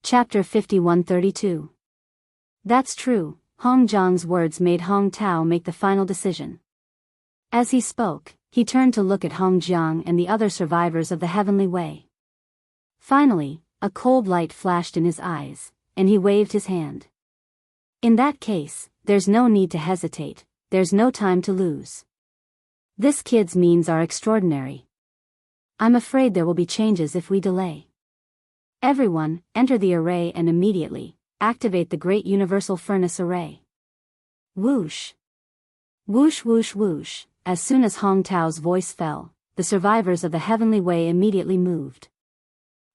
Chapter 5132. That's true. Hong Jiang's words made Hong Tao make the final decision. As he spoke, he turned to look at Hong Jiang and the other survivors of the Heavenly Way. Finally, a cold light flashed in his eyes, and he waved his hand. In that case, there's no need to hesitate, there's no time to lose. This kid's means are extraordinary. I'm afraid there will be changes if we delay. Everyone, enter the array and immediately activate the Great Universal Furnace Array. Whoosh! Whoosh whoosh whoosh. As soon as Hong Tao's voice fell, the survivors of the Heavenly Way immediately moved.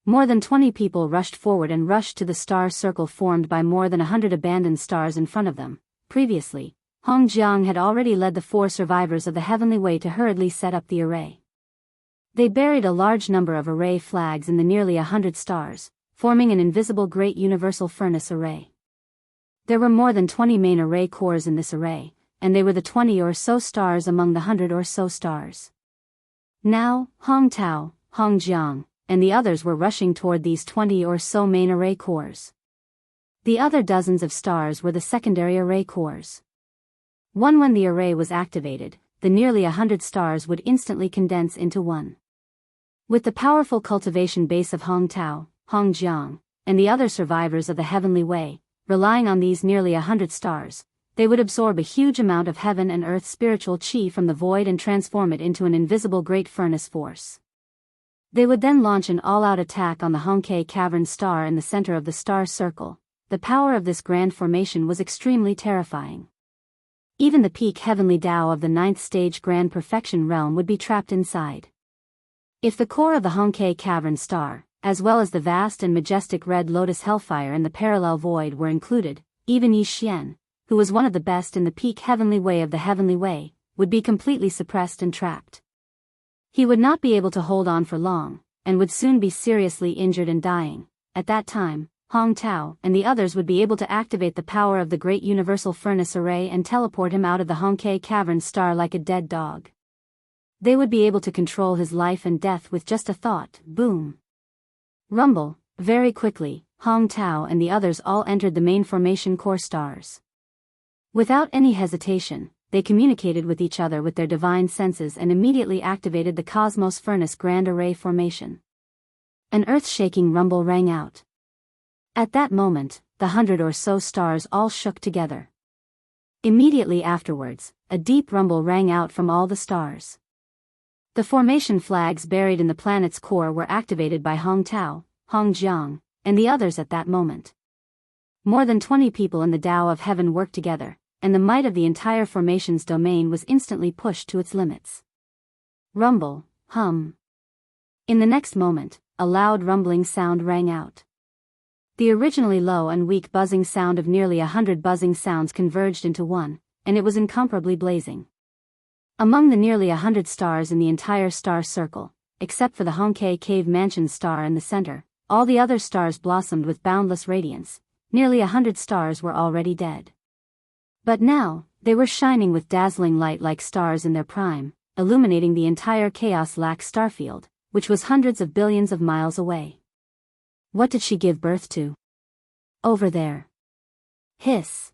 More than 20 people rushed forward and rushed to the star circle formed by more than 100 abandoned stars in front of them. Previously, Hong Jiang had already led the 4 survivors of the Heavenly Way to hurriedly set up the array. They buried a large number of array flags in the nearly 100 stars, forming an invisible Great Universal Furnace Array. There were more than 20 main array cores in this array, and they were the 20 or so stars among the 100 or so stars. Now, Hong Tao, Hong Jiang, and the others were rushing toward these 20 or so main array cores. The other dozens of stars were the secondary array cores. When the array was activated, the nearly 100 stars would instantly condense into one. With the powerful cultivation base of Hong Tao, Hong Jiang, and the other survivors of the Heavenly Way, relying on these nearly 100 stars, they would absorb a huge amount of heaven and earth spiritual chi from the void and transform it into an invisible great furnace force. They would then launch an all-out attack on the Hongke Cavern star in the center of the star circle. The power of this grand formation was extremely terrifying. Even the peak heavenly Tao of the 9th stage grand perfection realm would be trapped inside. If the core of the Hongke Cavern star, as well as the vast and majestic red lotus hellfire and the parallel void were included, even Yi Xian, who was one of the best in the peak heavenly way of the Heavenly Way, would be completely suppressed and trapped. He would not be able to hold on for long, and would soon be seriously injured and dying. At that time, Hong Tao and the others would be able to activate the power of the Great Universal Furnace Array and teleport him out of the Hongke Cavern star like a dead dog. They would be able to control his life and death with just a thought. Boom! Rumble. Very quickly, Hong Tao and the others all entered the main formation core stars. Without any hesitation, they communicated with each other with their divine senses and immediately activated the Cosmos Furnace Grand Array formation. An earth-shaking rumble rang out. At that moment, the 100 or so stars all shook together. Immediately afterwards, a deep rumble rang out from all the stars. The formation flags buried in the planet's core were activated by Hong Tao, Hong Jiang, and the others at that moment. More than 20 people in the Tao of Heaven worked together, and the might of the entire formation's domain was instantly pushed to its limits. Rumble, hum. In the next moment, a loud rumbling sound rang out. The originally low and weak buzzing sound of nearly 100 buzzing sounds converged into one, and it was incomparably blazing. Among the nearly 100 stars in the entire star circle, except for the Hongke Cave Mansion star in the center, all the other stars blossomed with boundless radiance. Nearly 100 stars were already dead. But now, they were shining with dazzling light like stars in their prime, illuminating the entire chaos-lac starfield, which was hundreds of billions of miles away. What did she give birth to? Over there. Hiss.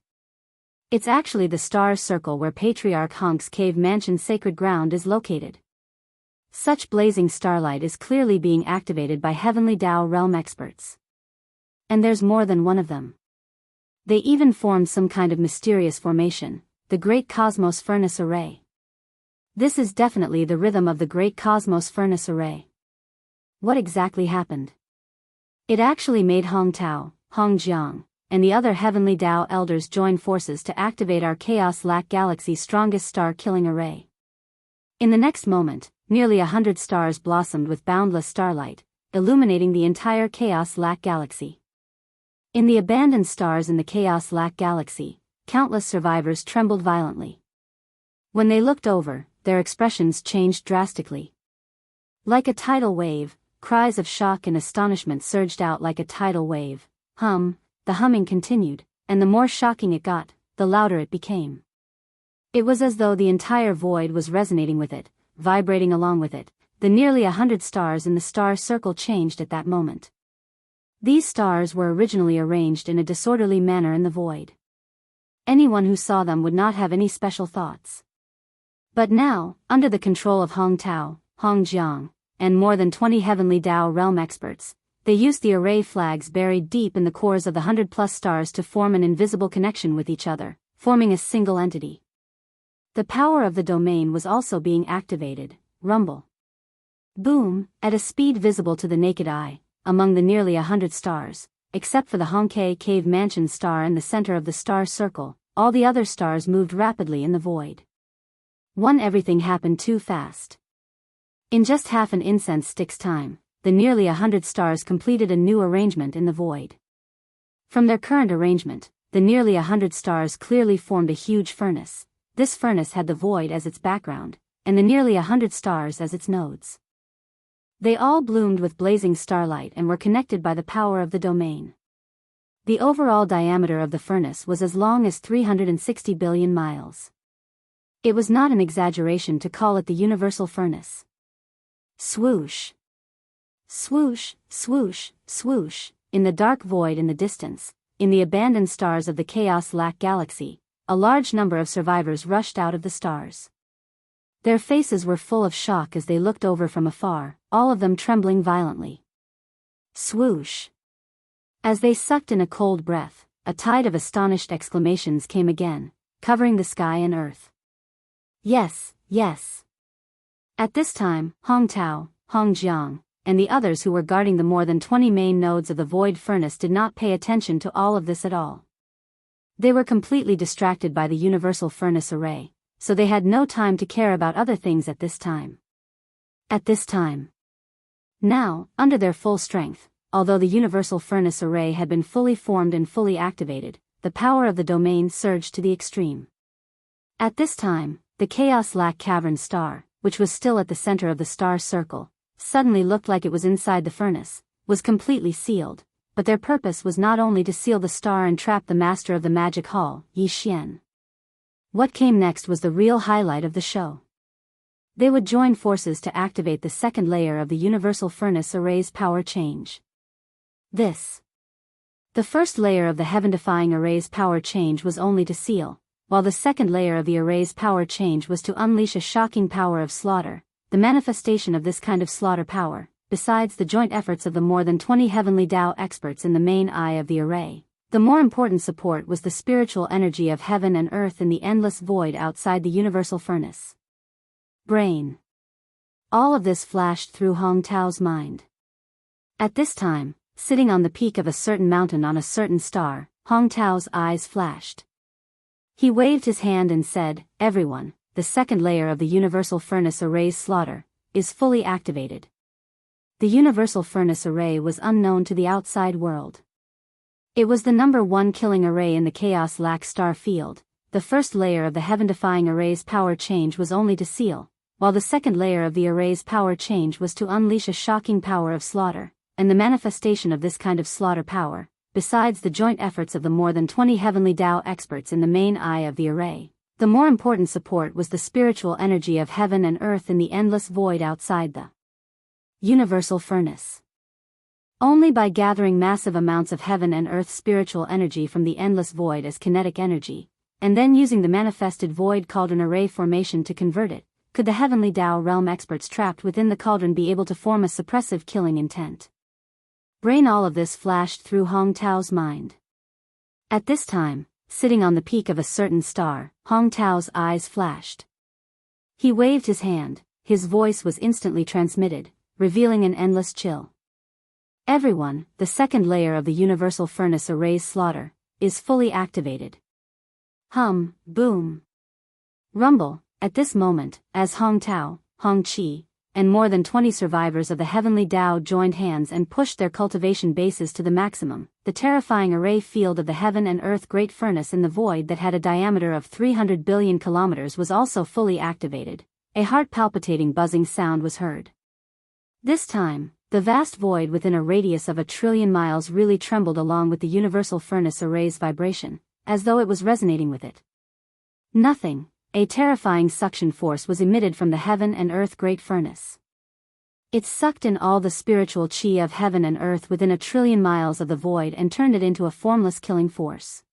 It's actually the star circle where Patriarch Honk's Cave Mansion sacred ground is located. Such blazing starlight is clearly being activated by Heavenly Tao realm experts. And there's more than one of them. They even formed some kind of mysterious formation, the Great Cosmos Furnace Array. This is definitely the rhythm of the Great Cosmos Furnace Array. What exactly happened? It actually made Hong Tao, Hong Jiang, and the other Heavenly Tao elders join forces to activate our Chaos-Lac Galaxy's strongest star-killing array. In the next moment, nearly 100 stars blossomed with boundless starlight, illuminating the entire Chaos-Lac Galaxy. In the abandoned stars in the Chaos-Lac Galaxy, countless survivors trembled violently. When they looked over, their expressions changed drastically. Like a tidal wave, cries of shock and astonishment surged out like a tidal wave. The humming continued, and the more shocking it got, the louder it became. It was as though the entire void was resonating with it, vibrating along with it. The nearly 100 stars in the star circle changed at that moment. These stars were originally arranged in a disorderly manner in the void. Anyone who saw them would not have any special thoughts. But now, under the control of Hong Tao, Hong Jiang, and more than 20 heavenly Dao realm experts, they used the array flags buried deep in the cores of the 100+ stars to form an invisible connection with each other, forming a single entity. The power of the domain was also being activated. Rumble. Boom, at a speed visible to the naked eye, among the nearly 100 stars, except for the Hongke Cave Mansion star in the center of the star circle, all the other stars moved rapidly in the void. Everything happened too fast. In just half an incense stick's time, the nearly 100 stars completed a new arrangement in the void. From their current arrangement, the nearly 100 stars clearly formed a huge furnace. This furnace had the void as its background, and the nearly 100 stars as its nodes. They all bloomed with blazing starlight and were connected by the power of the domain. The overall diameter of the furnace was as long as 360 billion miles. It was not an exaggeration to call it the universal furnace. Swoosh. Swoosh, swoosh, swoosh, in the dark void in the distance, in the abandoned stars of the Chaos Lac Galaxy, a large number of survivors rushed out of the stars. Their faces were full of shock as they looked over from afar, all of them trembling violently. Swoosh. As they sucked in a cold breath, a tide of astonished exclamations came again, covering the sky and earth. Yes, yes. At this time, Hong Tao, Hong Jiang, and the others who were guarding the more than 20 main nodes of the void furnace did not pay attention to all of this at all. They were completely distracted by the universal furnace array, so they had no time to care about other things at this time. At this time. Now, under their full strength, although the universal furnace array had been fully formed and fully activated, the power of the domain surged to the extreme. At this time, the Chaos Lac Cavern star, which was still at the center of the star circle, suddenly looked like it was inside the furnace, was completely sealed, but their purpose was not only to seal the star and trap the master of the magic hall, Yi Xian. What came next was the real highlight of the show. They would join forces to activate the second layer of the universal furnace array's power change. The first layer of the heaven-defying array's power change was only to seal, while the second layer of the array's power change was to unleash a shocking power of slaughter. The manifestation of this kind of slaughter power, besides the joint efforts of the more than 20 heavenly Dao experts in the main eye of the array, the more important support was the spiritual energy of heaven and earth in the endless void outside the universal furnace. Brain. All of this flashed through Hong Tao's mind. At this time, sitting on the peak of a certain mountain on a certain star, Hong Tao's eyes flashed. He waved his hand and said, "Everyone, the second layer of the universal furnace array's slaughter is fully activated." The universal furnace array was unknown to the outside world. It was the number 1 killing array in the Chaos Lac star field. The first layer of the heaven-defying array's power change was only to seal, while the second layer of the array's power change was to unleash a shocking power of slaughter, and the manifestation of this kind of slaughter power, besides the joint efforts of the more than 20 heavenly Dao experts in the main eye of the array, the more important support was the spiritual energy of heaven and earth in the endless void outside the universal furnace. Only by gathering massive amounts of heaven and earth spiritual energy from the endless void as kinetic energy, and then using the manifested void cauldron array formation to convert it, could the heavenly Dao realm experts trapped within the cauldron be able to form a suppressive killing intent. Brain. All of this flashed through Hong Tao's mind. At this time, sitting on the peak of a certain star, Hong Tao's eyes flashed. He waved his hand, his voice was instantly transmitted, revealing an endless chill. "Everyone, the second layer of the universal furnace array's slaughter is fully activated." Hum, boom. Rumble. At this moment, as Hong Tao, Hong Qi, and more than 20 survivors of the heavenly Dao joined hands and pushed their cultivation bases to the maximum, the terrifying array field of the heaven and earth great furnace in the void that had a diameter of 300 billion kilometers was also fully activated. A heart-palpitating buzzing sound was heard. This time, the vast void within a radius of 1 trillion miles really trembled along with the universal furnace array's vibration, as though it was resonating with it. A terrifying suction force was emitted from the heaven and earth great furnace. It sucked in all the spiritual chi of heaven and earth within 1,000,000,000,000 miles of the void and turned it into a formless killing force.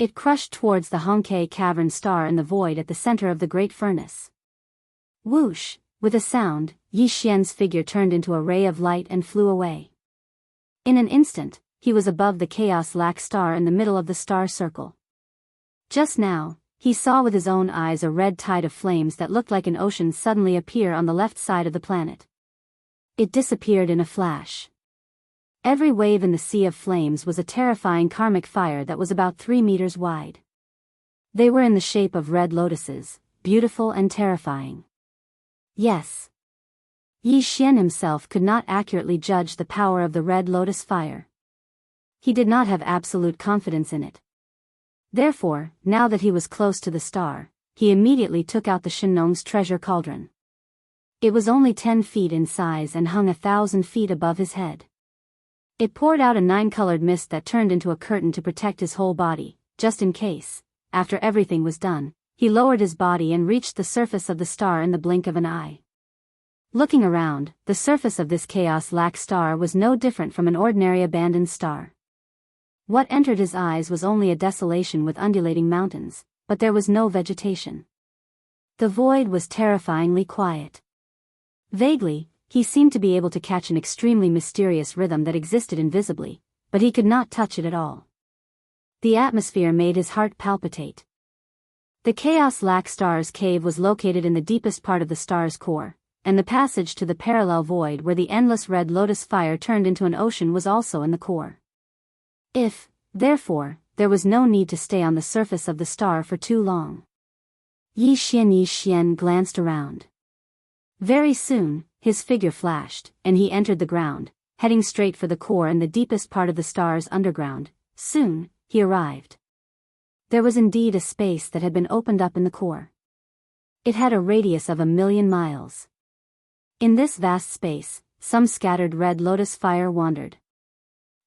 It crushed towards the Hongke cavern star in the void at the center of the great furnace. Whoosh! With a sound, Yi Xian's figure turned into a ray of light and flew away. In an instant, he was above the chaos lac star in the middle of the star circle. Just now, he saw with his own eyes a red tide of flames that looked like an ocean suddenly appear on the left side of the planet. It disappeared in a flash. Every wave in the sea of flames was a terrifying karmic fire that was about 3 meters wide. They were in the shape of red lotuses, beautiful and terrifying. Yes. Yi Xian himself could not accurately judge the power of the red lotus fire. He did not have absolute confidence in it. Therefore, now that he was close to the star, he immediately took out the Shenong's treasure cauldron. It was only 10 feet in size and hung 1,000 feet above his head. It poured out a 9-colored mist that turned into a curtain to protect his whole body, just in case. After everything was done, he lowered his body and reached the surface of the star in the blink of an eye. Looking around, the surface of this chaos lac star was no different from an ordinary abandoned star. What entered his eyes was only a desolation with undulating mountains, but there was no vegetation. The void was terrifyingly quiet. Vaguely, he seemed to be able to catch an extremely mysterious rhythm that existed invisibly, but he could not touch it at all. The atmosphere made his heart palpitate. The Chaos Lac Star's cave was located in the deepest part of the star's core, and the passage to the parallel void where the endless red lotus fire turned into an ocean was also in the core. Therefore, there was no need to stay on the surface of the star for too long. Yi Xian glanced around. Very soon, his figure flashed, and he entered the ground, heading straight for the core and the deepest part of the star's underground. Soon, he arrived. There was indeed a space that had been opened up in the core. It had a radius of 1,000,000 miles. In this vast space, some scattered red lotus fire wandered.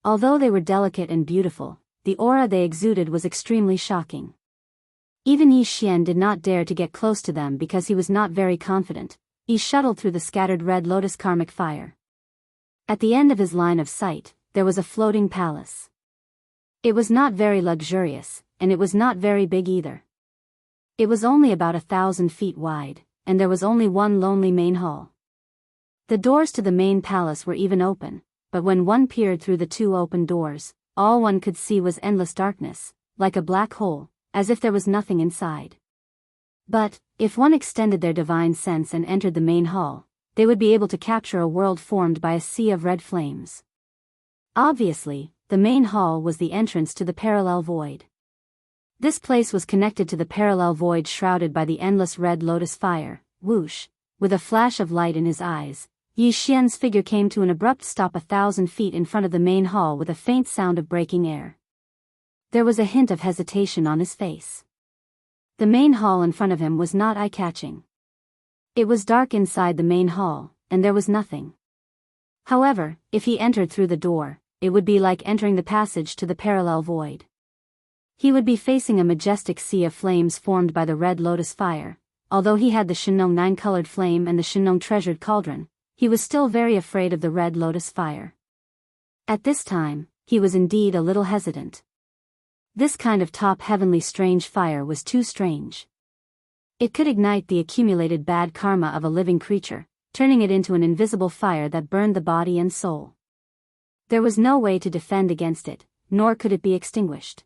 Although they were delicate and beautiful, the aura they exuded was extremely shocking. Even Yi Xian did not dare to get close to them because he was not very confident. He shuttled through the scattered red lotus karmic fire. At the end of his line of sight, there was a floating palace. It was not very luxurious, and it was not very big either. It was only about 1,000 feet wide, and there was only one lonely main hall. The doors to the main palace were even open, but when one peered through the 2 open doors, all one could see was endless darkness, like a black hole, as if there was nothing inside. But, if one extended their divine sense and entered the main hall, they would be able to capture a world formed by a sea of red flames. Obviously, the main hall was the entrance to the parallel void. This place was connected to the parallel void shrouded by the endless red lotus fire. Whoosh! With a flash of light in his eyes, Yi Xian's figure came to an abrupt stop 1,000 feet in front of the main hall with a faint sound of breaking air. There was a hint of hesitation on his face. The main hall in front of him was not eye-catching. It was dark inside the main hall, and there was nothing. However, if he entered through the door, it would be like entering the passage to the parallel void. He would be facing a majestic sea of flames formed by the red lotus fire. Although he had the Shenong 9-colored flame and the Shenong treasured cauldron, he was still very afraid of the red lotus fire. At this time, he was indeed a little hesitant. This kind of top heavenly strange fire was too strange. It could ignite the accumulated bad karma of a living creature, turning it into an invisible fire that burned the body and soul. There was no way to defend against it, nor could it be extinguished.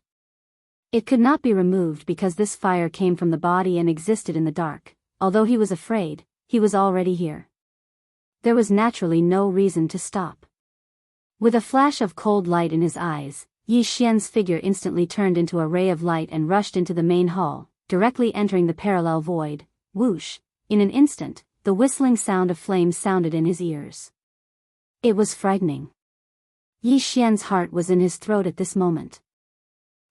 It could not be removed because this fire came from the body and existed in the dark. Although he was afraid, he was already here. There was naturally no reason to stop. With a flash of cold light in his eyes, Yi Xian's figure instantly turned into a ray of light and rushed into the main hall, directly entering the parallel void. Whoosh! In an instant, the whistling sound of flames sounded in his ears. It was frightening. Yi Xian's heart was in his throat at this moment.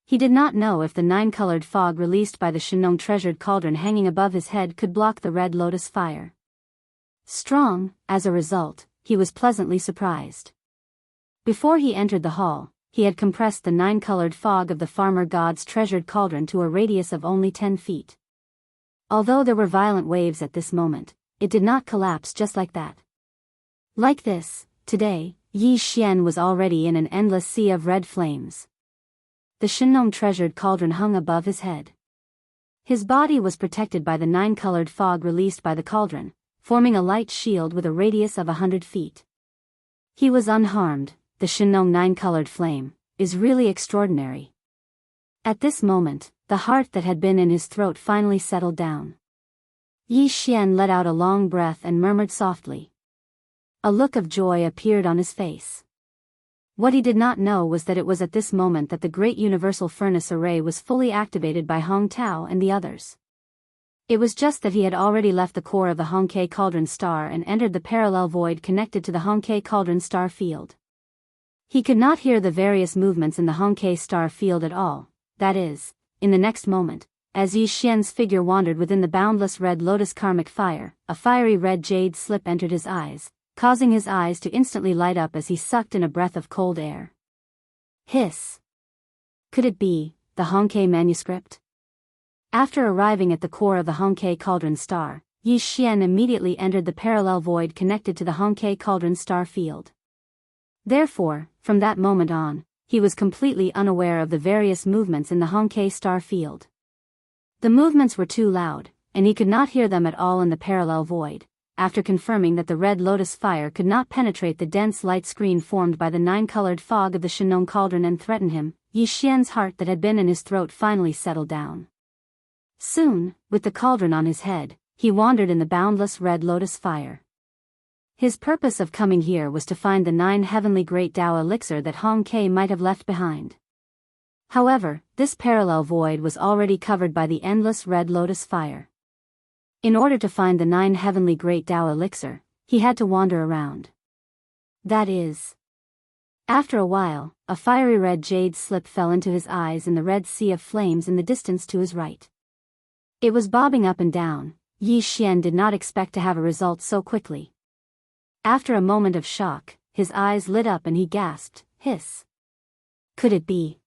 He did not know if the 9-colored fog released by the Shenong treasured cauldron hanging above his head could block the red lotus fire. Strong, as a result, he was pleasantly surprised. Before he entered the hall, he had compressed the 9-colored fog of the farmer god's treasured cauldron to a radius of only 10 feet. Although there were violent waves at this moment, it did not collapse just like that. Like this, today, Yi Xian was already in an endless sea of red flames. The Shenong treasured cauldron hung above his head. His body was protected by the 9-colored fog released by the cauldron, forming a light shield with a radius of 100 feet. He was unharmed. The Shenong 9-colored flame is really extraordinary. At this moment, the heart that had been in his throat finally settled down. Yi Xian let out a long breath and murmured softly. A look of joy appeared on his face. What he did not know was that it was at this moment that the great universal furnace array was fully activated by Hong Tao and the others. It was just that he had already left the core of the Hongke Cauldron Star and entered the parallel void connected to the Hongke Cauldron Star field. He could not hear the various movements in the Hongke Star field at all, that is, in the next moment, as Yi Xian's figure wandered within the boundless red lotus karmic fire, a fiery red jade slip entered his eyes, causing his eyes to instantly light up as he sucked in a breath of cold air. Hiss! Could it be the Hongke manuscript? After arriving at the core of the Hongke Cauldron Star, Yi Xian immediately entered the parallel void connected to the Hongke Cauldron Star field. Therefore, from that moment on, he was completely unaware of the various movements in the Hongke Star field. The movements were too loud, and he could not hear them at all in the parallel void. After confirming that the red lotus fire could not penetrate the dense light screen formed by the 9-colored fog of the Shenong cauldron and threaten him, Yi Xian's heart that had been in his throat finally settled down. Soon, with the cauldron on his head, he wandered in the boundless red lotus fire. His purpose of coming here was to find the 9 heavenly great Tao elixir that Hong Ke might have left behind. However, this parallel void was already covered by the endless red lotus fire. In order to find the 9 heavenly great Tao elixir, he had to wander around. That is. After a while, a fiery red jade slip fell into his eyes in the red sea of flames in the distance to his right. It was bobbing up and down. Yi Xian did not expect to have a result so quickly. After a moment of shock, his eyes lit up and he gasped, hiss. Could it be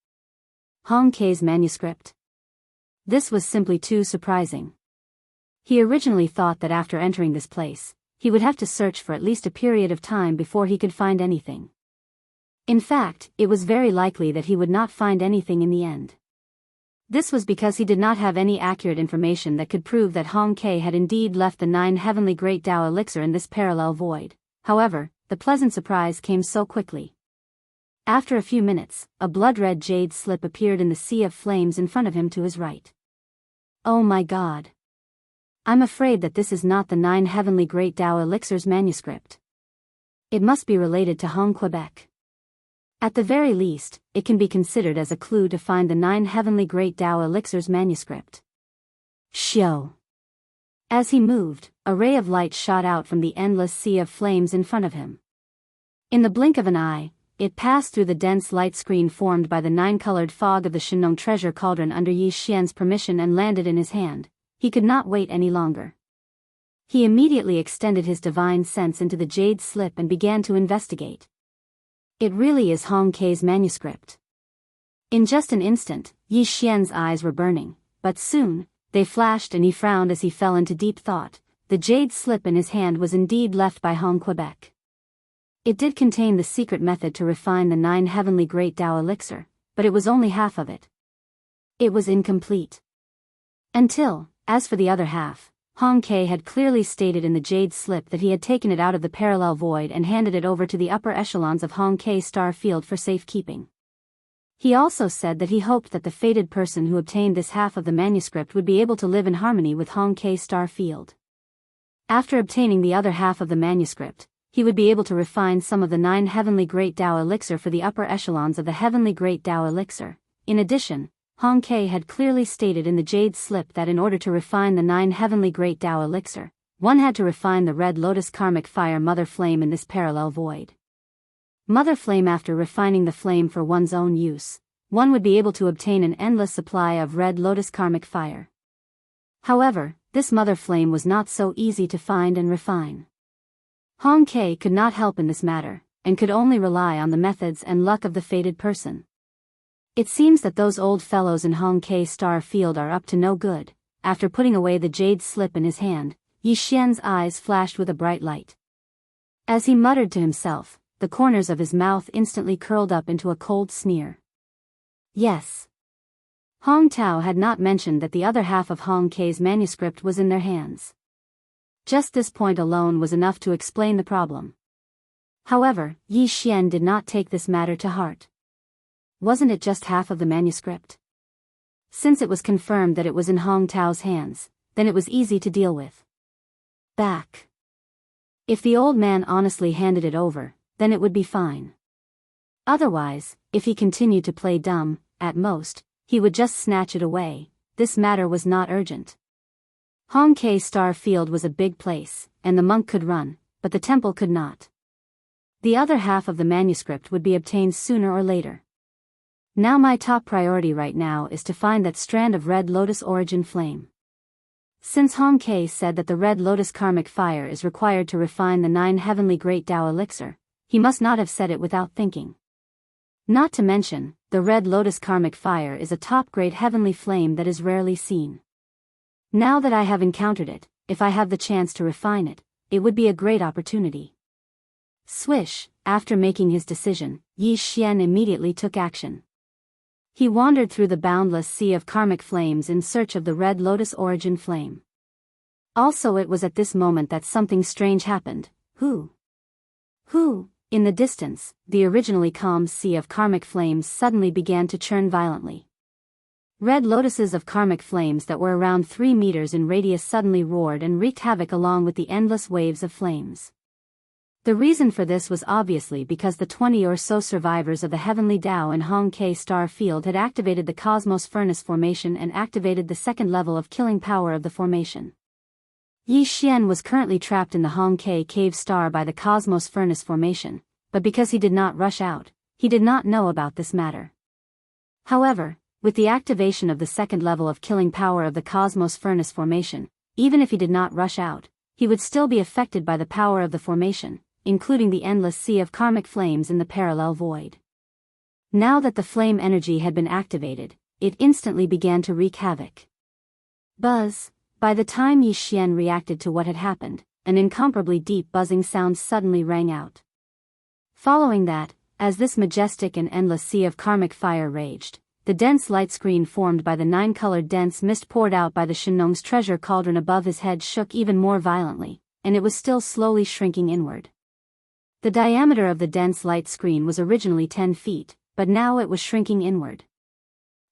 Hong Ke's manuscript? This was simply too surprising. He originally thought that after entering this place, he would have to search for at least a period of time before he could find anything. In fact, it was very likely that he would not find anything in the end. This was because he did not have any accurate information that could prove that Hong Ke had indeed left the 9 heavenly great Tao elixir in this parallel void. However, the pleasant surprise came so quickly. After a few minutes, a blood-red jade slip appeared in the sea of flames in front of him to his right. Oh my God! I'm afraid that this is not the 9 heavenly great Tao elixir's manuscript. It must be related to Hong Quebec. At the very least, it can be considered as a clue to find the 9 heavenly great Tao elixir's manuscript. Shio! As he moved, a ray of light shot out from the endless sea of flames in front of him. In the blink of an eye, it passed through the dense light screen formed by the 9-colored fog of the Shenong treasure cauldron under Yi Xian's permission and landed in his hand. He could not wait any longer. He immediately extended his divine sense into the jade slip and began to investigate. It really is Hong Ke's manuscript. In just an instant, Yi Xian's eyes were burning, but soon, they flashed and he frowned as he fell into deep thought. The jade slip in his hand was indeed left by Hong Quebec. It did contain the secret method to refine the 9 heavenly great Tao elixir, but it was only half of it. It was incomplete. Until, as for the other half, Hong Ke had clearly stated in the jade slip that he had taken it out of the parallel void and handed it over to the upper echelons of Hong Ke star field for safekeeping. He also said that he hoped that the fated person who obtained this half of the manuscript would be able to live in harmony with Hong Ke star field. After obtaining the other half of the manuscript, he would be able to refine some of the 9 heavenly great Tao elixir for the upper echelons of the heavenly great Tao elixir. In addition, Hong Ke had clearly stated in the jade slip that in order to refine the 9 heavenly great Tao elixir, one had to refine the red lotus karmic fire mother flame in this parallel void. Mother flame. After refining the flame for one's own use, one would be able to obtain an endless supply of red lotus karmic fire. However, this mother flame was not so easy to find and refine. Hong Ke could not help in this matter, and could only rely on the methods and luck of the fated person. It seems that those old fellows in Hong Ke star field are up to no good. After putting away the jade slip in his hand, Yi Xian's eyes flashed with a bright light. As he muttered to himself, the corners of his mouth instantly curled up into a cold sneer. Yes. Hong Tao had not mentioned that the other half of Hong Kei's manuscript was in their hands. Just this point alone was enough to explain the problem. However, Yi Xian did not take this matter to heart. Wasn't it just half of the manuscript? Since it was confirmed that it was in Hong Tao's hands, then it was easy to deal with. Back. If the old man honestly handed it over, then it would be fine. Otherwise, if he continued to play dumb, at most, he would just snatch it away. This matter was not urgent. Hong Kei Star Field was a big place, and the monk could run, but the temple could not. The other half of the manuscript would be obtained sooner or later. Now my top priority right now is to find that strand of Red Lotus origin flame. Since Hong Kei said that the Red Lotus karmic fire is required to refine the 9 heavenly great Tao elixir, he must not have said it without thinking. Not to mention, the Red Lotus karmic fire is a top-grade heavenly flame that is rarely seen. Now that I have encountered it, if I have the chance to refine it, it would be a great opportunity. Swish, after making his decision, Yi Xian immediately took action. He wandered through the boundless sea of karmic flames in search of the Red Lotus origin flame. Also it was at this moment that something strange happened. Who? In the distance, the originally calm sea of karmic flames suddenly began to churn violently. Red lotuses of karmic flames that were around 3 meters in radius suddenly roared and wreaked havoc along with the endless waves of flames. The reason for this was obviously because the 20 or so survivors of the Heavenly Tao in Hong Kei Star Field had activated the Cosmos Furnace formation and activated the second level of killing power of the formation. Yi Xian was currently trapped in the Hong Kei Cave Star by the Cosmos Furnace formation, but because he did not rush out, he did not know about this matter. However, with the activation of the second level of killing power of the Cosmos Furnace formation, even if he did not rush out, he would still be affected by the power of the formation, including the endless sea of karmic flames in the parallel void. Now that the flame energy had been activated, it instantly began to wreak havoc. Buzz. By the time Yi Xian reacted to what had happened, an incomparably deep buzzing sound suddenly rang out. Following that, as this majestic and endless sea of karmic fire raged, the dense light screen formed by the 9-colored dense mist poured out by the Shenong's treasure cauldron above his head shook even more violently, and it was still slowly shrinking inward. The diameter of the dense light screen was originally 10 feet, but now it was shrinking inward.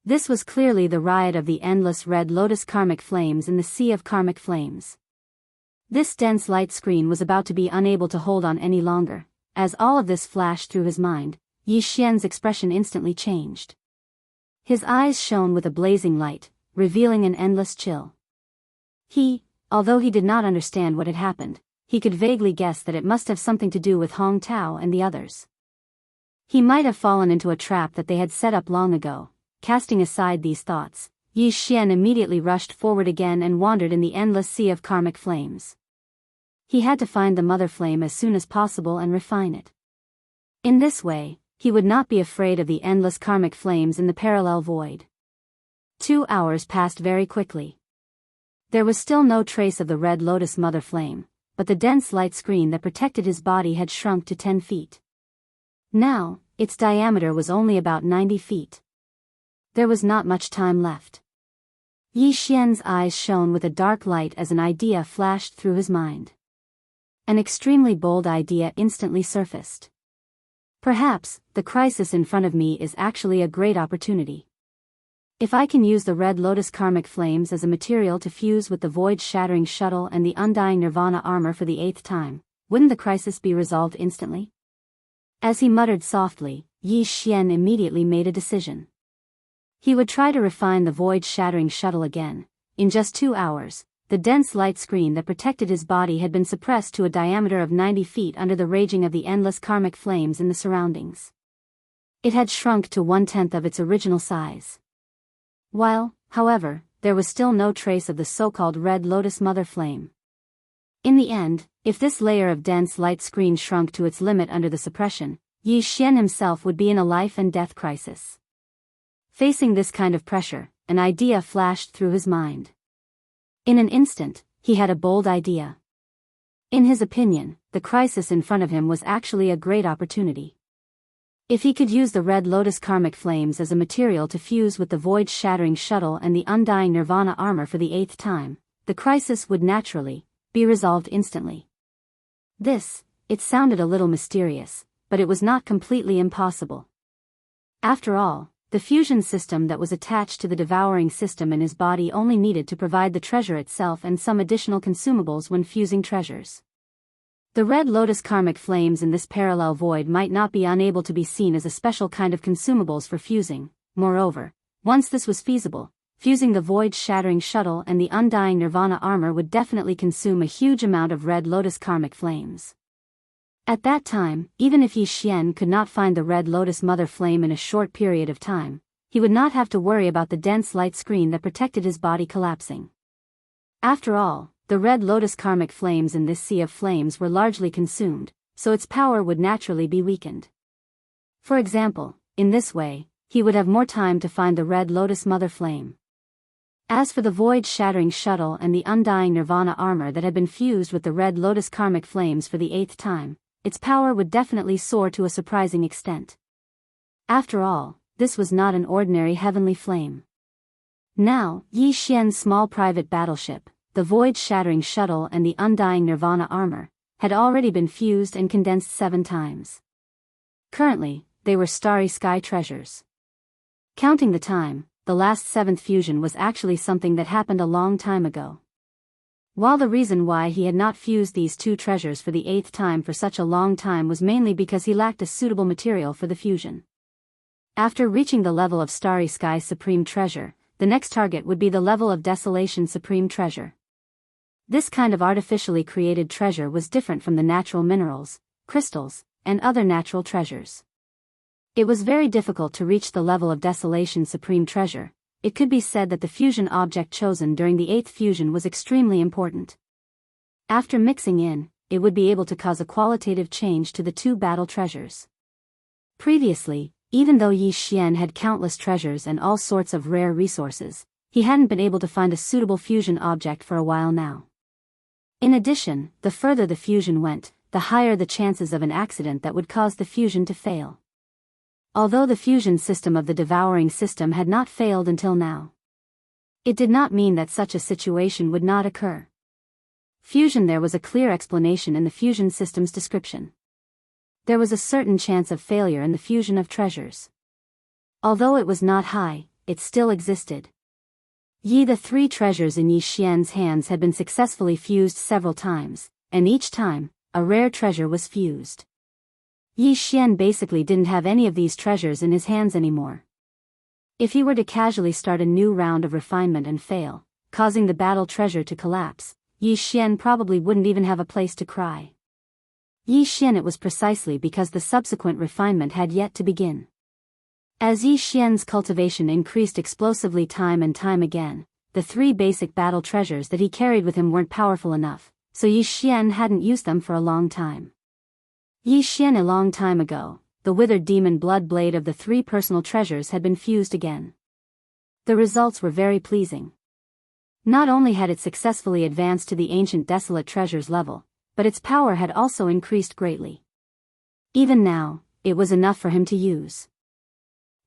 This was clearly the riot of the endless red lotus karmic flames in the sea of karmic flames. This dense light screen was about to be unable to hold on any longer. As all of this flashed through his mind, Yi Xian's expression instantly changed. His eyes shone with a blazing light, revealing an endless chill. Although he did not understand what had happened, he could vaguely guess that it must have something to do with Hong Tao and the others. He might have fallen into a trap that they had set up long ago. Casting aside these thoughts, Yi Xian immediately rushed forward again and wandered in the endless sea of karmic flames. He had to find the mother flame as soon as possible and refine it. In this way, he would not be afraid of the endless karmic flames in the parallel void. 2 hours passed very quickly. There was still no trace of the red lotus mother flame, but the dense light screen that protected his body had shrunk to 10 feet. Now, its diameter was only about 90 feet. There was not much time left. Yi Xian's eyes shone with a dark light as an idea flashed through his mind. An extremely bold idea instantly surfaced. Perhaps, the crisis in front of me is actually a great opportunity. If I can use the Red Lotus karmic flames as a material to fuse with the void-shattering shuttle and the undying nirvana armor for the 8th time, wouldn't the crisis be resolved instantly? As he muttered softly, Yi Xian immediately made a decision. He would try to refine the void-shattering shuttle again. In just 2 hours, the dense light screen that protected his body had been suppressed to a diameter of 90 feet under the raging of the endless karmic flames in the surroundings. It had shrunk to 1/10 of its original size. While, however, there was still no trace of the so-called Red Lotus Mother Flame. In the end, if this layer of dense light screen shrunk to its limit under the suppression, Yi Xian himself would be in a life and death crisis. Facing this kind of pressure, an idea flashed through his mind. In an instant, he had a bold idea. In his opinion, the crisis in front of him was actually a great opportunity. If he could use the Red Lotus karmic flames as a material to fuse with the void-shattering shuttle and the undying nirvana armor for the 8th time, the crisis would naturally be resolved instantly. It sounded a little mysterious, but it was not completely impossible. After all, the fusion system that was attached to the devouring system in his body only needed to provide the treasure itself and some additional consumables when fusing treasures. The Red Lotus karmic flames in this parallel void might not be unable to be seen as a special kind of consumables for fusing. Moreover, once this was feasible, fusing the void-shattering shuttle and the undying nirvana armor would definitely consume a huge amount of Red Lotus karmic flames. At that time, even if Yi Xian could not find the Red Lotus mother flame in a short period of time, he would not have to worry about the dense light screen that protected his body collapsing. After all, the Red Lotus karmic flames in this sea of flames were largely consumed, so its power would naturally be weakened. For example, in this way, he would have more time to find the Red Lotus mother flame. As for the void-shattering shuttle and the undying nirvana armor that had been fused with the Red Lotus karmic flames for the 8th time, its power would definitely soar to a surprising extent. After all, this was not an ordinary heavenly flame. Now, Yi Xian's small private battleship, the void-shattering shuttle and the undying nirvana armor, had already been fused and condensed 7 times. Currently, they were starry sky treasures. Counting the time, the last 7th fusion was actually something that happened a long time ago. While the reason why he had not fused these 2 treasures for the 8th time for such a long time was mainly because he lacked a suitable material for the fusion. After reaching the level of Starry Sky Supreme Treasure, the next target would be the level of Desolation Supreme Treasure. This kind of artificially created treasure was different from the natural minerals, crystals, and other natural treasures. It was very difficult to reach the level of Desolation Supreme Treasure. It could be said that the fusion object chosen during the 8th fusion was extremely important. After mixing in, it would be able to cause a qualitative change to the 2 battle treasures. Previously, even though Yi Xian had countless treasures and all sorts of rare resources, he hadn't been able to find a suitable fusion object for a while now. In addition, the further the fusion went, the higher the chances of an accident that would cause the fusion to fail. Although the fusion system of the devouring system had not failed until now, it did not mean that such a situation would not occur. There was a clear explanation in the fusion system's description. There was a certain chance of failure in the fusion of treasures. Although it was not high, it still existed. The 3 treasures in Yi Xian's hands had been successfully fused several times, and each time, a rare treasure was fused. Yi Xian basically didn't have any of these treasures in his hands anymore. If he were to casually start a new round of refinement and fail, causing the battle treasure to collapse, Yi Xian probably wouldn't even have a place to cry. Yi Xian, it was precisely because the subsequent refinement had yet to begin. As Yi Xian's cultivation increased explosively time and time again, the 3 basic battle treasures that he carried with him weren't powerful enough, so Yi Xian hadn't used them for a long time. Yi Xian, a long time ago, the withered demon blood blade of the 3 personal treasures had been fused again. The results were very pleasing. Not only had it successfully advanced to the ancient desolate treasures level, but its power had also increased greatly. Even now, it was enough for him to use.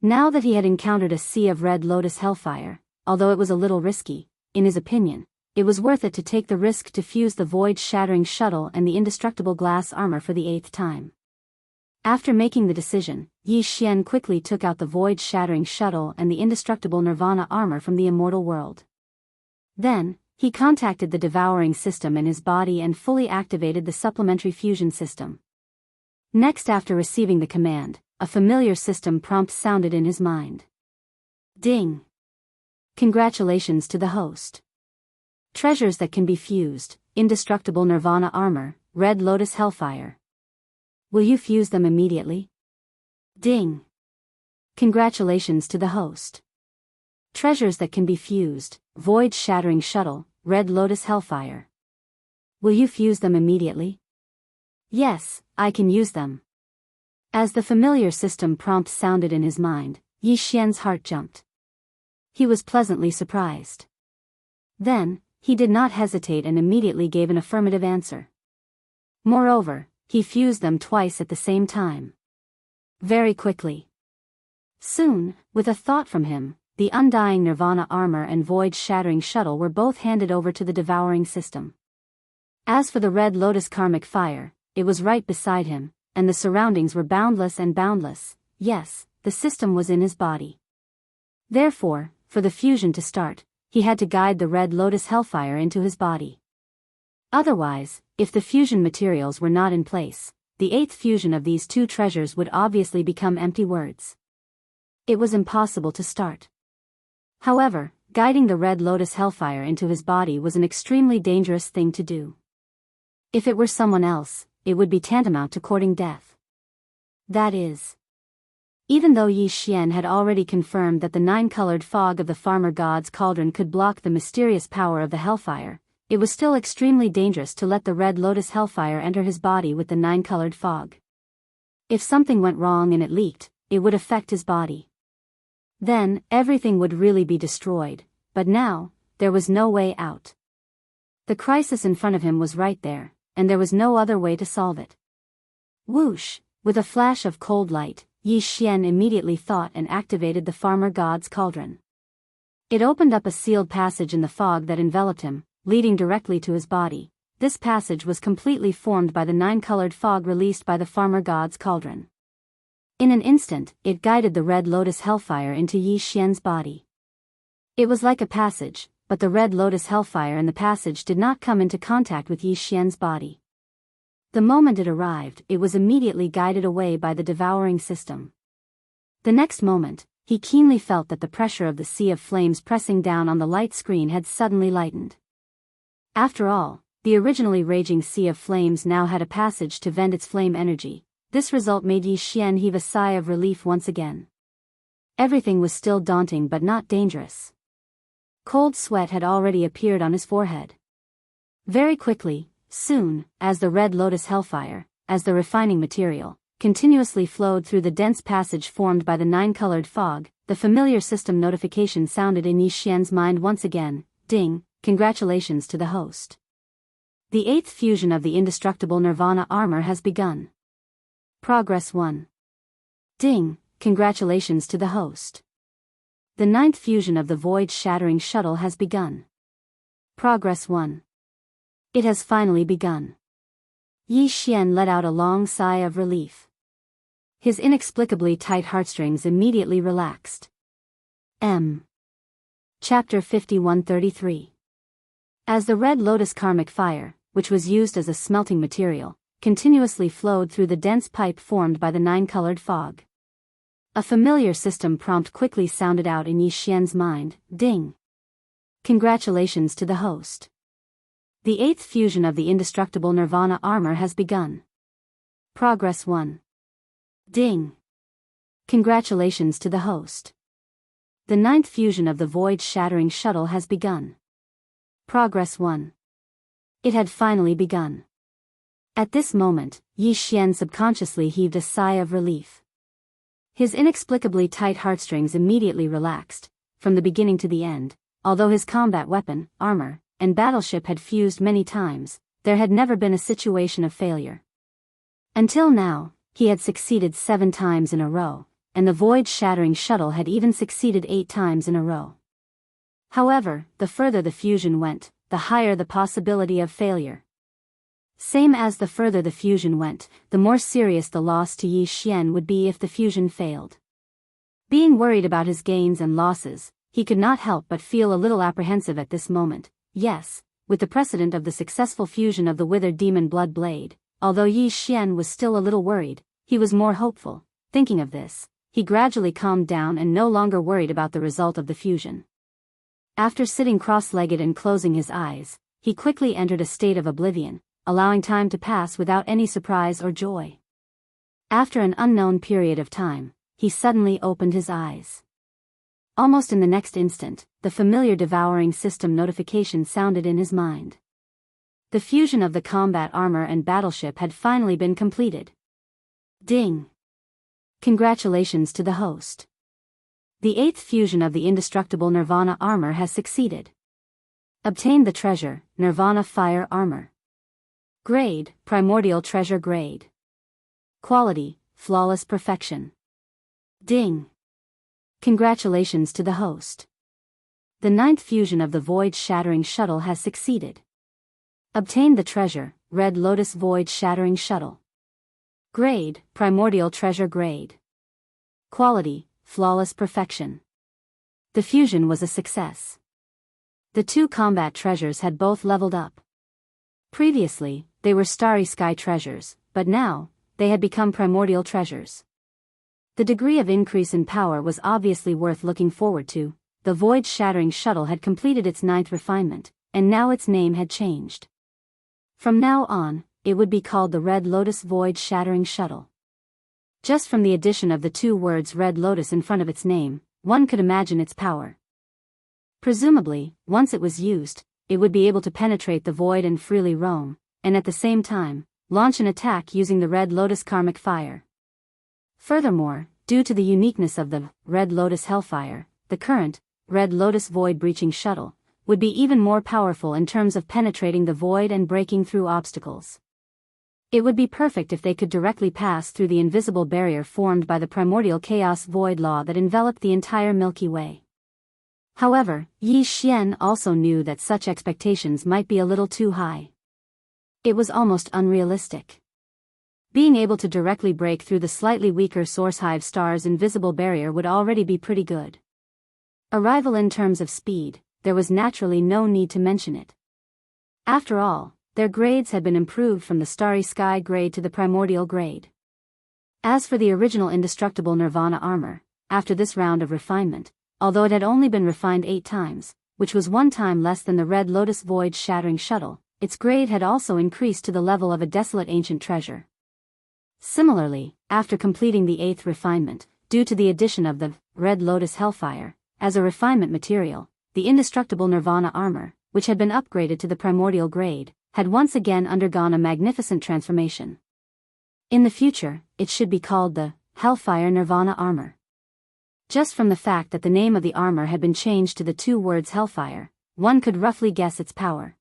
Now that he had encountered a sea of Red Lotus hellfire, although it was a little risky, in his opinion, it was worth it to take the risk to fuse the void-shattering shuttle and the indestructible glass armor for the 8th time. After making the decision, Yi Xian quickly took out the void-shattering shuttle and the indestructible nirvana armor from the immortal world. Then, he contacted the devouring system in his body and fully activated the supplementary fusion system. Next, after receiving the command, a familiar system prompt sounded in his mind. Ding! Congratulations to the host. Treasures that can be fused, indestructible nirvana armor, Red Lotus hellfire. Will you fuse them immediately? Ding! Congratulations to the host. Treasures that can be fused, void-shattering shuttle, Red Lotus hellfire. Will you fuse them immediately? Yes, I can use them. As the familiar system prompt sounded in his mind, Yi Xian's heart jumped. He was pleasantly surprised. Then, he did not hesitate and immediately gave an affirmative answer. Moreover, he fused them twice at the same time. Very quickly. Soon, with a thought from him, the undying Nirvana armor and void-shattering shuttle were both handed over to the devouring system. As for the red lotus karmic fire, it was right beside him, and the surroundings were boundless and boundless. Yes, the system was in his body. Therefore, for the fusion to start, he had to guide the red lotus hellfire into his body. Otherwise, if the fusion materials were not in place, the eighth fusion of these two treasures would obviously become empty words. It was impossible to start. However, guiding the red lotus hellfire into his body was an extremely dangerous thing to do. If it were someone else, it would be tantamount to courting death. That is, even though Yi Xian had already confirmed that the nine-colored fog of the farmer god's cauldron could block the mysterious power of the hellfire, it was still extremely dangerous to let the red lotus hellfire enter his body with the nine-colored fog. If something went wrong and it leaked, it would affect his body. Then, everything would really be destroyed, but now, there was no way out. The crisis in front of him was right there, and there was no other way to solve it. Whoosh! With a flash of cold light, Yi Xian immediately thought and activated the farmer god's cauldron. It opened up a sealed passage in the fog that enveloped him, leading directly to his body. This passage was completely formed by the nine-colored fog released by the farmer god's cauldron. In an instant, it guided the red lotus hellfire into Yi Xian's body. It was like a passage, but the red lotus hellfire in the passage did not come into contact with Yi Xian's body. The moment it arrived, it was immediately guided away by the devouring system. The next moment, he keenly felt that the pressure of the sea of flames pressing down on the light screen had suddenly lightened. After all, the originally raging sea of flames now had a passage to vent its flame energy. This result made Yi Xian heave a sigh of relief once again. Everything was still daunting but not dangerous. Cold sweat had already appeared on his forehead. Very quickly, soon, as the red lotus hellfire, as the refining material, continuously flowed through the dense passage formed by the nine-colored fog, the familiar system notification sounded in Yi Xian's mind once again. Ding, congratulations to the host. The eighth fusion of the indestructible Nirvana armor has begun. Progress 1. Ding, congratulations to the host. The ninth fusion of the void-shattering shuttle has begun. Progress 1. It has finally begun. Yi Xian let out a long sigh of relief. His inexplicably tight heartstrings immediately relaxed. Chapter 5133. As the red lotus karmic fire, which was used as a smelting material, continuously flowed through the dense pipe formed by the nine-colored fog, a familiar system prompt quickly sounded out in Yi Xian's mind. Ding. Congratulations to the host. The eighth fusion of the indestructible Nirvana armor has begun. Progress 1. Ding. Congratulations to the host. The ninth fusion of the void-shattering shuttle has begun. Progress 1. It had finally begun. At this moment, Yi Xian subconsciously heaved a sigh of relief. His inexplicably tight heartstrings immediately relaxed, from the beginning to the end. Although his combat weapon, armor, and battleship had fused many times, there had never been a situation of failure. Until now, he had succeeded 7 times in a row, and the void-shattering shuttle had even succeeded 8 times in a row. However, the further the fusion went, the higher the possibility of failure. Same as the further the fusion went, the more serious the loss to Yi Xian would be if the fusion failed. Being worried about his gains and losses, he could not help but feel a little apprehensive at this moment. Yes, with the precedent of the successful fusion of the withered demon blood blade, although Yi Xian was still a little worried, he was more hopeful. Thinking of this, he gradually calmed down and no longer worried about the result of the fusion. After sitting cross-legged and closing his eyes, he quickly entered a state of oblivion, allowing time to pass without any surprise or joy. After an unknown period of time, he suddenly opened his eyes. Almost in the next instant, the familiar devouring system notification sounded in his mind. The fusion of the combat armor and battleship had finally been completed. Ding! Congratulations to the host. The eighth fusion of the indestructible Nirvana armor has succeeded. Obtained the treasure, Nirvana Fire Armor. Grade, primordial treasure grade. Quality, flawless perfection. Ding. Congratulations to the host. The 9th fusion of the void-shattering shuttle has succeeded. Obtain the treasure, Red Lotus Void-Shattering Shuttle. Grade, primordial treasure grade. Quality, flawless perfection. The fusion was a success. The 2 combat treasures had both leveled up. Previously, they were starry sky treasures, but now, they had become primordial treasures. The degree of increase in power was obviously worth looking forward to. The void-shattering shuttle had completed its 9th refinement, and now its name had changed. From now on, it would be called the Red Lotus Void-Shattering Shuttle. Just from the addition of the 2 words Red Lotus in front of its name, one could imagine its power. Presumably, once it was used, it would be able to penetrate the void and freely roam, and at the same time, launch an attack using the Red Lotus Karmic Fire. Furthermore, due to the uniqueness of the Red Lotus Hellfire, the current Red Lotus Void Breaching Shuttle would be even more powerful in terms of penetrating the void and breaking through obstacles. It would be perfect if they could directly pass through the invisible barrier formed by the primordial chaos void law that enveloped the entire Milky Way. However, Yi Xian also knew that such expectations might be a little too high. It was almost unrealistic. Being able to directly break through the slightly weaker Source Hive Star's invisible barrier would already be pretty good. A rival in terms of speed, there was naturally no need to mention it. After all, their grades had been improved from the Starry Sky grade to the Primordial grade. As for the original indestructible Nirvana armor, after this round of refinement, although it had only been refined 8 times, which was 1 time less than the Red Lotus Void Shattering Shuttle, its grade had also increased to the level of a desolate ancient treasure. Similarly, after completing the 8th refinement, due to the addition of the Red Lotus Hellfire, as a refinement material, the indestructible Nirvana armor, which had been upgraded to the primordial grade, had once again undergone a magnificent transformation. In the future, it should be called the Hellfire Nirvana armor. Just from the fact that the name of the armor had been changed to the 2 words Hellfire, one could roughly guess its power.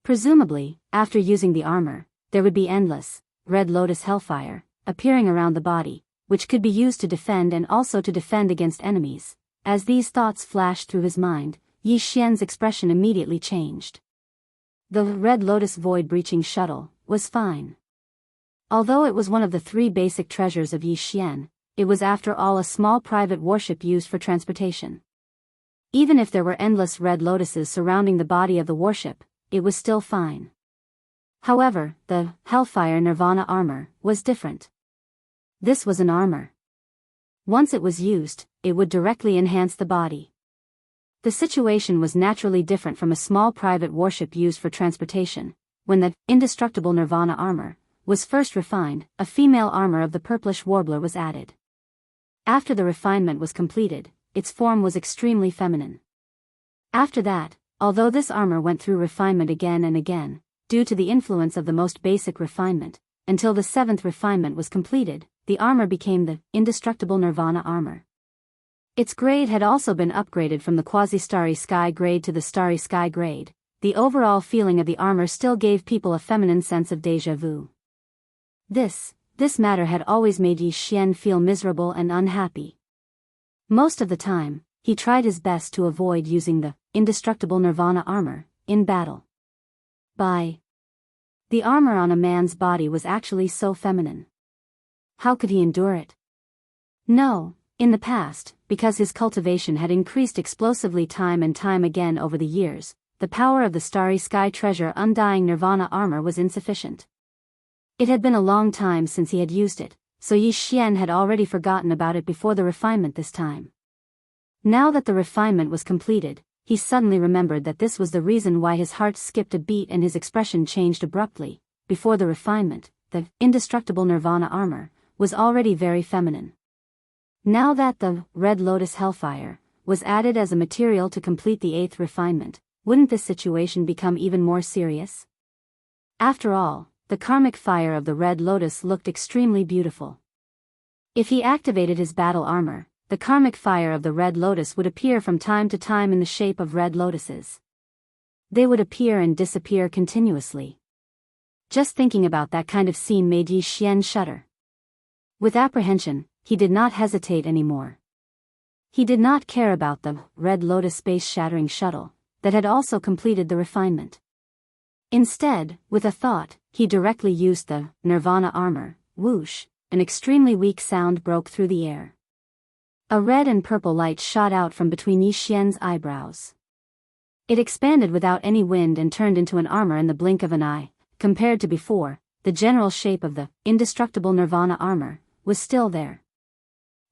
Presumably, after using the armor, there would be endless Red Lotus Hellfire appearing around the body, which could be used to defend and also to defend against enemies. As these thoughts flashed through his mind, Yi Xian's expression immediately changed. The Red Lotus Void Breaching Shuttle was fine. Although it was one of the 3 basic treasures of Yi Xian, it was after all a small private warship used for transportation. Even if there were endless red lotuses surrounding the body of the warship, it was still fine. However, the Hellfire Nirvana armor was different. This was an armor. Once it was used, it would directly enhance the body. The situation was naturally different from a small private warship used for transportation. When the indestructible Nirvana armor was first refined, a female armor of the purplish warbler was added. After the refinement was completed, its form was extremely feminine. After that, although this armor went through refinement again and again, due to the influence of the most basic refinement, until the 7th refinement was completed, the armor became the indestructible Nirvana armor. Its grade had also been upgraded from the quasi-starry sky grade to the starry sky grade. The overall feeling of the armor still gave people a feminine sense of déjà vu. This matter had always made Yi Xian feel miserable and unhappy. Most of the time, he tried his best to avoid using the indestructible Nirvana armor in battle. The armor on a man's body was actually so feminine. How could he endure it? No, in the past, because his cultivation had increased explosively time and time again over the years, the power of the Starry Sky Treasure Undying Nirvana armor was insufficient. It had been a long time since he had used it, so Yi Xian had already forgotten about it before the refinement this time. Now that the refinement was completed, he suddenly remembered that this was the reason why his heart skipped a beat and his expression changed abruptly. Before the refinement, the indestructible Nirvana armor was already very feminine. Now that the Red Lotus Hellfire was added as a material to complete the 8th refinement, wouldn't this situation become even more serious? After all, the karmic fire of the Red Lotus looked extremely beautiful. If he activated his battle armor, the karmic fire of the Red Lotus would appear from time to time in the shape of red lotuses. They would appear and disappear continuously. Just thinking about that kind of scene made Yi Xian shudder. With apprehension, he did not hesitate anymore. He did not care about the Red Lotus space-shattering shuttle that had also completed the refinement. Instead, with a thought, he directly used the Nirvana armor. Whoosh, an extremely weak sound broke through the air. A red and purple light shot out from between Yi Xian's eyebrows. It expanded without any wind and turned into an armor in the blink of an eye. Compared to before, the general shape of the indestructible Nirvana armor was still there.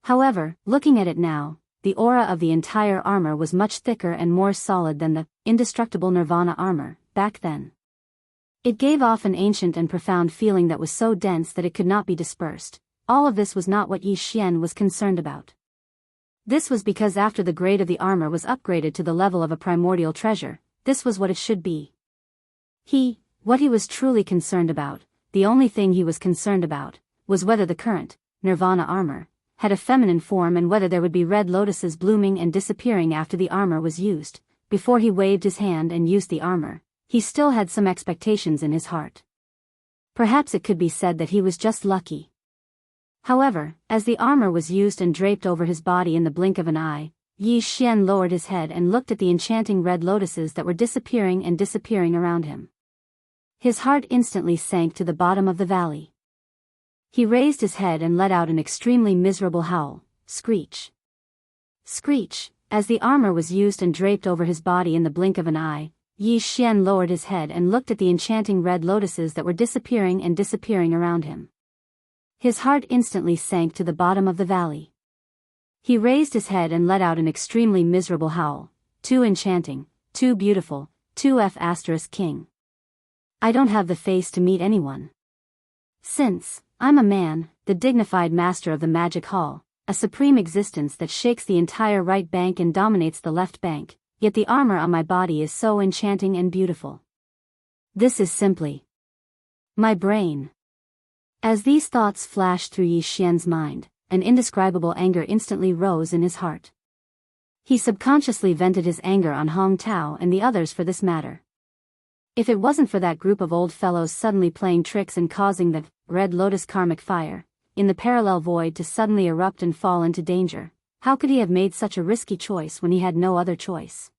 However, looking at it now, the aura of the entire armor was much thicker and more solid than the indestructible Nirvana armor back then. It gave off an ancient and profound feeling that was so dense that it could not be dispersed. All of this was not what Yi Xian was concerned about. This was because after the grade of the armor was upgraded to the level of a primordial treasure, this was what it should be. What he was truly concerned about, the only thing he was concerned about, was whether the current Nirvana armor had a feminine form and whether there would be red lotuses blooming and disappearing after the armor was used. Before he waved his hand and used the armor, he still had some expectations in his heart. Perhaps it could be said that he was just lucky. However, as the armor was used and draped over his body in the blink of an eye, Yi Xian lowered his head and looked at the enchanting red lotuses that were disappearing around him. His heart instantly sank to the bottom of the valley. He raised his head and let out an extremely miserable howl. Screech. Screech. As the armor was used and draped over his body in the blink of an eye, Yi Xian lowered his head and looked at the enchanting red lotuses that were disappearing around him. His heart instantly sank to the bottom of the valley. He raised his head and let out an extremely miserable howl. Too enchanting, too beautiful, too King. I don't have the face to meet anyone. Since I'm a man, the dignified master of the magic hall, a supreme existence that shakes the entire right bank and dominates the left bank, yet the armor on my body is so enchanting and beautiful. This is simply my brain. As these thoughts flashed through Yi Xian's mind, an indescribable anger instantly rose in his heart. He subconsciously vented his anger on Hong Tao and the others for this matter. If it wasn't for that group of old fellows suddenly playing tricks and causing the Red Lotus karmic fire in the parallel void to suddenly erupt and fall into danger, how could he have made such a risky choice when he had no other choice?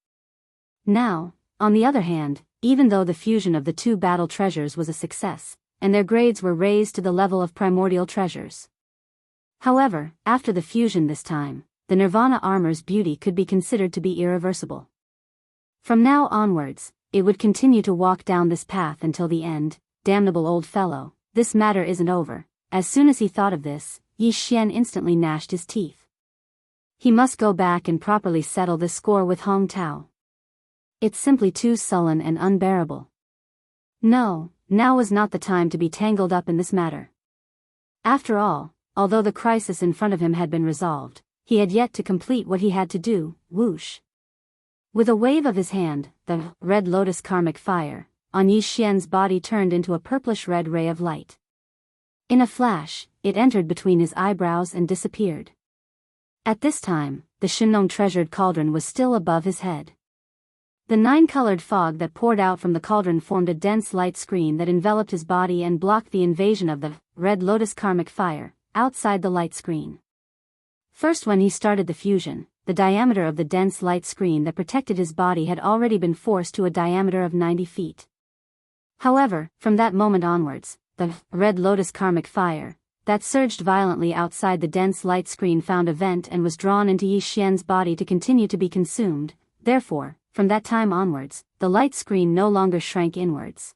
Now, on the other hand, even though the fusion of the two battle treasures was a success, and their grades were raised to the level of primordial treasures. However, after the fusion this time, the Nirvana armor's beauty could be considered to be irreversible. From now onwards, it would continue to walk down this path until the end. Damnable old fellow, this matter isn't over. As soon as he thought of this, Yi Xian instantly gnashed his teeth. He must go back and properly settle this score with Hong Tao. It's simply too sullen and unbearable. No, now was not the time to be tangled up in this matter. After all, although the crisis in front of him had been resolved, he had yet to complete what he had to do. Whoosh. With a wave of his hand, the Red Lotus karmic fire on Yi Xian's body turned into a purplish-red ray of light. In a flash, it entered between his eyebrows and disappeared. At this time, the Shinong treasured cauldron was still above his head. The nine-colored fog that poured out from the cauldron formed a dense light screen that enveloped his body and blocked the invasion of the Red Lotus karmic fire outside the light screen. First, when he started the fusion, the diameter of the dense light screen that protected his body had already been forced to a diameter of 90 feet. However, from that moment onwards, the Red Lotus karmic fire that surged violently outside the dense light screen found a vent and was drawn into Yi Xian's body to continue to be consumed. Therefore, from that time onwards, the light screen no longer shrank inwards.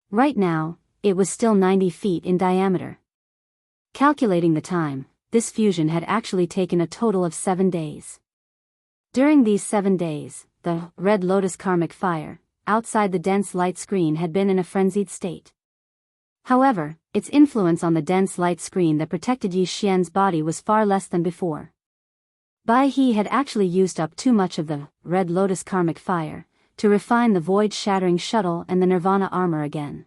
Right now, it was still 90 feet in diameter. Calculating the time, this fusion had actually taken a total of 7 days. During these 7 days, the Red Lotus karmic fire outside the dense light screen had been in a frenzied state. However, its influence on the dense light screen that protected Yi Xian's body was far less than before. He had actually used up too much of the Red Lotus karmic fire to refine the void-shattering shuttle and the Nirvana armor again.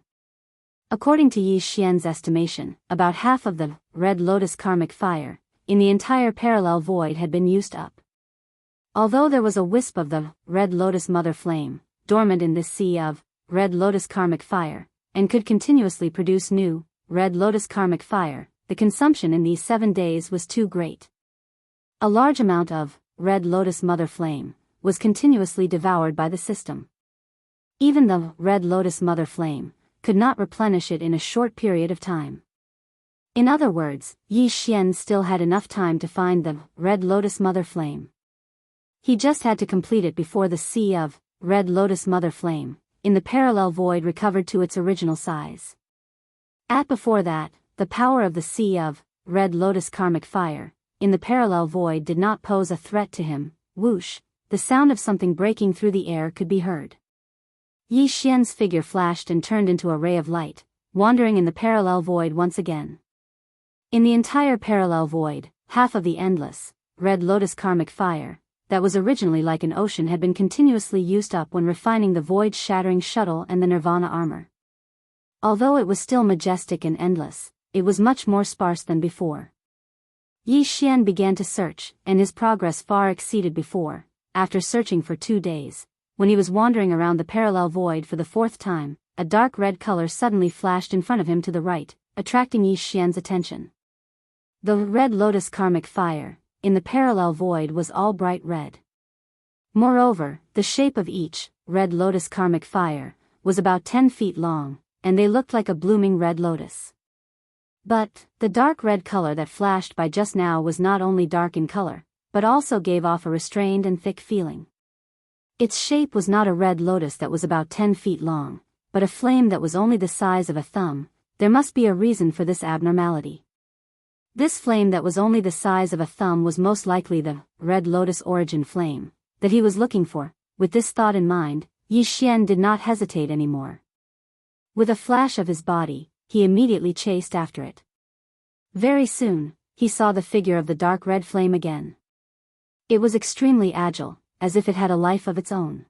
According to Yi Xian's estimation, about half of the Red Lotus karmic fire in the entire parallel void had been used up. Although there was a wisp of the Red Lotus mother flame dormant in this sea of Red Lotus karmic fire, and could continuously produce new, red lotus karmic fire, the consumption in these 7 days was too great. A large amount of red lotus mother flame was continuously devoured by the system. Even the red lotus mother flame could not replenish it in a short period of time. In other words, Yi Xian still had enough time to find the red lotus mother flame. He just had to complete it before the sea of red lotus mother flame in the parallel void recovered to its original size. Before that, the power of the sea of red lotus karmic fire in the parallel void did not pose a threat to him. Whoosh, the sound of something breaking through the air could be heard. Yi Xian's figure flashed and turned into a ray of light, wandering in the parallel void once again. In the entire parallel void, half of the endless, red lotus karmic fire, that was originally like an ocean had been continuously used up when refining the void-shattering shuttle and the nirvana armor. Although it was still majestic and endless, it was much more sparse than before. Yi Xian began to search, and his progress far exceeded before. After searching for 2 days, when he was wandering around the parallel void for the 4th time, a dark red color suddenly flashed in front of him to the right, attracting Yi Xian's attention. The red lotus karmic fire in the parallel void was all bright red. Moreover, the shape of each red lotus karmic fire was about 10 feet long, and they looked like a blooming red lotus. But the dark red color that flashed by just now was not only dark in color, but also gave off a restrained and thick feeling. Its shape was not a red lotus that was about 10 feet long, but a flame that was only the size of a thumb. There must be a reason for this abnormality. This flame that was only the size of a thumb was most likely the red lotus origin flame that he was looking for. With this thought in mind, Yi Xian did not hesitate anymore. With a flash of his body, he immediately chased after it. Very soon, he saw the figure of the dark red flame again. It was extremely agile, as if it had a life of its own.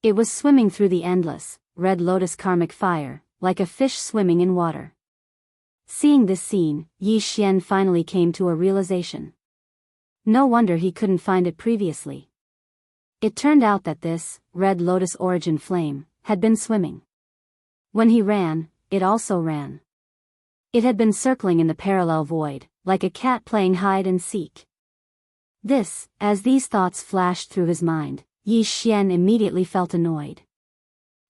It was swimming through the endless, red lotus karmic fire, like a fish swimming in water. Seeing this scene, Yi Xian finally came to a realization. No wonder he couldn't find it previously. It turned out that this red lotus origin flame had been swimming. When he ran, it also ran. It had been circling in the parallel void, like a cat playing hide and seek. As these thoughts flashed through his mind, Yi Xian immediately felt annoyed.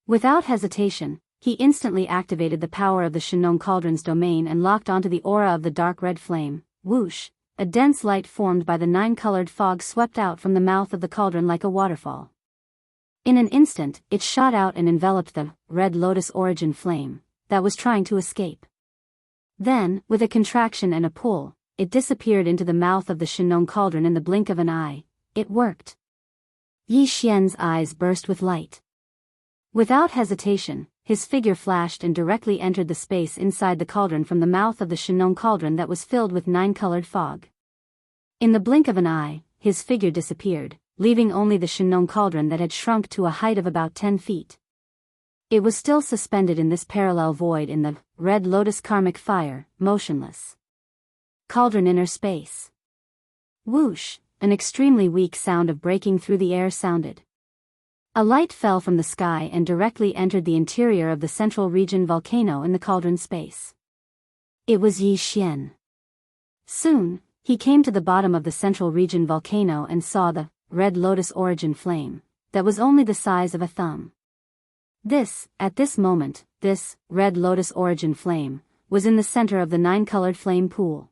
Without hesitation, he instantly activated the power of the Shinong Cauldron's domain and locked onto the aura of the dark red flame. Whoosh! A dense light formed by the 9-colored fog swept out from the mouth of the cauldron like a waterfall. In an instant, it shot out and enveloped the red lotus origin flame that was trying to escape. Then, with a contraction and a pull, it disappeared into the mouth of the Shinong Cauldron in the blink of an eye. It worked. Yi Xian's eyes burst with light. Without hesitation, his figure flashed and directly entered the space inside the cauldron from the mouth of the Shinong Cauldron that was filled with 9-colored fog. In the blink of an eye, his figure disappeared, leaving only the Shinong Cauldron that had shrunk to a height of about 10 feet. It was still suspended in this parallel void in the red lotus karmic fire, motionless. Cauldron inner space. Whoosh! An extremely weak sound of breaking through the air sounded. A light fell from the sky and directly entered the interior of the central region volcano in the cauldron space. It was Yi Xian. Soon, he came to the bottom of the central region volcano and saw the red lotus origin flame that was only the size of a thumb. At this moment, this red lotus origin flame was in the center of the 9-colored flame pool.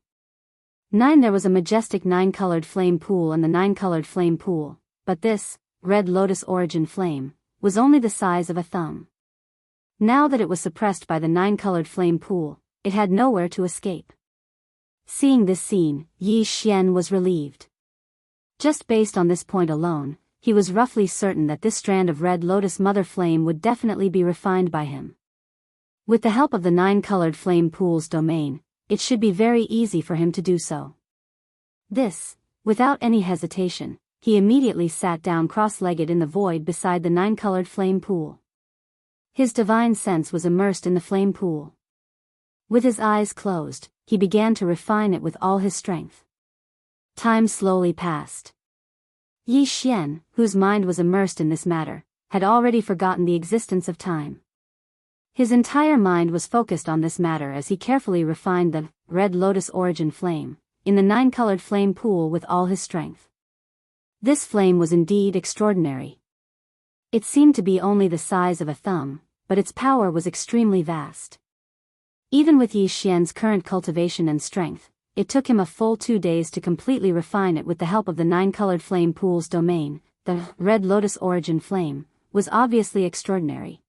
There was a majestic 9-colored flame pool and the 9-colored flame pool, but this red lotus origin flame was only the size of a thumb. Now that it was suppressed by the 9-colored flame pool, it had nowhere to escape. Seeing this scene, Yi Xian was relieved. Just based on this point alone, he was roughly certain that this strand of red lotus mother flame would definitely be refined by him. With the help of the 9-colored flame pool's domain, it should be very easy for him to do so. Without any hesitation, he immediately sat down cross-legged in the void beside the 9-colored flame pool. His divine sense was immersed in the flame pool. With his eyes closed, he began to refine it with all his strength. Time slowly passed. Yi Xian, whose mind was immersed in this matter, had already forgotten the existence of time. His entire mind was focused on this matter as he carefully refined the red lotus origin flame in the 9-colored flame pool with all his strength. This flame was indeed extraordinary. It seemed to be only the size of a thumb, but its power was extremely vast. Even with Yi Xian's current cultivation and strength, it took him a full 2 days to completely refine it with the help of the 9-colored flame pool's domain. The red lotus origin flame was obviously extraordinary.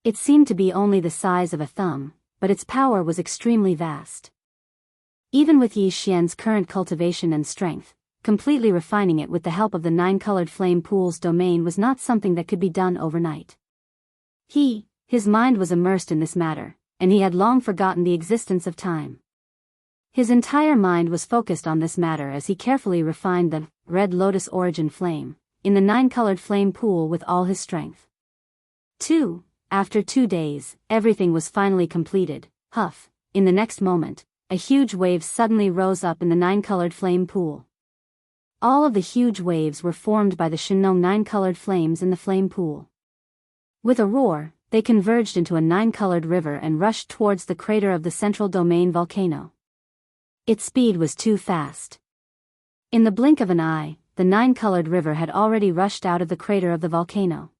It seemed to be only the size of a thumb, but its power was extremely vast. Even with Yi Xian's current cultivation and strength, completely refining it with the help of the 9-colored flame pool's domain was not something that could be done overnight. His mind was immersed in this matter, and he had long forgotten the existence of time. His entire mind was focused on this matter as he carefully refined the red lotus origin flame in the 9-colored flame pool with all his strength. After 2 days, everything was finally completed. In the next moment, a huge wave suddenly rose up in the 9-colored flame pool. All of the huge waves were formed by the Shenong 9-colored flames in the flame pool. With a roar, they converged into a 9-colored river and rushed towards the crater of the central domain volcano. Its speed was too fast. In the blink of an eye, the 9-colored river had already rushed out of the crater of the volcano.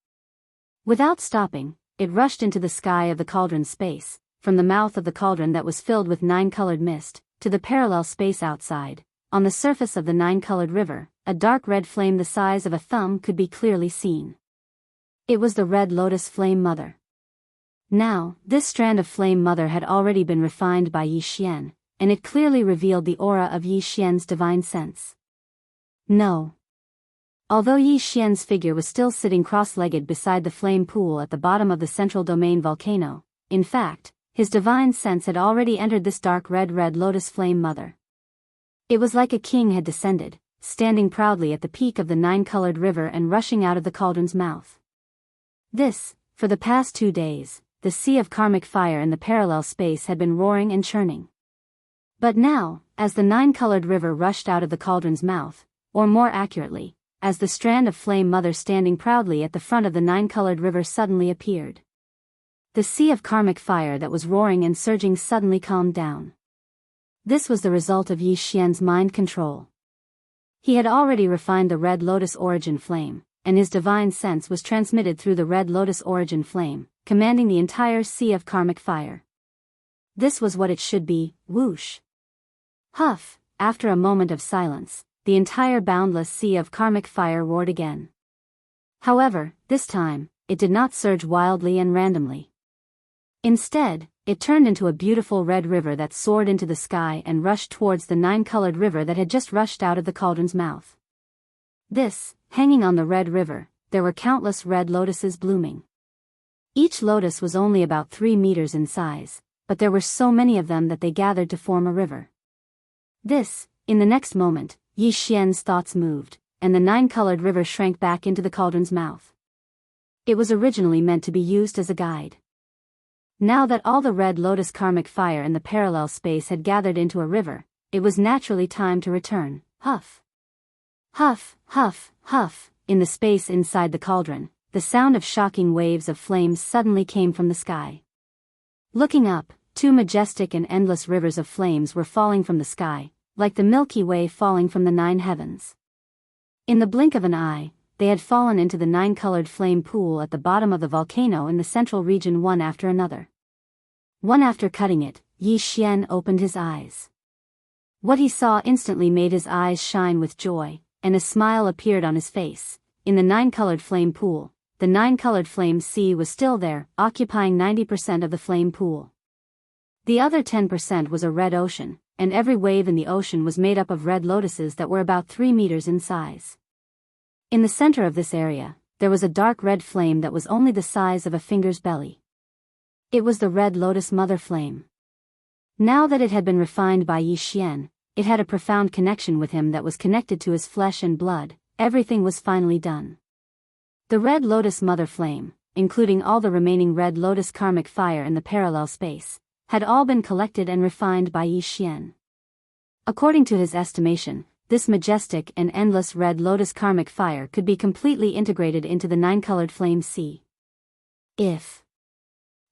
Without stopping, it rushed into the sky of the cauldron space, from the mouth of the cauldron that was filled with 9-colored mist, to the parallel space outside. On the surface of the 9-colored river, a dark red flame the size of a thumb could be clearly seen. It was the red lotus flame mother. Now, this strand of flame mother had already been refined by Yi Xian, and it clearly revealed the aura of Yi Xian's divine sense. No. Although Yi Xian's figure was still sitting cross-legged beside the flame pool at the bottom of the central domain volcano, in fact, his divine sense had already entered this dark red lotus flame mother. It was like a king had descended, standing proudly at the peak of the 9-colored river and rushing out of the cauldron's mouth. For the past 2 days, the sea of karmic fire in the parallel space had been roaring and churning. But now, as the 9-colored river rushed out of the cauldron's mouth, or more accurately, as the strand of flame mother standing proudly at the front of the 9-colored river suddenly appeared, the sea of karmic fire that was roaring and surging suddenly calmed down. This was the result of Yi Xian's mind control. He had already refined the red lotus origin flame, and his divine sense was transmitted through the red lotus origin flame, commanding the entire sea of karmic fire. This was what it should be. Whoosh! After a moment of silence, the entire boundless sea of karmic fire roared again. However, this time, it did not surge wildly and randomly. Instead, it turned into a beautiful red river that soared into the sky and rushed towards the 9-colored river that had just rushed out of the cauldron's mouth. Hanging on the red river, there were countless red lotuses blooming. Each lotus was only about 3 meters in size, but there were so many of them that they gathered to form a river. In the next moment, Yi Xian's thoughts moved, and the 9-colored river shrank back into the cauldron's mouth. It was originally meant to be used as a guide. Now that all the red lotus karmic fire in the parallel space had gathered into a river, it was naturally time to return. Huff, huff, huff. In the space inside the cauldron, the sound of shocking waves of flames suddenly came from the sky. Looking up, 2 majestic and endless rivers of flames were falling from the sky, like the Milky Way falling from the 9 heavens. In the blink of an eye, they had fallen into the 9-colored flame pool at the bottom of the volcano in the central region one after another. One after cutting it, Yi Xian opened his eyes. What he saw instantly made his eyes shine with joy, and a smile appeared on his face. In the 9-colored flame pool, the 9-colored flame sea was still there, occupying 90% of the flame pool. The other 10% was a red ocean, and every wave in the ocean was made up of red lotuses that were about 3 meters in size. In the center of this area, there was a dark red flame that was only the size of a finger's belly. It was the red lotus mother flame. Now that it had been refined by Yi Xian, it had a profound connection with him that was connected to his flesh and blood. Everything was finally done. The red lotus mother flame, including all the remaining red lotus karmic fire in the parallel space, had all been collected and refined by Yi Xian. According to his estimation, this majestic and endless red lotus karmic fire could be completely integrated into the 9-colored flame sea. If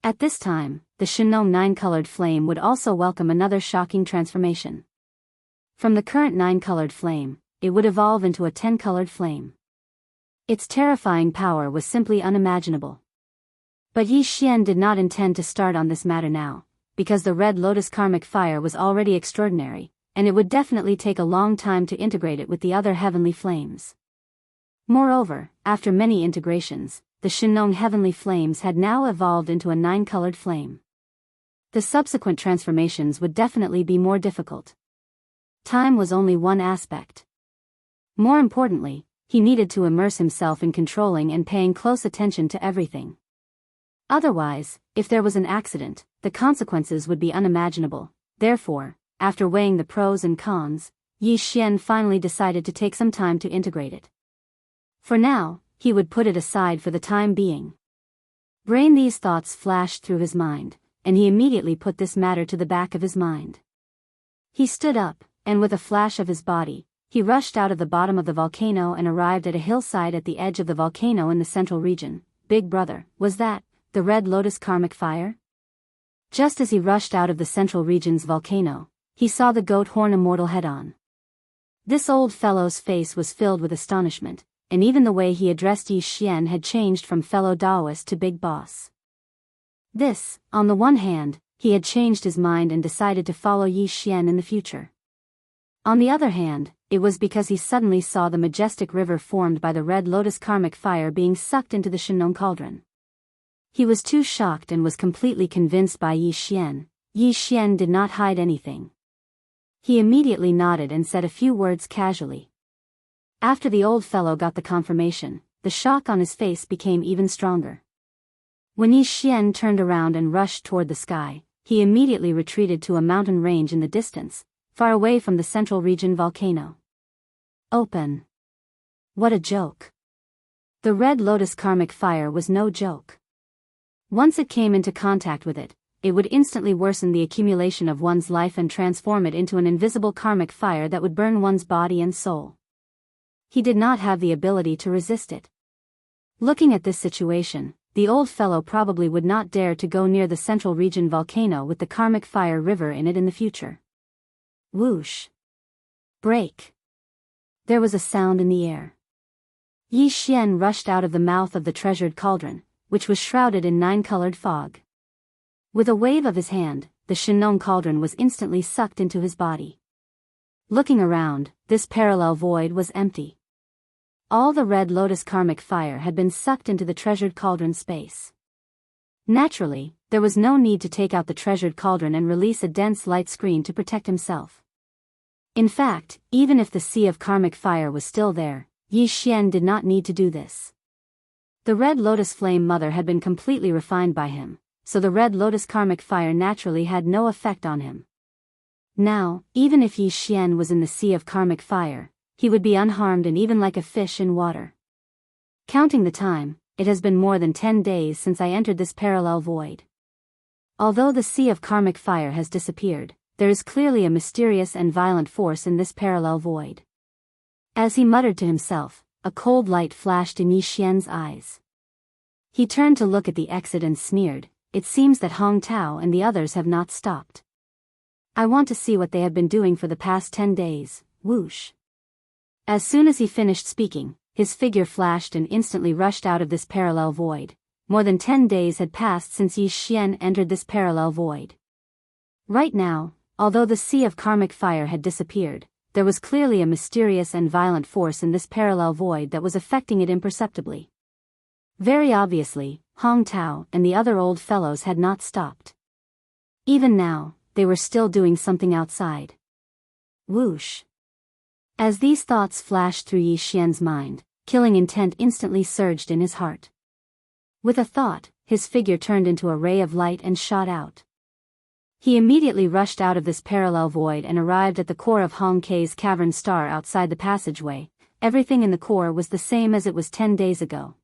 At this time, the Shinong nine-colored flame would also welcome another shocking transformation. From the current nine-colored flame, it would evolve into a 10-colored flame. Its terrifying power was simply unimaginable. But Yi Xian did not intend to start on this matter now, because the Red Lotus karmic fire was already extraordinary, and it would definitely take a long time to integrate it with the other heavenly flames. Moreover, after many integrations, the Shinong heavenly flames had now evolved into a 9-colored flame. The subsequent transformations would definitely be more difficult. Time was only one aspect. More importantly, he needed to immerse himself in controlling and paying close attention to everything. Otherwise, if there was an accident, the consequences would be unimaginable. Therefore, after weighing the pros and cons, Yi Xian finally decided to take some time to integrate it. For now, he would put it aside for the time being. These thoughts flashed through his mind, and he immediately put this matter to the back of his mind. He stood up, and with a flash of his body, he rushed out of the bottom of the volcano and arrived at a hillside at the edge of the volcano in the central region. Big brother, was that the Red Lotus karmic fire? Just as he rushed out of the central region's volcano, he saw the goat horn immortal head-on. This old fellow's face was filled with astonishment, and even the way he addressed Yi Xian had changed from fellow Daoist to big boss. This, on the one hand, he had changed his mind and decided to follow Yi Xian in the future. On the other hand, it was because he suddenly saw the majestic river formed by the Red Lotus karmic fire being sucked into the Shinong cauldron. He was too shocked and was completely convinced by Yi Xian. Yi Xian did not hide anything. He immediately nodded and said a few words casually. After the old fellow got the confirmation, the shock on his face became even stronger. When Yi Xian turned around and rushed toward the sky, he immediately retreated to a mountain range in the distance, far away from the central region volcano. Open. What a joke. The Red Lotus karmic fire was no joke. Once it came into contact with it, it would instantly worsen the accumulation of one's life and transform it into an invisible karmic fire that would burn one's body and soul. He did not have the ability to resist it. Looking at this situation, the old fellow probably would not dare to go near the central region volcano with the karmic fire river in it in the future. Whoosh. Break. There was a sound in the air. Yi Xian rushed out of the mouth of the treasured cauldron, which was shrouded in 9-colored fog. With a wave of his hand, the Shinong cauldron was instantly sucked into his body. Looking around, this parallel void was empty. All the Red Lotus karmic fire had been sucked into the treasured cauldron space. Naturally, there was no need to take out the treasured cauldron and release a dense light screen to protect himself. In fact, even if the sea of karmic fire was still there, Yi Xian did not need to do this. The Red Lotus Flame Mother had been completely refined by him, so the Red Lotus karmic fire naturally had no effect on him. Now, even if Yi Xian was in the sea of karmic fire, he would be unharmed and even like a fish in water. Counting the time, it has been more than 10 days since I entered this parallel void. Although the sea of karmic fire has disappeared, there is clearly a mysterious and violent force in this parallel void. As he muttered to himself, a cold light flashed in Yi Xian's eyes. He turned to look at the exit and sneered, "It seems that Hong Tao and the others have not stopped. I want to see what they have been doing for the past 10 days, whoosh." As soon as he finished speaking, his figure flashed and instantly rushed out of this parallel void. More than 10 days had passed since Yi Xian entered this parallel void. Right now, although the sea of karmic fire had disappeared, there was clearly a mysterious and violent force in this parallel void that was affecting it imperceptibly. Very obviously, Hong Tao and the other old fellows had not stopped. Even now, they were still doing something outside. Whoosh. As these thoughts flashed through Yi Xian's mind, killing intent instantly surged in his heart. With a thought, his figure turned into a ray of light and shot out. He immediately rushed out of this parallel void and arrived at the core of Hong Kei's cavern star outside the passageway. Everything in the core was the same as it was 10 days ago.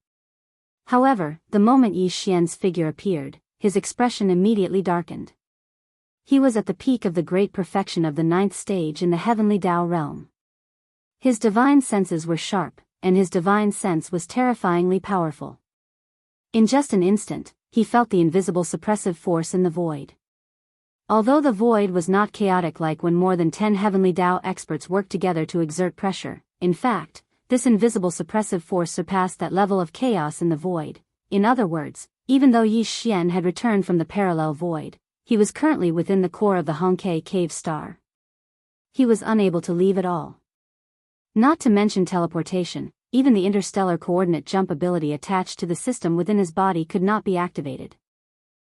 However, the moment Yi Xian's figure appeared, his expression immediately darkened. He was at the peak of the great perfection of the 9th stage in the heavenly Tao realm. His divine senses were sharp, and his divine sense was terrifyingly powerful. In just an instant, he felt the invisible suppressive force in the void. Although the void was not chaotic like when more than 10 heavenly Dao experts worked together to exert pressure, in fact, this invisible suppressive force surpassed that level of chaos in the void. In other words, even though Yi Xian had returned from the parallel void, he was currently within the core of the Hongke cave star. He was unable to leave at all. Not to mention teleportation, even the interstellar coordinate jump ability attached to the system within his body could not be activated.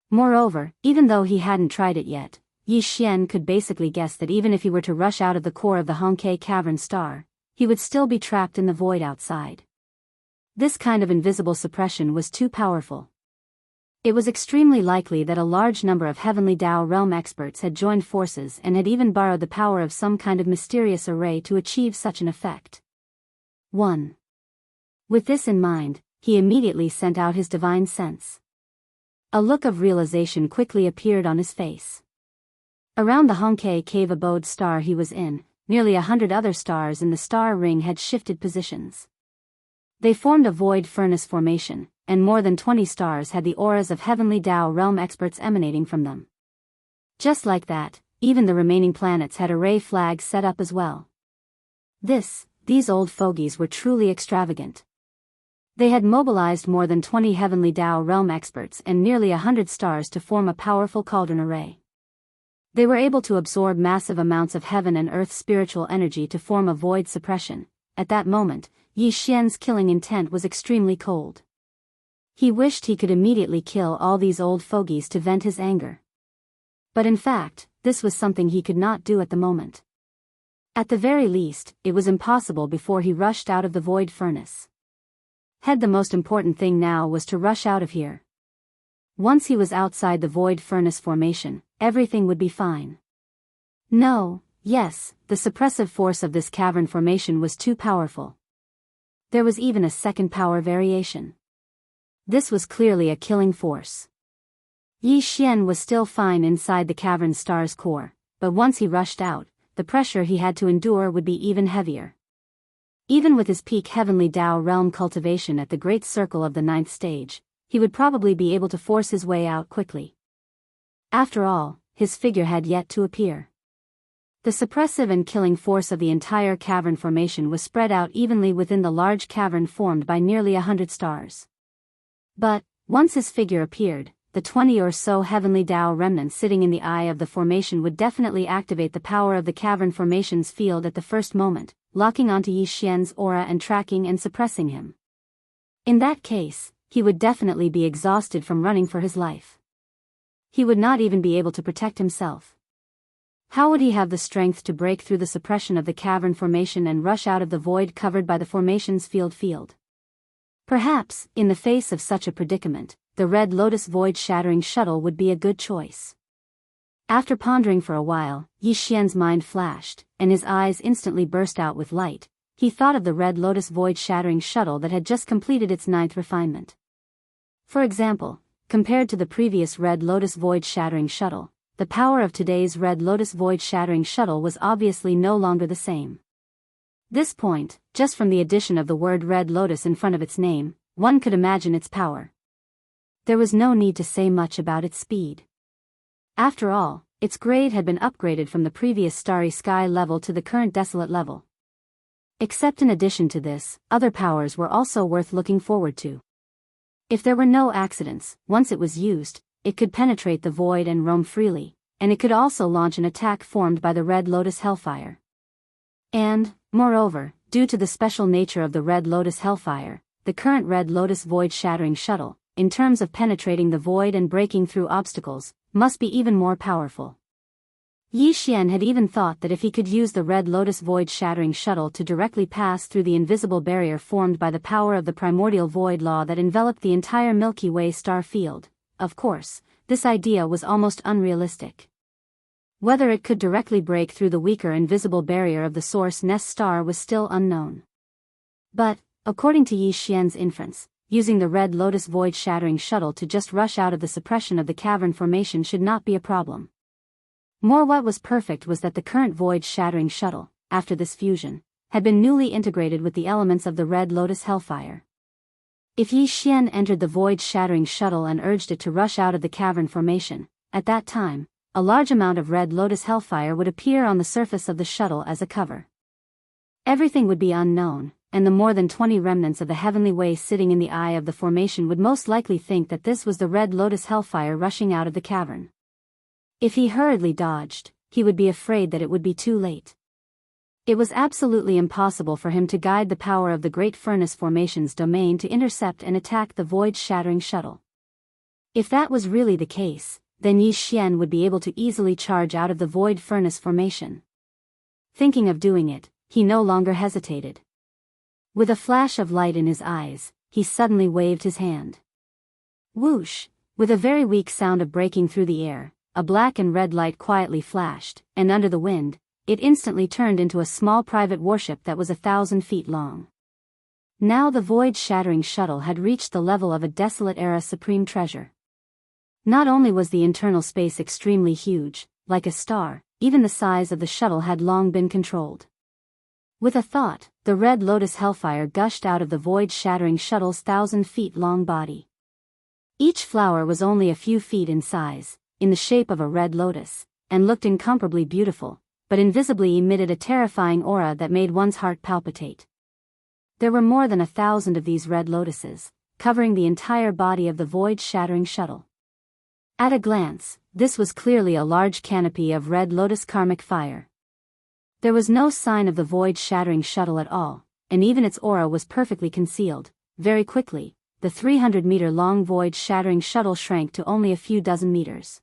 Moreover, even though he hadn't tried it yet, Yi Xian could basically guess that even if he were to rush out of the core of the Hongke cavern star, he would still be trapped in the void outside. This kind of invisible suppression was too powerful. It was extremely likely that a large number of heavenly Dao realm experts had joined forces and had even borrowed the power of some kind of mysterious array to achieve such an effect. 1. With this in mind, he immediately sent out his divine sense. A look of realization quickly appeared on his face. Around the Hongke cave abode star he was in, nearly 100 other stars in the star ring had shifted positions. They formed a void furnace formation, and more than 20 stars had the auras of heavenly Dao realm experts emanating from them. Just like that, even the remaining planets had array flags set up as well. These old fogies were truly extravagant. They had mobilized more than 20 heavenly Dao realm experts and nearly 100 stars to form a powerful cauldron array. They were able to absorb massive amounts of heaven and earth spiritual energy to form a void suppression. At that moment, Yi Xian's killing intent was extremely cold. He wished he could immediately kill all these old fogies to vent his anger. But in fact, this was something he could not do at the moment. At the very least, it was impossible before he rushed out of the void furnace. The most important thing now was to rush out of here. Once he was outside the void furnace formation, everything would be fine. Yes, the suppressive force of this cavern formation was too powerful. There was even a second power variation. This was clearly a killing force. Yi Xian was still fine inside the cavern star's core, but once he rushed out, the pressure he had to endure would be even heavier. Even with his peak heavenly Dao realm cultivation at the great circle of the 9th stage, he would probably be able to force his way out quickly. After all, his figure had yet to appear. The suppressive and killing force of the entire cavern formation was spread out evenly within the large cavern formed by nearly 100 stars. But, once his figure appeared, the 20 or so heavenly Dao remnants sitting in the eye of the formation would definitely activate the power of the cavern formation's field at the first moment, locking onto Yi Xian's aura and tracking and suppressing him. In that case, he would definitely be exhausted from running for his life. He would not even be able to protect himself. How would he have the strength to break through the suppression of the cavern formation and rush out of the void covered by the formation's field? Perhaps, in the face of such a predicament, the Red Lotus void-shattering shuttle would be a good choice. After pondering for a while, Yi Xian's mind flashed, and his eyes instantly burst out with light. He thought of the Red Lotus void-shattering shuttle that had just completed its 9th refinement. For example, compared to the previous Red Lotus void-shattering shuttle, the power of today's Red Lotus void-shattering shuttle was obviously no longer the same. This point, just from the addition of the word Red Lotus in front of its name, one could imagine its power. There was no need to say much about its speed. After all, its grade had been upgraded from the previous starry sky level to the current desolate level. Except in addition to this, other powers were also worth looking forward to. If there were no accidents, once it was used, it could penetrate the void and roam freely, and it could also launch an attack formed by the Red Lotus Hellfire. And, moreover, due to the special nature of the Red Lotus Hellfire, the current Red Lotus void-shattering shuttle, in terms of penetrating the void and breaking through obstacles, must be even more powerful. Yi Xian had even thought that if he could use the Red Lotus void-shattering shuttle to directly pass through the invisible barrier formed by the power of the primordial void law that enveloped the entire Milky Way star field, of course, this idea was almost unrealistic. Whether it could directly break through the weaker invisible barrier of the source nest star was still unknown. But, according to Yi Xian's inference, using the Red Lotus void-shattering shuttle to just rush out of the suppression of the cavern formation should not be a problem. What was perfect was that the current void-shattering shuttle, after this fusion, had been newly integrated with the elements of the Red Lotus Hellfire. If Yi Xian entered the void-shattering shuttle and urged it to rush out of the cavern formation, at that time, a large amount of red lotus hellfire would appear on the surface of the shuttle as a cover. Everything would be unknown, and the more than 20 remnants of the heavenly way sitting in the eye of the formation would most likely think that this was the red lotus hellfire rushing out of the cavern. If he hurriedly dodged, he would be afraid that it would be too late. It was absolutely impossible for him to guide the power of the Great Furnace Formation's domain to intercept and attack the void-shattering shuttle. If that was really the case, then Yi Xian would be able to easily charge out of the Void Furnace Formation. Thinking of doing it, he no longer hesitated. With a flash of light in his eyes, he suddenly waved his hand. Whoosh! With a very weak sound of breaking through the air, a black and red light quietly flashed, and under the wind, it instantly turned into a small private warship that was 1,000 feet long. Now the void-shattering shuttle had reached the level of a desolate-era supreme treasure. Not only was the internal space extremely huge, like a star, even the size of the shuttle had long been controlled. With a thought, the red lotus hellfire gushed out of the void-shattering shuttle's 1,000-feet-long body. Each flower was only a few feet in size, in the shape of a red lotus, and looked incomparably beautiful, but invisibly emitted a terrifying aura that made one's heart palpitate. There were more than 1,000 of these red lotuses, covering the entire body of the void-shattering shuttle. At a glance, this was clearly a large canopy of red lotus karmic fire. There was no sign of the void-shattering shuttle at all, and even its aura was perfectly concealed. Very quickly, the 300-meter-long void-shattering shuttle shrank to only a few dozen meters.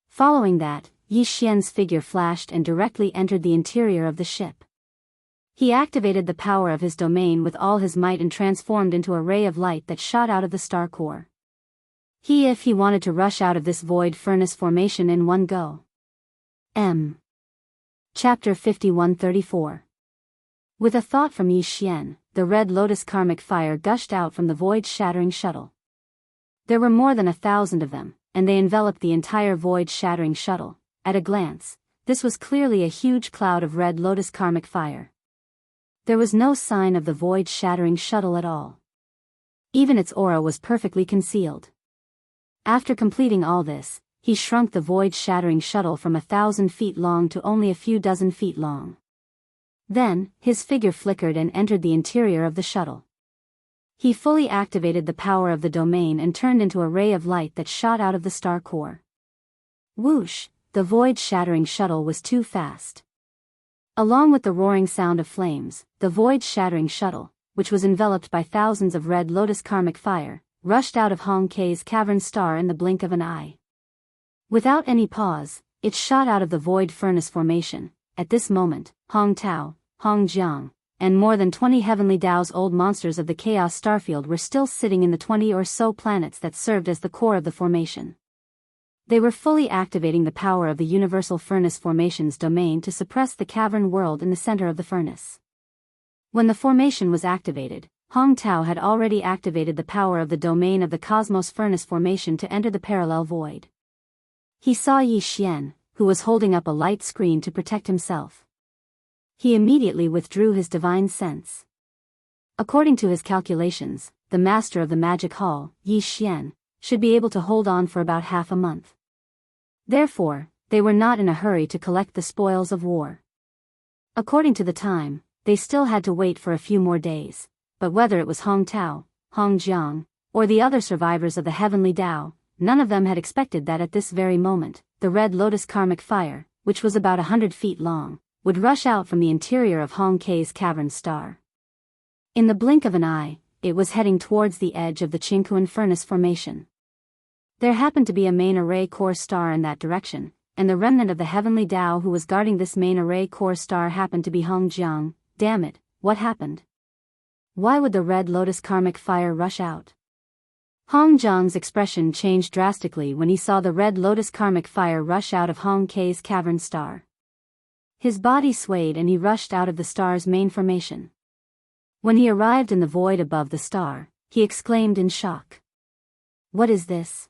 Following that, Yi Xian's figure flashed and directly entered the interior of the ship. He activated the power of his domain with all his might and transformed into a ray of light that shot out of the star core. If he wanted to rush out of this void furnace formation in one go. Chapter 5134. With a thought from Yi Xian, the red lotus karmic fire gushed out from the void-shattering shuttle. There were more than 1,000 of them, and they enveloped the entire void-shattering shuttle. At a glance, this was clearly a huge cloud of red lotus karmic fire. There was no sign of the void-shattering shuttle at all. Even its aura was perfectly concealed. After completing all this, he shrunk the void-shattering shuttle from 1,000 feet long to only a few dozen feet long. Then, his figure flickered and entered the interior of the shuttle. He fully activated the power of the domain and turned into a ray of light that shot out of the star core. Whoosh! The void-shattering shuttle was too fast. Along with the roaring sound of flames, the void-shattering shuttle, which was enveloped by thousands of red lotus karmic fire, rushed out of Hong Kei's cavern star in the blink of an eye. Without any pause, it shot out of the void furnace formation. At this moment, Hong Tao, Hong Jiang, and more than 20 heavenly Dao's old monsters of the Chaos Starfield were still sitting in the 20 or so planets that served as the core of the formation. They were fully activating the power of the Universal Furnace Formation's domain to suppress the cavern world in the center of the furnace. When the formation was activated, Hong Tao had already activated the power of the domain of the Cosmos Furnace Formation to enter the parallel void. He saw Yi Xian, who was holding up a light screen to protect himself. He immediately withdrew his divine sense. According to his calculations, the master of the magic hall, Yi Xian, should be able to hold on for about half a month. Therefore, they were not in a hurry to collect the spoils of war. According to the time, they still had to wait for a few more days, but whether it was Hong Tao, Hong Jiang, or the other survivors of the heavenly Dao, none of them had expected that at this very moment, the red lotus karmic fire, which was about 100 feet long, would rush out from the interior of Hong Kei's cavern star. In the blink of an eye, it was heading towards the edge of the Qingquan furnace formation. There happened to be a main array core star in that direction, and the remnant of the heavenly Dao who was guarding this main array core star happened to be Hong Jiang. Damn it, what happened? Why would the red lotus karmic fire rush out? Hong Jiang's expression changed drastically when he saw the red lotus karmic fire rush out of Hong Kei's cavern star. His body swayed and he rushed out of the star's main formation. When he arrived in the void above the star, he exclaimed in shock. What is this?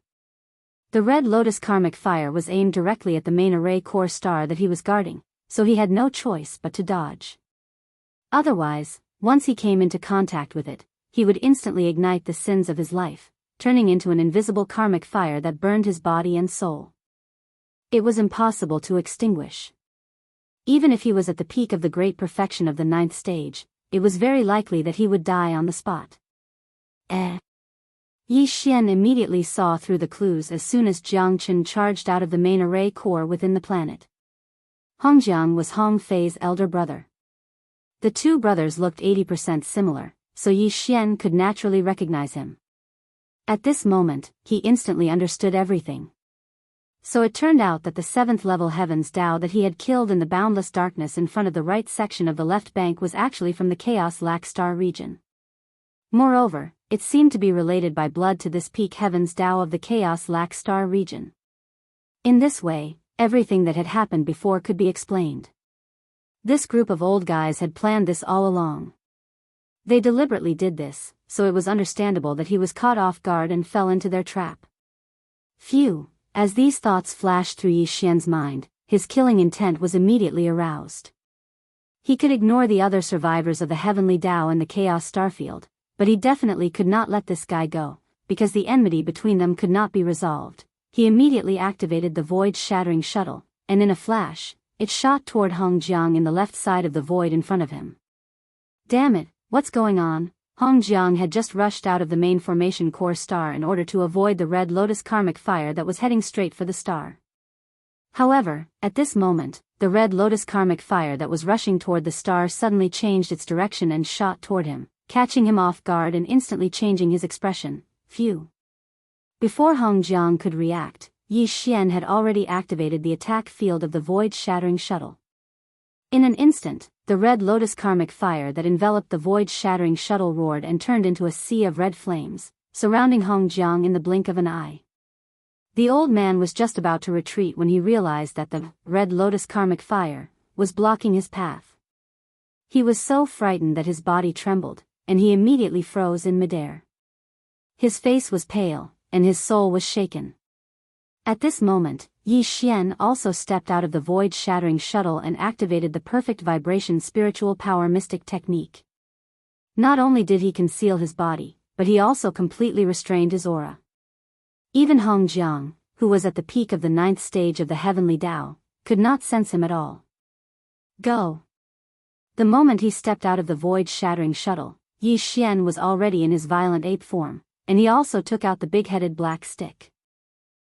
The red lotus karmic fire was aimed directly at the main array core star that he was guarding, so he had no choice but to dodge. Otherwise, once he came into contact with it, he would instantly ignite the sins of his life, turning into an invisible karmic fire that burned his body and soul. It was impossible to extinguish. Even if he was at the peak of the great perfection of the 9th stage, it was very likely that he would die on the spot. Yi Xian immediately saw through the clues as soon as Jiang Chen charged out of the main array core within the planet. Hong Jiang was Hong Fei's elder brother. The two brothers looked 80% similar, so Yi Xian could naturally recognize him. At this moment, he instantly understood everything. So it turned out that the 7th level Heaven's Dao that he had killed in the boundless darkness in front of the right section of the left bank was actually from the Chaos Lac Star region. Moreover, it seemed to be related by blood to this peak Heaven's Dao of the Chaos Lac Star region. In this way, everything that had happened before could be explained. This group of old guys had planned this all along. They deliberately did this, so it was understandable that he was caught off guard and fell into their trap. Phew, as these thoughts flashed through Yi Xian's mind, his killing intent was immediately aroused. He could ignore the other survivors of the Heavenly Dao and the Chaos Starfield, but he definitely could not let this guy go, because the enmity between them could not be resolved. He immediately activated the void-shattering shuttle, and in a flash, it shot toward Hong Jiang in the left side of the void in front of him. Damn it, what's going on? Hong Jiang had just rushed out of the main formation core star in order to avoid the Red Lotus karmic fire that was heading straight for the star. However, at this moment, the Red Lotus karmic fire that was rushing toward the star suddenly changed its direction and shot toward him, catching him off guard and instantly changing his expression. Phew. Before Hong Jiang could react, Yi Xian had already activated the attack field of the void-shattering shuttle. In an instant, the Red Lotus karmic fire that enveloped the void-shattering shuttle roared and turned into a sea of red flames, surrounding Hong Jiang in the blink of an eye. The old man was just about to retreat when he realized that the Red Lotus karmic fire was blocking his path. He was so frightened that his body trembled, and he immediately froze in midair. His face was pale, and his soul was shaken. At this moment, Yi Xian also stepped out of the void-shattering shuttle and activated the perfect vibration spiritual power mystic technique. Not only did he conceal his body, but he also completely restrained his aura. Even Hong Jiang, who was at the peak of the 9th stage of the Heavenly Dao, could not sense him at all. Go! The moment he stepped out of the void-shattering shuttle, Yi Xian was already in his violent ape form, and he also took out the big-headed black stick.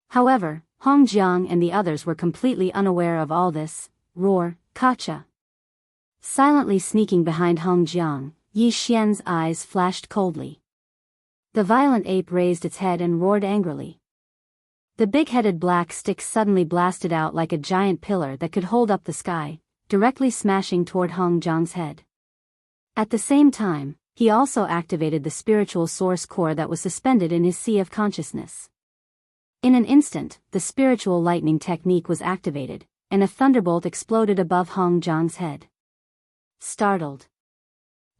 However, Hong Jiang and the others were completely unaware of all this. Roar, Kacha! Silently sneaking behind Hong Jiang, Yi Xian's eyes flashed coldly. The violent ape raised its head and roared angrily. The big-headed black stick suddenly blasted out like a giant pillar that could hold up the sky, directly smashing toward Hong Jiang's head. At the same time, he also activated the spiritual source core that was suspended in his sea of consciousness. In an instant, the spiritual lightning technique was activated, and a thunderbolt exploded above Hong Jiang's head. Startled.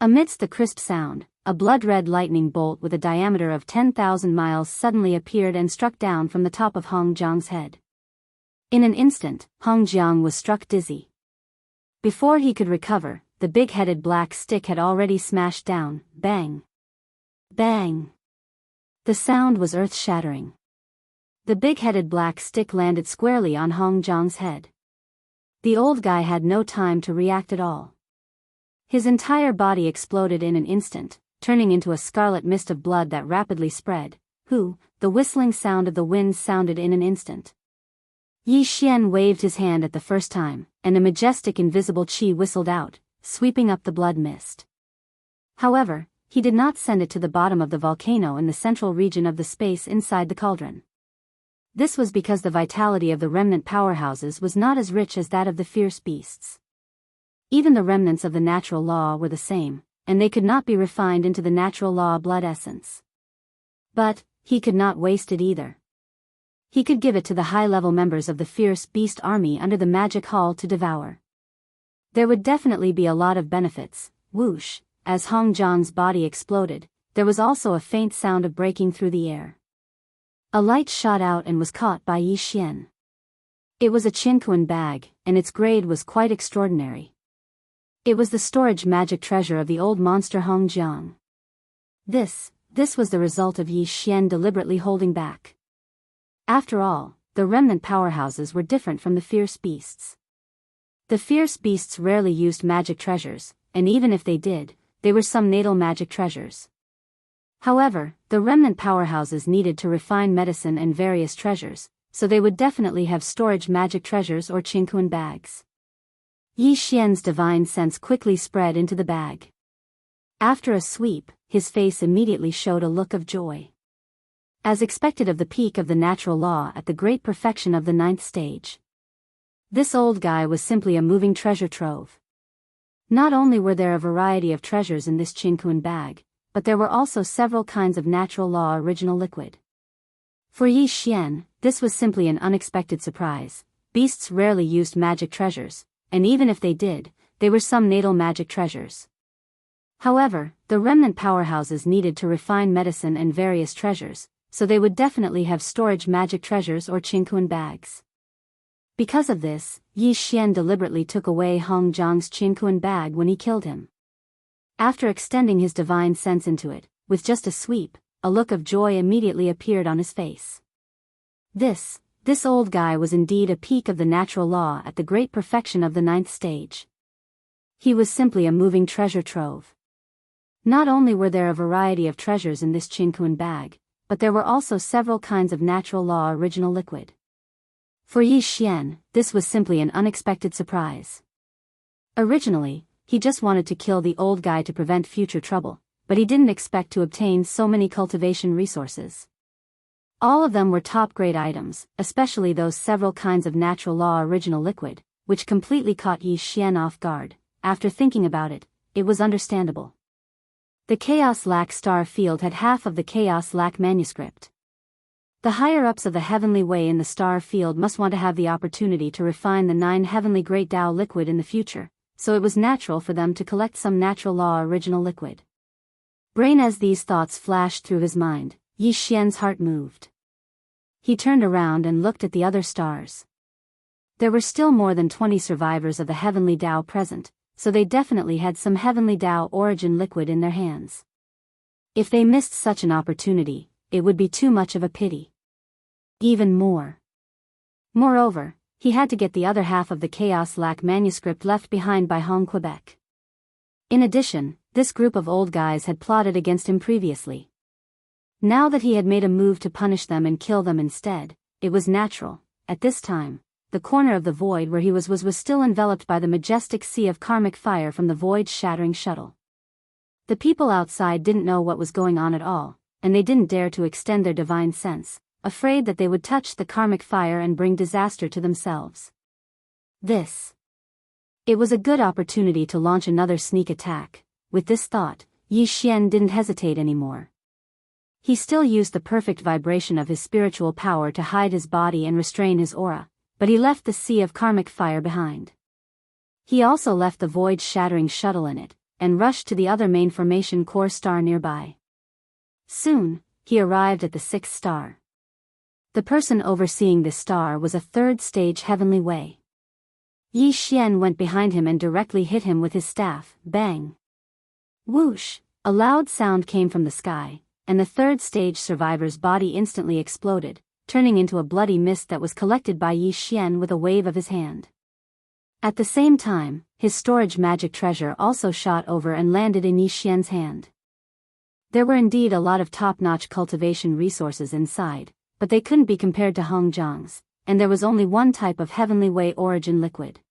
Amidst the crisp sound, a blood-red lightning bolt with a diameter of 10,000 miles suddenly appeared and struck down from the top of Hong Jiang's head. In an instant, Hong Jiang was struck dizzy. Before he could recover, the big-headed black stick had already smashed down. Bang! Bang! The sound was earth-shattering. The big-headed black stick landed squarely on Hong Jiang's head. The old guy had no time to react at all. His entire body exploded in an instant, turning into a scarlet mist of blood that rapidly spread. The whistling sound of the wind sounded in an instant. Yi Xian waved his hand at the first time, and a majestic invisible qi whistled out, sweeping up the blood mist. However, he did not send it to the bottom of the volcano in the central region of the space inside the cauldron. This was because the vitality of the remnant powerhouses was not as rich as that of the fierce beasts. Even the remnants of the natural law were the same, and they could not be refined into the natural law blood essence. But he could not waste it either. He could give it to the high-level members of the fierce beast army under the magic hall to devour. There would definitely be a lot of benefits. Whoosh! As Hong Jiang's body exploded, there was also a faint sound of breaking through the air. A light shot out and was caught by Yi Xian. It was a Qinquan bag, and its grade was quite extraordinary. It was the storage magic treasure of the old monster Hong Jiang. This was the result of Yi Xian deliberately holding back. After all, the remnant powerhouses were different from the fierce beasts. The fierce beasts rarely used magic treasures, and even if they did, they were some natal magic treasures. However, the remnant powerhouses needed to refine medicine and various treasures, so they would definitely have storage magic treasures or qingquan bags. Yi Xian's divine sense quickly spread into the bag. After a sweep, his face immediately showed a look of joy. As expected of the peak of the natural law at the great perfection of the 9th stage. This old guy was simply a moving treasure trove. Not only were there a variety of treasures in this qingquan bag, but there were also several kinds of natural law original liquid. For Yi Xian, this was simply an unexpected surprise. Beasts rarely used magic treasures, and even if they did, they were some natal magic treasures. However, the remnant powerhouses needed to refine medicine and various treasures, so they would definitely have storage magic treasures or qingquan bags. Because of this, Yi Xian deliberately took away Hong Zhang's qingquan bag when he killed him. After extending his divine sense into it, with just a sweep, a look of joy immediately appeared on his face. This old guy was indeed a peak of the natural law at the great perfection of the 9th stage. He was simply a moving treasure trove. Not only were there a variety of treasures in this qingquan bag, but there were also several kinds of natural law original liquid. For Yi Xian, this was simply an unexpected surprise. Originally, he just wanted to kill the old guy to prevent future trouble, but he didn't expect to obtain so many cultivation resources. All of them were top-grade items, especially those several kinds of natural law original liquid, which completely caught Yi Xian off guard. After thinking about it, it was understandable. The Chaos Lac star field had half of the Chaos Lac manuscript. The higher-ups of the Heavenly Way in the star field must want to have the opportunity to refine the 9 Heavenly Great Tao liquid in the future, so it was natural for them to collect some natural law original liquid. Brain as these thoughts flashed through his mind, Yi Xian's heart moved. He turned around and looked at the other stars. There were still more than 20 survivors of the Heavenly Tao present, so they definitely had some Heavenly Tao origin liquid in their hands. If they missed such an opportunity, it would be too much of a pity. Even more. Moreover, he had to get the other half of the Chaos Lac manuscript left behind by Hong Quebec. In addition, this group of old guys had plotted against him previously. Now that he had made a move to punish them and kill them instead, it was natural. At this time, the corner of the void where he was still enveloped by the majestic sea of karmic fire from the void-shattering shuttle. The people outside didn't know what was going on at all, and they didn't dare to extend their divine sense, afraid that they would touch the karmic fire and bring disaster to themselves. It was a good opportunity to launch another sneak attack. With this thought, Yi Xian didn't hesitate anymore. He still used the perfect vibration of his spiritual power to hide his body and restrain his aura, but he left the sea of karmic fire behind. He also left the void-shattering shuttle in it, and rushed to the other main formation core star nearby. Soon, he arrived at the 6th star. The person overseeing this star was a 3rd stage Heavenly Way. Yi Xian went behind him and directly hit him with his staff. Bang! Whoosh! A loud sound came from the sky, and the 3rd stage survivor's body instantly exploded, turning into a bloody mist that was collected by Yi Xian with a wave of his hand. At the same time, his storage magic treasure also shot over and landed in Yi Xian's hand. There were indeed a lot of top-notch cultivation resources inside, but they couldn't be compared to Hong Zhang's, and there was only one type of Heavenly Way origin liquid.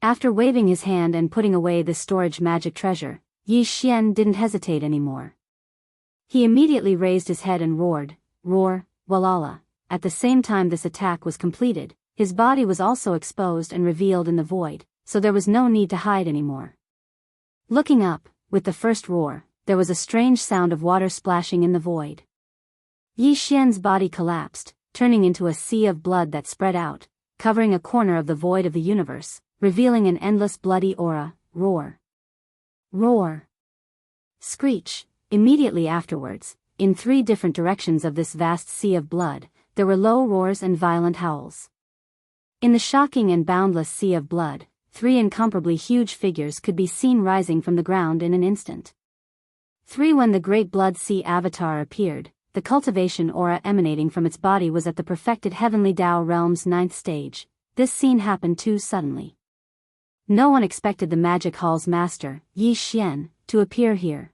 After waving his hand and putting away this storage magic treasure, Yi Xian didn't hesitate anymore. He immediately raised his head and roared, "Roar, Walala." At the same time this attack was completed, his body was also exposed and revealed in the void, so there was no need to hide anymore. Looking up, with the first roar, there was a strange sound of water splashing in the void. Yi Xian's body collapsed, turning into a sea of blood that spread out, covering a corner of the void of the universe, revealing an endless bloody aura. Roar. Roar. Screech. Immediately afterwards, in 3 different directions of this vast sea of blood, there were low roars and violent howls. In the shocking and boundless sea of blood, 3 incomparably huge figures could be seen rising from the ground in an instant. 3. When the Great Blood Sea Avatar appeared, the cultivation aura emanating from its body was at the perfected Heavenly Tao Realm's 9th stage. This scene happened too suddenly. No one expected the Magic Hall's master, Yi Xian, to appear here.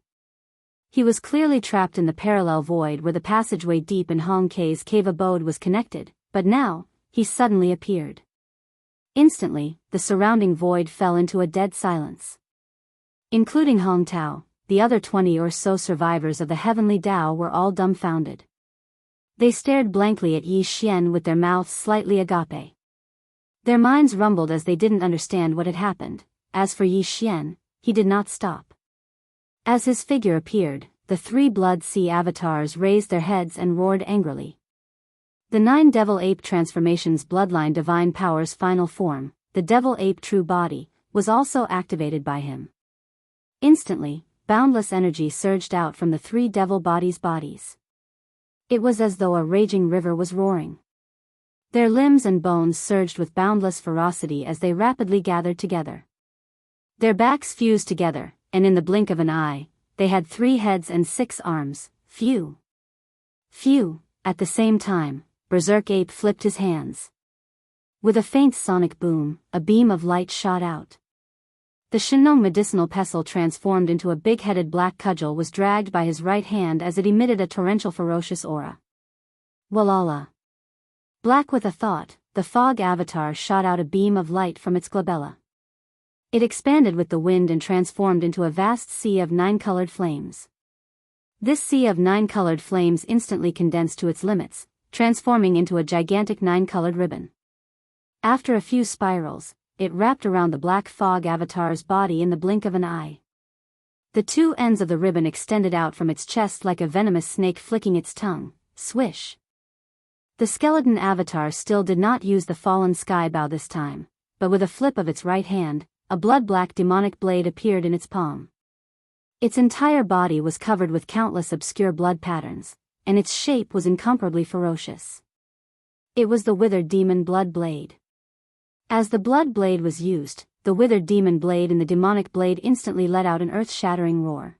He was clearly trapped in the parallel void where the passageway deep in Hong Kei's cave abode was connected, but now, he suddenly appeared. Instantly, the surrounding void fell into a dead silence. Including Hong Tao, the other 20 or so survivors of the Heavenly Tao were all dumbfounded. They stared blankly at Yi Xian with their mouths slightly agape. Their minds rumbled as they didn't understand what had happened. As for Yi Xian, he did not stop. As his figure appeared, the 3 Blood Sea avatars raised their heads and roared angrily. The 9 Devil Ape Transformations Bloodline Divine Power's final form, the Devil Ape True Body, was also activated by him. Instantly, boundless energy surged out from the 3 devil bodies. It was as though a raging river was roaring. Their limbs and bones surged with boundless ferocity as they rapidly gathered together. Their backs fused together, and in the blink of an eye, they had 3 heads and 6 arms. Phew! At the same time, Berserk Ape flipped his hands. With a faint sonic boom, a beam of light shot out. The Shinong medicinal pestle transformed into a big-headed black cudgel was dragged by his right hand as it emitted a torrential ferocious aura. Walala. Black with a thought, the fog avatar shot out a beam of light from its glabella. It expanded with the wind and transformed into a vast sea of 9-colored flames. This sea of 9-colored flames instantly condensed to its limits, transforming into a gigantic 9-colored ribbon. After a few spirals, it wrapped around the black fog avatar's body in the blink of an eye. The 2 ends of the ribbon extended out from its chest like a venomous snake flicking its tongue. Swish! The skeleton avatar still did not use the fallen sky bow this time, but with a flip of its right hand, a blood-black demonic blade appeared in its palm. Its entire body was covered with countless obscure blood patterns, and its shape was incomparably ferocious. It was the withered demon blood blade. As the blood blade was used, the withered demon blade and the demonic blade instantly let out an earth-shattering roar.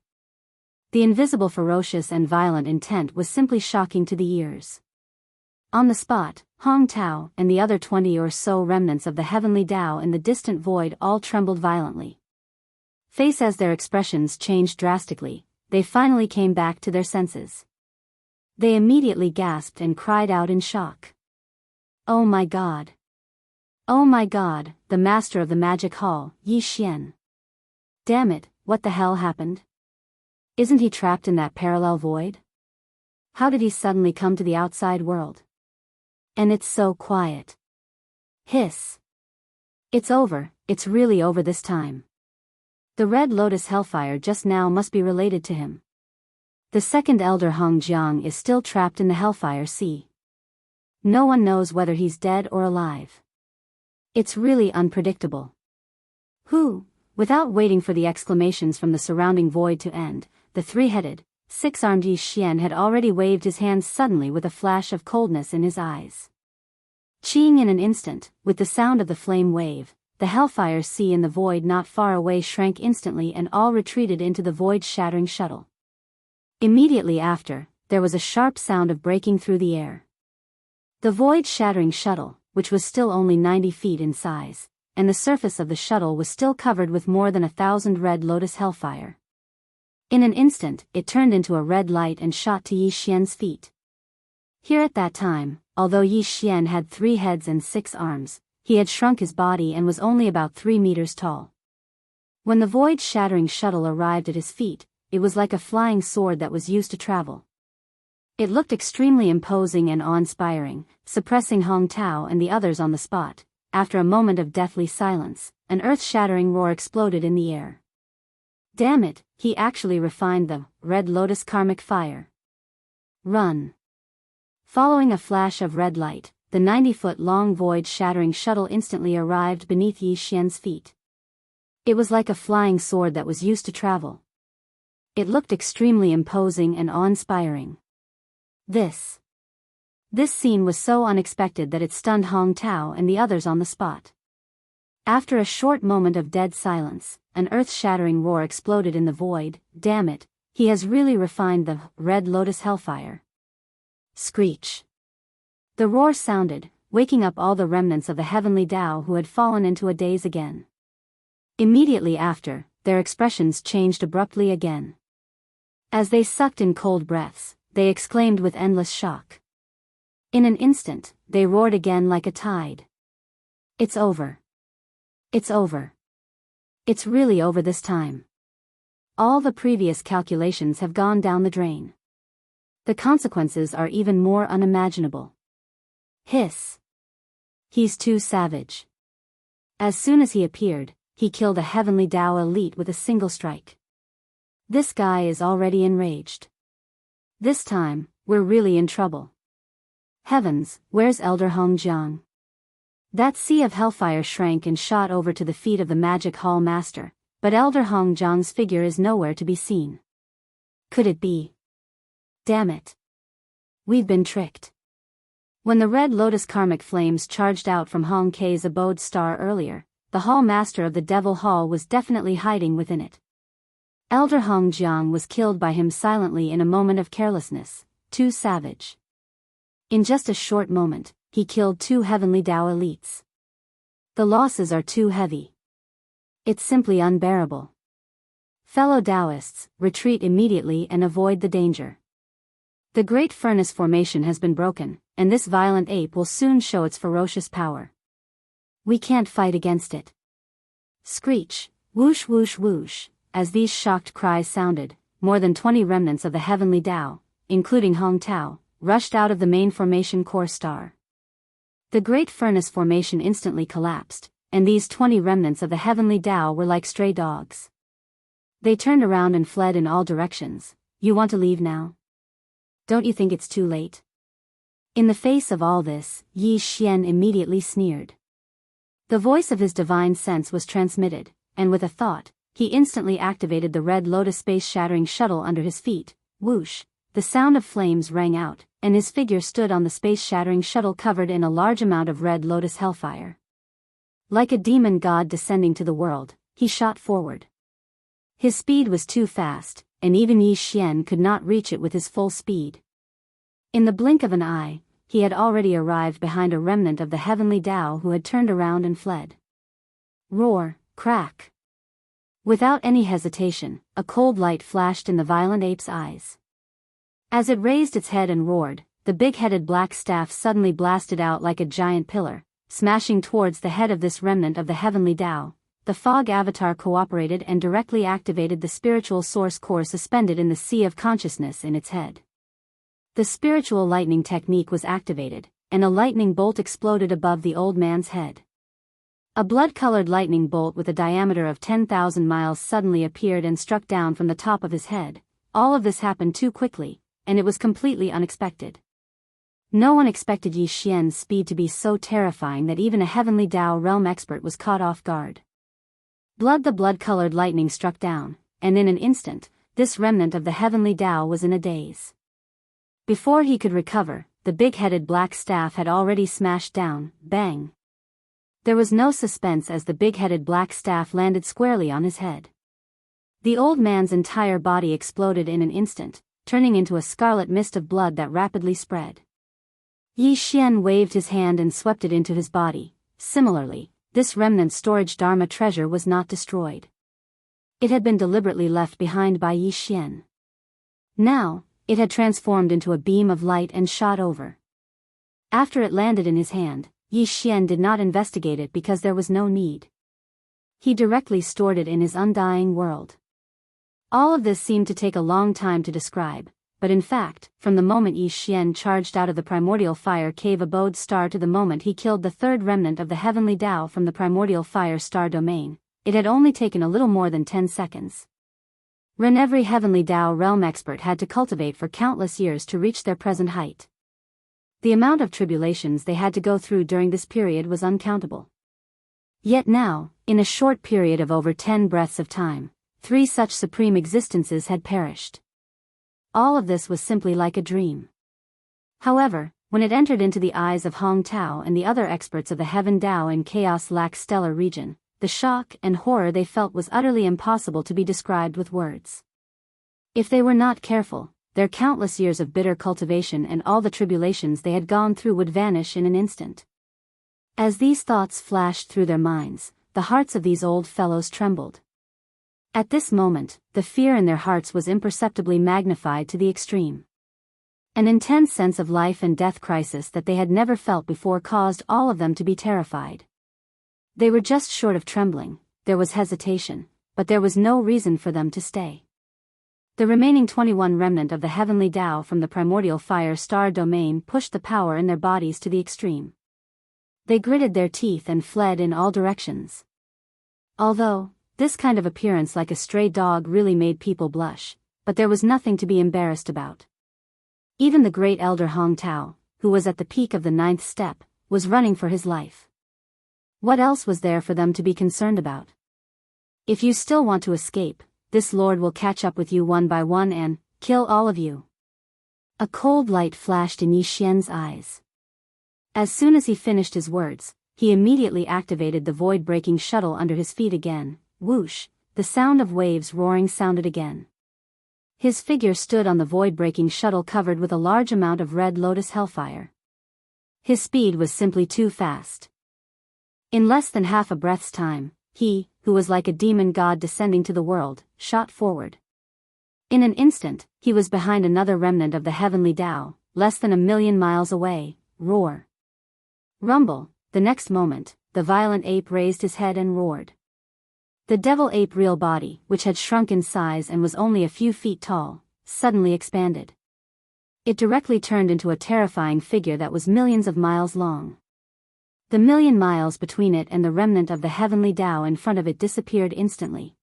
The invisible ferocious and violent intent was simply shocking to the ears. On the spot, Hong Tao and the other 20 or so remnants of the Heavenly Tao in the distant void all trembled violently. Faced as their expressions changed drastically, they finally came back to their senses. They immediately gasped and cried out in shock. Oh my God! Oh my God, the master of the magic hall, Yi Xian. Damn it, what the hell happened? Isn't he trapped in that parallel void? How did he suddenly come to the outside world? And it's so quiet. Hiss. It's over, it's really over this time. The Red Lotus Hellfire just now must be related to him. The second elder Hong Jiang is still trapped in the Hellfire Sea. No one knows whether he's dead or alive. It's really unpredictable. Without waiting for the exclamations from the surrounding void to end, the 3-headed, 6-armed Yi Xian had already waved his hands suddenly with a flash of coldness in his eyes. Cheeing in an instant, with the sound of the flame wave, the Hellfire Sea in the void not far away shrank instantly and all retreated into the void-shattering shuttle. Immediately after, there was a sharp sound of breaking through the air. The void-shattering shuttle, which was still only 90 feet in size, and the surface of the shuttle was still covered with more than 1,000 red lotus hellfire. In an instant, it turned into a red light and shot to Yi Xian's feet. Here at that time, although Yi Xian had 3 heads and 6 arms, he had shrunk his body and was only about 3 meters tall. When the void-shattering shuttle arrived at his feet, it was like a flying sword that was used to travel. It looked extremely imposing and awe-inspiring, suppressing Hong Tao and the others on the spot. After a moment of deathly silence, an earth-shattering roar exploded in the air. Damn it, he actually refined the Red Lotus Karmic Fire. Run! Following a flash of red light, the 90-foot-long void-shattering shuttle instantly arrived beneath Yi Xian's feet. It was like a flying sword that was used to travel. It looked extremely imposing and awe-inspiring. This scene was so unexpected that it stunned Hong Tao and the others on the spot. After a short moment of dead silence, an earth-shattering roar exploded in the void. Damn it, He has really refined the Red Lotus Hellfire. Screech. The roar sounded, waking up all the remnants of the heavenly Tao who had fallen into a daze again. Immediately after, their expressions changed abruptly again. As they sucked in cold breaths, they exclaimed with endless shock. In an instant, they roared again like a tide. It's over. It's over. It's really over this time. All the previous calculations have gone down the drain. The consequences are even more unimaginable. Hiss. He's too savage. As soon as he appeared, he killed a heavenly Tao elite with a single strike. This guy is already enraged. This time, we're really in trouble. Heavens, where's Elder Hong Jiang? That sea of hellfire shrank and shot over to the feet of the Magic Hall Master, but Elder Hong Jiang's figure is nowhere to be seen. Could it be? Damn it. We've been tricked. When the Red Lotus karmic flames charged out from Hong Kei's abode star earlier, the Hall Master of the Devil Hall was definitely hiding within it. Elder Hong Jiang was killed by him silently in a moment of carelessness, too savage. In just a short moment, he killed 2 heavenly Tao elites. The losses are too heavy. It's simply unbearable. Fellow Daoists, retreat immediately and avoid the danger. The Great Furnace Formation has been broken, and this violent ape will soon show its ferocious power. We can't fight against it. Screech, whoosh whoosh whoosh, as these shocked cries sounded, more than 20 remnants of the heavenly Tao, including Hong Tao, rushed out of the main formation core star. The Great Furnace Formation instantly collapsed, and these 20 remnants of the heavenly Tao were like stray dogs. They turned around and fled in all directions. You want to leave now? Don't you think it's too late? In the face of all this, Yi Xian immediately sneered. The voice of his divine sense was transmitted, and with a thought, he instantly activated the Red Lotus space-shattering shuttle under his feet. Whoosh, the sound of flames rang out, and his figure stood on the space-shattering shuttle covered in a large amount of Red Lotus hellfire. Like a demon god descending to the world, he shot forward. His speed was too fast, and even Yi Xian could not reach it with his full speed. In the blink of an eye, he had already arrived behind a remnant of the heavenly Tao who had turned around and fled. Roar, crack. Without any hesitation, a cold light flashed in the violent ape's eyes. As it raised its head and roared, the big-headed black staff suddenly blasted out like a giant pillar, smashing towards the head of this remnant of the heavenly Tao. The fog avatar cooperated and directly activated the spiritual source core suspended in the sea of consciousness in its head. The spiritual lightning technique was activated, and a lightning bolt exploded above the old man's head. A blood-colored lightning bolt with a diameter of 10,000 miles suddenly appeared and struck down from the top of his head. All of this happened too quickly, and it was completely unexpected. No one expected Yi Xian's speed to be so terrifying that even a heavenly Tao realm expert was caught off guard. The blood-colored lightning struck down, and in an instant, this remnant of the heavenly Tao was in a daze. Before he could recover, the big-headed black staff had already smashed down. Bang! There was no suspense as the big-headed black staff landed squarely on his head. The old man's entire body exploded in an instant, turning into a scarlet mist of blood that rapidly spread. Yi Xian waved his hand and swept it into his body. Similarly, this remnant storage Dharma treasure was not destroyed. It had been deliberately left behind by Yi Xian. Now, it had transformed into a beam of light and shot over. After it landed in his hand, Yi Xian did not investigate it because there was no need. He directly stored it in his undying world. All of this seemed to take a long time to describe, but in fact, from the moment Yi Xian charged out of the primordial fire cave abode star to the moment he killed the third remnant of the heavenly Tao from the primordial fire star domain, it had only taken a little more than 10 seconds. Every heavenly Tao realm expert had to cultivate for countless years to reach their present height. The amount of tribulations they had to go through during this period was uncountable. Yet now, in a short period of over 10 breaths of time, 3 such supreme existences had perished. All of this was simply like a dream. However, when it entered into the eyes of Hong Tao and the other experts of the Heaven Tao and Chaos Lac stellar region, the shock and horror they felt was utterly impossible to be described with words. If they were not careful, their countless years of bitter cultivation and all the tribulations they had gone through would vanish in an instant. As these thoughts flashed through their minds, the hearts of these old fellows trembled. At this moment, the fear in their hearts was imperceptibly magnified to the extreme. An intense sense of life and death crisis that they had never felt before caused all of them to be terrified. They were just short of trembling, there was hesitation, but there was no reason for them to stay. The remaining 21 remnant of the heavenly Tao from the primordial fire star domain pushed the power in their bodies to the extreme. They gritted their teeth and fled in all directions. Although, this kind of appearance like a stray dog really made people blush, but there was nothing to be embarrassed about. Even the great elder Hong Tao, who was at the peak of the 9th step, was running for his life. What else was there for them to be concerned about? If you still want to escape, this lord will catch up with you one by one and kill all of you. A cold light flashed in Yi Xian's eyes. As soon as he finished his words, he immediately activated the void-breaking shuttle under his feet again. Whoosh, the sound of waves roaring sounded again. His figure stood on the void-breaking shuttle covered with a large amount of red lotus hellfire. His speed was simply too fast. In less than half a breath's time, he, who was like a demon god descending to the world, shot forward. In an instant, he was behind another remnant of the heavenly Tao, less than 1,000,000 miles away. Roar. Rumble. The next moment, the violent ape raised his head and roared. The devil ape real body, which had shrunk in size and was only a few feet tall, suddenly expanded. It directly turned into a terrifying figure that was millions of miles long. The 1,000,000 miles between it and the remnant of the heavenly Tao in front of it disappeared instantly.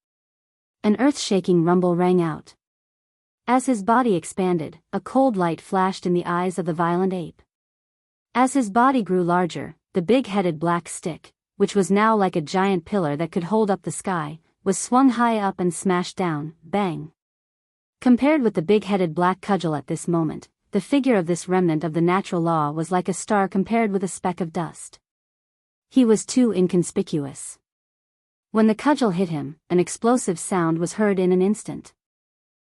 An earth-shaking rumble rang out. As his body expanded, a cold light flashed in the eyes of the violent ape. As his body grew larger, the big-headed black stick, which was now like a giant pillar that could hold up the sky, was swung high up and smashed down, bang. Compared with the big-headed black cudgel at this moment, the figure of this remnant of the natural law was like a star compared with a speck of dust. He was too inconspicuous. When the cudgel hit him, an explosive sound was heard in an instant.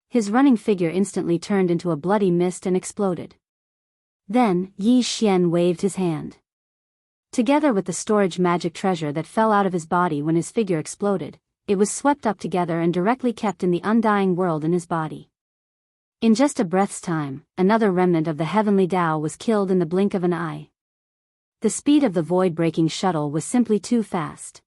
His running figure instantly turned into a bloody mist and exploded. Then, Yi Xian waved his hand. Together with the storage magic treasure that fell out of his body when his figure exploded, it was swept up together and directly kept in the undying world in his body. In just a breath's time, another remnant of the heavenly Tao was killed in the blink of an eye. The speed of the void-breaking shuttle was simply too fast.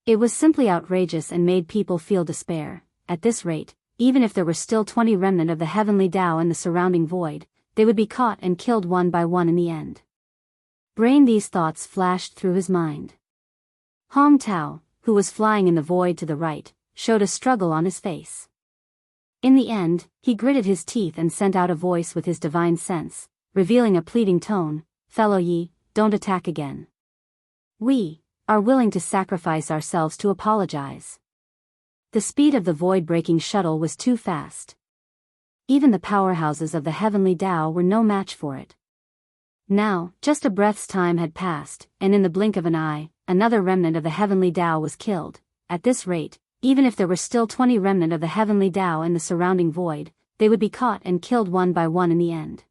It was simply outrageous and made people feel despair. At this rate, even if there were still 20 remnant of the heavenly Tao in the surrounding void, they would be caught and killed one by one in the end. These thoughts flashed through his mind. Hong Tao, who was flying in the void to the right, showed a struggle on his face. In the end, he gritted his teeth and sent out a voice with his divine sense, revealing a pleading tone, "Fellow Yi, don't attack again. We are willing to sacrifice ourselves to apologize." The speed of the void-breaking shuttle was too fast. Even the powerhouses of the heavenly Tao were no match for it. Now, just a breath's time had passed, and in the blink of an eye, another remnant of the heavenly Tao was killed. At this rate, even if there were still 20 remnant of the heavenly Tao in the surrounding void, they would be caught and killed one by one in the end.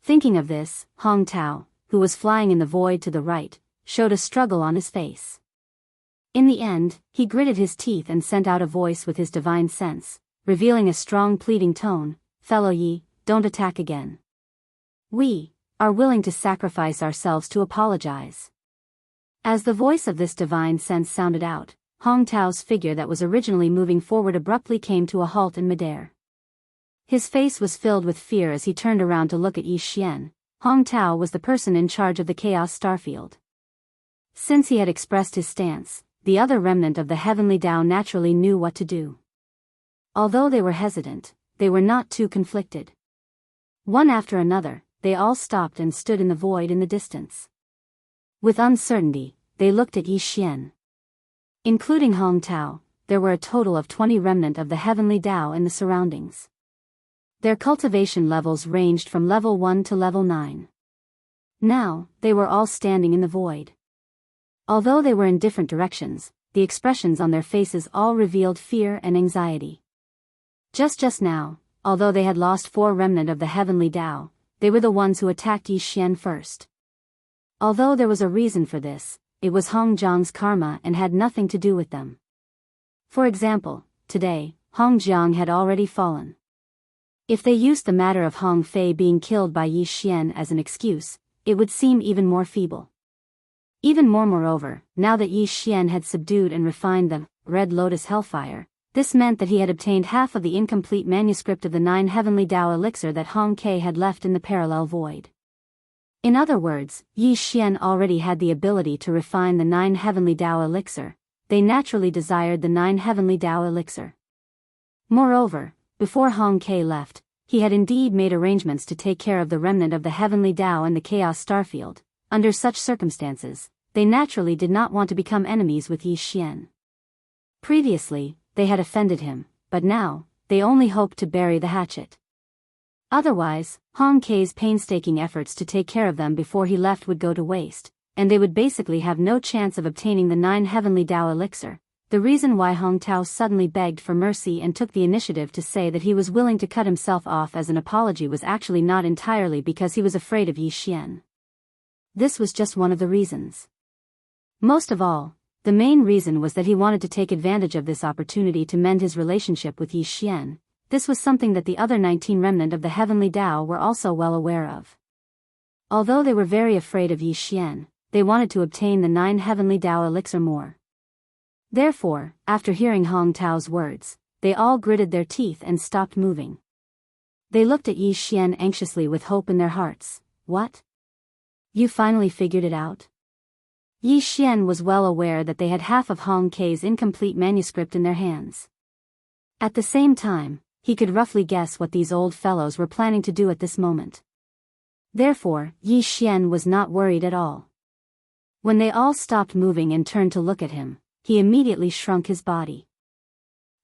Thinking of this, Hong Tao, who was flying in the void to the right, showed a struggle on his face. In the end, he gritted his teeth and sent out a voice with his divine sense, revealing a strong pleading tone, "Fellow Yi, don't attack again. We are willing to sacrifice ourselves to apologize." As the voice of this divine sense sounded out, Hong Tao's figure that was originally moving forward abruptly came to a halt in midair. His face was filled with fear as he turned around to look at Yi Xian. Hong Tao was the person in charge of the Chaos Starfield. Since he had expressed his stance, the other remnant of the heavenly Tao naturally knew what to do. Although they were hesitant, they were not too conflicted. One after another, they all stopped and stood in the void in the distance. With uncertainty, they looked at Yi Xian. Including Hong Tao, there were a total of 20 remnant of the heavenly Tao in the surroundings. Their cultivation levels ranged from level 1 to level 9. Now, they were all standing in the void. Although they were in different directions, the expressions on their faces all revealed fear and anxiety. Just now, although they had lost 4 remnant of the heavenly Tao, they were the ones who attacked Yi Xian first. Although there was a reason for this, it was Hong Jiang's karma and had nothing to do with them. For example, today, Hong Jiang had already fallen. If they used the matter of Hong Fei being killed by Yi Xian as an excuse, it would seem even more feeble. Even more moreover, now that Yi Xian had subdued and refined the Red Lotus Hellfire, this meant that he had obtained half of the incomplete manuscript of the 9 heavenly Tao elixir that Hong Ke had left in the parallel void. In other words, Yi Xian already had the ability to refine the 9 heavenly Tao elixir. They naturally desired the 9 heavenly Tao elixir. Moreover, before Hong Ke left, he had indeed made arrangements to take care of the remnant of the heavenly Tao and the Chaos Starfield. Under such circumstances, they naturally did not want to become enemies with Yi Xian. Previously, they had offended him, but now, they only hoped to bury the hatchet. Otherwise, Hong Ke's painstaking efforts to take care of them before he left would go to waste, and they would basically have no chance of obtaining the 9 heavenly Tao elixir. The reason why Hong Tao suddenly begged for mercy and took the initiative to say that he was willing to cut himself off as an apology was actually not entirely because he was afraid of Yi Xian. This was just one of the reasons. Most of all, the main reason was that he wanted to take advantage of this opportunity to mend his relationship with Yi Xian. This was something that the other 19 remnant of the heavenly Tao were also well aware of. Although they were very afraid of Yi Xian, they wanted to obtain the 9 heavenly Tao elixir more. Therefore, after hearing Hong Tao's words, they all gritted their teeth and stopped moving. They looked at Yi Xian anxiously with hope in their hearts. What? You finally figured it out? Yi Xian was well aware that they had half of Hong Ke's incomplete manuscript in their hands. At the same time, he could roughly guess what these old fellows were planning to do at this moment. Therefore, Yi Xian was not worried at all. When they all stopped moving and turned to look at him, he immediately shrunk his body.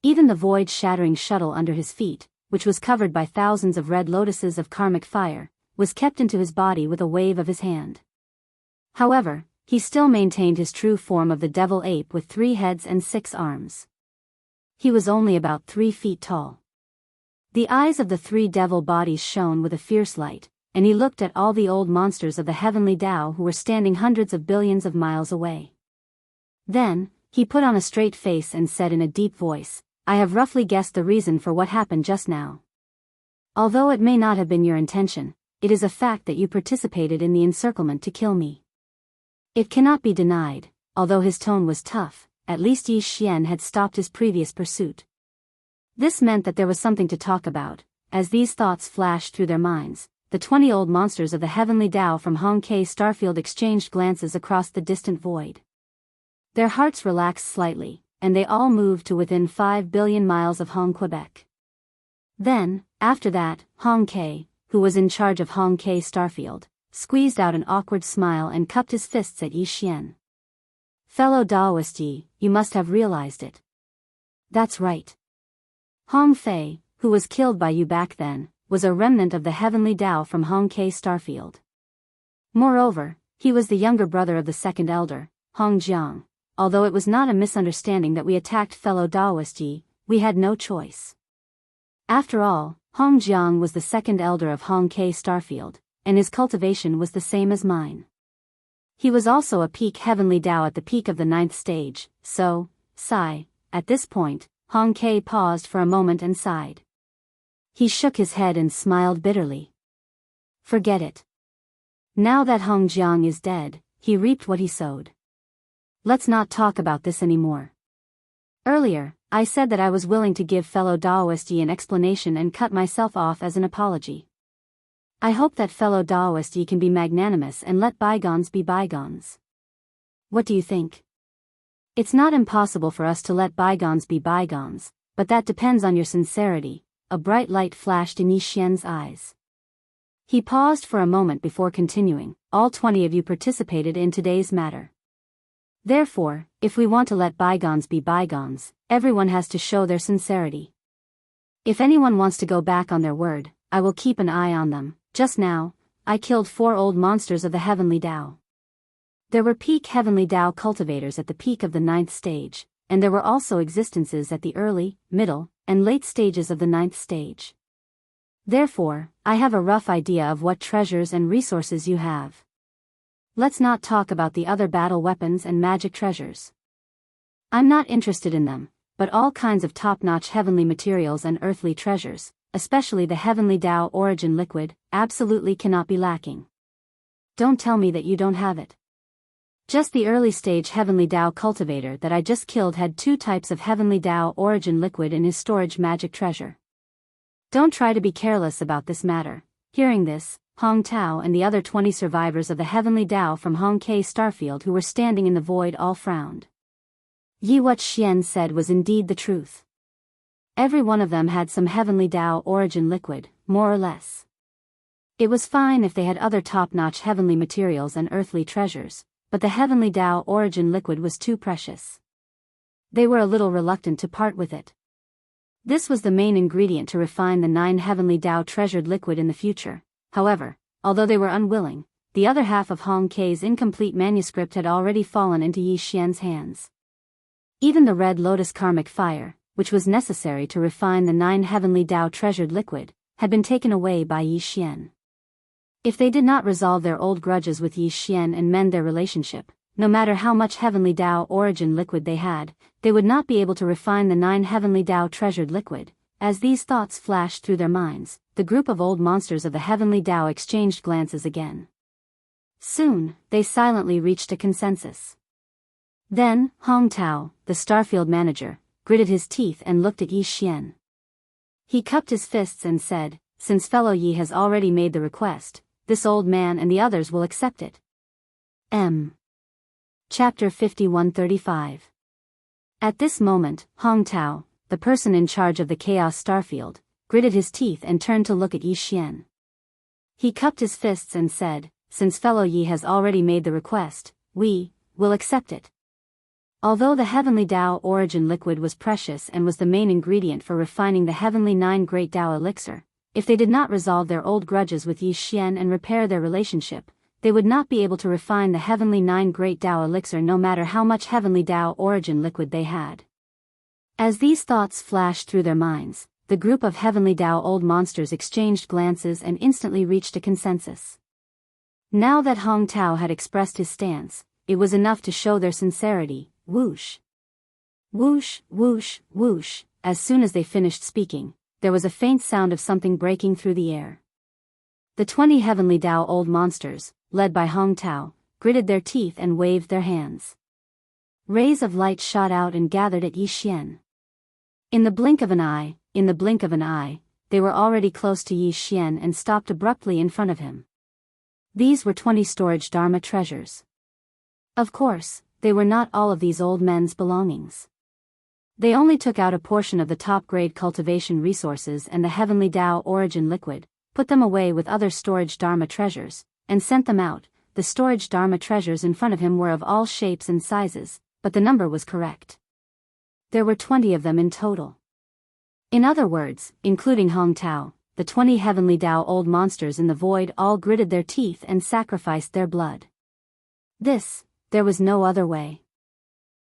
Even the void-shattering shuttle under his feet, which was covered by thousands of red lotuses of karmic fire, was kept into his body with a wave of his hand. However, he still maintained his true form of the devil ape with 3 heads and 6 arms. He was only about 3 feet tall. The eyes of the 3 devil bodies shone with a fierce light, and he looked at all the old monsters of the heavenly Tao who were standing hundreds of billions of miles away. Then, he put on a straight face and said in a deep voice, "I have roughly guessed the reason for what happened just now. Although it may not have been your intention, it is a fact that you participated in the encirclement to kill me." It cannot be denied, although his tone was tough, at least Yi Xian had stopped his previous pursuit. This meant that there was something to talk about. As these thoughts flashed through their minds, the 20 old monsters of the heavenly Tao from Hong Ke Starfield exchanged glances across the distant void. Their hearts relaxed slightly, and they all moved to within 5 billion miles of Hong Quebec. Then, after that, Hong Ke, who was in charge of Hong Ke Starfield, squeezed out an awkward smile and cupped his fists at Yi Xian. "Fellow Daoist Yi, you must have realized it." "That's right. Hong Fei, who was killed by you back then, was a remnant of the heavenly Tao from Hong Ke Starfield. Moreover, he was the younger brother of the second elder, Hong Jiang. Although it was not a misunderstanding that we attacked fellow Daoist Yi, we had no choice. After all, Hong Jiang was the second elder of Hong Ke Starfield, and his cultivation was the same as mine. He was also a peak heavenly Tao at the peak of the 9th stage, so, sigh." At this point, Hong Ke paused for a moment and sighed. He shook his head and smiled bitterly. "Forget it. Now that Hong Jiang is dead, he reaped what he sowed. Let's not talk about this anymore. Earlier, I said that I was willing to give fellow Daoist Yi an explanation and cut myself off as an apology. I hope that fellow Daoist Yi can be magnanimous and let bygones be bygones. What do you think? It's not impossible for us to let bygones be bygones, but that depends on your sincerity." A bright light flashed in Yi Xian's eyes. He paused for a moment before continuing, "All 20 of you participated in today's matter. Therefore, if we want to let bygones be bygones, everyone has to show their sincerity. If anyone wants to go back on their word, I will keep an eye on them. Just now, I killed 4 old monsters of the heavenly Tao. There were peak heavenly Tao cultivators at the peak of the 9th stage, and there were also existences at the early, middle, and late stages of the 9th stage. Therefore, I have a rough idea of what treasures and resources you have. Let's not talk about the other battle weapons and magic treasures. I'm not interested in them, but all kinds of top-notch heavenly materials and earthly treasures, especially the heavenly Dao origin liquid, absolutely cannot be lacking. Don't tell me that you don't have it. Just the early stage heavenly Dao cultivator that I just killed had 2 types of heavenly Dao origin liquid in his storage magic treasure. Don't try to be careless about this matter. Hearing this, Hong Tao and the other 20 survivors of the heavenly Dao from Hong Kei Starfield who were standing in the void all frowned. Yi what Xian said was indeed the truth. Every one of them had some heavenly Dao origin liquid, more or less. It was fine if they had other top-notch heavenly materials and earthly treasures, but the heavenly Dao origin liquid was too precious. They were a little reluctant to part with it. This was the main ingredient to refine the 9 heavenly Dao treasured liquid in the future. However, although they were unwilling, the other half of Hong Kei's incomplete manuscript had already fallen into Yi Xian's hands. Even the red lotus karmic fire, which was necessary to refine the 9 heavenly Dao treasured liquid, had been taken away by Yi Xian. If they did not resolve their old grudges with Yi Xian and mend their relationship, no matter how much heavenly Dao origin liquid they had, they would not be able to refine the 9 heavenly Dao treasured liquid. As these thoughts flashed through their minds, the group of old monsters of the heavenly Dao exchanged glances again. Soon, they silently reached a consensus. Then, Hong Tao, the Starfield manager, gritted his teeth and looked at Yi Xian. He cupped his fists and said, "Since fellow Yi has already made the request, this old man and the others will accept it." Chapter 5135. At this moment, Hong Tao, the person in charge of the Chaos Starfield, gritted his teeth and turned to look at Yi Xian. He cupped his fists and said, "Since fellow Yi has already made the request, we will accept it." Although the heavenly Dao origin liquid was precious and was the main ingredient for refining the heavenly 9 great Dao elixir, if they did not resolve their old grudges with Yi Xian and repair their relationship, they would not be able to refine the heavenly 9 great Dao elixir no matter how much heavenly Dao origin liquid they had. As these thoughts flashed through their minds, the group of heavenly Dao old monsters exchanged glances and instantly reached a consensus. Now that Hong Tao had expressed his stance, it was enough to show their sincerity. Whoosh! Whoosh, whoosh, whoosh. As soon as they finished speaking, there was a faint sound of something breaking through the air. The 20 heavenly Dao old monsters, led by Hong Tao, gritted their teeth and waved their hands. Rays of light shot out and gathered at Yi Xian. In the blink of an eye, they were already close to Yi Xian and stopped abruptly in front of him. These were 20 storage Dharma treasures. Of course, they were not all of these old men's belongings. They only took out a portion of the top-grade cultivation resources and the heavenly Dao origin liquid, put them away with other storage Dharma treasures, and sent them out. The storage Dharma treasures in front of him were of all shapes and sizes, but the number was correct. There were 20 of them in total. In other words, including Hong Tao, the 20 heavenly Dao old monsters in the void all gritted their teeth and sacrificed their blood. There was no other way.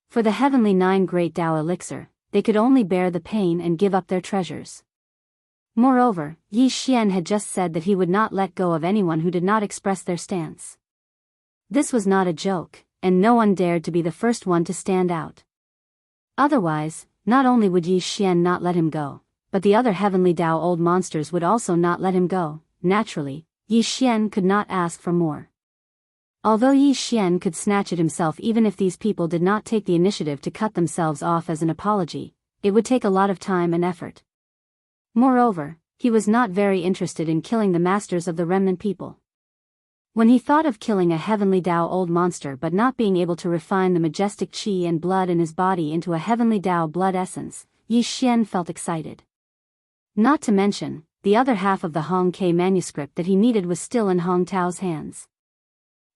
For the heavenly 9 great Dao elixir, they could only bear the pain and give up their treasures. Moreover, Yi Xian had just said that he would not let go of anyone who did not express their stance. This was not a joke, and no one dared to be the first one to stand out. Otherwise, not only would Yi Xian not let him go, but the other heavenly Dao old monsters would also not let him go. Naturally, Yi Xian could not ask for more. Although Yi Xian could snatch it himself even if these people did not take the initiative to cut themselves off as an apology, it would take a lot of time and effort. Moreover, he was not very interested in killing the masters of the remnant people. When he thought of killing a heavenly Dao old monster but not being able to refine the majestic qi and blood in his body into a heavenly Dao blood essence, Yi Xian felt excited. Not to mention, the other half of the Hong Kei manuscript that he needed was still in Hong Tao's hands.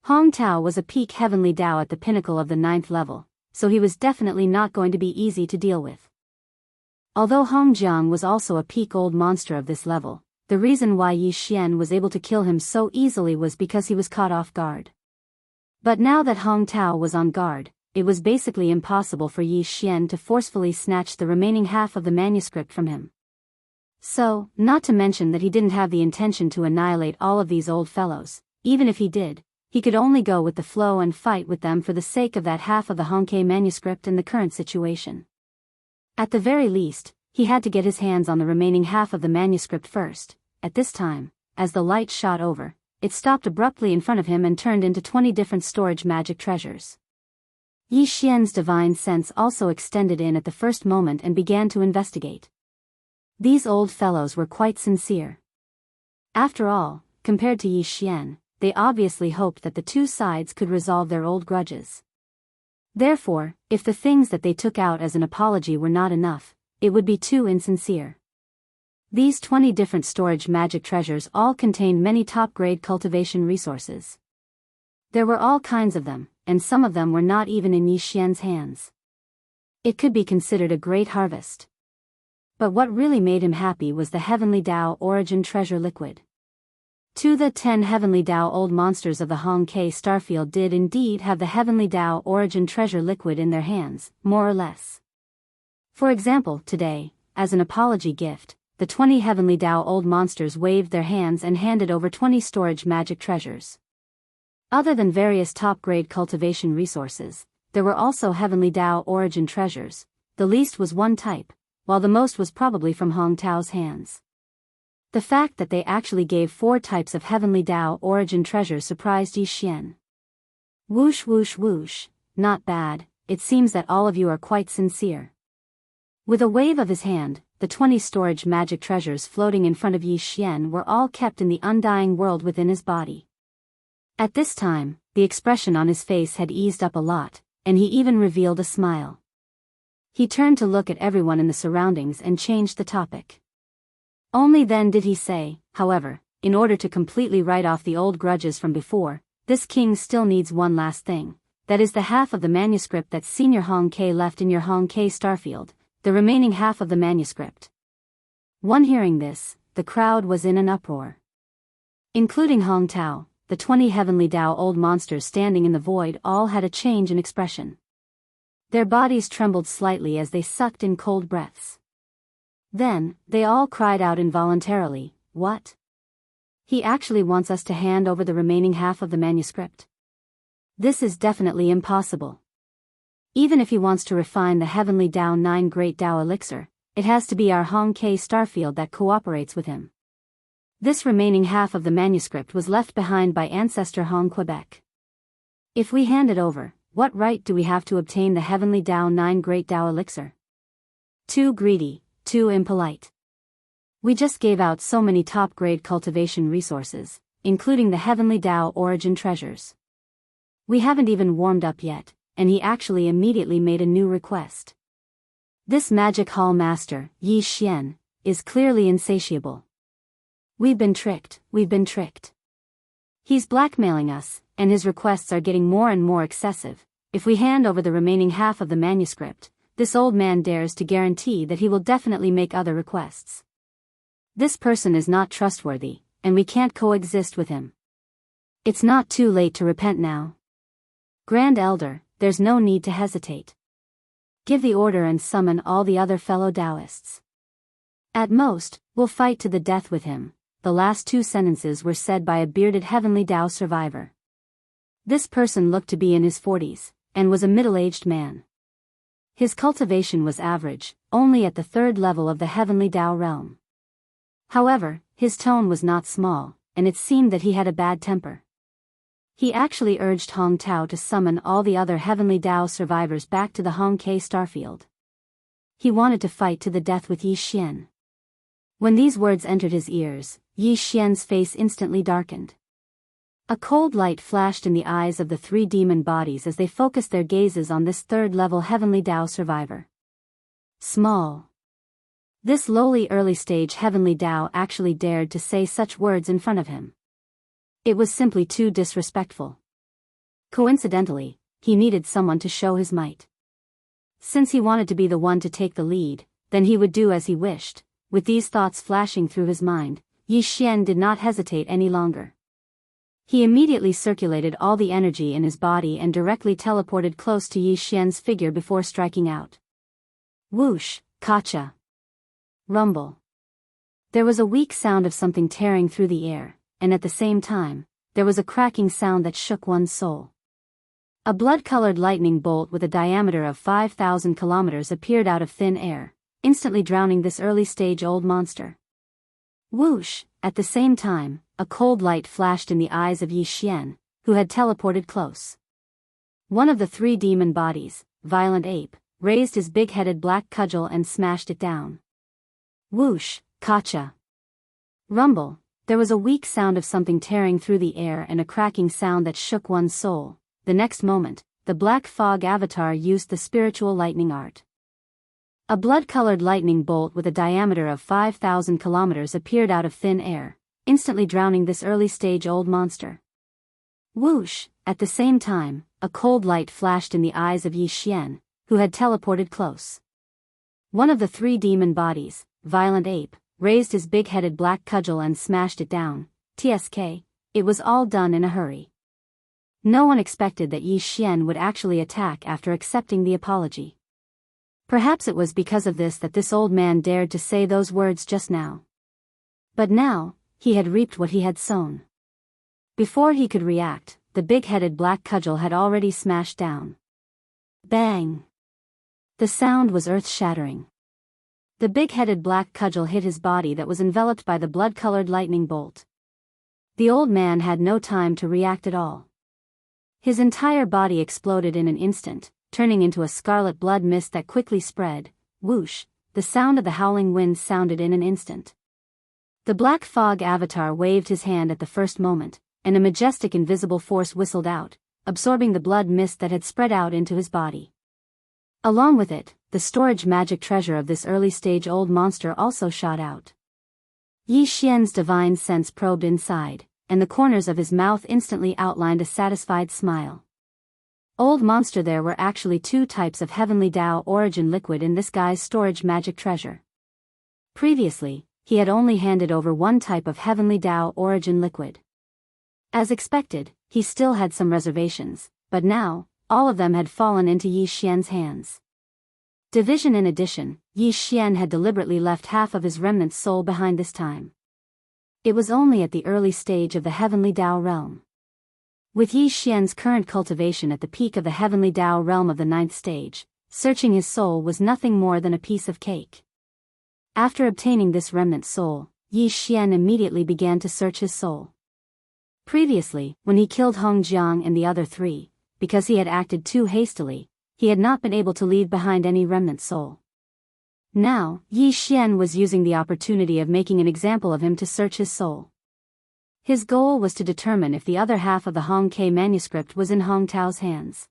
Hong Tao was a peak heavenly Dao at the pinnacle of the 9th level, so he was definitely not going to be easy to deal with. Although Hong Jiang was also a peak old monster of this level, the reason why Yi Xian was able to kill him so easily was because he was caught off guard. But now that Hong Tao was on guard, it was basically impossible for Yi Xian to forcefully snatch the remaining half of the manuscript from him. So, not to mention that he didn't have the intention to annihilate all of these old fellows. Even if he did, he could only go with the flow and fight with them for the sake of that half of the Hongke manuscript in the current situation. At the very least, he had to get his hands on the remaining half of the manuscript first. At this time, as the light shot over, it stopped abruptly in front of him and turned into 20 different storage magic treasures. Yi Xian's divine sense also extended in at the first moment and began to investigate. These old fellows were quite sincere. After all, compared to Yi Xian, they obviously hoped that the two sides could resolve their old grudges. Therefore, if the things that they took out as an apology were not enough, it would be too insincere. These 20 different storage magic treasures all contained many top-grade cultivation resources. There were all kinds of them, and some of them were not even in Yi Xian's hands. It could be considered a great harvest. But what really made him happy was the Heavenly Dao Origin Treasure Liquid. The 10 Heavenly Dao old monsters of the Hongke Starfield did indeed have the Heavenly Dao Origin Treasure Liquid in their hands, more or less. For example, today, as an apology gift, the 20 Heavenly Dao old monsters waved their hands and handed over 20 storage magic treasures. Other than various top-grade cultivation resources, there were also Heavenly Dao Origin treasures. The least was one type, while the most was probably from Hong Tao's hands. The fact that they actually gave 4 types of Heavenly Dao Origin treasures surprised Yi Xian. Whoosh whoosh whoosh, not bad, it seems that all of you are quite sincere. With a wave of his hand, the 20 storage magic treasures floating in front of Yi Xian were all kept in the undying world within his body. At this time, the expression on his face had eased up a lot, and he even revealed a smile. He turned to look at everyone in the surroundings and changed the topic. Only then did he say, however, in order to completely write off the old grudges from before, this king still needs one last thing. That is the half of the manuscript that Senior Hongke left in your Hongke Starfield, the remaining half of the manuscript. One hearing this, the crowd was in an uproar. Including Hong Tao, the 20 Heavenly Dao old monsters standing in the void all had a change in expression. Their bodies trembled slightly as they sucked in cold breaths. Then, they all cried out involuntarily, "What? He actually wants us to hand over the remaining half of the manuscript? This is definitely impossible. Even if he wants to refine the Heavenly Dao 9 Great Dao Elixir, it has to be our Hongke Starfield that cooperates with him. This remaining half of the manuscript was left behind by Ancestor Hong Quebec. If we hand it over, what right do we have to obtain the Heavenly Dao 9 Great Dao Elixir? Too greedy, too impolite. We just gave out so many top-grade cultivation resources, including the Heavenly Dao Origin treasures. We haven't even warmed up yet, and he actually immediately made a new request. This magic hall master, Yi Xian, is clearly insatiable. We've been tricked. He's blackmailing us, and his requests are getting more and more excessive. If we hand over the remaining half of the manuscript, this old man dares to guarantee that he will definitely make other requests. This person is not trustworthy, and we can't coexist with him. It's not too late to repent now. Grand Elder, there's no need to hesitate. Give the order and summon all the other fellow Daoists. At most, we'll fight to the death with him. The last 2 sentences were said by a bearded Heavenly Dao survivor. This person looked to be in his 40s, and was a middle-aged man. His cultivation was average, only at the 3rd level of the Heavenly Dao realm. However, his tone was not small, and it seemed that he had a bad temper. He actually urged Hong Tao to summon all the other Heavenly Dao survivors back to the Hongke Starfield. He wanted to fight to the death with Yi Xian. When these words entered his ears, Yi Xian's face instantly darkened. A cold light flashed in the eyes of the 3 demon bodies as they focused their gazes on this 3rd-level Heavenly Dao survivor. Small. This lowly early-stage Heavenly Dao actually dared to say such words in front of him. It was simply too disrespectful. Coincidentally, he needed someone to show his might. Since he wanted to be the one to take the lead, then he would do as he wished. With these thoughts flashing through his mind, Yi Xian did not hesitate any longer. He immediately circulated all the energy in his body and directly teleported close to Yi Xian's figure before striking out. Whoosh, kacha. Rumble. There was a weak sound of something tearing through the air, and at the same time, there was a cracking sound that shook one's soul. A blood-colored lightning bolt with a diameter of 5,000 kilometers appeared out of thin air, instantly drowning this early-stage-old monster. Whoosh! At the same time, a cold light flashed in the eyes of Yi Xian, who had teleported close. One of the three demon bodies, Violent Ape, raised his big-headed black cudgel and smashed it down. Whoosh! Kacha! Rumble! There was a weak sound of something tearing through the air and a cracking sound that shook one's soul. The next moment, the black fog avatar used the spiritual lightning art. A blood-colored lightning bolt with a diameter of 5,000 kilometers appeared out of thin air, instantly drowning this early-stage-old monster. Whoosh! At the same time, a cold light flashed in the eyes of Yi Xian, who had teleported close. One of the three demon bodies, Violent Ape, raised his big-headed black cudgel and smashed it down. TSK, it was all done in a hurry. No one expected that Yi Xian would actually attack after accepting the apology. Perhaps it was because of this that this old man dared to say those words just now. But now, he had reaped what he had sown. Before he could react, the big-headed black cudgel had already smashed down. Bang! The sound was earth-shattering. The big-headed black cudgel hit his body that was enveloped by the blood-colored lightning bolt. The old man had no time to react at all. His entire body exploded in an instant, turning into a scarlet blood mist that quickly spread. Whoosh! The sound of the howling wind sounded in an instant. The black fog avatar waved his hand at the first moment, and a majestic invisible force whistled out, absorbing the blood mist that had spread out into his body. Along with it, the storage magic treasure of this early-stage-old monster also shot out. Yi Xian's divine sense probed inside, and the corners of his mouth instantly outlined a satisfied smile. Old monster, there were actually two types of heavenly Dao origin liquid in this guy's storage magic treasure. Previously, he had only handed over one type of heavenly Dao origin liquid. As expected, he still had some reservations, but now, all of them had fallen into Yi Xian's hands. Division in addition, Yi Xian had deliberately left half of his remnant soul behind this time. It was only at the early stage of the heavenly Dao realm. With Yi Xian's current cultivation at the peak of the heavenly Dao realm of the 9th stage, searching his soul was nothing more than a piece of cake. After obtaining this remnant soul, Yi Xian immediately began to search his soul. Previously, when he killed Hong Jiang and the other three, because he had acted too hastily, he had not been able to leave behind any remnant soul. Now, Yi Xian was using the opportunity of making an example of him to search his soul. His goal was to determine if the other half of the Hong Ke manuscript was in Hong Tao's hands.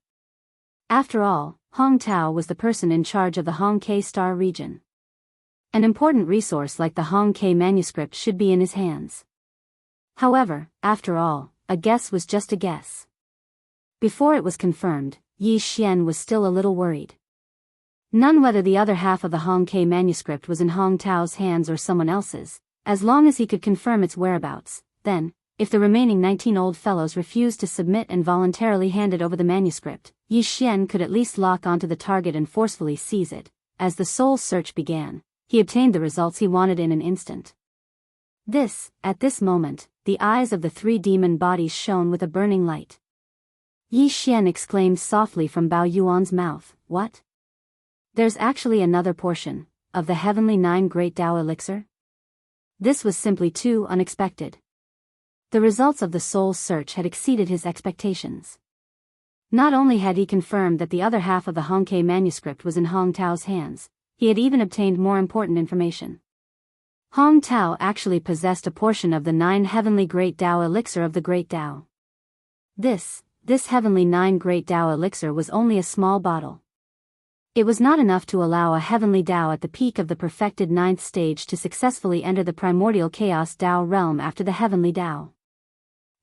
After all, Hong Tao was the person in charge of the Hong Ke Star region. An important resource like the Hong Ke manuscript should be in his hands. However, after all, a guess was just a guess. Before it was confirmed, Yi Xian was still a little worried. None whether the other half of the Hong Ke manuscript was in Hong Tao's hands or someone else's, as long as he could confirm its whereabouts. Then, if the remaining 19 old fellows refused to submit and voluntarily handed over the manuscript, Yi Xian could at least lock onto the target and forcefully seize it. As the soul search began, he obtained the results he wanted in an instant. At this moment, the eyes of the three demon bodies shone with a burning light. Yi Xian exclaimed softly from Bao Yuan's mouth, "What? There's actually another portion of the heavenly 9 great Dao elixir?" This was simply too unexpected. The results of the soul search had exceeded his expectations. Not only had he confirmed that the other half of the Hong Ke manuscript was in Hong Tao's hands, he had even obtained more important information. Hong Tao actually possessed a portion of the 9 heavenly great Dao elixir of the great Dao. This heavenly 9 great Dao elixir was only a small bottle. It was not enough to allow a heavenly Dao at the peak of the perfected 9th stage to successfully enter the primordial chaos Dao realm after the heavenly Dao.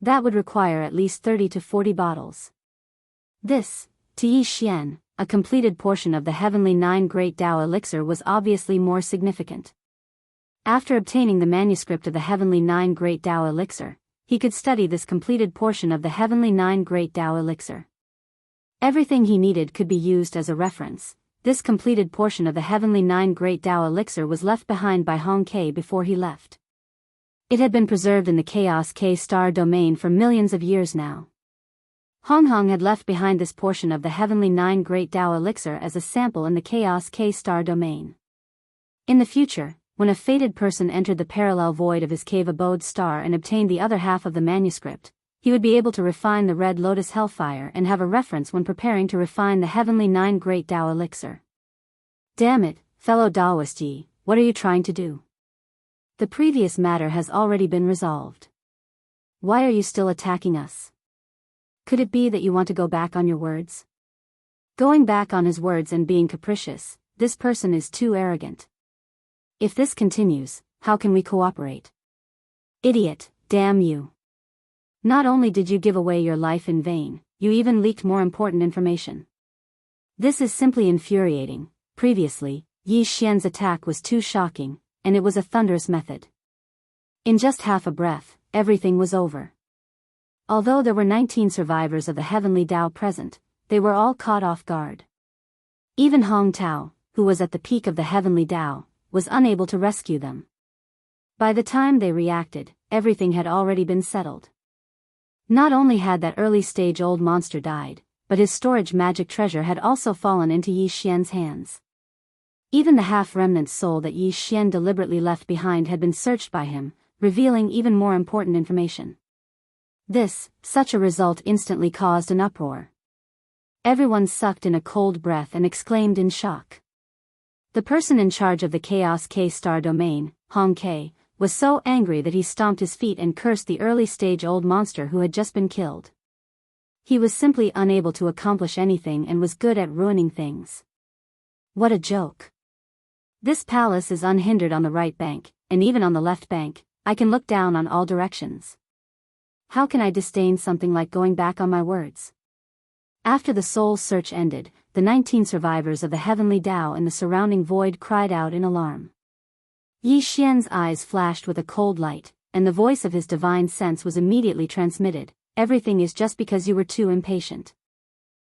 That would require at least 30 to 40 bottles. This, to Yi Xian, a completed portion of the heavenly 9 great Dao elixir was obviously more significant. After obtaining the manuscript of the heavenly 9 great Dao elixir, he could study this completed portion of the Heavenly Nine Great Tao Elixir. Everything he needed could be used as a reference. This completed portion of the Heavenly Nine Great Tao Elixir was left behind by Hong Ke before he left. It had been preserved in the Chaos K star domain for millions of years now. Hong had left behind this portion of the Heavenly Nine Great Tao Elixir as a sample in the Chaos K star domain. In the future, when a fated person entered the parallel void of his cave abode star and obtained the other half of the manuscript, he would be able to refine the Red Lotus Hellfire and have a reference when preparing to refine the Heavenly Nine Great Tao Elixir. Damn it, fellow Daoist Yi, what are you trying to do? The previous matter has already been resolved. Why are you still attacking us? Could it be that you want to go back on your words? Going back on his words and being capricious, this person is too arrogant. If this continues, how can we cooperate? Idiot, damn you. Not only did you give away your life in vain, you even leaked more important information. This is simply infuriating. Previously, Yi Xian's attack was too shocking, and it was a thunderous method. In just half a breath, everything was over. Although there were 19 survivors of the Heavenly Tao present, they were all caught off guard. Even Hong Tao, who was at the peak of the Heavenly Tao, was unable to rescue them. By the time they reacted, everything had already been settled. Not only had that early-stage old monster died, but his storage magic treasure had also fallen into Yi Xian's hands. Even the half-remnant soul that Yi Xian deliberately left behind had been searched by him, revealing even more important information. Such a result instantly caused an uproar. Everyone sucked in a cold breath and exclaimed in shock. The person in charge of the Chaos K star domain, Hong Ke, was so angry that he stomped his feet and cursed the early-stage old monster who had just been killed. He was simply unable to accomplish anything and was good at ruining things. What a joke. This palace is unhindered on the right bank, and even on the left bank, I can look down on all directions. How can I disdain something like going back on my words? After the soul search ended, the 19 survivors of the Heavenly Tao in the surrounding void cried out in alarm. Yi Xian's eyes flashed with a cold light, and the voice of his divine sense was immediately transmitted. Everything is just because you were too impatient.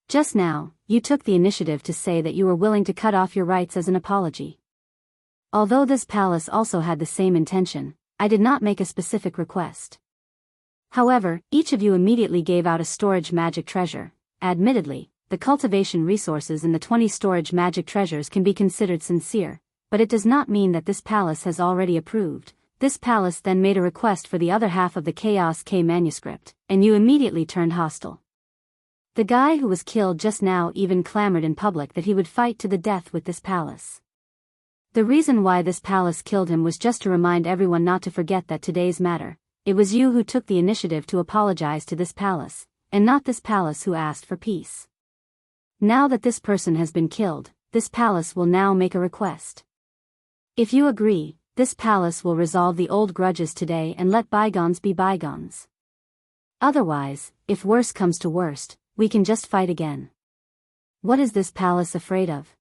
Just now, you took the initiative to say that you were willing to cut off your rights as an apology. Although this palace also had the same intention, I did not make a specific request. However, each of you immediately gave out a storage magic treasure. Admittedly, the cultivation resources in the 20 storage magic treasures can be considered sincere, but it does not mean that this palace has already approved. This palace then made a request for the other half of the Chaos K manuscript, and you immediately turned hostile. The guy who was killed just now even clamored in public that he would fight to the death with this palace. The reason why this palace killed him was just to remind everyone not to forget that today's matter. It was you who took the initiative to apologize to this palace, and not this palace who asked for peace. Now that this person has been killed, this palace will now make a request. If you agree, this palace will resolve the old grudges today and let bygones be bygones. Otherwise, if worse comes to worst, we can just fight again. What is this palace afraid of?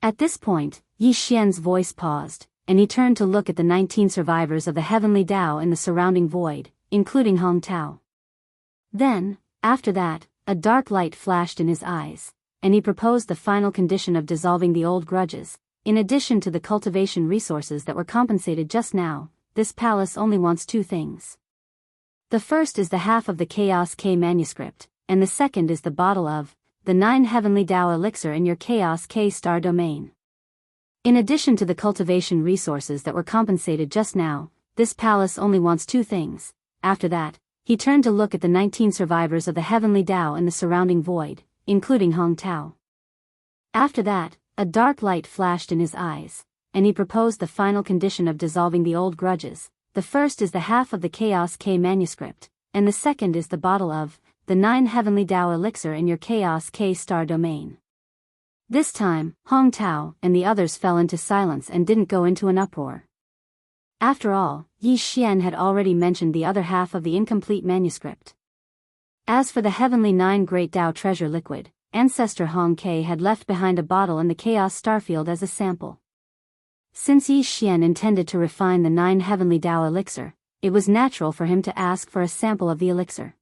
At this point, Yi Xian's voice paused, and he turned to look at the 19 survivors of the Heavenly Tao in the surrounding void, including Hong Tao. Then, after that, a dark light flashed in his eyes, and he proposed the final condition of dissolving the old grudges. In addition to the cultivation resources that were compensated just now, this palace only wants two things. The first is the half of the Chaos K manuscript, and the second is the bottle of the 9 Heavenly Tao Elixir in your Chaos K star domain. In addition to the cultivation resources that were compensated just now, this palace only wants two things. After that, he turned to look at the 19 survivors of the Heavenly Tao in the surrounding void, including Hong Tao. After that, a dark light flashed in his eyes, and he proposed the final condition of dissolving the old grudges. The first is the half of the Chaos K manuscript, and the second is the bottle of the 9 Heavenly Tao Elixir in your Chaos K star domain. This time, Hong Tao and the others fell into silence and didn't go into an uproar. After all, Yi Xian had already mentioned the other half of the incomplete manuscript. As for the Heavenly 9 Great Tao Treasure Liquid, Ancestor Hong Ke had left behind a bottle in the Chaos Starfield as a sample. Since Yi Xian intended to refine the 9 Heavenly Tao Elixir, it was natural for him to ask for a sample of the elixir.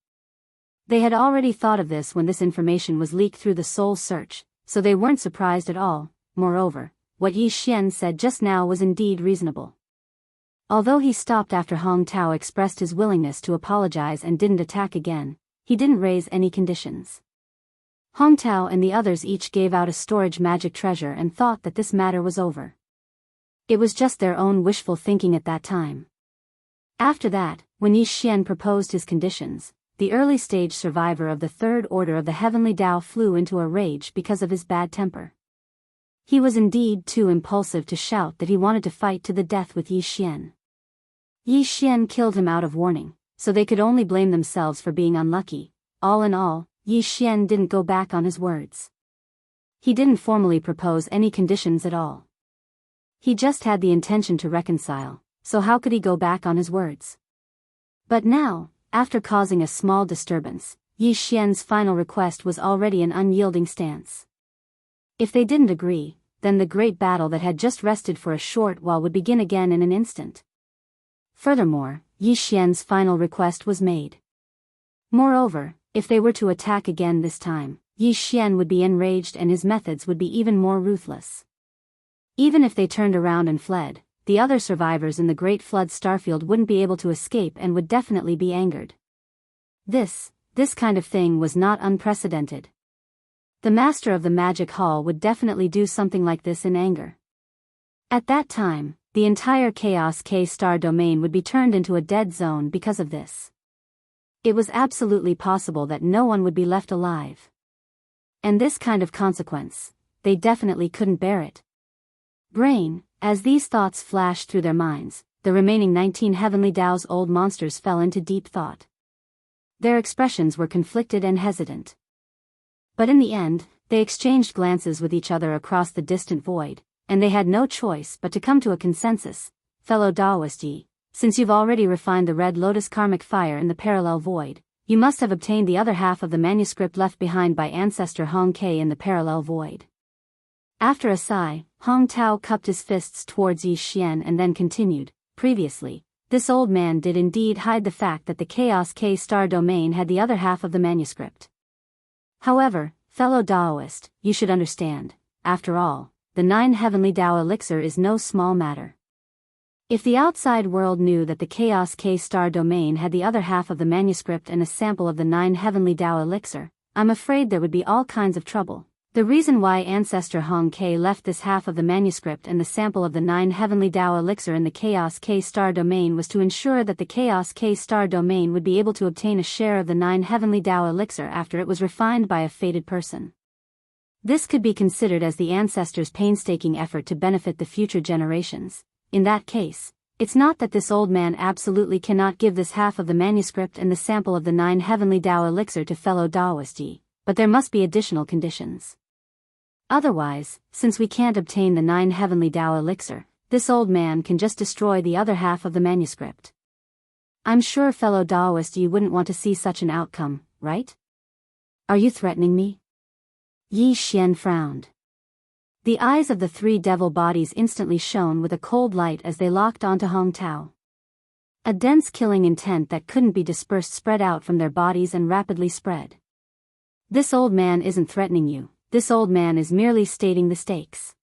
They had already thought of this when this information was leaked through the soul search, so they weren't surprised at all. Moreover, what Yi Xian said just now was indeed reasonable. Although he stopped after Hong Tao expressed his willingness to apologize and didn't attack again, he didn't raise any conditions. Hong Tao and the others each gave out a storage magic treasure and thought that this matter was over. It was just their own wishful thinking at that time. After that, when Yi Xian proposed his conditions, the early-stage survivor of the Third Order of the Heavenly Tao flew into a rage because of his bad temper. He was indeed too impulsive to shout that he wanted to fight to the death with Yi Xian. Yi Xian killed him out of warning, so they could only blame themselves for being unlucky. All in all, Yi Xian didn't go back on his words. He didn't formally propose any conditions at all. He just had the intention to reconcile, so how could he go back on his words? But now, after causing a small disturbance, Yi Xian's final request was already an unyielding stance. If they didn't agree, then the great battle that had just rested for a short while would begin again in an instant. Furthermore, Yi Xian's final request was made. Moreover, if they were to attack again this time, Yi Xian would be enraged and his methods would be even more ruthless. Even if they turned around and fled, the other survivors in the Great Flood starfield wouldn't be able to escape and would definitely be angered. This kind of thing was not unprecedented. The master of the magic hall would definitely do something like this in anger. At that time, the entire Chaos K-star domain would be turned into a dead zone because of this. It was absolutely possible that no one would be left alive. And this kind of consequence, they definitely couldn't bear it. Brain, as these thoughts flashed through their minds, the remaining 19 Heavenly Dao's old monsters fell into deep thought. Their expressions were conflicted and hesitant. But in the end, they exchanged glances with each other across the distant void, and they had no choice but to come to a consensus. Fellow Daoist Yi, since you've already refined the Red Lotus karmic fire in the parallel void, you must have obtained the other half of the manuscript left behind by ancestor Hong Ke in the parallel void. After a sigh, Hong Tao cupped his fists towards Yi Xian and then continued, previously, this old man did indeed hide the fact that the Chaos K-star domain had the other half of the manuscript. However, fellow Daoist, you should understand, after all, the 9 Heavenly Dao elixir is no small matter. If the outside world knew that the Chaos K-star domain had the other half of the manuscript and a sample of the 9 Heavenly Dao elixir, I'm afraid there would be all kinds of trouble. The reason why ancestor Hong Ke left this half of the manuscript and the sample of the 9 Heavenly Dao elixir in the Chaos K-star domain was to ensure that the Chaos K-star domain would be able to obtain a share of the 9 Heavenly Dao elixir after it was refined by a fated person. This could be considered as the ancestors' painstaking effort to benefit the future generations. In that case, it's not that this old man absolutely cannot give this half of the manuscript and the sample of the 9 Heavenly Dao elixir to fellow Daoist Yi, but there must be additional conditions. Otherwise, since we can't obtain the 9 Heavenly Dao elixir, this old man can just destroy the other half of the manuscript. I'm sure fellow Daoist Yi wouldn't want to see such an outcome, right? Are you threatening me? Yi Xian frowned. The eyes of the 3 devil bodies instantly shone with a cold light as they locked onto Hong Tao. A dense killing intent that couldn't be dispersed spread out from their bodies and rapidly spread. This old man isn't threatening you. This old man is merely stating the stakes.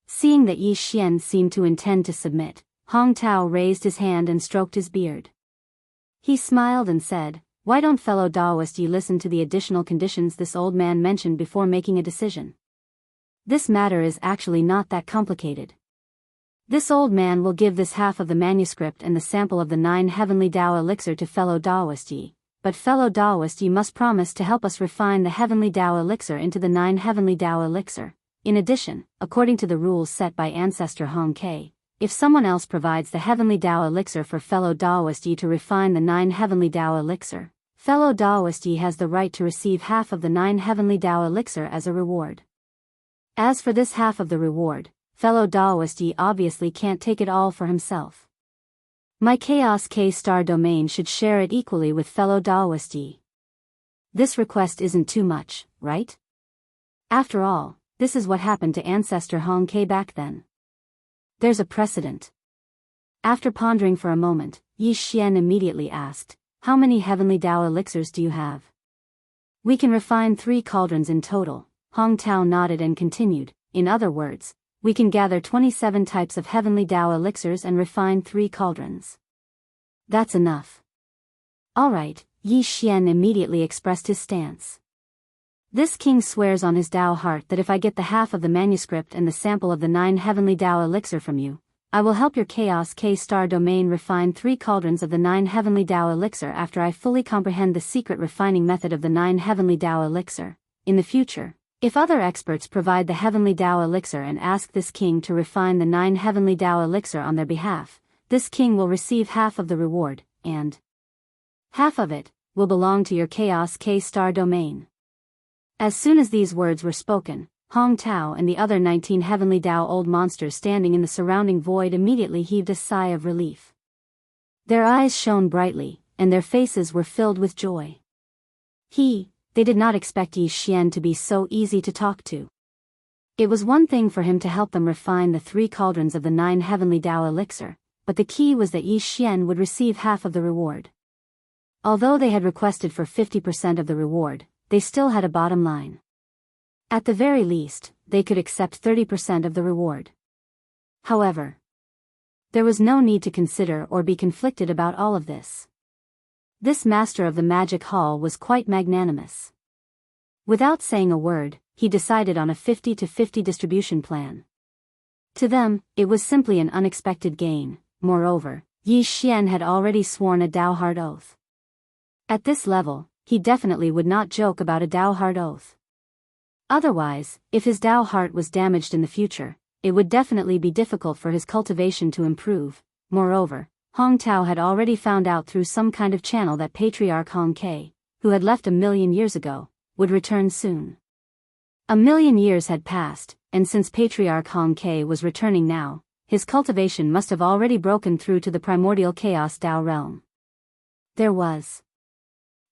Seeing that Yi Xian seemed to intend to submit, Hong Tao raised his hand and stroked his beard. He smiled and said, why don't fellow Daoist Yi listen to the additional conditions this old man mentioned before making a decision? This matter is actually not that complicated. This old man will give this half of the manuscript and the sample of the 9 Heavenly Dao elixir to fellow Daoist Yi. But fellow Daoist, you must promise to help us refine the Heavenly Dao elixir into the 9 Heavenly Dao elixir. In addition, according to the rules set by ancestor Hong Ke, if someone else provides the Heavenly Dao elixir for fellow Daoist Yi to refine the 9 Heavenly Dao elixir, fellow Daoist Yi has the right to receive half of the 9 Heavenly Dao elixir as a reward. As for this half of the reward, fellow Daoist Yi obviously can't take it all for himself. My Chaos K-star domain should share it equally with fellow Daoist Yi. This request isn't too much, right? After all, this is what happened to ancestor Hong Ke back then. There's a precedent. After pondering for a moment, Yi Xian immediately asked, "How many heavenly Dao elixirs do you have?" "We can refine 3 cauldrons in total," Hong Tao nodded and continued, "In other words, we can gather 27 types of heavenly Dao elixirs and refine 3 cauldrons." "That's enough." "All right," Yi Xian immediately expressed his stance. "This king swears on his Dao heart that if I get the half of the manuscript and the sample of the 9 heavenly Dao elixir from you, I will help your Chaos K-star domain refine 3 cauldrons of the 9 heavenly Dao elixir after I fully comprehend the secret refining method of the 9 heavenly Dao elixir. In the future, if other experts provide the heavenly Dao elixir and ask this king to refine the 9 heavenly Dao elixir on their behalf, this king will receive half of the reward, and half of it will belong to your Chaos K-star domain." As soon as these words were spoken, Hong Tao and the other 19 heavenly Dao old monsters standing in the surrounding void immediately heaved a sigh of relief. Their eyes shone brightly, and their faces were filled with joy. They did not expect Yi Xian to be so easy to talk to. It was one thing for him to help them refine the 3 cauldrons of the 9 heavenly Dao elixir, but the key was that Yi Xian would receive half of the reward. Although they had requested for 50% of the reward, they still had a bottom line. At the very least, they could accept 30% of the reward. However, there was no need to consider or be conflicted about all of this. This master of the magic hall was quite magnanimous. Without saying a word, he decided on a 50-50 distribution plan. To them, it was simply an unexpected gain. Moreover, Yi Xian had already sworn a Dao Heart oath. At this level, he definitely would not joke about a Dao Heart oath. Otherwise, if his Dao Heart was damaged in the future, it would definitely be difficult for his cultivation to improve. Moreover, Hong Tao had already found out through some kind of channel that Patriarch Hong Ke, who had left 1,000,000 years ago, would return soon. 1,000,000 years had passed, and since Patriarch Hong Ke was returning now, his cultivation must have already broken through to the primordial chaos Dao realm.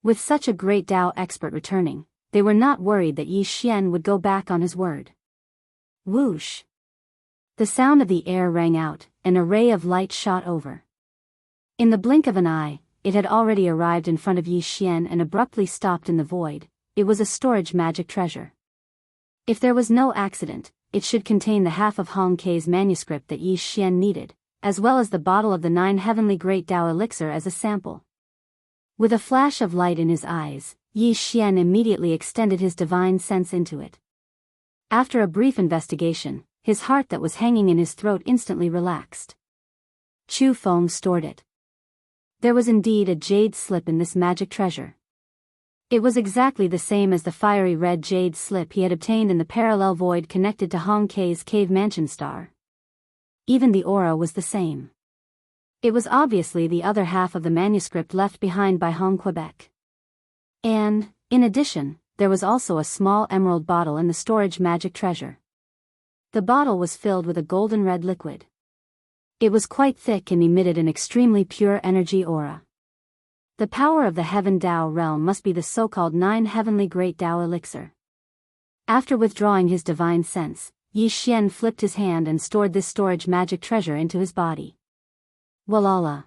With such a great Dao expert returning, they were not worried that Yi Xian would go back on his word. Whoosh! The sound of the air rang out, and a ray of light shot over. In the blink of an eye, it had already arrived in front of Yi Xian and abruptly stopped in the void. It was a storage magic treasure. If there was no accident, it should contain the half of Hong Ke's manuscript that Yi Xian needed, as well as the bottle of the 9 heavenly great Dao elixir as a sample. With a flash of light in his eyes, Yi Xian immediately extended his divine sense into it. After a brief investigation, his heart that was hanging in his throat instantly relaxed. Chu Feng stored it. There was indeed a jade slip in this magic treasure. It was exactly the same as the fiery red jade slip he had obtained in the parallel void connected to Hong Ke's cave mansion star. Even the aura was the same. It was obviously the other half of the manuscript left behind by Hong Quebec. And, in addition, there was also a small emerald bottle in the storage magic treasure. The bottle was filled with a golden red liquid. It was quite thick and emitted an extremely pure energy aura. The power of the Heaven Dao realm must be the so-called 9 heavenly great Dao elixir. After withdrawing his divine sense, Yi Xian flipped his hand and stored this storage magic treasure into his body. Walala.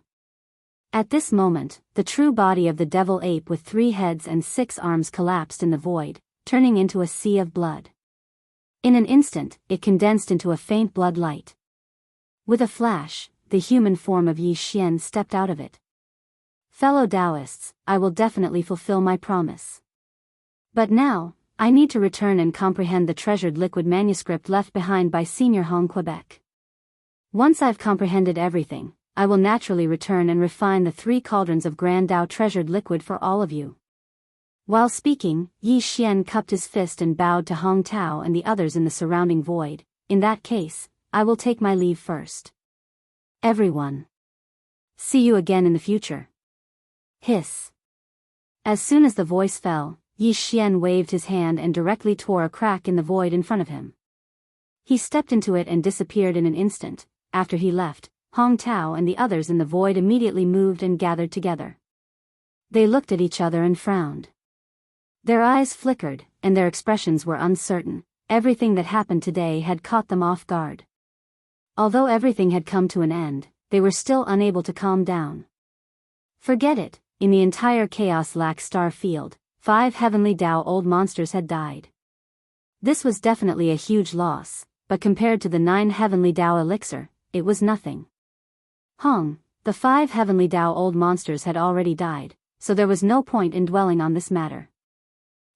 At this moment, the true body of the devil ape with 3 heads and 6 arms collapsed in the void, turning into a sea of blood. In an instant, it condensed into a faint blood light. With a flash, the human form of Yi Xian stepped out of it. Fellow Daoists, I will definitely fulfill my promise. But now, I need to return and comprehend the treasured liquid manuscript left behind by Senior Hong Quebec. Once I've comprehended everything, I will naturally return and refine the 3 cauldrons of Grand Dao treasured liquid for all of you. While speaking, Yi Xian cupped his fist and bowed to Hong Tao and the others in the surrounding void. In that case, I will take my leave first. Everyone. See you again in the future. Hiss. As soon as the voice fell, Yi Xian waved his hand and directly tore a crack in the void in front of him. He stepped into it and disappeared in an instant. After he left, Hong Tao and the others in the void immediately moved and gathered together. They looked at each other and frowned. Their eyes flickered, and their expressions were uncertain. Everything that happened today had caught them off guard. Although everything had come to an end, they were still unable to calm down. Forget it, in the entire Chaos-Lac star field, 5 heavenly Dao old monsters had died. This was definitely a huge loss, but compared to the 9 heavenly Dao elixir, it was nothing. The 5 heavenly Dao old monsters had already died, so there was no point in dwelling on this matter.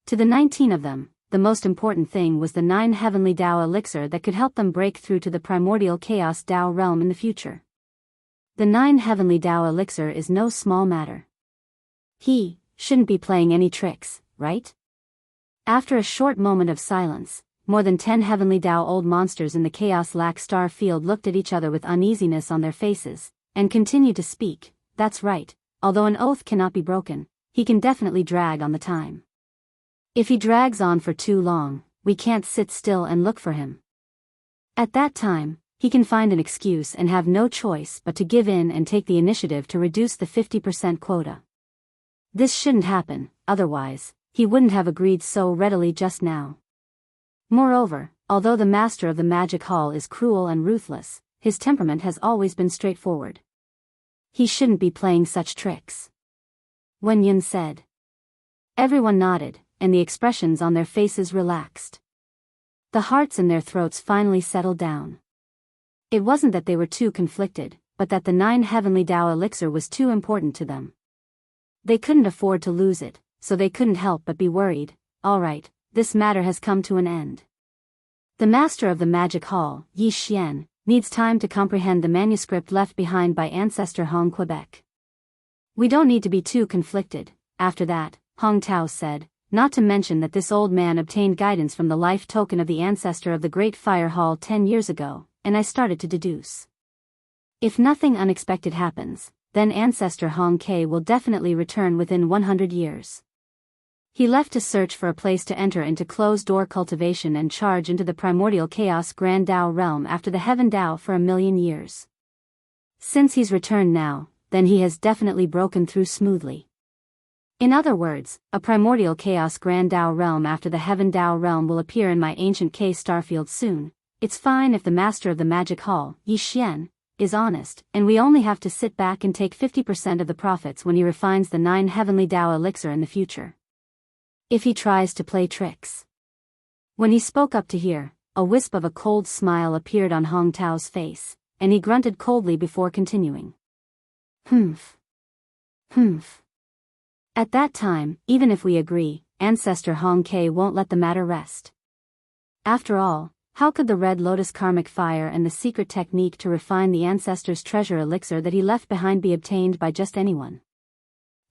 To the 19 of them, the most important thing was the 9 heavenly Dao elixir that could help them break through to the primordial chaos Dao realm in the future. The 9 heavenly Dao elixir is no small matter. He shouldn't be playing any tricks, right? After a short moment of silence, more than 10 heavenly Dao old monsters in the Chaos-Lac star field looked at each other with uneasiness on their faces, and continued to speak. That's right, although an oath cannot be broken, he can definitely drag on the time. If he drags on for too long, we can't sit still and look for him. At that time, he can find an excuse and have no choice but to give in and take the initiative to reduce the 50% quota. This shouldn't happen, otherwise, he wouldn't have agreed so readily just now. Moreover, although the master of the magic hall is cruel and ruthless, his temperament has always been straightforward. He shouldn't be playing such tricks. Wen Yun said. Everyone nodded, and the expressions on their faces relaxed. The hearts in their throats finally settled down. It wasn't that they were too conflicted, but that the 9 heavenly Dao elixir was too important to them. They couldn't afford to lose it, so they couldn't help but be worried. All right, this matter has come to an end. The master of the magic hall, Yi Xian, needs time to comprehend the manuscript left behind by ancestor Hong Quebec. We don't need to be too conflicted. After that, Hong Tao said, not to mention that this old man obtained guidance from the life token of the ancestor of the Great Fire Hall 10 years ago, and I started to deduce. If nothing unexpected happens, then ancestor Hong Ke will definitely return within 100 years. He left to search for a place to enter into closed-door cultivation and charge into the primordial chaos Grand Dao realm after the Heaven Dao for 1,000,000 years. Since he's returned now, then he has definitely broken through smoothly. In other words, a primordial chaos Grand Dao realm after the Heaven Dao realm will appear in my ancient K starfield soon. It's fine if the master of the magic hall, Yi Xian, is honest, and we only have to sit back and take 50% of the profits when he refines the 9 heavenly Dao elixir in the future. If he tries to play tricks. When he spoke up to hear, a wisp of a cold smile appeared on Hong Tao's face, and he grunted coldly before continuing. Humph. At that time, even if we agree, ancestor Hong Ke won't let the matter rest. After all, how could the Red Lotus karmic fire and the secret technique to refine the ancestor's treasure elixir that he left behind be obtained by just anyone?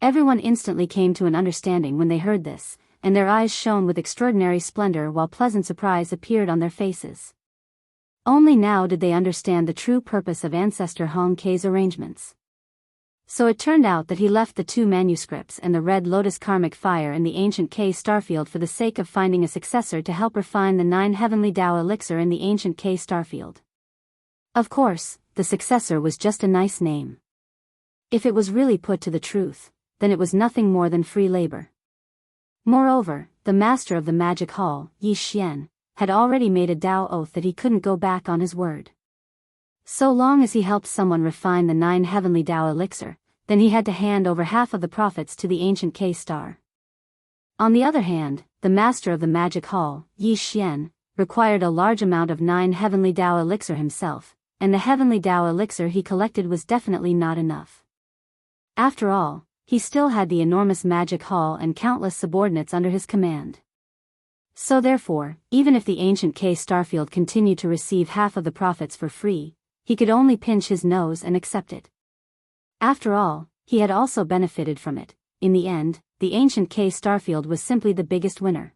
Everyone instantly came to an understanding when they heard this, and their eyes shone with extraordinary splendor while pleasant surprise appeared on their faces. Only now did they understand the true purpose of ancestor Hong Ke's arrangements. So it turned out that he left the 2 manuscripts and the Red Lotus karmic fire in the ancient K starfield for the sake of finding a successor to help refine the 9 heavenly Dao elixir in the ancient K starfield. Of course, the successor was just a nice name. If it was really put to the truth, then it was nothing more than free labor. Moreover, the master of the magic hall, Yi Xian, had already made a Dao oath that he couldn't go back on his word. So long as he helped someone refine the 9 heavenly Dao elixir, then he had to hand over half of the profits to the ancient K star. On the other hand, the master of the magic hall, Yi Xian, required a large amount of 9 heavenly Dao elixir himself, and the heavenly Dao elixir he collected was definitely not enough. After all, he still had the enormous magic hall and countless subordinates under his command. So therefore, even if the ancient K starfield continued to receive half of the profits for free, he could only pinch his nose and accept it. After all, he had also benefited from it. In the end, the ancient K starfield was simply the biggest winner.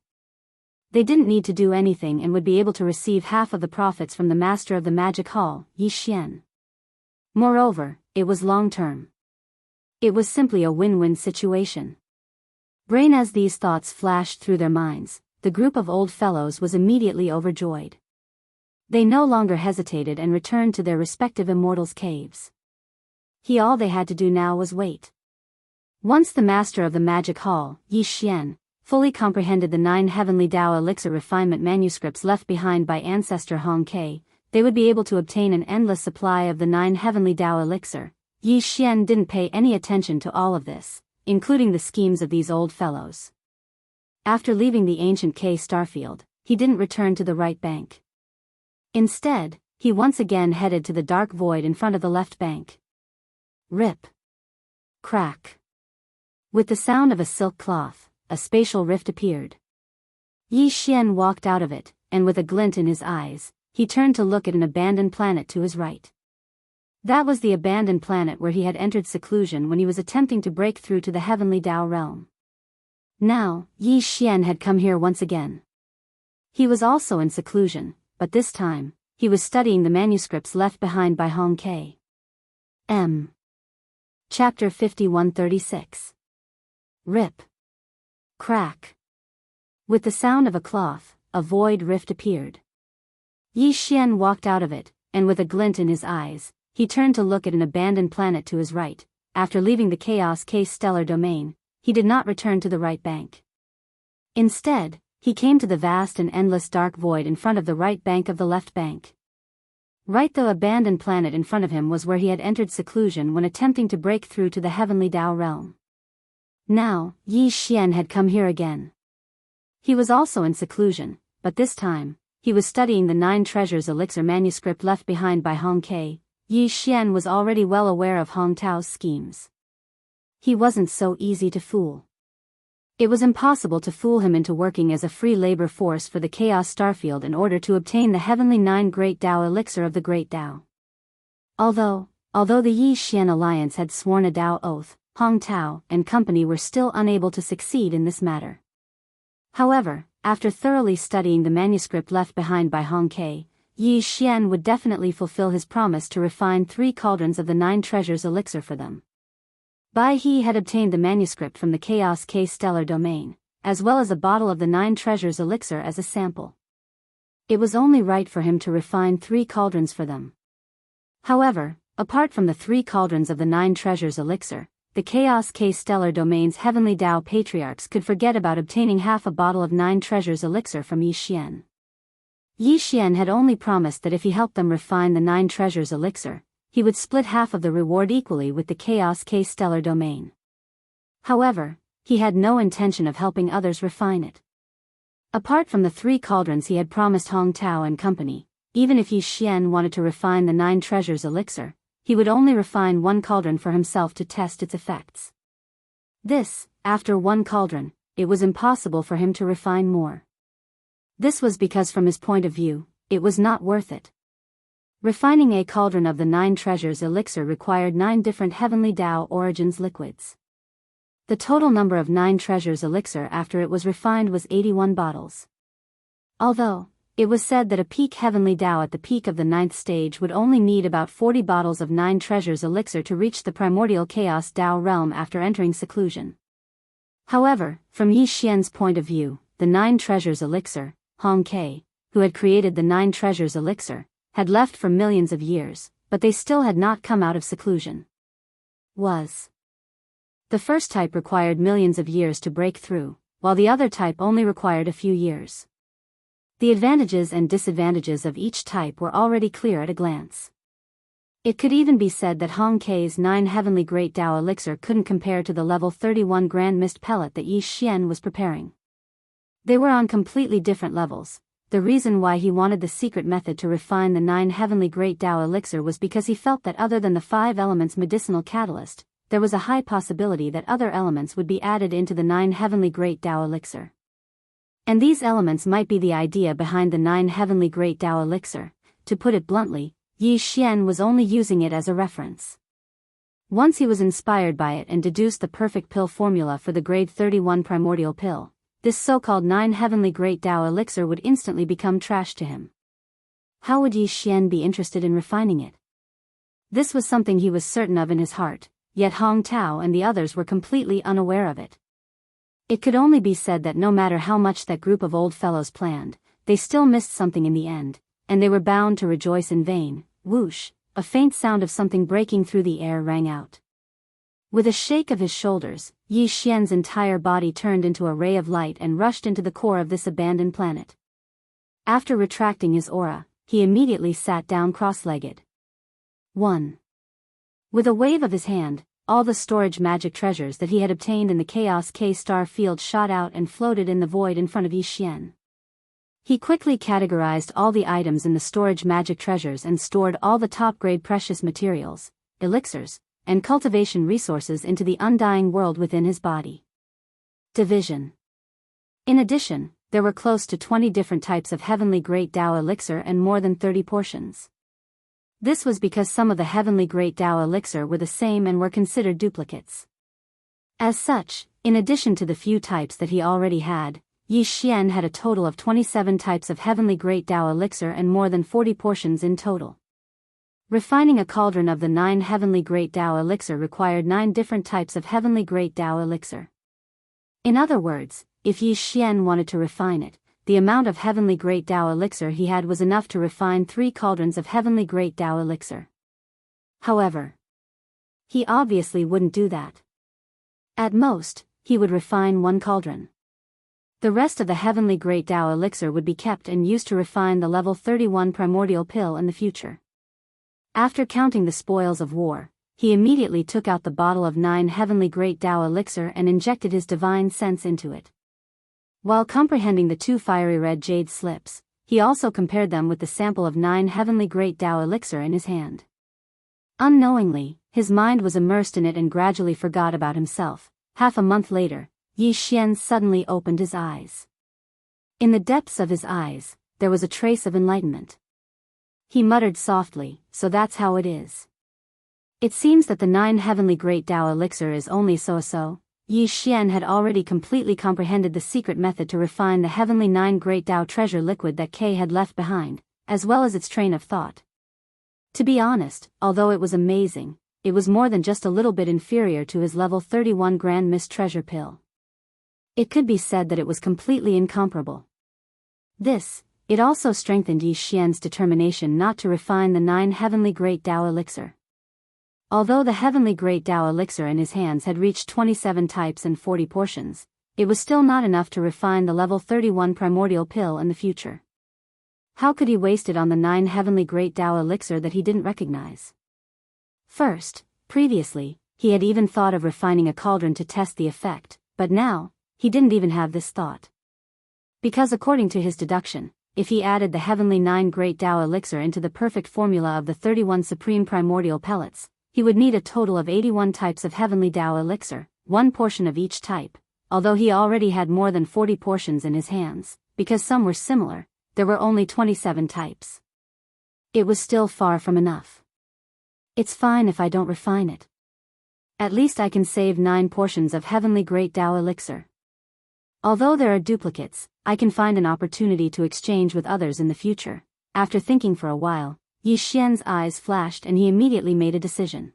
They didn't need to do anything and would be able to receive half of the profits from the master of the magic hall, Yi Xian. Moreover, it was long-term. It was simply a win-win situation. Brain as these thoughts flashed through their minds, the group of old fellows was immediately overjoyed. They no longer hesitated and returned to their respective immortals' caves. All they had to do now was wait. Once the master of the magic hall, Yi Xian, fully comprehended the 9 heavenly Dao elixir refinement manuscripts left behind by ancestor Hong Ke, they would be able to obtain an endless supply of the 9 heavenly Dao elixir. Yi Xian didn't pay any attention to all of this, including the schemes of these old fellows. After leaving the ancient K starfield, he didn't return to the right bank. Instead, he once again headed to the dark void in front of the left bank. Rip. Crack. With the sound of a silk cloth, a spatial rift appeared. Yi Xian walked out of it, and with a glint in his eyes, he turned to look at an abandoned planet to his right. That was the abandoned planet where he had entered seclusion when he was attempting to break through to the heavenly Dao realm. Now, Yi Xian had come here once again. He was also in seclusion, but this time, he was studying the manuscripts left behind by Hong K. M. Chapter 5136. Rip. Crack. With the sound of a cloth, a void rift appeared. Yi Xian walked out of it, and with a glint in his eyes, he turned to look at an abandoned planet to his right. After leaving the Chaos K stellar domain, he did not return to the right bank. Instead, he came to the vast and endless dark void in front of the right bank of the left bank. Right, the abandoned planet in front of him was where he had entered seclusion when attempting to break through to the heavenly Dao realm. Now, Yi Xian had come here again. He was also in seclusion, but this time, he was studying the 9 treasures elixir manuscript left behind by Hong K. Yi Xian was already well aware of Hong Tao's schemes. He wasn't so easy to fool. It was impossible to fool him into working as a free labor force for the Chaos Starfield in order to obtain the heavenly 9 Great Dao elixir of the Great Dao. Although the Yi Xian alliance had sworn a Dao oath, Hong Tao and company were still unable to succeed in this matter. However, after thoroughly studying the manuscript left behind by Hong K, Yi Xian would definitely fulfill his promise to refine 3 cauldrons of the 9 treasures elixir for them. He had obtained the manuscript from the Chaos K stellar domain, as well as a bottle of the 9 treasures elixir as a sample. It was only right for him to refine 3 cauldrons for them. However, apart from the 3 cauldrons of the 9 treasures elixir, the Chaos K stellar domain's heavenly Dao patriarchs could forget about obtaining half a bottle of 9 treasures elixir from Yi Xian. Yi Xian had only promised that if he helped them refine the 9 treasures elixir, he would split half of the reward equally with the Chaos K stellar domain. However, he had no intention of helping others refine it. Apart from the 3 cauldrons he had promised Hong Tao and company, even if Yi Xian wanted to refine the 9 treasures elixir, he would only refine 1 cauldron for himself to test its effects. After 1 cauldron, it was impossible for him to refine more. This was because from his point of view, it was not worth it. Refining a cauldron of the 9 treasures elixir required 9 different heavenly Dao origins liquids. The total number of 9 treasures elixir after it was refined was 81 bottles. Although, it was said that a peak heavenly Dao at the peak of the 9th stage would only need about 40 bottles of 9 treasures elixir to reach the primordial chaos Dao realm after entering seclusion. However, from Yi Xian's point of view, the 9 treasures elixir, Hong K, who had created the 9 treasures elixir, had left for millions of years, but they still had not come out of seclusion. The first type required millions of years to break through, while the other type only required a few years. The advantages and disadvantages of each type were already clear at a glance. It could even be said that Hong K's 9 heavenly Great Dao elixir couldn't compare to the level 31 Grand Mist pellet that Yi Xian was preparing. They were on completely different levels. The reason why he wanted the secret method to refine the 9 heavenly Great Dao elixir was because he felt that other than the 5 elements medicinal catalyst, there was a high possibility that other elements would be added into the 9 heavenly Great Dao elixir. And these elements might be the idea behind the 9 heavenly Great Dao elixir. To put it bluntly, Yi Xian was only using it as a reference. Once he was inspired by it and deduced the perfect pill formula for the grade 31 primordial pill, this so-called 9 heavenly Great Dao elixir would instantly become trash to him. How would Yi Xian be interested in refining it? This was something he was certain of in his heart, yet Hong Tao and the others were completely unaware of it. It could only be said that no matter how much that group of old fellows planned, they still missed something in the end, and they were bound to rejoice in vain. Whoosh, a faint sound of something breaking through the air rang out. With a shake of his shoulders, Yi Xian's entire body turned into a ray of light and rushed into the core of this abandoned planet. After retracting his aura, he immediately sat down cross-legged. 1. With a wave of his hand, all the storage magic treasures that he had obtained in the Chaos K-star field shot out and floated in the void in front of Yi Xian. He quickly categorized all the items in the storage magic treasures and stored all the top-grade precious materials, elixirs, and cultivation resources into the undying world within his body. Division. In addition, there were close to 20 different types of heavenly great Dao elixir and more than 30 portions. This was because some of the heavenly great Dao elixir were the same and were considered duplicates. As such, in addition to the few types that he already had, Yi Xian had a total of 27 types of heavenly great Dao elixir and more than 40 portions in total. Refining a cauldron of the 9 heavenly great Dao elixir required 9 different types of heavenly great Dao elixir. In other words, if Yi Xian wanted to refine it, the amount of heavenly great Dao elixir he had was enough to refine 3 cauldrons of heavenly great Dao elixir. However, he obviously wouldn't do that. At most, he would refine 1 cauldron. The rest of the heavenly great Dao elixir would be kept and used to refine the level 31 primordial pill in the future. After counting the spoils of war, he immediately took out the bottle of 9 heavenly great Dao elixir and injected his divine sense into it. While comprehending the 2 fiery red jade slips, he also compared them with the sample of 9 heavenly great Dao elixir in his hand. Unknowingly, his mind was immersed in it and gradually forgot about himself. Half a month later, Yi Xian suddenly opened his eyes. In the depths of his eyes, there was a trace of enlightenment. He muttered softly, "So that's how it is. It seems that the 9 heavenly great Dao elixir is only so-so." Yi Xian had already completely comprehended the secret method to refine the heavenly 9 great Dao treasure liquid that K had left behind, as well as its train of thought. To be honest, although it was amazing, it was more than just a little bit inferior to his level 31 Grand Mist treasure pill. It could be said that it was completely incomparable. It also strengthened Yi Xian's determination not to refine the 9 heavenly great Dao elixir. Although the heavenly great Dao elixir in his hands had reached 27 types and 40 portions, it was still not enough to refine the level 31 primordial pill in the future. How could he waste it on the 9 heavenly great Dao elixir that he didn't recognize? First, previously, he had even thought of refining a cauldron to test the effect, but now, he didn't even have this thought. Because according to his deduction, if he added the heavenly 9 great Dao elixir into the perfect formula of the 31 supreme primordial pellets, he would need a total of 81 types of heavenly Dao elixir, 1 portion of each type. Although he already had more than 40 portions in his hands, because some were similar, there were only 27 types. It was still far from enough. It's fine if I don't refine it. At least I can save 9 portions of heavenly great Dao elixir. Although there are duplicates, I can find an opportunity to exchange with others in the future. After thinking for a while, Yi Xian's eyes flashed and he immediately made a decision.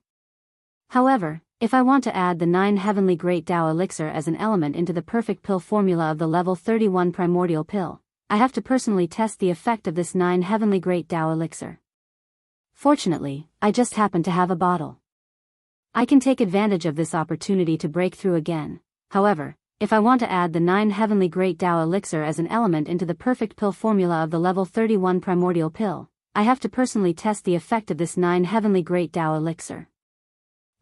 However, if I want to add the 9 heavenly great Dao elixir as an element into the perfect pill formula of the level 31 primordial pill, I have to personally test the effect of this 9 heavenly great Dao elixir. Fortunately, I just happen to have a bottle. I can take advantage of this opportunity to break through again. However, if I want to add the 9 heavenly great Dao elixir as an element into the perfect pill formula of the level 31 primordial pill, I have to personally test the effect of this 9 heavenly great Dao elixir.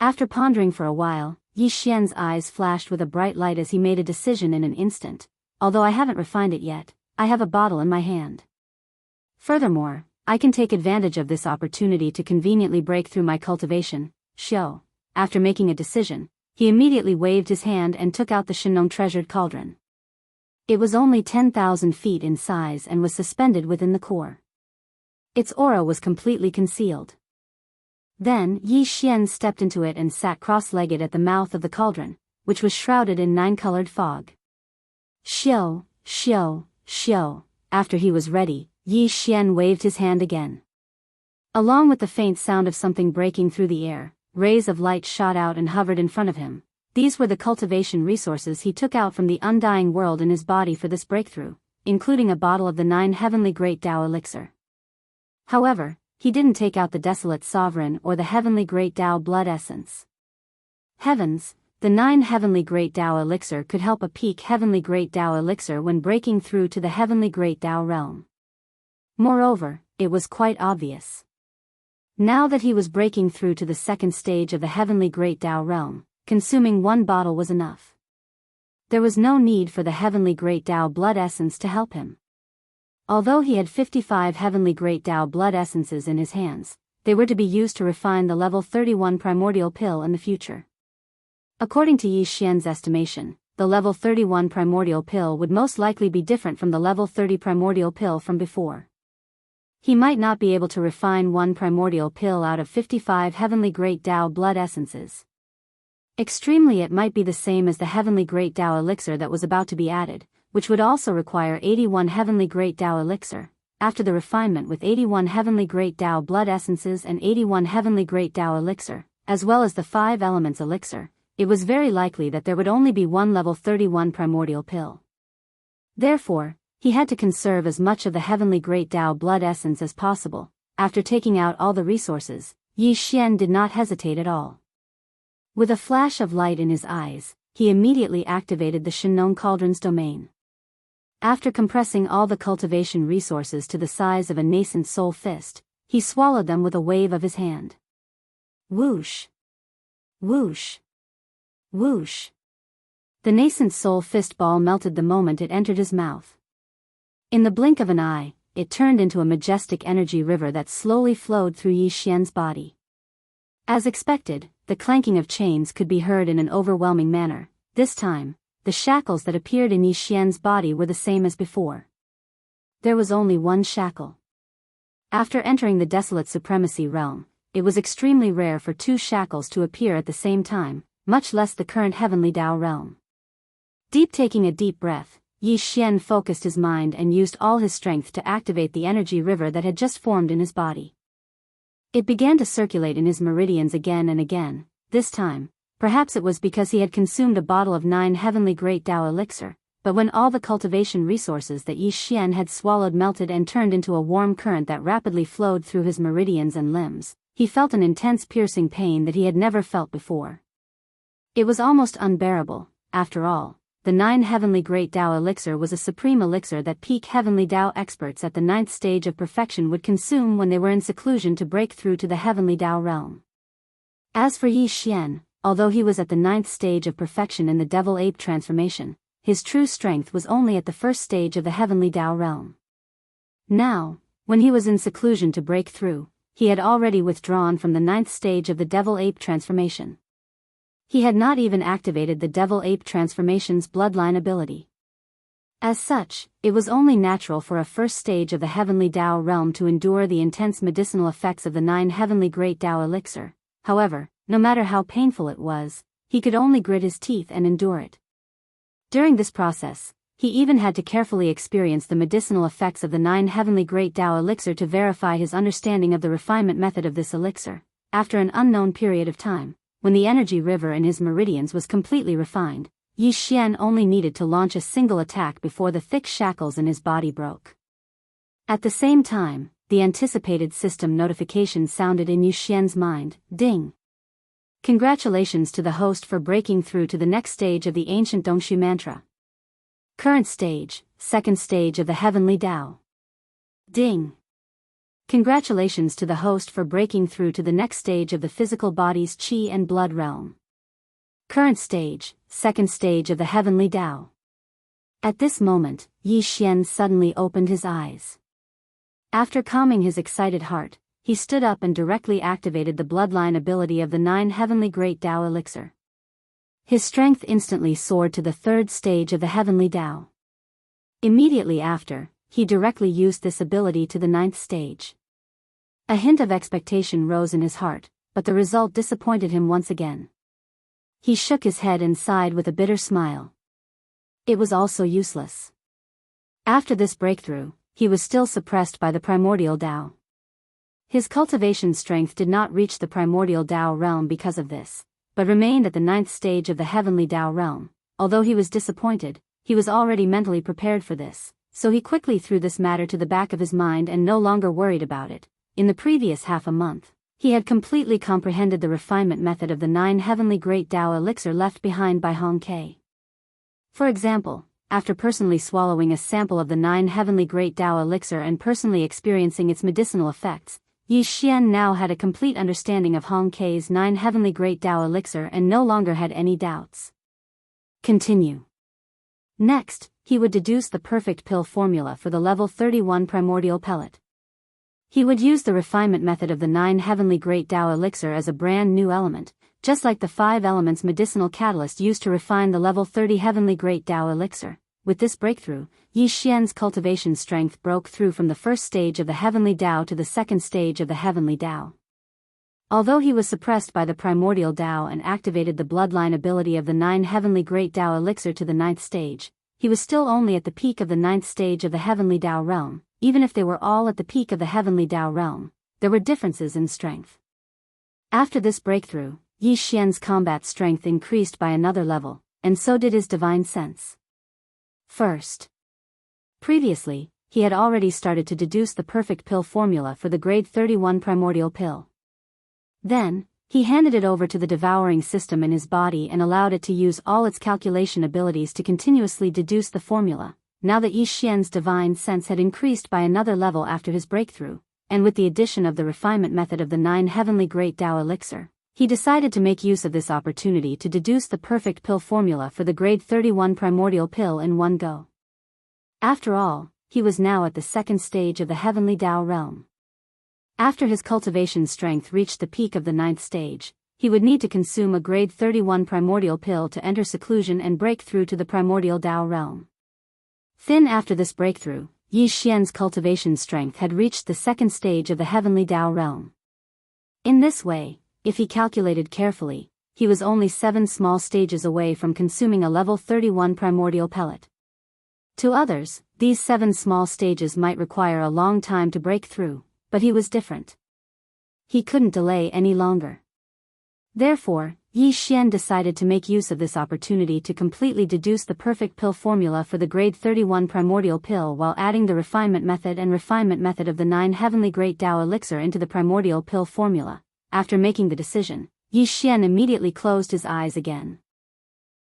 After pondering for a while, Yi Xian's eyes flashed with a bright light as he made a decision in an instant. Although I haven't refined it yet, I have a bottle in my hand. Furthermore, I can take advantage of this opportunity to conveniently break through my cultivation. Xiao. After making a decision, he immediately waved his hand and took out the Shenong treasured cauldron. It was only 10,000 feet in size and was suspended within the core. Its aura was completely concealed. Then Yi Xian stepped into it and sat cross-legged at the mouth of the cauldron, which was shrouded in 9-colored fog. Xiao, Xiao, Xiao. After he was ready, Yi Xian waved his hand again. Along with the faint sound of something breaking through the air, rays of light shot out and hovered in front of him. These were the cultivation resources he took out from the undying world in his body for this breakthrough, including a bottle of the 9 heavenly great Dao elixir. However, he didn't take out the desolate sovereign or the heavenly great Dao blood essence. Heavens, the 9 heavenly great Dao elixir could help a peak heavenly great Dao elixir when breaking through to the heavenly great Dao realm. Moreover, it was quite obvious. Now that he was breaking through to the second stage of the heavenly Great Tao realm, consuming one bottle was enough. There was no need for the heavenly Great Tao blood essence to help him. Although he had 55 heavenly Great Tao blood essences in his hands, they were to be used to refine the level 31 primordial pill in the future. According to Yi Xian's estimation, the level 31 primordial pill would most likely be different from the level 30 primordial pill from before. He might not be able to refine one primordial pill out of 55 heavenly Great Tao blood essences. Extremely, it might be the same as the heavenly Great Tao elixir that was about to be added, which would also require 81 heavenly Great Tao elixir. After the refinement with 81 heavenly Great Tao blood essences and 81 heavenly Great Tao elixir, as well as the 5 elements elixir, it was very likely that there would only be one level 31 primordial pill. Therefore, he had to conserve as much of the heavenly Great Tao blood essence as possible. After taking out all the resources, Yi Xian did not hesitate at all. With a flash of light in his eyes, he immediately activated the Shenong Cauldron's domain. After compressing all the cultivation resources to the size of a nascent soul fist, he swallowed them with a wave of his hand. Whoosh! Whoosh! Whoosh! The nascent soul fist ball melted the moment it entered his mouth. In the blink of an eye, it turned into a majestic energy river that slowly flowed through Yi Xian's body. As expected, the clanking of chains could be heard in an overwhelming manner. This time, the shackles that appeared in Yi Xian's body were the same as before. There was only one shackle. After entering the desolate supremacy realm, it was extremely rare for 2 shackles to appear at the same time, much less the current heavenly Tao realm. Taking a deep breath, Yi Xian focused his mind and used all his strength to activate the energy river that had just formed in his body. It began to circulate in his meridians again and again. This time, perhaps it was because he had consumed a bottle of 9 heavenly Great Tao elixir, but when all the cultivation resources that Yi Xian had swallowed melted and turned into a warm current that rapidly flowed through his meridians and limbs, he felt an intense piercing pain that he had never felt before. It was almost unbearable. After all, the 9 heavenly Great Tao elixir was a supreme elixir that peak heavenly Tao experts at the 9th stage of perfection would consume when they were in seclusion to break through to the heavenly Tao realm. As for Yi Xian, although he was at the 9th stage of perfection in the devil-ape transformation, his true strength was only at the 1st stage of the heavenly Tao realm. Now, when he was in seclusion to break through, he had already withdrawn from the 9th stage of the devil-ape transformation. He had not even activated the devil-ape transformation's bloodline ability. As such, it was only natural for a 1st stage of the heavenly Tao realm to endure the intense medicinal effects of the 9 heavenly Great Tao elixir. However, no matter how painful it was, he could only grit his teeth and endure it. During this process, he even had to carefully experience the medicinal effects of the 9 heavenly Great Tao elixir to verify his understanding of the refinement method of this elixir. After an unknown period of time, when the energy river in his meridians was completely refined, Yi Xian only needed to launch a single attack before the thick shackles in his body broke. At the same time, the anticipated system notification sounded in Yi Xian's mind. Ding! Congratulations to the host for breaking through to the next stage of the ancient Dongshu mantra. Current stage, 2nd stage of the heavenly Tao. Ding! Congratulations to the host for breaking through to the next stage of the physical body's qi and blood realm. Current stage, 2nd stage of the heavenly Tao. At this moment, Yi Xian suddenly opened his eyes. After calming his excited heart, he stood up and directly activated the bloodline ability of the 9 heavenly Great Tao elixir. His strength instantly soared to the 3rd stage of the heavenly Tao. Immediately after, he directly used this ability to the 9th stage. A hint of expectation rose in his heart, but the result disappointed him once again. He shook his head and sighed with a bitter smile. It was also useless. After this breakthrough, he was still suppressed by the primordial Tao. His cultivation strength did not reach the primordial Tao realm because of this, but remained at the 9th stage of the heavenly Tao realm. Although he was disappointed, he was already mentally prepared for this, so he quickly threw this matter to the back of his mind and no longer worried about it. In the previous half a month, he had completely comprehended the refinement method of the 9 heavenly Great Tao elixir left behind by Hong Ke. For example, after personally swallowing a sample of the 9 heavenly great Tao elixir and personally experiencing its medicinal effects, Yi Xian now had a complete understanding of Hong Kei's 9 heavenly great Tao elixir and no longer had any doubts. Continue. Next, he would deduce the perfect pill formula for the level 31 primordial pellet. He would use the refinement method of the 9 heavenly great Tao elixir as a brand new element, just like the 5 elements medicinal catalyst used to refine the level 30 heavenly great Tao elixir. With this breakthrough, Yi Xian's cultivation strength broke through from the first stage of the heavenly Tao to the second stage of the heavenly Tao. Although he was suppressed by the primordial Tao and activated the bloodline ability of the 9 heavenly great Tao elixir to the 9th stage, he was still only at the peak of the 9th stage of the heavenly Tao realm. Even if they were all at the peak of the heavenly Tao realm, there were differences in strength. After this breakthrough, Yi Xian's combat strength increased by another level, and so did his divine sense. First, previously, he had already started to deduce the perfect pill formula for the grade 31 primordial pill. Then, he handed it over to the devouring system in his body and allowed it to use all its calculation abilities to continuously deduce the formula. Now that Yi Xian's divine sense had increased by another level after his breakthrough, and with the addition of the refinement method of the 9 heavenly great Tao elixir, he decided to make use of this opportunity to deduce the perfect pill formula for the grade 31 primordial pill in one go. After all, he was now at the second stage of the heavenly Tao realm. After his cultivation strength reached the peak of the 9th stage, he would need to consume a grade 31 primordial pill to enter seclusion and break through to the primordial Tao realm. Then after this breakthrough, Yi Xian's cultivation strength had reached the second stage of the heavenly Tao realm. In this way, if he calculated carefully, he was only 7 small stages away from consuming a level 31 primordial pellet. To others, these 7 small stages might require a long time to break through, but he was different. He couldn't delay any longer. Therefore, Yi Xian decided to make use of this opportunity to completely deduce the perfect pill formula for the grade 31 primordial pill while adding the refinement method of the 9 heavenly great Tao elixir into the primordial pill formula. After making the decision, Yi Xian immediately closed his eyes again.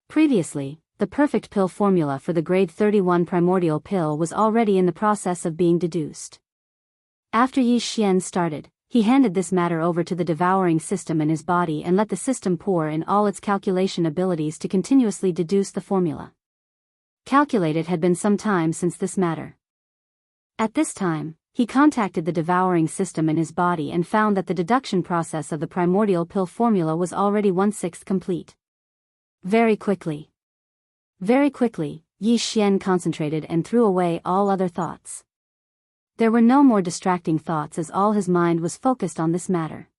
Previously, the perfect pill formula for the grade 31 primordial pill was already in the process of being deduced. After Yi Xian started, he handed this matter over to the devouring system in his body and let the system pour in all its calculation abilities to continuously deduce the formula. Calculated had been some time since this matter. At this time, he contacted the devouring system in his body and found that the deduction process of the primordial pill formula was already 1/6 complete. Very quickly, Yi Xian concentrated and threw away all other thoughts. There were no more distracting thoughts as all his mind was focused on this matter.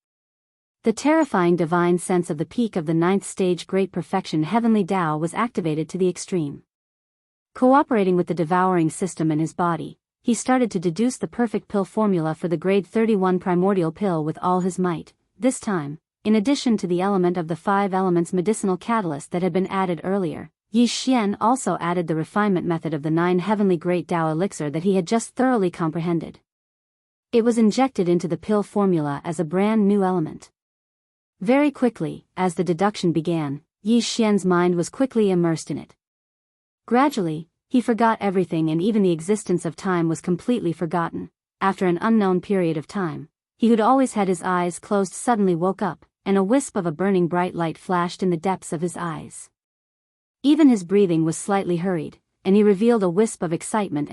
The terrifying divine sense of the peak of the 9th stage Great Perfection Heavenly Tao was activated to the extreme. Cooperating with the devouring system in his body, he started to deduce the perfect pill formula for the grade 31 primordial pill with all his might. This time, in addition to the element of the 5 elements medicinal catalyst that had been added earlier, Yi Xian also added the refinement method of the 9 heavenly great Tao elixir that he had just thoroughly comprehended. It was injected into the pill formula as a brand new element. Very quickly, as the deduction began, Yi Xian's mind was quickly immersed in it. Gradually, he forgot everything and even the existence of time was completely forgotten. After an unknown period of time, he who'd always had his eyes closed suddenly woke up, and a wisp of a burning bright light flashed in the depths of his eyes. Even his breathing was slightly hurried, and he revealed a wisp of excitement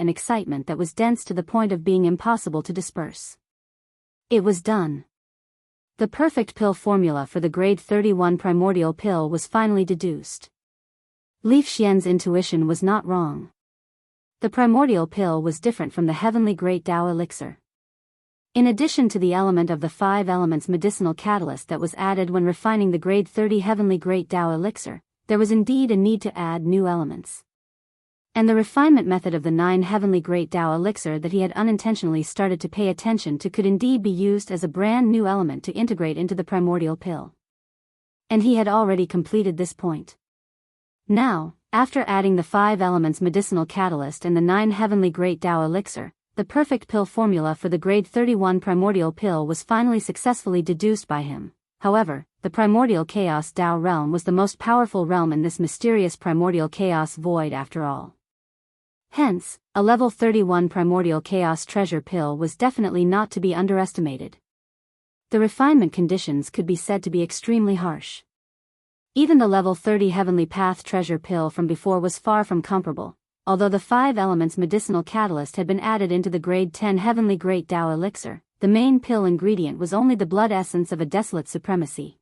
that was dense to the point of being impossible to disperse. It was done. The perfect pill formula for the grade 31 primordial pill was finally deduced. Li Xian's intuition was not wrong. The primordial pill was different from the heavenly great Tao elixir. In addition to the element of the 5 elements medicinal catalyst that was added when refining the grade 30 heavenly great Tao elixir, there was indeed a need to add new elements. And the refinement method of the 9 heavenly great Tao elixir that he had unintentionally started to pay attention to could indeed be used as a brand new element to integrate into the primordial pill. And he had already completed this point. Now, after adding the 5 elements medicinal catalyst and the 9 heavenly great Tao elixir, the perfect pill formula for the grade 31 primordial pill was finally successfully deduced by him. However, the primordial chaos Tao realm was the most powerful realm in this mysterious primordial chaos void after all. Hence, a level 31 primordial chaos treasure pill was definitely not to be underestimated. The refinement conditions could be said to be extremely harsh. Even the level 30 heavenly path treasure pill from before was far from comparable, although the 5 elements medicinal catalyst had been added into the grade 10 heavenly great Tao elixir. The main pill ingredient was only the blood essence of a desolate supremacy.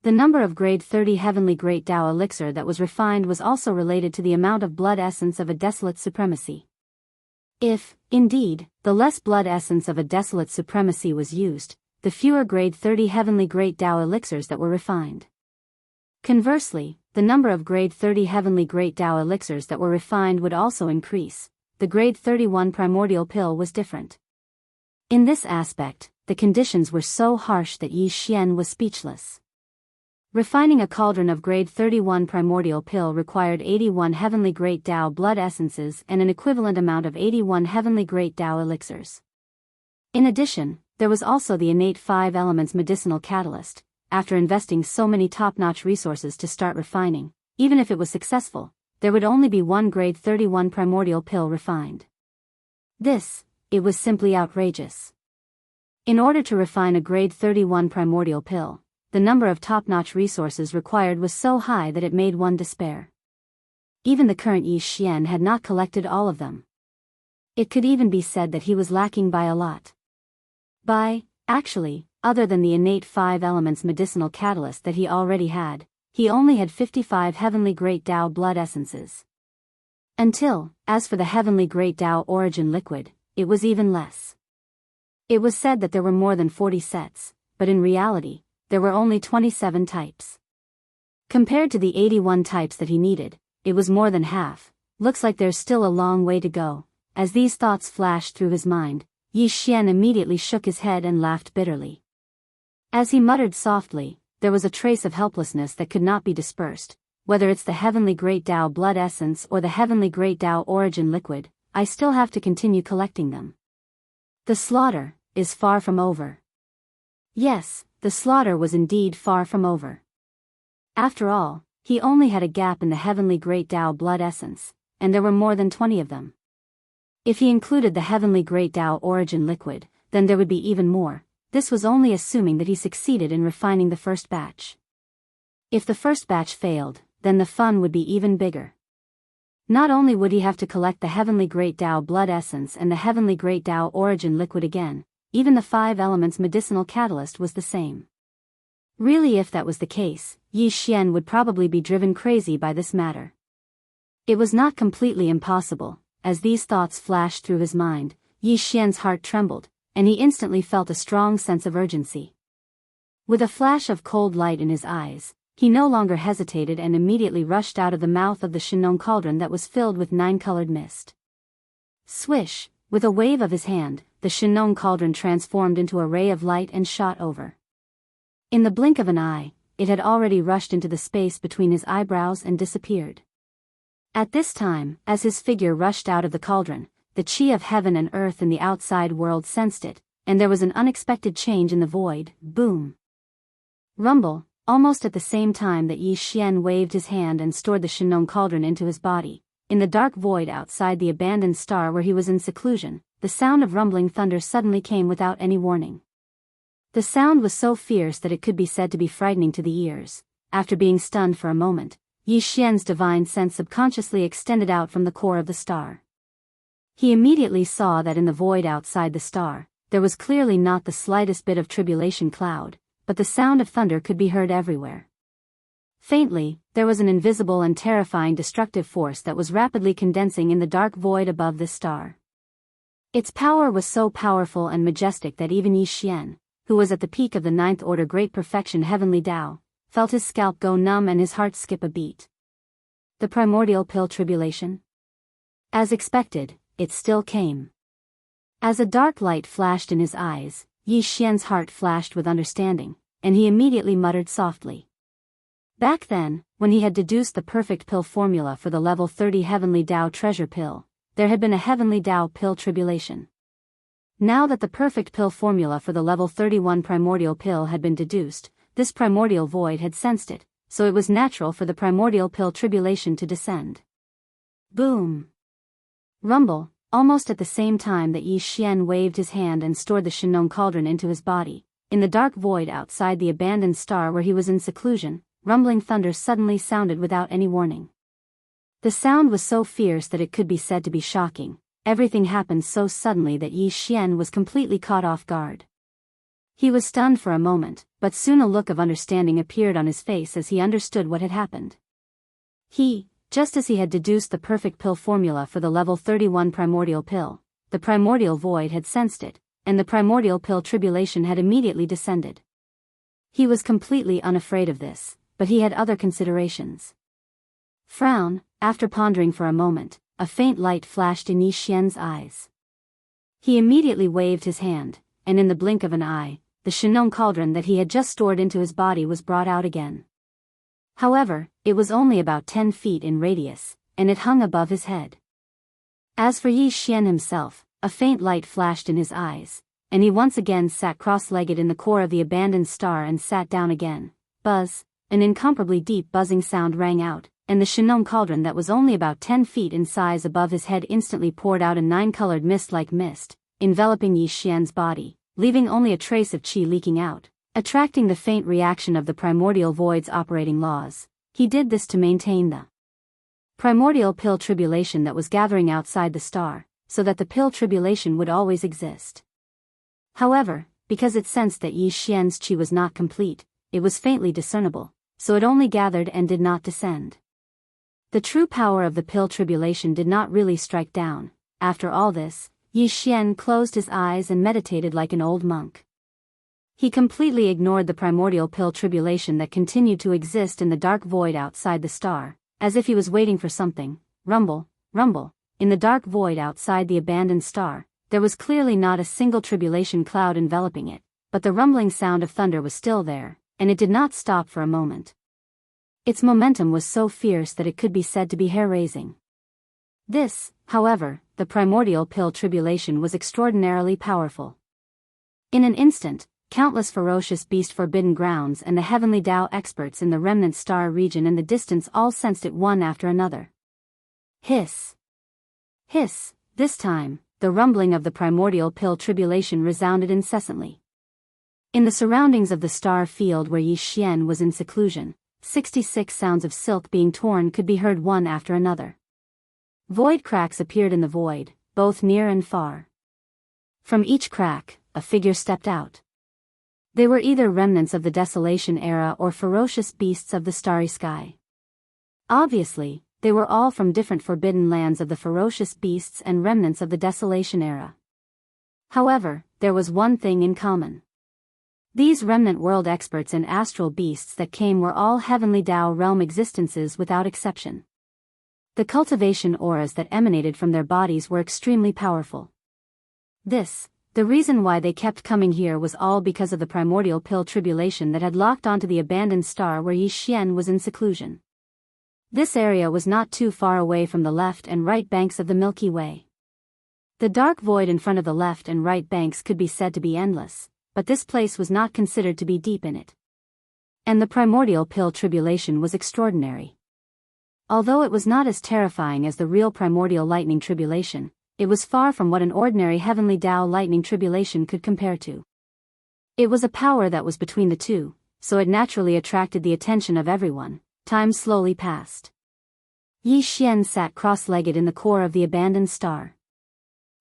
The number of grade 30 heavenly great Tao elixir that was refined was also related to the amount of blood essence of a desolate supremacy. If, indeed, the less blood essence of a desolate supremacy was used, the fewer grade 30 heavenly great Tao elixirs that were refined. Conversely, the number of grade 30 heavenly great Tao elixirs that were refined would also increase. The grade 31 primordial pill was different. In this aspect, the conditions were so harsh that Yi Xian was speechless. Refining a cauldron of grade 31 primordial pill required 81 heavenly great Tao blood essences and an equivalent amount of 81 heavenly great Tao elixirs. In addition, there was also the innate 5 elements medicinal catalyst. After investing so many top-notch resources to start refining, even if it was successful, there would only be one grade 31 primordial pill refined. It was simply outrageous. In order to refine a grade 31 primordial pill, the number of top-notch resources required was so high that it made one despair. Even the current Yi Xian had not collected all of them. It could even be said that he was lacking by a lot. Actually, other than the innate 5 elements medicinal catalyst that he already had, he only had 55 heavenly great Tao blood essences. As for the heavenly great Tao origin liquid, it was even less. It was said that there were more than 40 sets, but in reality, there were only 27 types. Compared to the 81 types that he needed, it was more than half. Looks like there's still a long way to go. As these thoughts flashed through his mind, Yi Xian immediately shook his head and laughed bitterly. As he muttered softly, there was a trace of helplessness that could not be dispersed. Whether it's the heavenly great Tao blood essence or the heavenly great Tao origin liquid, I still have to continue collecting them. The slaughter is far from over. Yes, the slaughter was indeed far from over. After all, he only had a gap in the heavenly great Tao blood essence, and there were more than 20 of them. If he included the heavenly great Tao origin liquid, then there would be even more. This was only assuming that he succeeded in refining the first batch. If the first batch failed, then the fun would be even bigger. Not only would he have to collect the heavenly great Tao blood essence and the heavenly great Tao origin liquid again, even the 5 elements medicinal catalyst was the same. Really, if that was the case, Yi Xian would probably be driven crazy by this matter. It was not completely impossible. As these thoughts flashed through his mind, Yi Xian's heart trembled, and he instantly felt a strong sense of urgency. With a flash of cold light in his eyes, he no longer hesitated and immediately rushed out of the mouth of the Shinong cauldron that was filled with 9-colored mist. Swish! With a wave of his hand, the Shinong cauldron transformed into a ray of light and shot over. In the blink of an eye, it had already rushed into the space between his eyebrows and disappeared. At this time, as his figure rushed out of the cauldron, the chi of heaven and earth in the outside world sensed it, and there was an unexpected change in the void. Boom! Rumble! Almost at the same time that Yi Xian waved his hand and stored the Shinong cauldron into his body, in the dark void outside the abandoned star where he was in seclusion, the sound of rumbling thunder suddenly came without any warning. The sound was so fierce that it could be said to be frightening to the ears. After being stunned for a moment, Yi Xian's divine sense subconsciously extended out from the core of the star. He immediately saw that in the void outside the star, there was clearly not the slightest bit of tribulation cloud, but the sound of thunder could be heard everywhere. Faintly, there was an invisible and terrifying destructive force that was rapidly condensing in the dark void above this star. Its power was so powerful and majestic that even Yi Xian, who was at the peak of the 9th order great perfection heavenly Tao, felt his scalp go numb and his heart skip a beat. The primordial pill tribulation? As expected, it still came. As a dark light flashed in his eyes, Yi Xian's heart flashed with understanding, and he immediately muttered softly. Back then, when he had deduced the perfect pill formula for the level 30 heavenly Tao treasure pill, there had been a heavenly Tao pill tribulation. Now that the perfect pill formula for the level 31 primordial pill had been deduced, this primordial void had sensed it, so it was natural for the primordial pill tribulation to descend. Boom! Rumble, almost at the same time that Yi Xian waved his hand and stored the Shinong cauldron into his body. In the dark void outside the abandoned star where he was in seclusion, rumbling thunder suddenly sounded without any warning. The sound was so fierce that it could be said to be shocking. Everything happened so suddenly that Yi Xian was completely caught off guard. He was stunned for a moment, but soon a look of understanding appeared on his face as he understood what had happened. Just as he had deduced the perfect pill formula for the level 31 primordial pill, the primordial void had sensed it, and the primordial pill tribulation had immediately descended. He was completely unafraid of this, but he had other considerations. Frown, after pondering for a moment, a faint light flashed in Yi Xian's eyes. He immediately waved his hand, and in the blink of an eye, the Shinong cauldron that he had just stored into his body was brought out again. However, it was only about 10 feet in radius, and it hung above his head. As for Yi Xian himself, a faint light flashed in his eyes, and he once again sat cross-legged in the core of the abandoned star and sat down again. Buzz, an incomparably deep buzzing sound rang out, and the Shinong cauldron that was only about 10 feet in size above his head instantly poured out a 9-colored mist like mist, enveloping Yi Xian's body, leaving only a trace of qi leaking out, attracting the faint reaction of the primordial void's operating laws. He did this to maintain the primordial pill tribulation that was gathering outside the star, so that the pill tribulation would always exist. However, because it sensed that Yi Xian's qi was not complete, it was faintly discernible, so it only gathered and did not descend. The true power of the pill tribulation did not really strike down. After all this, Yi Xian closed his eyes and meditated like an old monk. He completely ignored the primordial pill tribulation that continued to exist in the dark void outside the star, as if he was waiting for something. Rumble, rumble. In the dark void outside the abandoned star, there was clearly not a single tribulation cloud enveloping it, but the rumbling sound of thunder was still there, and it did not stop for a moment. Its momentum was so fierce that it could be said to be hair-raising. This, however, the primordial pill tribulation was extraordinarily powerful. In an instant, countless ferocious beast forbidden grounds and the heavenly Dao experts in the remnant star region in the distance all sensed it one after another. Hiss! Hiss! This time, the rumbling of the primordial pill tribulation resounded incessantly. In the surroundings of the star field where Yi Xian was in seclusion, 66 sounds of silk being torn could be heard one after another. Void cracks appeared in the void, both near and far. From each crack, a figure stepped out. They were either remnants of the Desolation era or ferocious beasts of the starry sky. Obviously, they were all from different forbidden lands of the ferocious beasts and remnants of the Desolation era. However, there was one thing in common. These remnant world experts and astral beasts that came were all heavenly Dao realm existences without exception. The cultivation auras that emanated from their bodies were extremely powerful. The reason why they kept coming here was all because of the primordial pill tribulation that had locked onto the abandoned star where Yi Xian was in seclusion. This area was not too far away from the left and right banks of the Milky Way. The dark void in front of the left and right banks could be said to be endless, but this place was not considered to be deep in it. And the primordial pill tribulation was extraordinary. Although it was not as terrifying as the real primordial lightning tribulation, it was far from what an ordinary heavenly Dao lightning tribulation could compare to. It was a power that was between the two, so it naturally attracted the attention of everyone. Time slowly passed. Yi Xian sat cross-legged in the core of the abandoned star.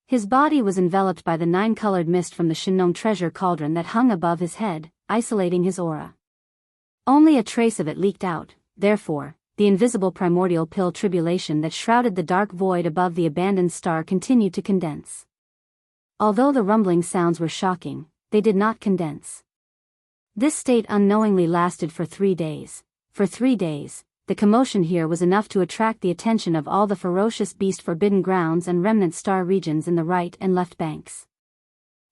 His body was enveloped by the 9-colored mist from the Shinong treasure cauldron that hung above his head, isolating his aura. Only a trace of it leaked out, therefore, the invisible primordial pill tribulation that shrouded the dark void above the abandoned star continued to condense. Although the rumbling sounds were shocking, they did not condense. This state unknowingly lasted for 3 days. For 3 days, the commotion here was enough to attract the attention of all the ferocious beast forbidden grounds and remnant star regions in the right and left banks.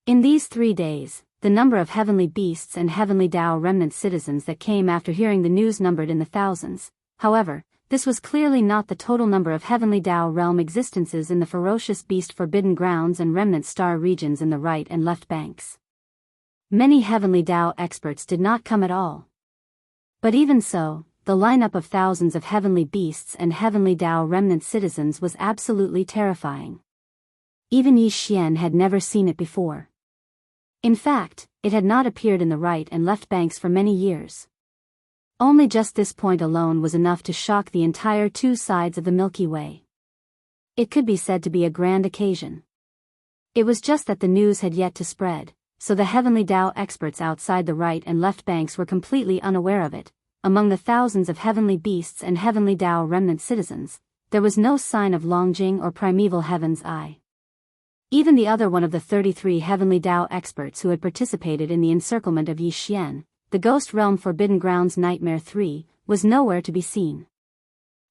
In these 3 days, the number of heavenly beasts and heavenly Dao remnant citizens that came after hearing the news numbered in the thousands. However, this was clearly not the total number of heavenly Dao realm existences in the ferocious beast forbidden grounds and remnant star regions in the right and left banks. Many heavenly Dao experts did not come at all. But even so, the lineup of thousands of heavenly beasts and heavenly Dao remnant citizens was absolutely terrifying. Even Yi Xian had never seen it before. In fact, it had not appeared in the right and left banks for many years. Only just this point alone was enough to shock the entire two sides of the Milky Way. It could be said to be a grand occasion. It was just that the news had yet to spread, so the heavenly Dao experts outside the right and left banks were completely unaware of it. Among the thousands of heavenly beasts and heavenly Dao remnant citizens, there was no sign of Longjing or primeval Heaven's Eye. Even the other one of the 33 heavenly Dao experts who had participated in the encirclement of Yi Xian, the Ghost Realm Forbidden Grounds Nightmare 3, was nowhere to be seen.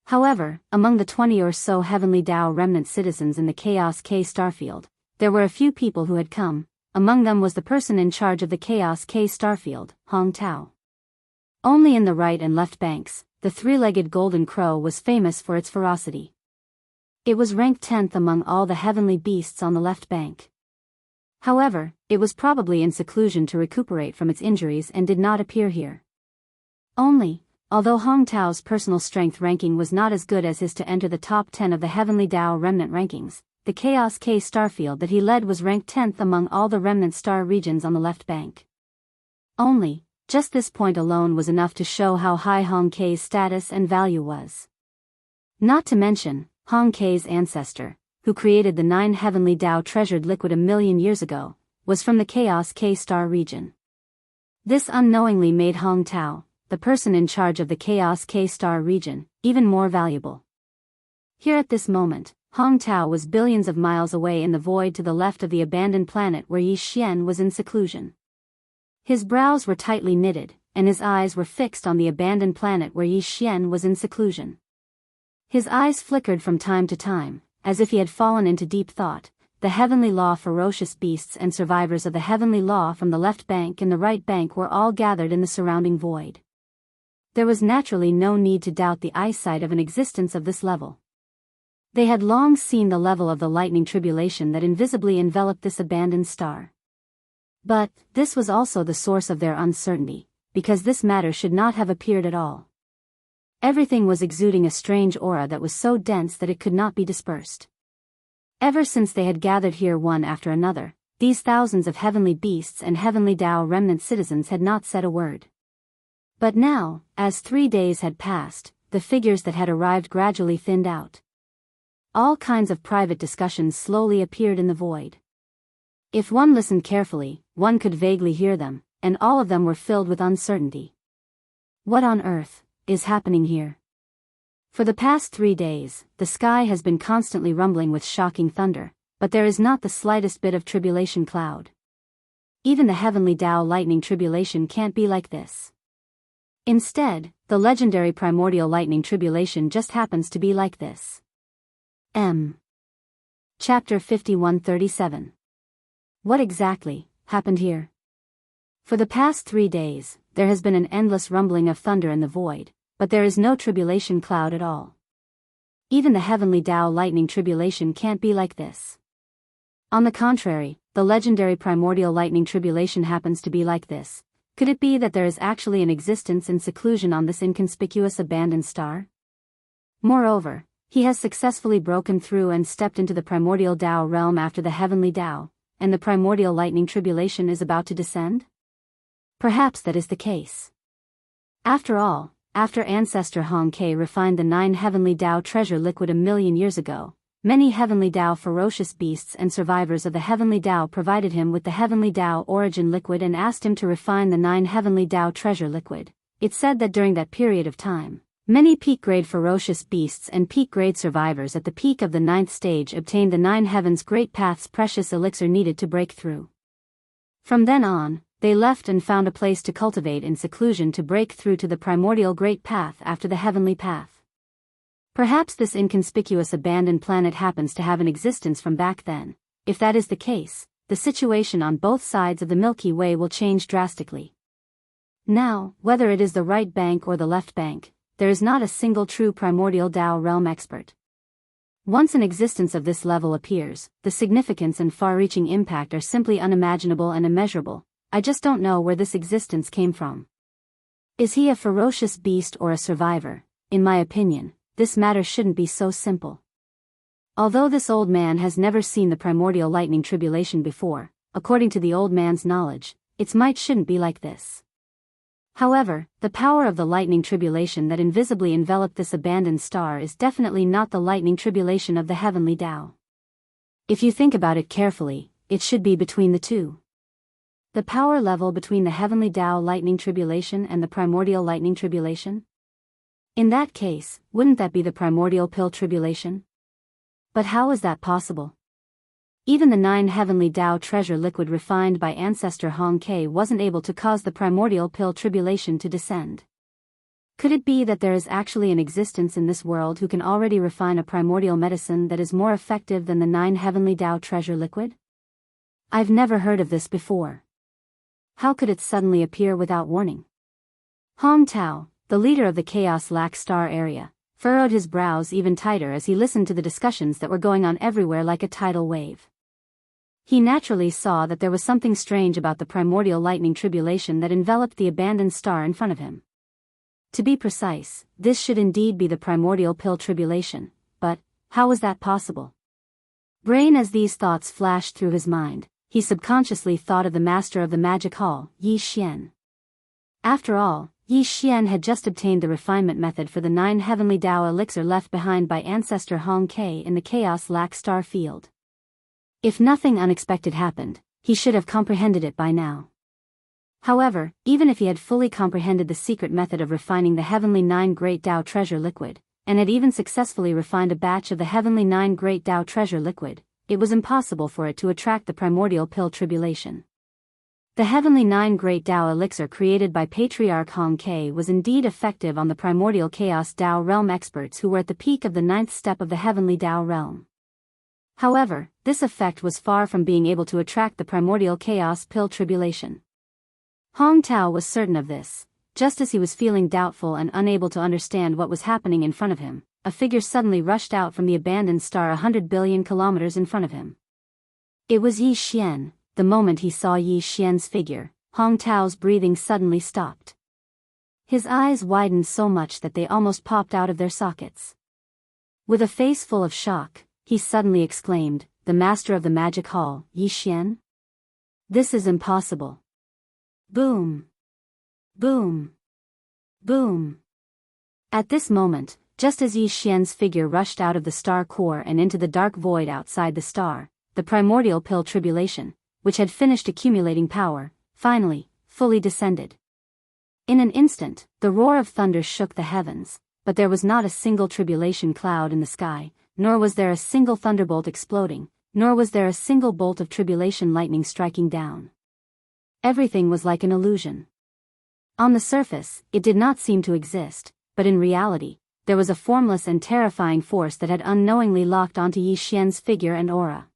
However, among the 20 or so heavenly Dao remnant citizens in the Chaos K Starfield, there were a few people who had come. Among them was the person in charge of the Chaos K Starfield, Hong Tao. Only in the right and left banks, the three-legged golden crow was famous for its ferocity. It was ranked 10th among all the heavenly beasts on the left bank. However, it was probably in seclusion to recuperate from its injuries and did not appear here. Although Hong Tao's personal strength ranking was not as good as his to enter the top 10 of the heavenly Dao remnant rankings, the Chaos K Starfield that he led was ranked 10th among all the remnant star regions on the left bank. Just this point alone was enough to show how high Hong K's status and value was. Not to mention, Hong K's ancestor, who created the 9 heavenly Dao treasured liquid a million years ago, was from the Chaos K Star region. This unknowingly made Hong Tao, the person in charge of the Chaos K Star region, even more valuable. Here at this moment, Hong Tao was billions of miles away in the void to the left of the abandoned planet where Yi Xian was in seclusion. His brows were tightly knitted, and his eyes were fixed on the abandoned planet where Yi Xian was in seclusion. His eyes flickered from time to time, as if he had fallen into deep thought. The heavenly law ferocious beasts and survivors of the heavenly law from the left bank and the right bank were all gathered in the surrounding void. There was naturally no need to doubt the eyesight of an existence of this level. They had long seen the level of the lightning tribulation that invisibly enveloped this abandoned star. But, this was also the source of their uncertainty, because this matter should not have appeared at all. Everything was exuding a strange aura that was so dense that it could not be dispersed. Ever since they had gathered here one after another, these thousands of heavenly beasts and heavenly Dao remnant citizens had not said a word. But now, as 3 days had passed, the figures that had arrived gradually thinned out. All kinds of private discussions slowly appeared in the void. If one listened carefully, one could vaguely hear them, and all of them were filled with uncertainty. What on earth is happening here? For the past 3 days, the sky has been constantly rumbling with shocking thunder, but there is not the slightest bit of tribulation cloud. Even the heavenly Dao lightning tribulation can't be like this. Instead, the legendary primordial lightning tribulation just happens to be like this. Chapter 5137. What exactly happened here? For the past 3 days, there has been an endless rumbling of thunder in the void, but there is no tribulation cloud at all. Even the heavenly Dao lightning tribulation can't be like this. On the contrary, the legendary primordial lightning tribulation happens to be like this. Could it be that there is actually an existence in seclusion on this inconspicuous abandoned star? Moreover, he has successfully broken through and stepped into the primordial Dao realm after the heavenly Dao, and the primordial lightning tribulation is about to descend? Perhaps that is the case. After all, after ancestor Hong Ke refined the 9 heavenly Dao treasure liquid a million years ago, many heavenly Dao ferocious beasts and survivors of the heavenly Dao provided him with the heavenly Dao origin liquid and asked him to refine the 9 heavenly Dao treasure liquid. It said that during that period of time, many peak-grade ferocious beasts and peak-grade survivors at the peak of the 9th stage obtained the 9 heavens great path's precious elixir needed to break through. From then on, they left and found a place to cultivate in seclusion to break through to the primordial great path after the heavenly path. Perhaps this inconspicuous abandoned planet happens to have an existence from back then. If that is the case, the situation on both sides of the Milky Way will change drastically. Now, whether it is the right bank or the left bank, there is not a single true primordial Dao realm expert. Once an existence of this level appears, the significance and far-reaching impact are simply unimaginable and immeasurable. I just don't know where this existence came from. Is he a ferocious beast or a survivor? In my opinion, this matter shouldn't be so simple. Although this old man has never seen the primordial lightning tribulation before, according to the old man's knowledge, its might shouldn't be like this. However, the power of the lightning tribulation that invisibly enveloped this abandoned star is definitely not the lightning tribulation of the heavenly Tao. If you think about it carefully, it should be between the two. The power level between the heavenly Tao lightning tribulation and the primordial lightning tribulation? In that case, wouldn't that be the primordial pill tribulation? But how is that possible? Even the 9 heavenly Tao treasure liquid refined by ancestor Hong Ke wasn't able to cause the primordial pill tribulation to descend. Could it be that there is actually an existence in this world who can already refine a primordial medicine that is more effective than the 9 heavenly Tao treasure liquid? I've never heard of this before. How could it suddenly appear without warning? Hong Tao, the leader of the Chaos Lac Star area, furrowed his brows even tighter as he listened to the discussions that were going on everywhere like a tidal wave. He naturally saw that there was something strange about the primordial lightning tribulation that enveloped the abandoned star in front of him. To be precise, this should indeed be the primordial pill tribulation, but how was that possible? Brain as these thoughts flashed through his mind, he subconsciously thought of the master of the magic hall, Yi Xian. After all, Yi Xian had just obtained the refinement method for the 9 heavenly Tao elixir left behind by ancestor Hong Ke in the Chaos Lac Star field. If nothing unexpected happened, he should have comprehended it by now. However, even if he had fully comprehended the secret method of refining the heavenly 9 great Tao treasure liquid, and had even successfully refined a batch of the heavenly 9 great Tao treasure liquid, it was impossible for it to attract the primordial pill tribulation. The heavenly 9 great Tao elixir created by Patriarch Hong Ke was indeed effective on the primordial chaos Tao realm experts who were at the peak of the 9th step of the heavenly Tao realm. However, this effect was far from being able to attract the primordial chaos pill tribulation. Hong Tao was certain of this. Just as he was feeling doubtful and unable to understand what was happening in front of him, a figure suddenly rushed out from the abandoned star 100 billion kilometers in front of him. It was Yi Xian. The moment he saw Yi Xian's figure, Hong Tao's breathing suddenly stopped. His eyes widened so much that they almost popped out of their sockets. With a face full of shock, he suddenly exclaimed, "The master of the magic hall, Yi Xian? This is impossible." Boom! Boom! Boom! At this moment, just as Yi Xian's figure rushed out of the star core and into the dark void outside the star, the primordial pill tribulation, which had finished accumulating power, finally, fully descended. In an instant, the roar of thunder shook the heavens, but there was not a single tribulation cloud in the sky, nor was there a single thunderbolt exploding, nor was there a single bolt of tribulation lightning striking down. Everything was like an illusion. On the surface, it did not seem to exist, but in reality, there was a formless and terrifying force that had unknowingly locked onto Yi Xian's figure and aura.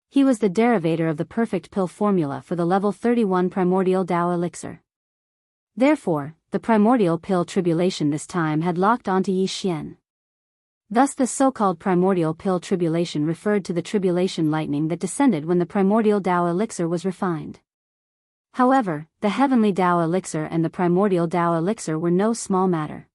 He was the derivator of the perfect pill formula for the level 31 primordial Tao elixir. Therefore, the primordial pill tribulation this time had locked onto Yi Xian. Thus the so-called primordial pill tribulation referred to the tribulation lightning that descended when the primordial Tao elixir was refined. However, the heavenly Tao elixir and the primordial Tao elixir were no small matter.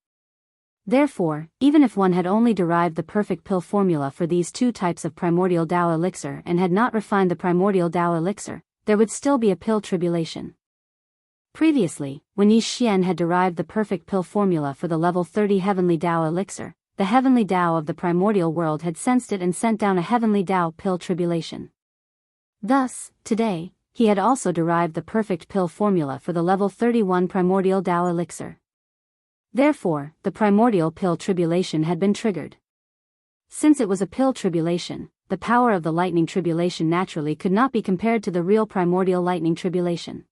Therefore, even if one had only derived the perfect pill formula for these two types of primordial Tao elixir and had not refined the primordial Tao elixir, there would still be a pill tribulation. Previously, when Yi Xian had derived the perfect pill formula for the level 30 heavenly Tao elixir, the heavenly Tao of the primordial world had sensed it and sent down a heavenly Tao pill tribulation. Thus, today, he had also derived the perfect pill formula for the level 31 primordial Tao elixir. Therefore, the primordial pill tribulation had been triggered. Since it was a pill tribulation, the power of the lightning tribulation naturally could not be compared to the real primordial lightning tribulation.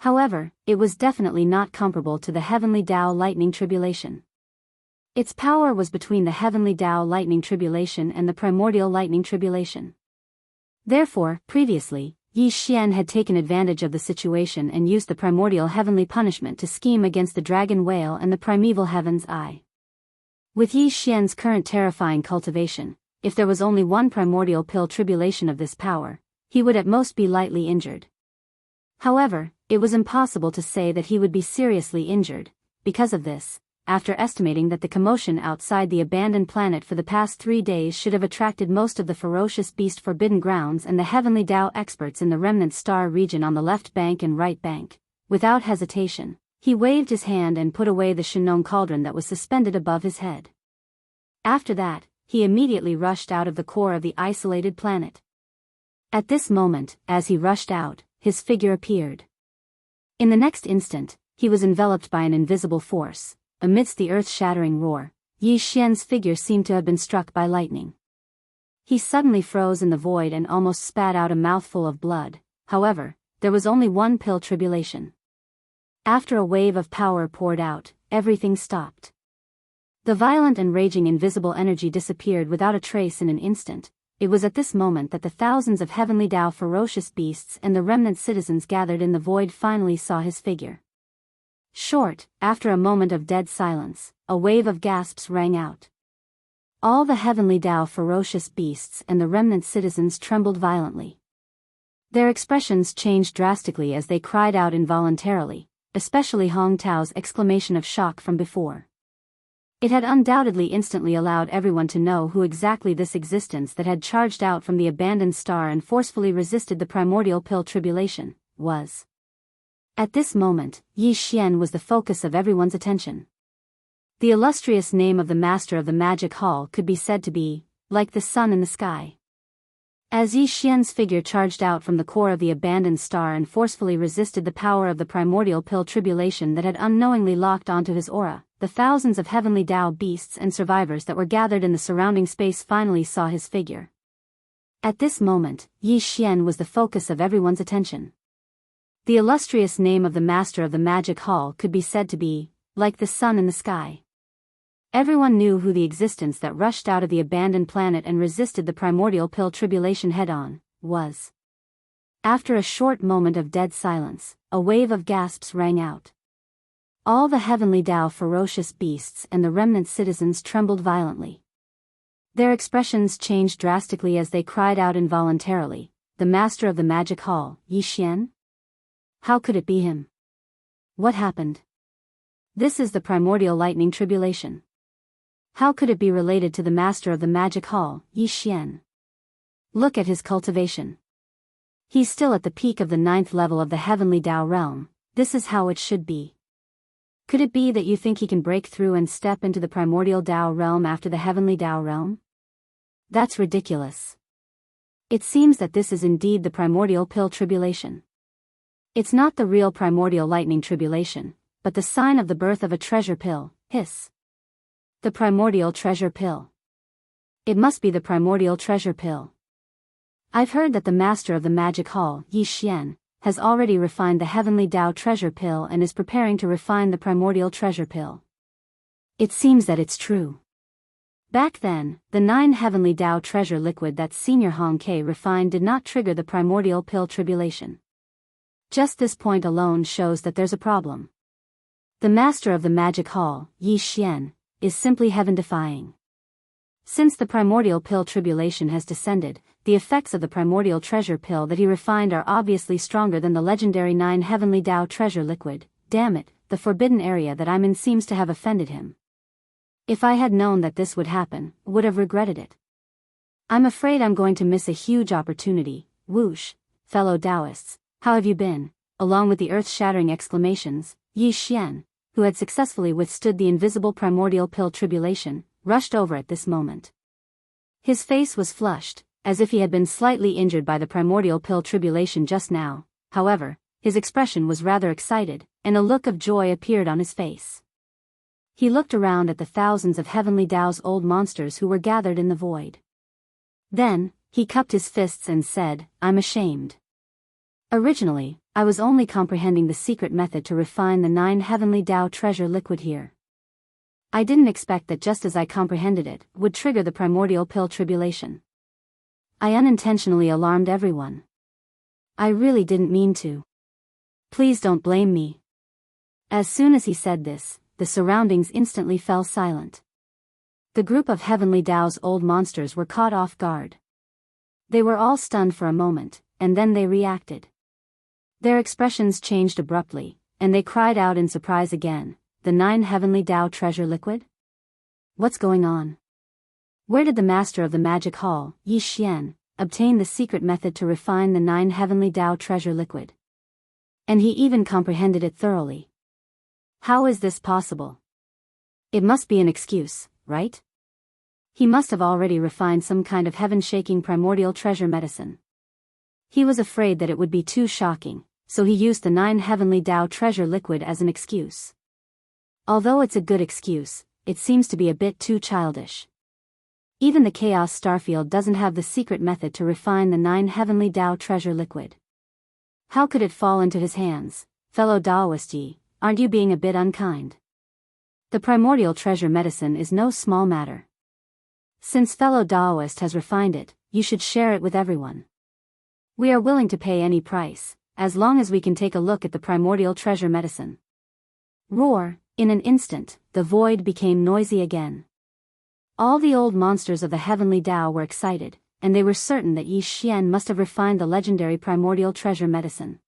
However, it was definitely not comparable to the heavenly Tao lightning tribulation. Its power was between the heavenly Tao lightning tribulation and the primordial lightning tribulation. Therefore, previously, Yi Xian had taken advantage of the situation and used the primordial heavenly punishment to scheme against the dragon whale and the primeval heaven's eye. With Yi Xian's current terrifying cultivation, if there was only one primordial pill tribulation of this power, he would at most be lightly injured. However, it was impossible to say that he would be seriously injured. Because of this, after estimating that the commotion outside the abandoned planet for the past 3 days should have attracted most of the ferocious beast forbidden grounds and the heavenly Dao experts in the remnant star region on the left bank and right bank, without hesitation, he waved his hand and put away the Shenong cauldron that was suspended above his head. After that, he immediately rushed out of the core of the isolated planet. At this moment, as he rushed out, his figure appeared. In the next instant, he was enveloped by an invisible force. Amidst the earth-shattering roar, Yi Xian's figure seemed to have been struck by lightning. He suddenly froze in the void and almost spat out a mouthful of blood. However, there was only one pill tribulation. After a wave of power poured out, everything stopped. The violent and raging invisible energy disappeared without a trace in an instant. It was at this moment that the thousands of heavenly Dao ferocious beasts and the remnant citizens gathered in the void finally saw his figure. After a moment of dead silence, a wave of gasps rang out. All the heavenly Dao ferocious beasts and the remnant citizens trembled violently. Their expressions changed drastically as they cried out involuntarily, especially Hong Tao's exclamation of shock from before. It had undoubtedly instantly allowed everyone to know who exactly this existence that had charged out from the abandoned star and forcefully resisted the primordial pill tribulation was. At this moment, Yi Xian was the focus of everyone's attention. The illustrious name of the master of the magic hall could be said to be, like the sun in the sky. As Yi Xian's figure charged out from the core of the abandoned star and forcefully resisted the power of the primordial pill tribulation that had unknowingly locked onto his aura, the thousands of heavenly Dao beasts and survivors that were gathered in the surrounding space finally saw his figure. At this moment, Yi Xian was the focus of everyone's attention. The illustrious name of the master of the magic hall could be said to be, like the sun in the sky. Everyone knew who the existence that rushed out of the abandoned planet and resisted the primordial pill tribulation head-on was. After a short moment of dead silence, a wave of gasps rang out. All the heavenly Dao ferocious beasts and the remnant citizens trembled violently. Their expressions changed drastically as they cried out involuntarily, "The master of the magic hall, Yi Xian? How could it be him? What happened? This is the primordial lightning tribulation. How could it be related to the master of the magic hall, Yi Xian? Look at his cultivation. He's still at the peak of the 9th level of the heavenly Dao realm. This is how it should be. Could it be that you think he can break through and step into the primordial Dao realm after the heavenly Dao realm? That's ridiculous. It seems that this is indeed the primordial pill tribulation. It's not the real primordial lightning tribulation, but the sign of the birth of a treasure pill, hiss. The primordial treasure pill. It must be the primordial treasure pill. I've heard that the master of the magic hall, Yi Xian, has already refined the heavenly Dao treasure pill and is preparing to refine the primordial treasure pill. It seems that it's true. Back then, the 9 heavenly Dao treasure liquid that Senior Hong Ke refined did not trigger the primordial pill tribulation. Just this point alone shows that there's a problem. The master of the magic hall, Yi Xian, is simply heaven-defying. Since the primordial pill tribulation has descended, the effects of the primordial treasure pill that he refined are obviously stronger than the legendary 9 heavenly Dao treasure liquid. Damn it, the forbidden area that I'm in seems to have offended him. If I had known that this would happen, would have regretted it. I'm afraid I'm going to miss a huge opportunity. Whoosh, fellow Daoists. How have you been? Along with the earth-shattering exclamations, Yi Xian, who had successfully withstood the invisible primordial pill tribulation, rushed over at this moment. His face was flushed, as if he had been slightly injured by the primordial pill tribulation just now. However, his expression was rather excited, and a look of joy appeared on his face. He looked around at the thousands of heavenly Dao's old monsters who were gathered in the void. Then, he cupped his fists and said, "I'm ashamed. Originally, I was only comprehending the secret method to refine the 9 heavenly Dao treasure liquid here. I didn't expect that just as I comprehended it, would trigger the primordial pill tribulation. I unintentionally alarmed everyone. I really didn't mean to. Please don't blame me." As soon as he said this, the surroundings instantly fell silent. The group of heavenly Dao's old monsters were caught off guard. They were all stunned for a moment, and then they reacted. Their expressions changed abruptly, and they cried out in surprise again, "The 9 heavenly Dao treasure liquid? What's going on? Where did the master of the magic hall, Yi Xian, obtain the secret method to refine the 9 heavenly Dao treasure liquid? And he even comprehended it thoroughly. How is this possible? It must be an excuse, right? He must have already refined some kind of heaven-shaking primordial treasure medicine. He was afraid that it would be too shocking, so he used the 9 heavenly Dao treasure liquid as an excuse. Although it's a good excuse, it seems to be a bit too childish. Even the Chaos Starfield doesn't have the secret method to refine the 9 heavenly Dao treasure liquid. How could it fall into his hands? Fellow Daoist Yi, aren't you being a bit unkind? The primordial treasure medicine is no small matter. Since fellow Daoist has refined it, you should share it with everyone. We are willing to pay any price, as long as we can take a look at the primordial treasure medicine. Roar! In an instant, the void became noisy again. All the old monsters of the heavenly Dao were excited, and they were certain that Yi Xian must have refined the legendary primordial treasure medicine.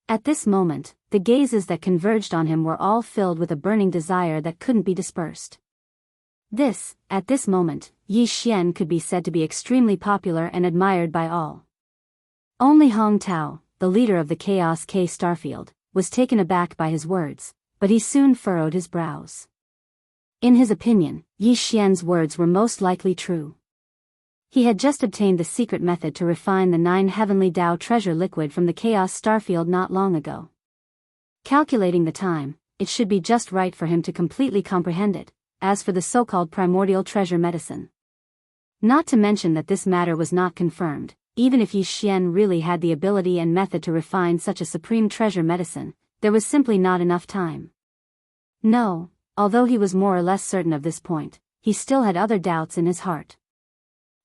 At this moment, the gazes that converged on him were all filled with a burning desire that couldn't be dispersed. At this moment, Yi Xian could be said to be extremely popular and admired by all. Only Hong Tao, the leader of the Chaos K Starfield, was taken aback by his words, but he soon furrowed his brows. In his opinion, Yi Xian's words were most likely true. He had just obtained the secret method to refine the 9 heavenly Dao treasure liquid from the Chaos Starfield not long ago. Calculating the time, it should be just right for him to completely comprehend it, as for the so-called primordial treasure medicine. Not to mention that this matter was not confirmed, even if Yi Xian really had the ability and method to refine such a supreme treasure medicine, there was simply not enough time. No, although he was more or less certain of this point, he still had other doubts in his heart.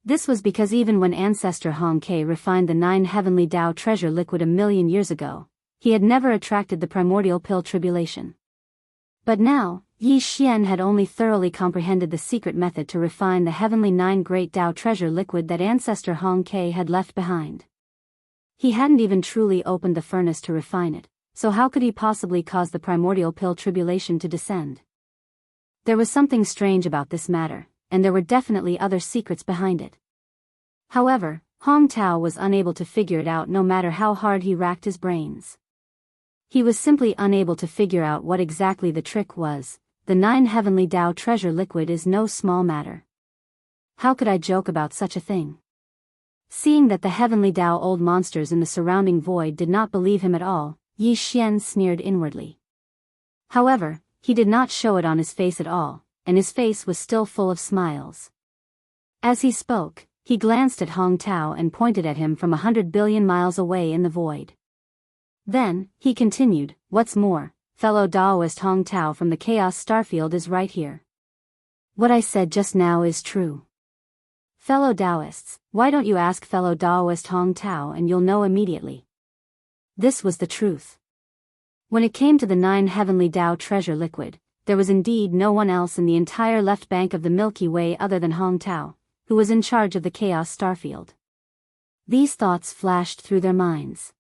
This was because even when ancestor Hong Ke refined the 9 heavenly Dao treasure liquid 1,000,000 years ago, he had never attracted the primordial pill tribulation. But now, Yi Xian had only thoroughly comprehended the secret method to refine the heavenly 9 great Dao treasure liquid that ancestor Hong Ke had left behind. He hadn't even truly opened the furnace to refine it, so how could he possibly cause the primordial pill tribulation to descend? There was something strange about this matter, and there were definitely other secrets behind it. However, Hong Tao was unable to figure it out no matter how hard he racked his brains. He was simply unable to figure out what exactly the trick was. The 9 heavenly Dao treasure liquid is no small matter. How could I joke about such a thing? Seeing that the heavenly Dao old monsters in the surrounding void did not believe him at all, Yi Xian sneered inwardly. However, he did not show it on his face at all, and his face was still full of smiles. As he spoke, he glanced at Hong Tao and pointed at him from 100 billion miles away in the void. Then, he continued, "What's more, fellow Daoist Hong Tao from the Chaos Starfield is right here. What I said just now is true. Fellow Daoists, why don't you ask fellow Daoist Hong Tao and you'll know immediately." This was the truth. When it came to the 9 heavenly Dao treasure liquid, there was indeed no one else in the entire left bank of the Milky Way other than Hong Tao, who was in charge of the Chaos Starfield. These thoughts flashed through their minds.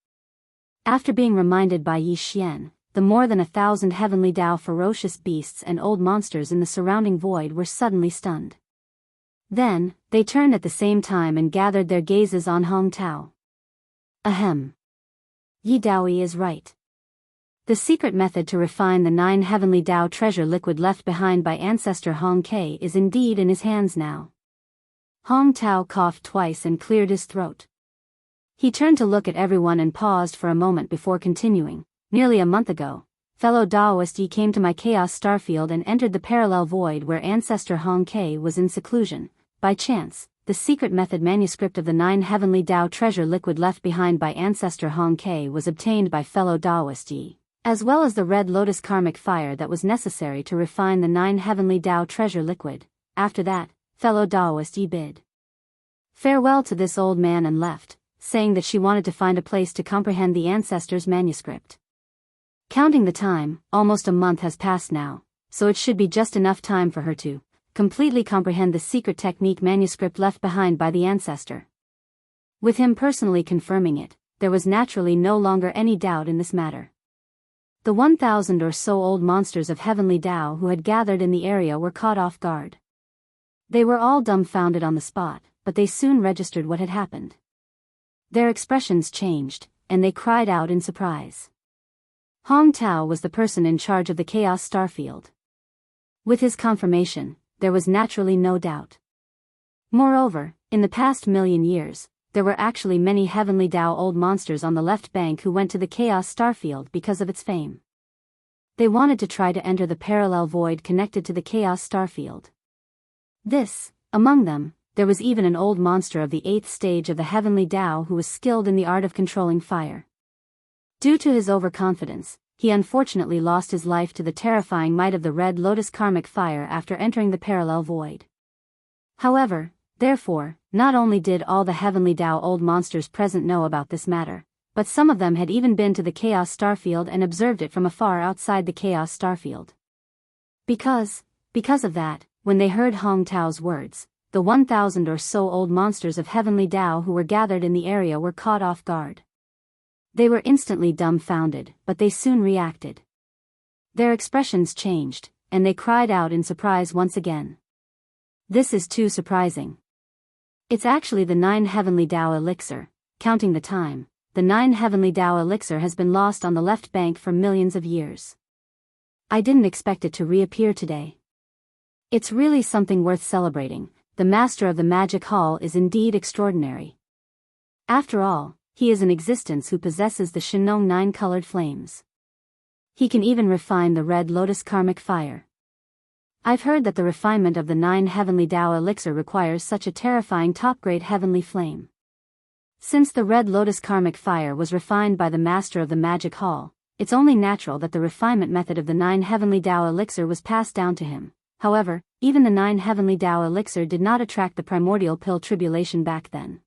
After being reminded by Yi Xian, the more than 1,000 heavenly Dao ferocious beasts and old monsters in the surrounding void were suddenly stunned. Then, they turned at the same time and gathered their gazes on Hong Tao. Ahem. Yi Daoyi is right. The secret method to refine the 9 heavenly Dao treasure liquid left behind by ancestor Hong Ke is indeed in his hands now. Hong Tao coughed twice and cleared his throat. He turned to look at everyone and paused for a moment before continuing. "Nearly a month ago, fellow Daoist Yi came to my Chaos Starfield and entered the parallel void where ancestor Hong Ke was in seclusion. By chance, the secret method manuscript of the 9 heavenly Dao treasure liquid left behind by ancestor Hong Ke was obtained by fellow Daoist Yi, as well as the red lotus karmic fire that was necessary to refine the 9 heavenly Dao treasure liquid. After that, fellow Daoist Yi bid farewell to this old man and left, saying that she wanted to find a place to comprehend the ancestor's manuscript. Counting the time, almost a month has passed now, so it should be just enough time for her to completely comprehend the secret technique manuscript left behind by the ancestor. With him personally confirming it, there was naturally no longer any doubt in this matter. The 1,000 or so old monsters of heavenly Tao who had gathered in the area were caught off guard. They were all dumbfounded on the spot, but they soon registered what had happened. Their expressions changed, and they cried out in surprise. Hong Tao was the person in charge of the Chaos Starfield. With his confirmation, there was naturally no doubt. Moreover, in the past million years, there were actually many heavenly Tao old monsters on the left bank who went to the Chaos Starfield because of its fame. They wanted to try to enter the parallel void connected to the Chaos Starfield. Among them, there was even an old monster of the 8th stage of the heavenly Tao who was skilled in the art of controlling fire. Due to his overconfidence, he unfortunately lost his life to the terrifying might of the Red Lotus karmic fire after entering the parallel void. However, therefore, not only did all the heavenly Tao old monsters present know about this matter, but some of them had even been to the Chaos Starfield and observed it from afar outside the Chaos Starfield. Because of that, when they heard Hong Tao's words, the 1,000 or so old monsters of heavenly Tao who were gathered in the area were caught off guard. They were instantly dumbfounded, but they soon reacted. Their expressions changed, and they cried out in surprise once again. This is too surprising. It's actually the 9 heavenly Tao elixir. Counting the time, the 9 heavenly Tao elixir has been lost on the left bank for millions of years. I didn't expect it to reappear today. It's really something worth celebrating. The master of the magic hall is indeed extraordinary. After all, he is an existence who possesses the Shinong 9 colored flames. He can even refine the Red Lotus karmic fire. I've heard that the refinement of the 9 heavenly Tao elixir requires such a terrifying top-grade heavenly flame. Since the Red Lotus karmic fire was refined by the master of the magic hall, it's only natural that the refinement method of the 9 heavenly Tao elixir was passed down to him. However, even the 9 heavenly Tao elixir did not attract the primordial pill tribulation back then.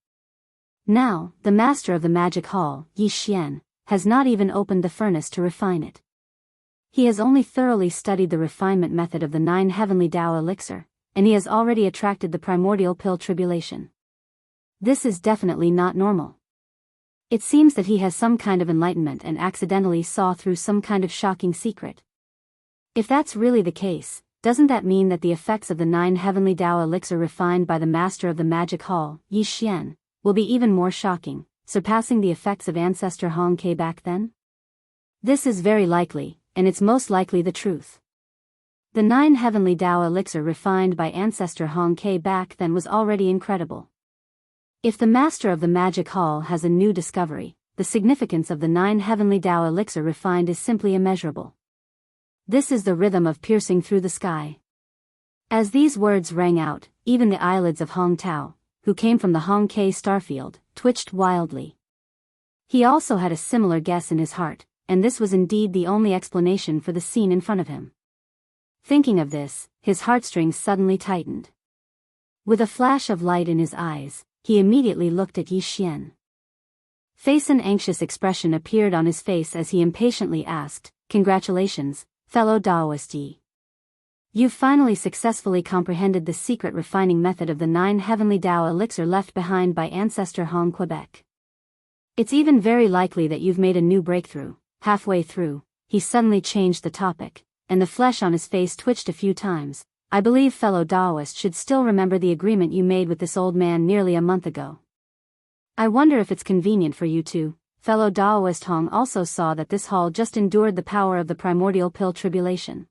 Now, the master of the magic hall, Yi Xian, has not even opened the furnace to refine it. He has only thoroughly studied the refinement method of the 9 heavenly Tao elixir, and he has already attracted the primordial pill tribulation. This is definitely not normal. It seems that he has some kind of enlightenment and accidentally saw through some kind of shocking secret. If that's really the case, doesn't that mean that the effects of the 9 heavenly Tao elixir refined by the master of the magic hall, Yi Xian, will be even more shocking, surpassing the effects of ancestor Hong Ke back then? This is very likely, and it's most likely the truth. The 9 heavenly Tao elixir refined by ancestor Hong Ke back then was already incredible. If the master of the magic hall has a new discovery, the significance of the 9 heavenly Tao elixir refined is simply immeasurable. This is the rhythm of piercing through the sky. As these words rang out, even the eyelids of Hong Tao, who came from the Hong Ke starfield, twitched wildly. He also had a similar guess in his heart, and this was indeed the only explanation for the scene in front of him. Thinking of this, his heartstrings suddenly tightened. With a flash of light in his eyes, he immediately looked at Yi Xian. An anxious expression appeared on his face as he impatiently asked, "Congratulations, fellow Daoist Yi. You've finally successfully comprehended the secret refining method of the 9 heavenly Tao elixir left behind by ancestor Hong Quebec. It's even very likely that you've made a new breakthrough." Halfway through, he suddenly changed the topic, and the flesh on his face twitched a few times. "I believe fellow Daoist should still remember the agreement you made with this old man nearly a month ago. I wonder if it's convenient for you to." Fellow Daoist Hong also saw that this hall just endured the power of the primordial pill tribulation.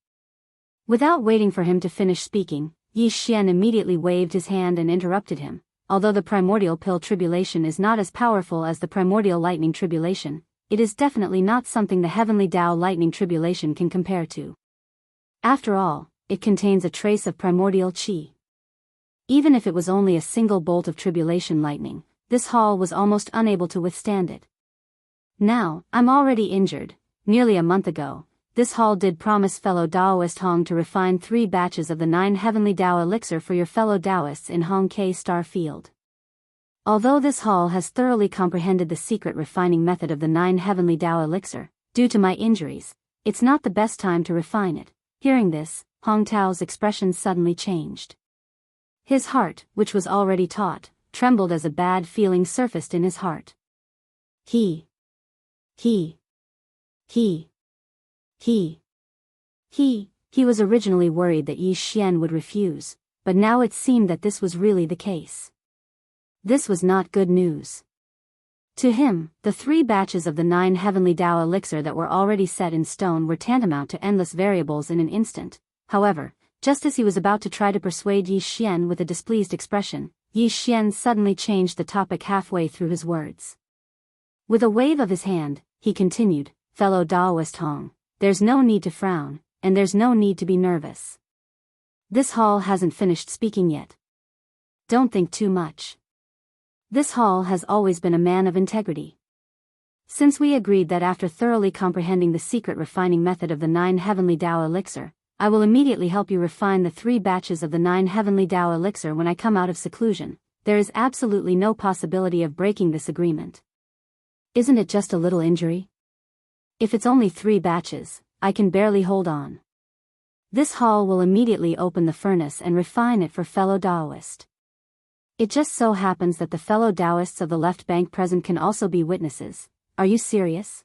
Without waiting for him to finish speaking, Yi Xian immediately waved his hand and interrupted him. Although the primordial pill tribulation is not as powerful as the primordial lightning tribulation, it is definitely not something the heavenly Tao lightning tribulation can compare to. After all, it contains a trace of primordial qi. Even if it was only a single bolt of tribulation lightning, this hall was almost unable to withstand it. Now, I'm already injured. Nearly a month ago, this hall did promise fellow Daoist Hong to refine 3 batches of the 9 heavenly Tao elixir for your fellow Daoists in Hong Ke Star Field. Although this hall has thoroughly comprehended the secret refining method of the 9 heavenly Tao elixir, due to my injuries, it's not the best time to refine it." Hearing this, Hong Tao's expression suddenly changed. His heart, which was already taut, trembled as a bad feeling surfaced in his heart. He was originally worried that Yi Xian would refuse, but now it seemed that this was really the case. This was not good news. To him, the 3 batches of the 9 heavenly Dao elixir that were already set in stone were tantamount to endless variables in an instant. However, just as he was about to try to persuade Yi Xian with a displeased expression, Yi Xian suddenly changed the topic halfway through his words. With a wave of his hand, he continued, "Fellow Daoist Hong, there's no need to frown, and there's no need to be nervous. This hall hasn't finished speaking yet. Don't think too much. This hall has always been a man of integrity. Since we agreed that after thoroughly comprehending the secret refining method of the 9 heavenly Dao elixir, I will immediately help you refine the 3 batches of the 9 heavenly Dao elixir when I come out of seclusion, there is absolutely no possibility of breaking this agreement. Isn't it just a little injury? If it's only 3 batches, I can barely hold on. This hall will immediately open the furnace and refine it for fellow Daoist. It just so happens that the fellow Daoists of the left bank present can also be witnesses. Are you serious?"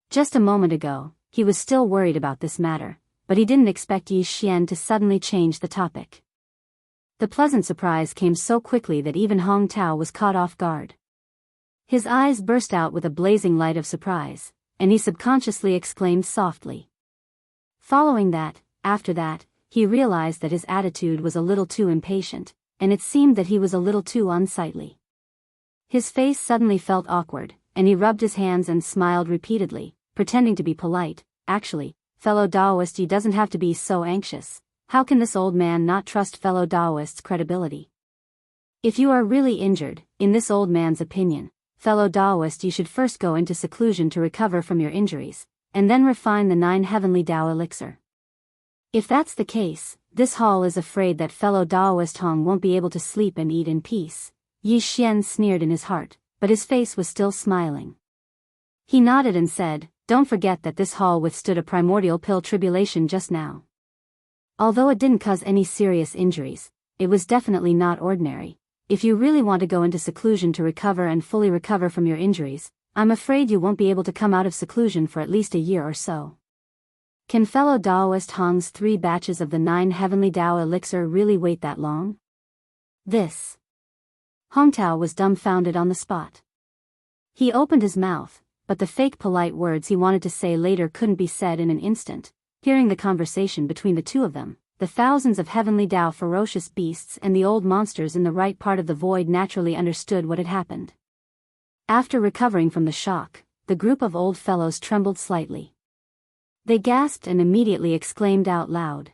Just a moment ago, he was still worried about this matter, but he didn't expect Yi Xian to suddenly change the topic. The pleasant surprise came so quickly that even Hong Tao was caught off guard. His eyes burst out with a blazing light of surprise, and he subconsciously exclaimed softly. Following that, after that, he realized that his attitude was a little too impatient, and it seemed that he was a little too unsightly. His face suddenly felt awkward, and he rubbed his hands and smiled repeatedly, pretending to be polite. "Actually, fellow Daoist, he doesn't have to be so anxious. How can this old man not trust fellow Daoist's credibility? If you are really injured, in this old man's opinion, fellow Daoist, you should first go into seclusion to recover from your injuries, and then refine the 9 heavenly Dao elixir. If that's the case, this hall is afraid that fellow Daoist Hong won't be able to sleep and eat in peace." Yi Xian sneered in his heart, but his face was still smiling. He nodded and said, "Don't forget that this hall withstood a primordial pill tribulation just now. Although it didn't cause any serious injuries, it was definitely not ordinary. If you really want to go into seclusion to recover and fully recover from your injuries, I'm afraid you won't be able to come out of seclusion for at least a year or so. Can fellow Daoist Hong's 3 batches of the 9 heavenly Dao elixir really wait that long?" This. Hong Tao was dumbfounded on the spot. He opened his mouth, but the fake polite words he wanted to say later couldn't be said in an instant. Hearing the conversation between the two of them, the thousands of heavenly Dao ferocious beasts and the old monsters in the right part of the void naturally understood what had happened. After recovering from the shock, the group of old fellows trembled slightly. They gasped and immediately exclaimed out loud.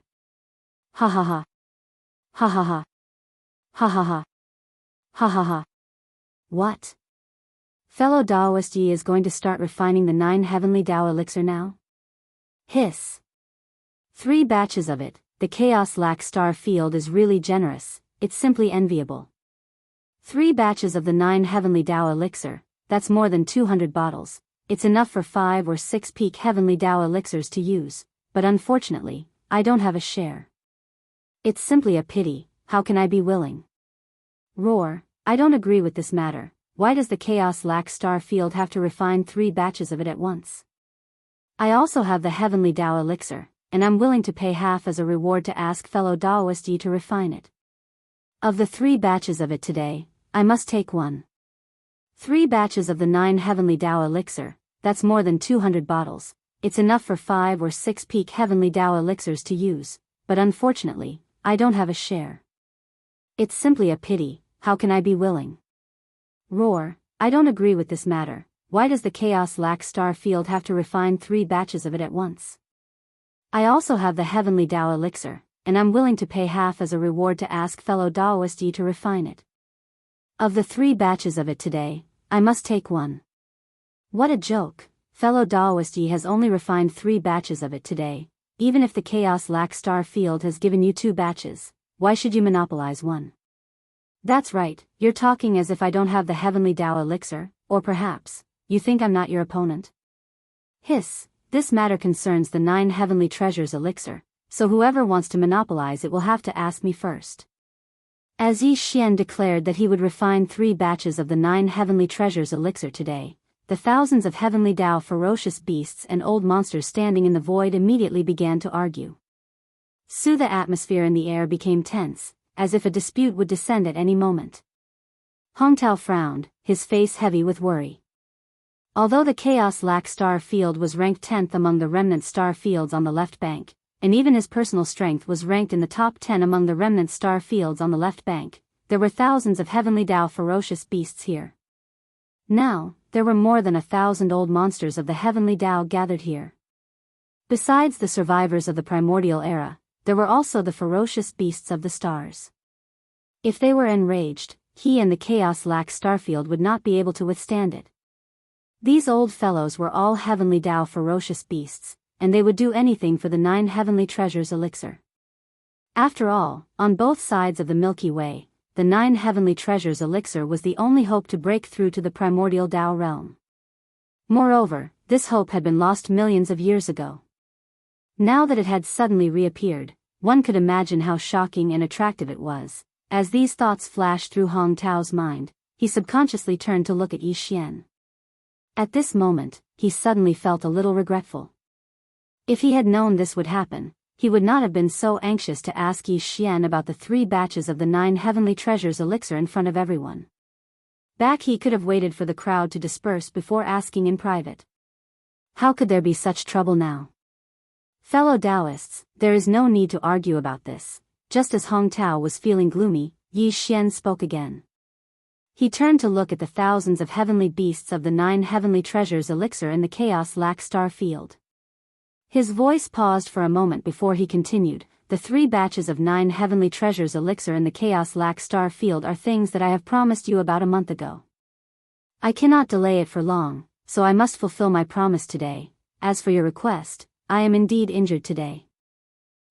"Ha ha ha! Ha ha ha! Ha ha ha! Ha ha ha! What? Fellow Daoist Yi is going to start refining the 9 heavenly Dao elixir now? Hiss! 3 batches of it, the Chaos Lac Star Field is really generous, it's simply enviable. 3 batches of the 9 heavenly Dao elixir, that's more than 200 bottles. It's enough for 5 or 6 peak heavenly Dao elixirs to use, but unfortunately, I don't have a share. It's simply a pity, how can I be willing? Roar, I don't agree with this matter. Why does the Chaos Lac Star Field have to refine 3 batches of it at once? I also have the heavenly Dao elixir, and I'm willing to pay half as a reward to ask fellow Daoist Yi to refine it. Of the 3 batches of it today, I must take 1. 3 batches of the 9 heavenly Dao elixir, that's more than 200 bottles. It's enough for 5 or 6 peak heavenly Dao elixirs to use, but unfortunately, I don't have a share. It's simply a pity, how can I be willing? Roar, I don't agree with this matter. Why does the Chaos Lac Star Field have to refine 3 batches of it at once? I also have the heavenly Dao elixir, and I'm willing to pay half as a reward to ask fellow Daoist Yi to refine it. Of the 3 batches of it today, I must take 1. What a joke, fellow Daoist Yi has only refined 3 batches of it today. Even if the Chaos Lac Star Field has given you 2 batches, why should you monopolize 1? That's right, you're talking as if I don't have the heavenly Dao elixir, or perhaps, you think I'm not your opponent? Hiss, this matter concerns the 9 heavenly treasures elixir, so whoever wants to monopolize it will have to ask me first. As Yi Xian declared that he would refine 3 batches of the 9 heavenly treasures elixir today, the thousands of heavenly Dao ferocious beasts and old monsters standing in the void immediately began to argue. Soon the atmosphere in the air became tense, as if a dispute would descend at any moment. Hong Tao frowned, his face heavy with worry. Although the Chaos Lac star field was ranked 10th among the remnant star fields on the left bank, and even his personal strength was ranked in the top 10 among the remnant star fields on the left bank, there were thousands of heavenly Dao ferocious beasts here. Now, there were more than 1,000 old monsters of the heavenly Dao gathered here. Besides the survivors of the primordial era, there were also the ferocious beasts of the stars. If they were enraged, he and the Chaos Lac starfield would not be able to withstand it. These old fellows were all heavenly Dao ferocious beasts, and they would do anything for the 9 heavenly treasures elixir. After all, on both sides of the Milky Way, the 9 heavenly treasures elixir was the only hope to break through to the primordial Dao realm. Moreover, this hope had been lost millions of years ago. Now that it had suddenly reappeared, one could imagine how shocking and attractive it was. As these thoughts flashed through Hong Tao's mind, he subconsciously turned to look at Yi Xian. At this moment, he suddenly felt a little regretful. If he had known this would happen, he would not have been so anxious to ask Yi Xian about the 3 batches of the 9 heavenly treasures elixir in front of everyone. Back he could have waited for the crowd to disperse before asking in private. How could there be such trouble now? Fellow Daoists, there is no need to argue about this. Just as Hong Tao was feeling gloomy, Yi Xian spoke again. He turned to look at the thousands of heavenly beasts of the 9 heavenly treasures elixir in the Chaos Lac star field. His voice paused for a moment before he continued, the 3 batches of 9 heavenly treasures elixir in the Chaos Lac star field are things that I have promised you about a month ago. I cannot delay it for long, so I must fulfill my promise today. As for your request, I am indeed injured today.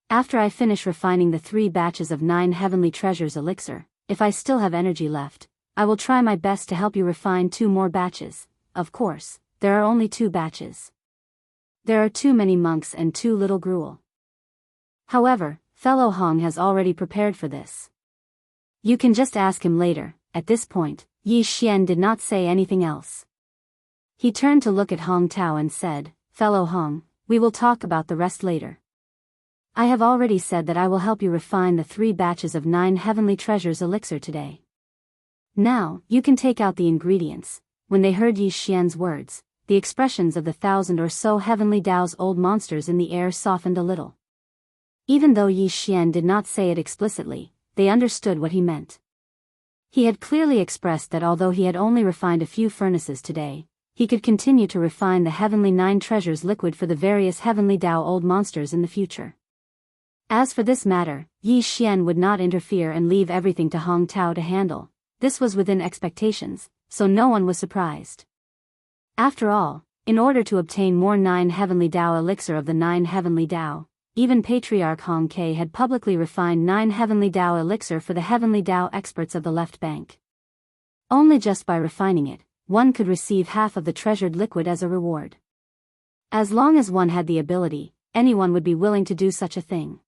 After I finish refining the 3 batches of 9 heavenly treasures elixir, if I still have energy left, I will try my best to help you refine 2 more batches. Of course, there are only 2 batches. There are too many monks and too little gruel. However, fellow Hong has already prepared for this. You can just ask him later. At this point, Yi Xian did not say anything else. He turned to look at Hong Tao and said, Fellow Hong, we will talk about the rest later. I have already said that I will help you refine the 3 batches of 9 heavenly treasures elixir today. Now, you can take out the ingredients. When they heard Yi Xian's words, the expressions of the 1,000 or so heavenly Dao's old monsters in the air softened a little. Even though Yi Xian did not say it explicitly, they understood what he meant. He had clearly expressed that although he had only refined a few furnaces today, he could continue to refine the heavenly 9 treasures liquid for the various heavenly Dao old monsters in the future. As for this matter, Yi Xian would not interfere and leave everything to Hong Tao to handle. This was within expectations, so no one was surprised. After all, in order to obtain more 9 heavenly Dao elixir of the 9 heavenly Dao, even Patriarch Hong Ke had publicly refined 9 heavenly Dao elixir for the heavenly Dao experts of the left bank. Only just by refining it, one could receive half of the treasured liquid as a reward. As long as one had the ability, anyone would be willing to do such a thing.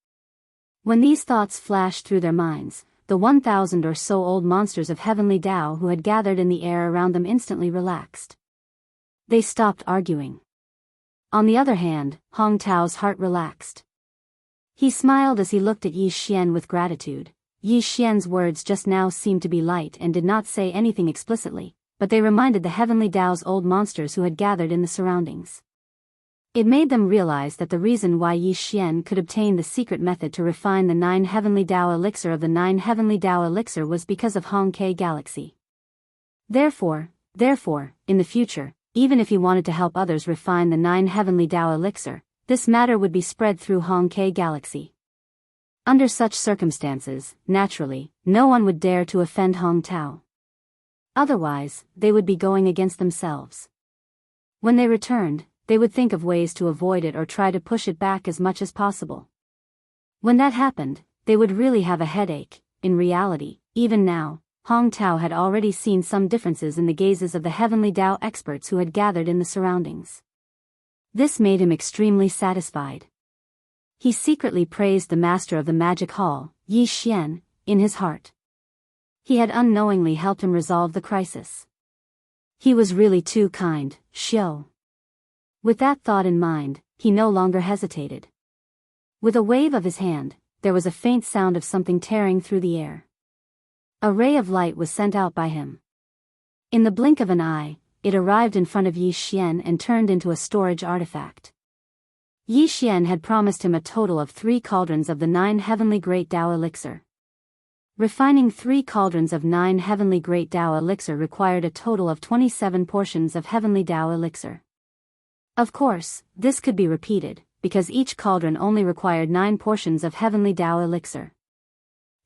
When these thoughts flashed through their minds, the 1,000 or so old monsters of heavenly Dao who had gathered in the air around them instantly relaxed. They stopped arguing. On the other hand, Hong Tao's heart relaxed. He smiled as he looked at Yi Xian with gratitude. Yi Xian's words just now seemed to be light and did not say anything explicitly, but they reminded the heavenly Dao's old monsters who had gathered in the surroundings. It made them realize that the reason why Yi Xian could obtain the secret method to refine the 9 heavenly Dao elixir of the 9 heavenly Dao elixir was because of Hong Ke Galaxy. Therefore, in the future, even if he wanted to help others refine the 9 heavenly Dao elixir, this matter would be spread through Hong Ke Galaxy. Under such circumstances, naturally, no one would dare to offend Hong Tao. Otherwise, they would be going against themselves. When they returned, they would think of ways to avoid it or try to push it back as much as possible. When that happened, they would really have a headache. In reality, even now, Hong Tao had already seen some differences in the gazes of the heavenly Dao experts who had gathered in the surroundings. This made him extremely satisfied. He secretly praised the master of the magic hall, Yi Xian, in his heart. He had unknowingly helped him resolve the crisis. He was really too kind, Xiao. With that thought in mind, he no longer hesitated. With a wave of his hand, there was a faint sound of something tearing through the air. A ray of light was sent out by him. In the blink of an eye, it arrived in front of Yi Xian and turned into a storage artifact. Yi Xian had promised him a total of 3 cauldrons of the 9 heavenly great Dao elixir. Refining 3 cauldrons of 9 heavenly great Dao elixir required a total of 27 portions of heavenly Dao elixir. Of course, this could be repeated, because each cauldron only required 9 portions of heavenly Dao elixir.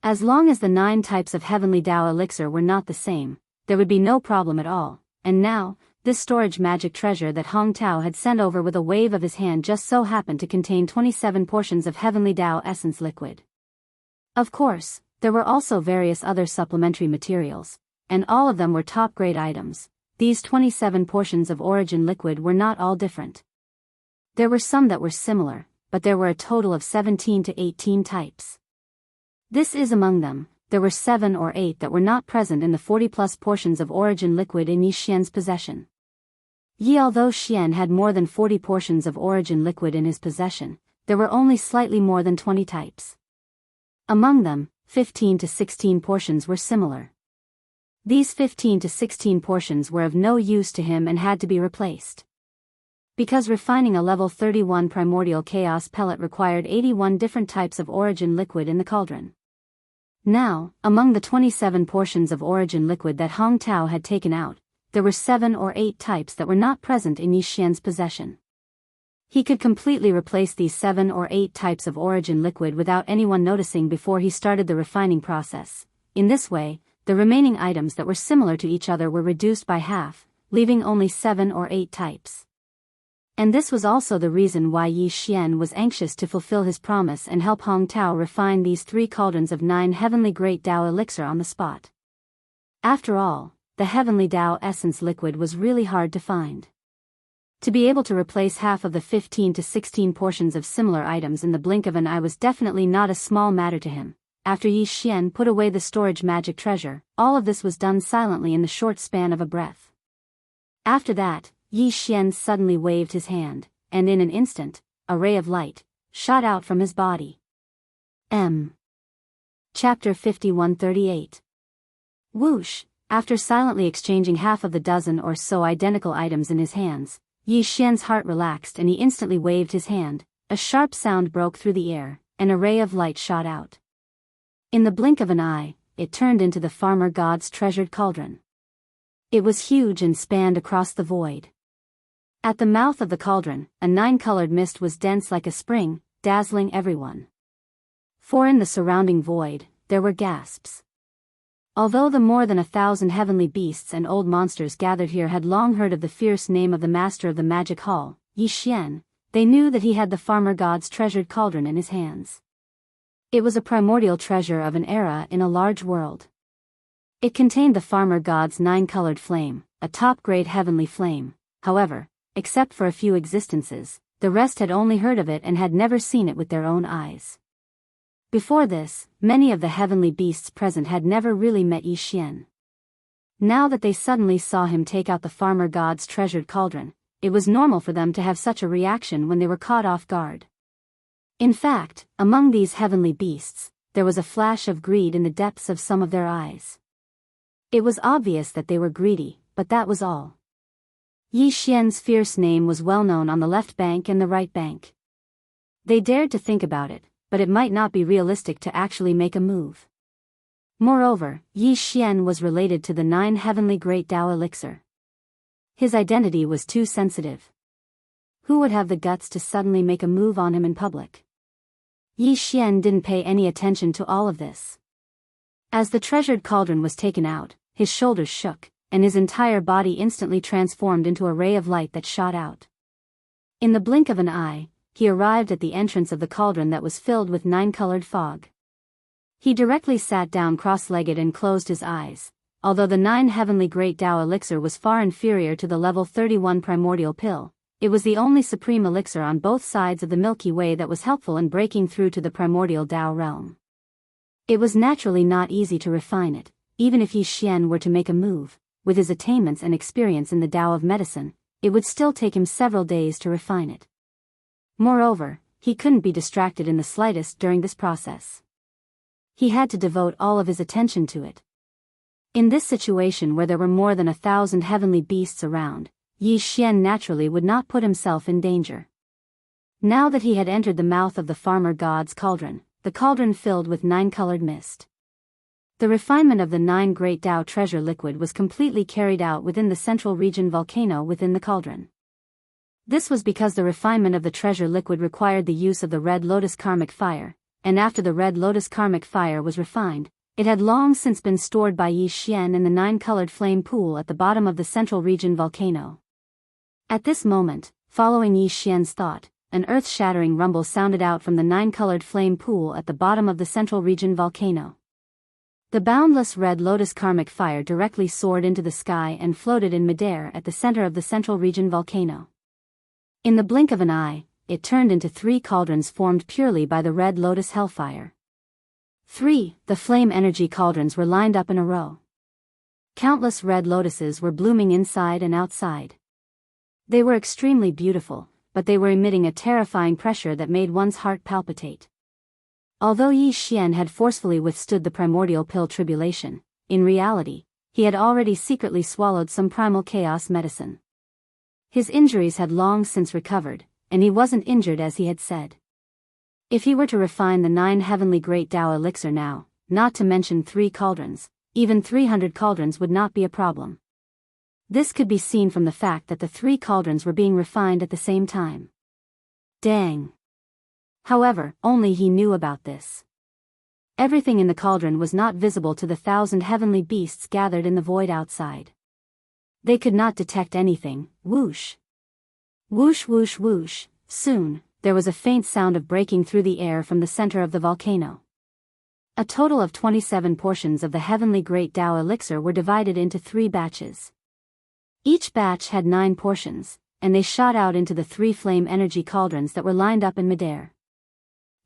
As long as the 9 types of heavenly Dao elixir were not the same, there would be no problem at all, and now, this storage magic treasure that Hong Tao had sent over with a wave of his hand just so happened to contain 27 portions of heavenly Dao essence liquid. Of course, there were also various other supplementary materials, and all of them were top-grade items. These 27 portions of origin liquid were not all different. There were some that were similar, but there were a total of 17 to 18 types. This is among them, there were 7 or 8 that were not present in the 40-plus portions of origin liquid in Yi Xian's possession. Although Xian had more than 40 portions of origin liquid in his possession, there were only slightly more than 20 types. Among them, 15 to 16 portions were similar. These 15 to 16 portions were of no use to him and had to be replaced. Because refining a level 31 primordial chaos pellet required 81 different types of origin liquid in the cauldron. Now, among the 27 portions of origin liquid that Hong Tao had taken out, there were 7 or 8 types that were not present in Yi Xian's possession. He could completely replace these 7 or 8 types of origin liquid without anyone noticing before he started the refining process. In this way, the remaining items that were similar to each other were reduced by half, leaving only 7 or 8 types. And this was also the reason why Yi Xian was anxious to fulfill his promise and help Hong Tao refine these 3 cauldrons of 9 heavenly great Dao elixir on the spot. After all, the heavenly Dao essence liquid was really hard to find. To be able to replace half of the 15 to 16 portions of similar items in the blink of an eye was definitely not a small matter to him. After Yi Xian put away the storage magic treasure, all of this was done silently in the short span of a breath. After that, Yi Xian suddenly waved his hand, and in an instant, a ray of light shot out from his body. Chapter 5138. Whoosh! After silently exchanging half of the dozen or so identical items in his hands, Yi Xian's heart relaxed and he instantly waved his hand. A sharp sound broke through the air, and a ray of light shot out. In the blink of an eye, it turned into the farmer god's treasured cauldron. It was huge and spanned across the void. At the mouth of the cauldron, a 9-colored mist was dense like a spring, dazzling everyone. For in the surrounding void, there were gasps. Although the more than 1,000 heavenly beasts and old monsters gathered here had long heard of the fierce name of the master of the magic hall, Yi Xian, they knew that he had the farmer god's treasured cauldron in his hands. It was a primordial treasure of an era in a large world. It contained the farmer god's 9-colored flame, a top-grade heavenly flame. However, except for a few existences, the rest had only heard of it and had never seen it with their own eyes. Before this, many of the heavenly beasts present had never really met Yi Xian. Now that they suddenly saw him take out the farmer god's treasured cauldron, it was normal for them to have such a reaction when they were caught off guard. In fact, among these heavenly beasts, there was a flash of greed in the depths of some of their eyes. It was obvious that they were greedy, but that was all. Yi Xian's fierce name was well known on the left bank and the right bank. They dared to think about it, but it might not be realistic to actually make a move. Moreover, Yi Xian was related to the 9 heavenly great Dao elixir. His identity was too sensitive. Who would have the guts to suddenly make a move on him in public? Yi Xian didn't pay any attention to all of this. As the treasured cauldron was taken out, his shoulders shook, and his entire body instantly transformed into a ray of light that shot out. In the blink of an eye, he arrived at the entrance of the cauldron that was filled with 9-colored fog. He directly sat down cross-legged and closed his eyes. Although the 9 heavenly great Dao elixir was far inferior to the level 31 primordial pill, it was the only supreme elixir on both sides of the Milky Way that was helpful in breaking through to the primordial Dao realm. It was naturally not easy to refine it, even if Yi Xian were to make a move. with his attainments and experience in the Tao of medicine, it would still take him several days to refine it. Moreover, he couldn't be distracted in the slightest during this process. He had to devote all of his attention to it. In this situation where there were more than 1,000 heavenly beasts around, Yi Xian naturally would not put himself in danger. Now that he had entered the mouth of the farmer god's cauldron, the cauldron filled with 9-colored mist. The refinement of the 9 great Tao treasure liquid was completely carried out within the central region volcano within the cauldron. This was because the refinement of the treasure liquid required the use of the red lotus karmic fire, and after the red lotus karmic fire was refined, it had long since been stored by Yi Xian in the 9-colored flame pool at the bottom of the central region volcano. At this moment, following Yi Xian's thought, an earth-shattering rumble sounded out from the 9-colored flame pool at the bottom of the central region volcano. The boundless red lotus karmic fire directly soared into the sky and floated in midair at the center of the central region volcano. In the blink of an eye, it turned into 3 cauldrons formed purely by the red lotus hellfire. 3. The flame energy cauldrons were lined up in a row. Countless red lotuses were blooming inside and outside. They were extremely beautiful, but they were emitting a terrifying pressure that made one's heart palpitate. Although Yi Xian had forcefully withstood the primordial pill tribulation, in reality, he had already secretly swallowed some primal chaos medicine. His injuries had long since recovered, and he wasn't injured as he had said. If he were to refine the 9 heavenly great Tao elixir now, not to mention 3 cauldrons, even 300 cauldrons would not be a problem. This could be seen from the fact that the 3 cauldrons were being refined at the same time. Dang! However, only he knew about this. Everything in the cauldron was not visible to the 1,000 heavenly beasts gathered in the void outside. They could not detect anything. Whoosh! Whoosh whoosh whoosh. Soon, there was a faint sound of breaking through the air from the center of the volcano. A total of 27 portions of the heavenly great Tao elixir were divided into 3 batches. Each batch had 9 portions, and they shot out into the 3 flame energy cauldrons that were lined up in midair.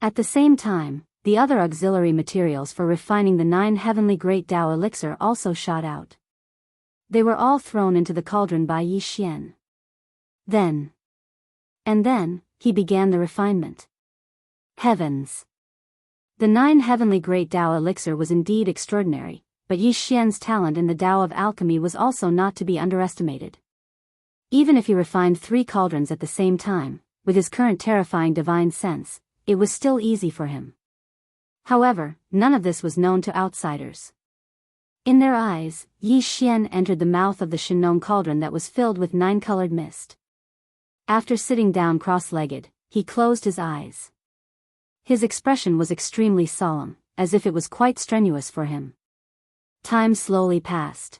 At the same time, the other auxiliary materials for refining the 9 heavenly great Tao elixir also shot out. They were all thrown into the cauldron by Yi Xian. Then, he began the refinement. Heavens! The 9 heavenly great Tao elixir was indeed extraordinary, but Yi Xian's talent in the Tao of alchemy was also not to be underestimated. Even if he refined 3 cauldrons at the same time, with his current terrifying divine sense, it was still easy for him. However, none of this was known to outsiders. In their eyes, Yi Xian entered the mouth of the Shinong cauldron that was filled with 9-colored mist. After sitting down cross-legged, he closed his eyes. His expression was extremely solemn, as if it was quite strenuous for him. Time slowly passed.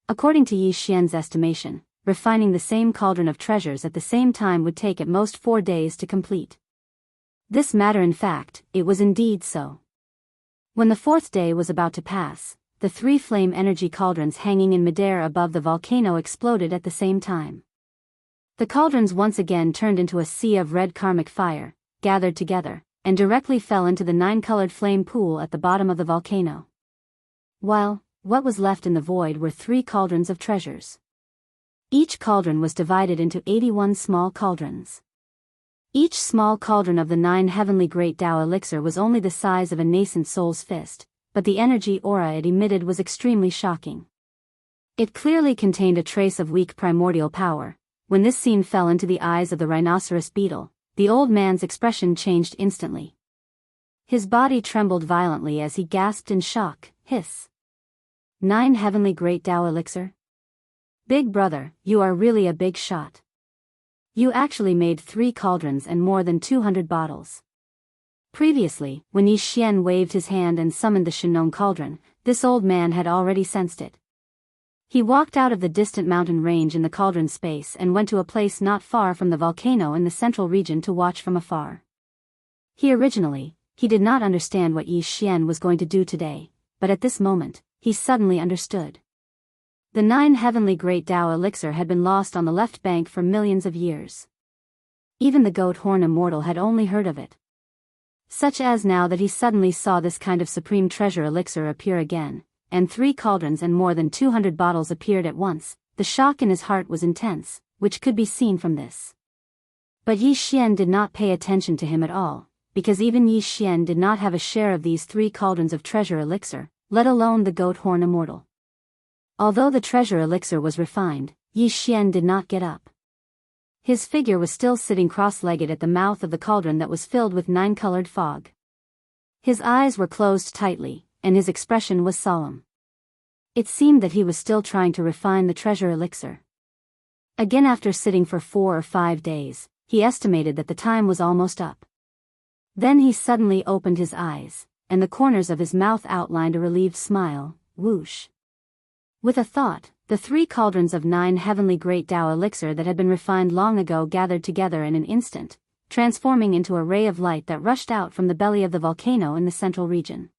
According to Yi Xian's estimation, refining the same cauldron of treasures at the same time would take at most 4 days to complete. This matter in fact, it was indeed so. When the 4th day was about to pass, the 3 flame energy cauldrons hanging in midair above the volcano exploded at the same time. The cauldrons once again turned into a sea of red karmic fire, gathered together, and directly fell into the 9-colored flame pool at the bottom of the volcano. While, what was left in the void were 3 cauldrons of treasures. Each cauldron was divided into 81 small cauldrons. Each small cauldron of the 9 heavenly great Tao elixir was only the size of a nascent soul's fist, but the energy aura it emitted was extremely shocking. It clearly contained a trace of weak primordial power. When this scene fell into the eyes of the rhinoceros beetle, the old man's expression changed instantly. His body trembled violently as he gasped in shock. Hiss! 9 heavenly great Tao elixir? Big brother, you are really a big shot. You actually made 3 cauldrons and more than 200 bottles. Previously, when Yi Xian waved his hand and summoned the Shinong cauldron, this old man had already sensed it. He walked out of the distant mountain range in the cauldron space and went to a place not far from the volcano in the central region to watch from afar. He did not understand what Yi Xian was going to do today, but at this moment, he suddenly understood. The 9 heavenly great Tao elixir had been lost on the left bank for millions of years. Even the goat horn immortal had only heard of it. Such as now that he suddenly saw this kind of supreme treasure elixir appear again, and 3 cauldrons and more than 200 bottles appeared at once. The shock in his heart was intense, which could be seen from this. But Yi Xian did not pay attention to him at all, because even Yi Xian did not have a share of these 3 cauldrons of treasure elixir, let alone the goat horn immortal. Although the treasure elixir was refined, Yi Xian did not get up. His figure was still sitting cross-legged at the mouth of the cauldron that was filled with 9-colored fog. His eyes were closed tightly, and his expression was solemn. It seemed that he was still trying to refine the treasure elixir. Again, after sitting for 4 or 5 days, he estimated that the time was almost up. Then he suddenly opened his eyes, and the corners of his mouth outlined a relieved smile. Whoosh! With a thought, the 3 cauldrons of 9 heavenly great Tao elixir that had been refined long ago gathered together in an instant, transforming into a ray of light that rushed out from the belly of the volcano in the central region.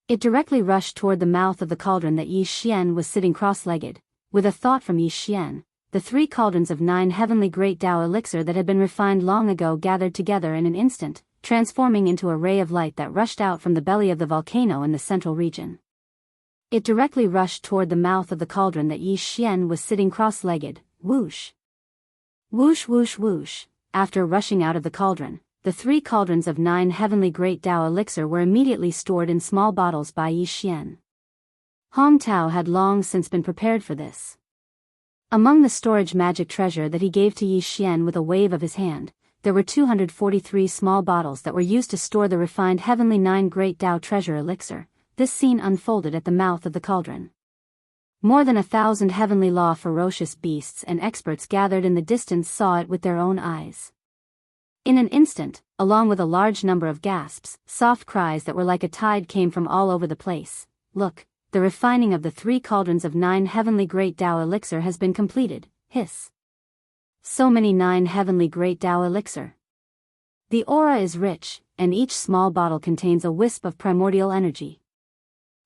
It directly rushed toward the mouth of the cauldron that Yi Xian was sitting cross-legged. With a thought from Yi Xian, the 3 cauldrons of 9 heavenly great Tao elixir that had been refined long ago gathered together in an instant, transforming into a ray of light that rushed out from the belly of the volcano in the central region. It directly rushed toward the mouth of the cauldron that Yi Xian was sitting cross-legged. Whoosh! Whoosh whoosh whoosh! After rushing out of the cauldron, the 3 cauldrons of 9 heavenly great Tao elixir were immediately stored in small bottles by Yi Xian. Hong Tao had long since been prepared for this. Among the storage magic treasure that he gave to Yi Xian with a wave of his hand, there were 243 small bottles that were used to store the refined heavenly 9 great Tao treasure elixir. This scene unfolded at the mouth of the cauldron. More than 1,000 heavenly law ferocious beasts and experts gathered in the distance saw it with their own eyes. In an instant, along with a large number of gasps, soft cries that were like a tide came from all over the place. Look, the refining of the 3 cauldrons of 9 heavenly great Tao elixir has been completed. Hiss! So many 9 heavenly great Tao elixir. The aura is rich, and each small bottle contains a wisp of primordial energy.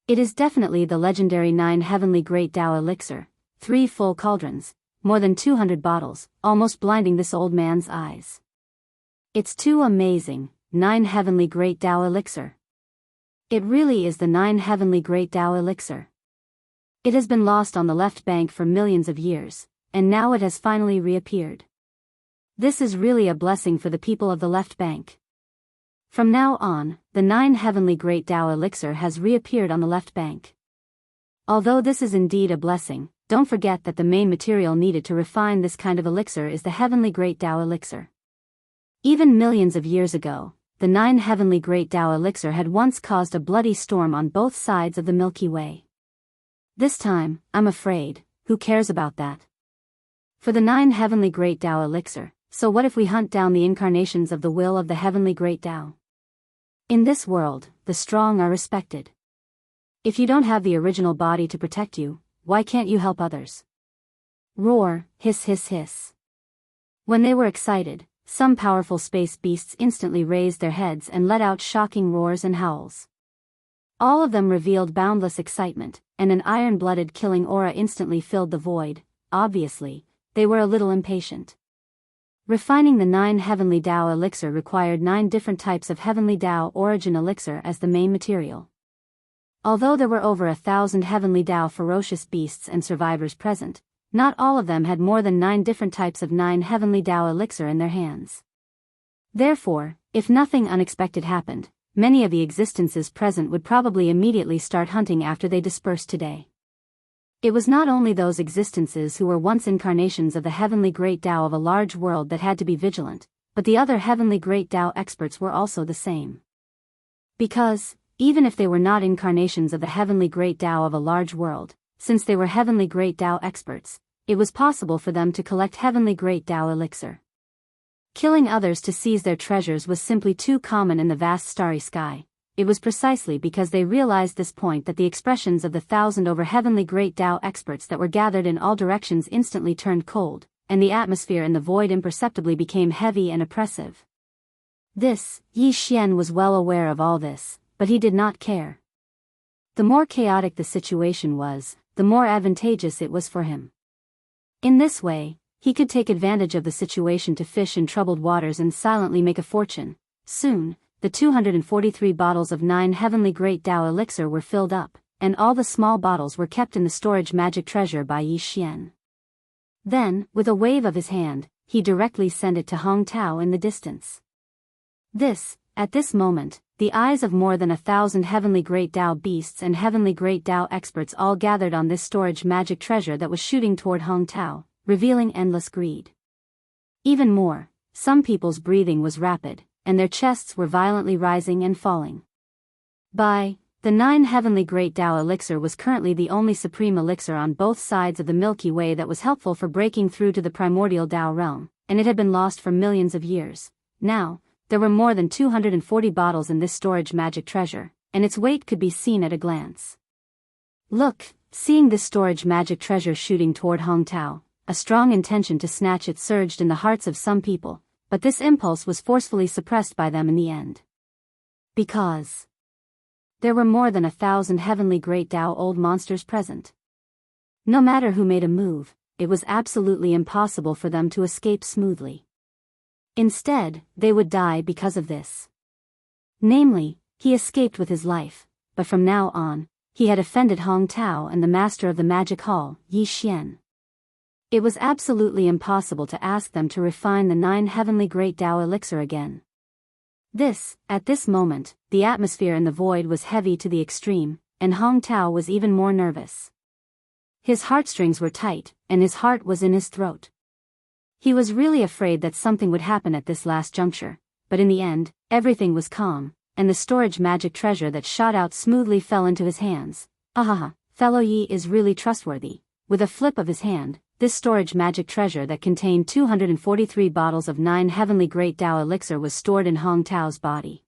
It is definitely the legendary 9 heavenly great Tao elixir, 3 full cauldrons, more than 200 bottles, almost blinding this old man's eyes. It's too amazing. 9 heavenly great Tao elixir. It really is the 9 heavenly great Tao elixir. It has been lost on the left bank for millions of years, and now it has finally reappeared. This is really a blessing for the people of the left bank. From now on, the 9 heavenly great Tao elixir has reappeared on the left bank. Although this is indeed a blessing, don't forget that the main material needed to refine this kind of elixir is the heavenly great Tao elixir. Even millions of years ago, the 9 heavenly great Tao elixir had once caused a bloody storm on both sides of the Milky Way. This time, I'm afraid, who cares about that? For the 9 heavenly great Tao elixir, so what if we hunt down the incarnations of the will of the heavenly great Tao? In this world, the strong are respected. If you don't have the original body to protect you, why can't you help others? Roar, hiss hiss hiss. When they were excited, some powerful space beasts instantly raised their heads and let out shocking roars and howls. All of them revealed boundless excitement, and an iron-blooded killing aura instantly filled the void. Obviously, they were a little impatient. Refining the 9 heavenly Tao elixir required 9 different types of heavenly Tao origin elixir as the main material. Although there were over 1,000 heavenly Tao ferocious beasts and survivors present, not all of them had more than 9 different types of 9 heavenly Tao elixir in their hands. Therefore, if nothing unexpected happened, many of the existences present would probably immediately start hunting after they dispersed today. It was not only those existences who were once incarnations of the heavenly great Tao of a large world that had to be vigilant, but the other heavenly great Tao experts were also the same. Because, even if they were not incarnations of the heavenly great Tao of a large world, since they were heavenly great Tao experts, it was possible for them to collect heavenly great Tao elixir. Killing others to seize their treasures was simply too common in the vast starry sky. It was precisely because they realized this point that the expressions of the 1,000 over heavenly great Tao experts that were gathered in all directions instantly turned cold, and the atmosphere in the void imperceptibly became heavy and oppressive. Yi Xian was well aware of all this, but he did not care. The more chaotic the situation was, the more advantageous it was for him. In this way, he could take advantage of the situation to fish in troubled waters and silently make a fortune. Soon, the 243 bottles of 9 heavenly great Tao elixir were filled up, and all the small bottles were kept in the storage magic treasure by Yi Xian. Then, with a wave of his hand, he directly sent it to Hong Tao in the distance. At this moment, the eyes of more than 1,000 heavenly great Tao beasts and heavenly great Tao experts all gathered on this storage magic treasure that was shooting toward Hong Tao, revealing endless greed. Even more, some people's breathing was rapid, and their chests were violently rising and falling. The 9 heavenly great Tao elixir was currently the only supreme elixir on both sides of the Milky Way that was helpful for breaking through to the primordial Tao realm, and it had been lost for millions of years. Now, there were more than 240 bottles in this storage magic treasure, and its weight could be seen at a glance. Look, seeing this storage magic treasure shooting toward Hong Tao, a strong intention to snatch it surged in the hearts of some people, but this impulse was forcefully suppressed by them in the end. Because there were more than 1,000 heavenly great Tao old monsters present. No matter who made a move, it was absolutely impossible for them to escape smoothly. Instead, they would die because of this. Namely, he escaped with his life, but from now on, he had offended Hong Tao and the master of the magic hall, Yi Xian. It was absolutely impossible to ask them to refine the 9 heavenly great Tao elixir again. At this moment, the atmosphere in the void was heavy to the extreme, and Hong Tao was even more nervous. His heartstrings were tight, and his heart was in his throat. He was really afraid that something would happen at this last juncture, but in the end, everything was calm, and the storage magic treasure that shot out smoothly fell into his hands. Ahaha, fellow Yi is really trustworthy. With a flip of his hand, this storage magic treasure that contained 243 bottles of 9 heavenly great Tao elixir was stored in Hong Tao's body.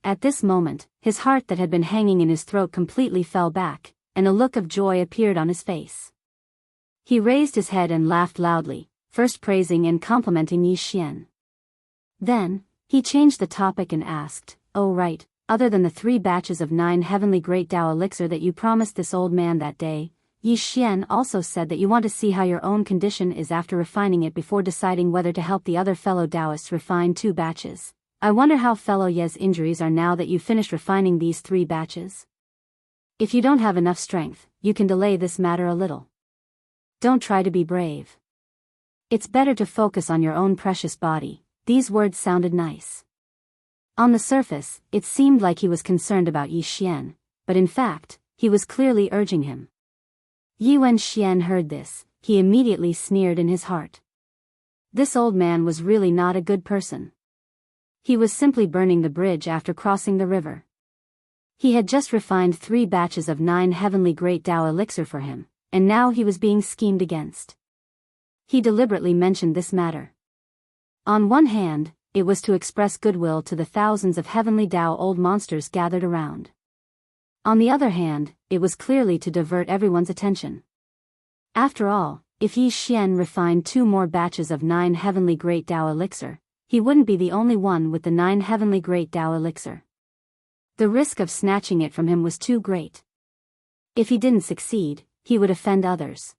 At this moment, his heart that had been hanging in his throat completely fell back, and a look of joy appeared on his face. He raised his head and laughed loudly, first praising and complimenting Yi Xian. Then, he changed the topic and asked, "Oh right, other than the 3 batches of 9 heavenly great Tao elixir that you promised this old man that day, Yi Xian also said that you want to see how your own condition is after refining it before deciding whether to help the other fellow Daoists refine 2 batches. I wonder how fellow Ye's injuries are now that you finished refining these 3 batches. If you don't have enough strength, you can delay this matter a little. Don't try to be brave. It's better to focus on your own precious body." These words sounded nice. On the surface, it seemed like he was concerned about Yi Xian, but in fact, he was clearly urging him. Yi Xian heard this, he immediately sneered in his heart. This old man was really not a good person. He was simply burning the bridge after crossing the river. He had just refined 3 batches of 9 heavenly great Tao elixir for him, and now he was being schemed against. He deliberately mentioned this matter. On one hand, it was to express goodwill to the thousands of heavenly Tao old monsters gathered around. On the other hand, it was clearly to divert everyone's attention. After all, if Yi Xian refined 2 more batches of 9 heavenly great Tao elixir, he wouldn't be the only one with the 9 heavenly great Tao elixir. The risk of snatching it from him was too great. If he didn't succeed, he would offend others.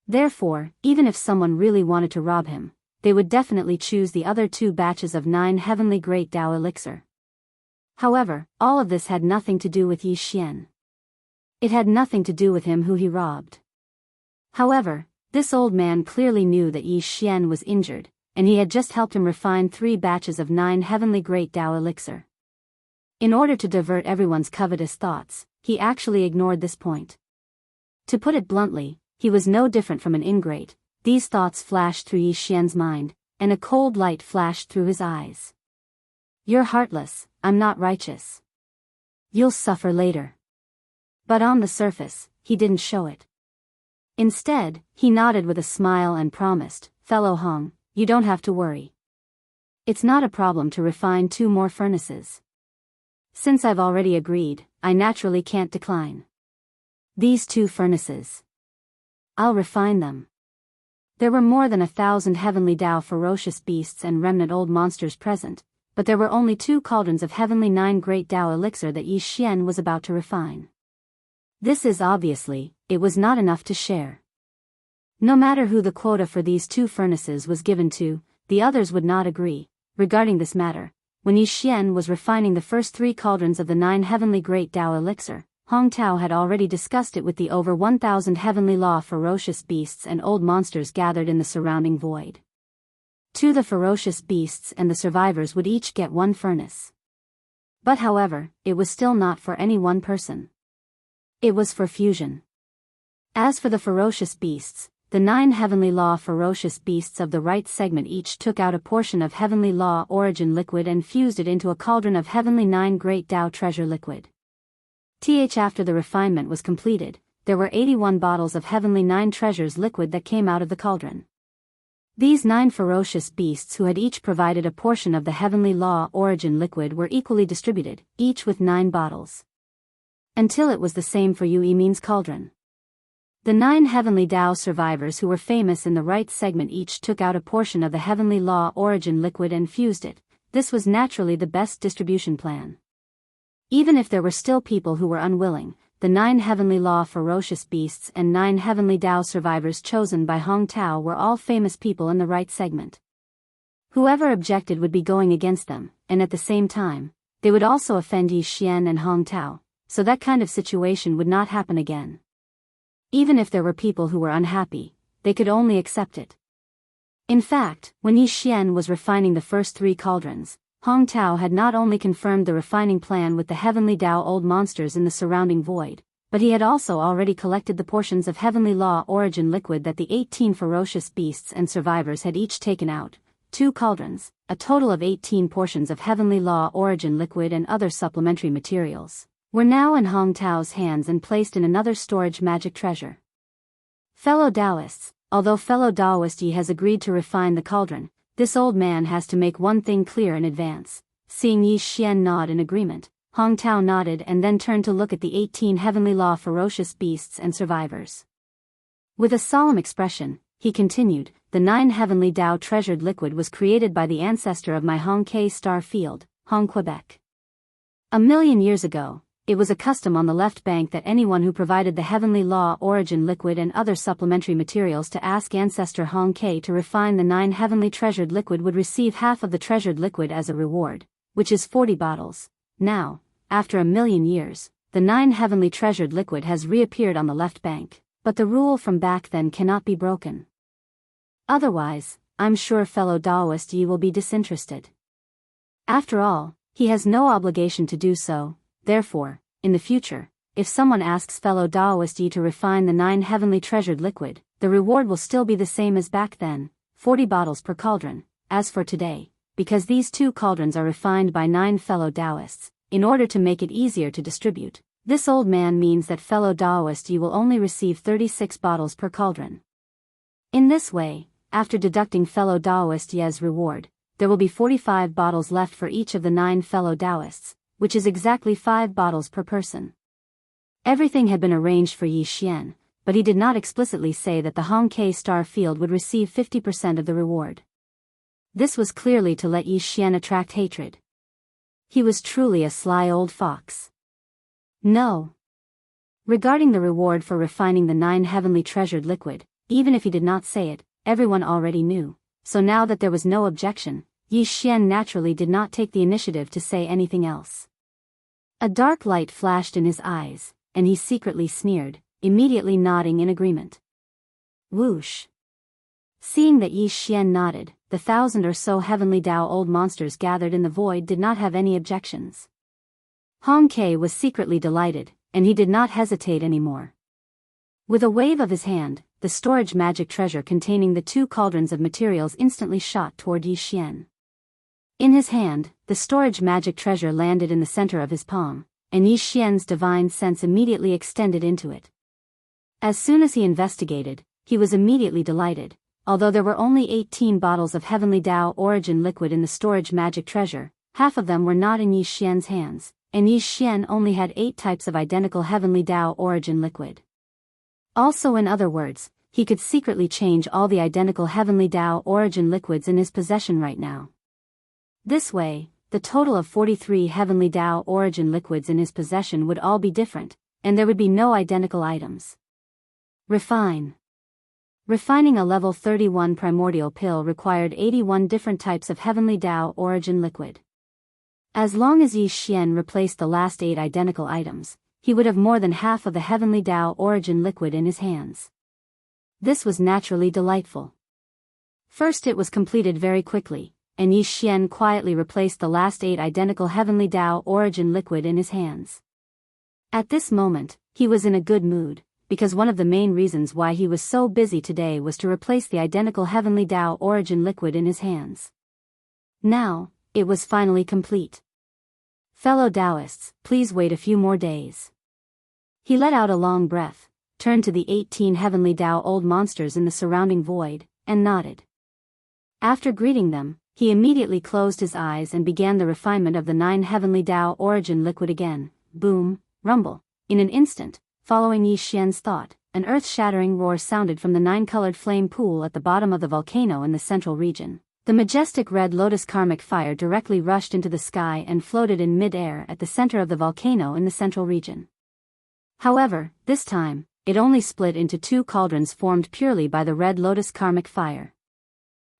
Therefore, even if someone really wanted to rob him, they would definitely choose the other 2 batches of 9 heavenly great Tao elixir. However, all of this had nothing to do with Yi Xian. It had nothing to do with him who he robbed. However, this old man clearly knew that Yi Xian was injured, and he had just helped him refine 3 batches of 9 heavenly great Tao elixir. In order to divert everyone's covetous thoughts, he actually ignored this point. To put it bluntly, he was no different from an ingrate. These thoughts flashed through Yi Xian's mind, and a cold light flashed through his eyes. "You're heartless, I'm not righteous. You'll suffer later." But on the surface, he didn't show it. Instead, he nodded with a smile and promised, "Fellow Hong, you don't have to worry. It's not a problem to refine 2 more furnaces. Since I've already agreed, I naturally can't decline. These 2 furnaces. I'll refine them." There were more than 1,000 heavenly Tao ferocious beasts and remnant old monsters present, but there were only 2 cauldrons of heavenly 9 great Tao elixir that Yi Xian was about to refine. It was not enough to share. No matter who the quota for these 2 furnaces was given to, the others would not agree. Regarding this matter, when Yi Xian was refining the first 3 cauldrons of the 9 heavenly great Tao elixir, Hong Tao had already discussed it with the over 1,000 heavenly law ferocious beasts and old monsters gathered in the surrounding void. The ferocious beasts and the survivors would each get one furnace. But however, it was still not for any one person. It was for fusion. As for the ferocious beasts, the 9 heavenly law ferocious beasts of the right segment each took out a portion of heavenly law origin liquid and fused it into a cauldron of heavenly 9 great Tao treasure liquid. After the refinement was completed, there were 81 bottles of heavenly 9 treasures liquid that came out of the cauldron. These 9 ferocious beasts who had each provided a portion of the heavenly law origin liquid were equally distributed, each with 9 bottles. Until it was the same for Yu Yimin's cauldron. The 9 heavenly Dao survivors who were famous in the right segment each took out a portion of the heavenly law origin liquid and fused it. This was naturally the best distribution plan. Even if there were still people who were unwilling, the 9 heavenly law ferocious beasts and 9 heavenly Dao survivors chosen by Hong Tao were all famous people in the right segment. Whoever objected would be going against them, and at the same time, they would also offend Yi Xian and Hong Tao, so that kind of situation would not happen again. Even if there were people who were unhappy, they could only accept it. In fact, when Yi Xian was refining the first 3 cauldrons, Hong Tao had not only confirmed the refining plan with the heavenly Dao old monsters in the surrounding void, but he had also already collected the portions of heavenly law origin liquid that the 18 ferocious beasts and survivors had each taken out. 2 cauldrons, a total of 18 portions of heavenly law origin liquid and other supplementary materials, were now in Hong Tao's hands and placed in another storage magic treasure. Fellow Daoists, although fellow Daoist Yi has agreed to refine the cauldron, this old man has to make one thing clear in advance. Seeing Yi Xian nod in agreement, Hong Tao nodded and then turned to look at the 18 heavenly law ferocious beasts and survivors. With a solemn expression, he continued, the 9 heavenly Dao treasured liquid was created by the ancestor of my Hong K star field, Hong Quebec. 1,000,000 years ago, it was a custom on the left bank that anyone who provided the heavenly law origin liquid and other supplementary materials to ask ancestor Hong K to refine the 9 heavenly treasured liquid would receive half of the treasured liquid as a reward, which is 40 bottles. Now, after 1,000,000 years, the 9 heavenly treasured liquid has reappeared on the left bank, but the rule from back then cannot be broken. Otherwise, I'm sure fellow Daoist Yi will be disinterested. After all, he has no obligation to do so. Therefore, in the future, if someone asks fellow Daoist Yi to refine the 9 heavenly treasured liquid, the reward will still be the same as back then, 40 bottles per cauldron. As for today, because these 2 cauldrons are refined by 9 fellow Daoists, in order to make it easier to distribute, this old man means that fellow Daoist Yi will only receive 36 bottles per cauldron. In this way, after deducting fellow Daoist Yi's reward, there will be 45 bottles left for each of the 9 fellow Daoists, which is exactly 5 bottles per person. Everything had been arranged for Yi Xian, but he did not explicitly say that the Hong K star field would receive 50% of the reward. This was clearly to let Yi Xian attract hatred. He was truly a sly old fox. No. Regarding the reward for refining the 9 heavenly treasured liquid, even if he did not say it, everyone already knew, so now that there was no objection, Yi Xian naturally did not take the initiative to say anything else. A dark light flashed in his eyes, and he secretly sneered, immediately nodding in agreement. Whoosh! Seeing that Yi Xian nodded, the 1,000 or so heavenly Dao old monsters gathered in the void did not have any objections. Hong K was secretly delighted, and he did not hesitate anymore. With a wave of his hand, the storage magic treasure containing the 2 cauldrons of materials instantly shot toward Yi Xian. In his hand, the storage magic treasure landed in the center of his palm, and Yi Xian's divine sense immediately extended into it. As soon as he investigated, he was immediately delighted. Although there were only 18 bottles of heavenly Dao origin liquid in the storage magic treasure, half of them were not in Yi Xian's hands, and Yi Xian only had 8 types of identical heavenly Dao origin liquid. Also, in other words, he could secretly change all the identical heavenly Dao origin liquids in his possession right now. This way, the total of 43 heavenly Dao origin liquids in his possession would all be different, and there would be no identical items. Refine. Refining a level 31 primordial pill required 81 different types of heavenly Dao origin liquid. As long as Yi Xian replaced the last 8 identical items, he would have more than half of the heavenly Tao origin liquid in his hands. This was naturally delightful. First, it was completed very quickly, and Yi Xian quietly replaced the last 8 identical heavenly Tao origin liquid in his hands. At this moment, he was in a good mood, because one of the main reasons why he was so busy today was to replace the identical heavenly Tao origin liquid in his hands. Now, it was finally complete. Fellow Daoists, please wait a few more days. He let out a long breath, turned to the 18 heavenly Tao old monsters in the surrounding void, and nodded. After greeting them, he immediately closed his eyes and began the refinement of the 9 heavenly Tao origin liquid again. Boom, rumble. In an instant, following Yi Xian's thought, an earth-shattering roar sounded from the 9-colored flame pool at the bottom of the volcano in the central region. The majestic red lotus karmic fire directly rushed into the sky and floated in mid-air at the center of the volcano in the central region. However, this time, it only split into 2 cauldrons formed purely by the red lotus karmic fire.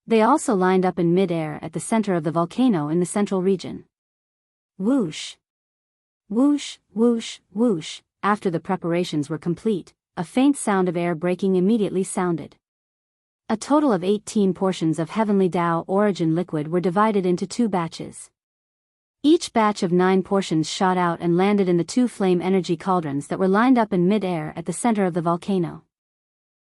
They also lined up in mid-air at the center of the volcano in the central region. Whoosh! Whoosh, whoosh, whoosh. After the preparations were complete, a faint sound of air breaking immediately sounded. A total of 18 portions of heavenly Tao origin liquid were divided into 2 batches. Each batch of 9 portions shot out and landed in the 2 flame energy cauldrons that were lined up in mid-air at the center of the volcano.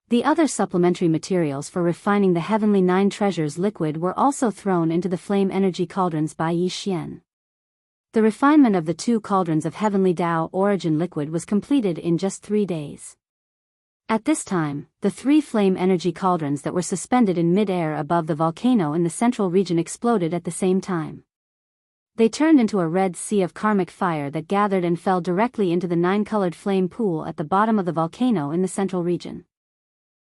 The other supplementary materials for refining the heavenly 9 treasures liquid were also thrown into the flame energy cauldrons by Yi Xian. The refinement of the 2 cauldrons of heavenly Tao origin liquid was completed in just 3 days. At this time, the 3 flame energy cauldrons that were suspended in mid-air above the volcano in the central region exploded at the same time. They turned into a red sea of karmic fire that gathered and fell directly into the 9-colored flame pool at the bottom of the volcano in the central region.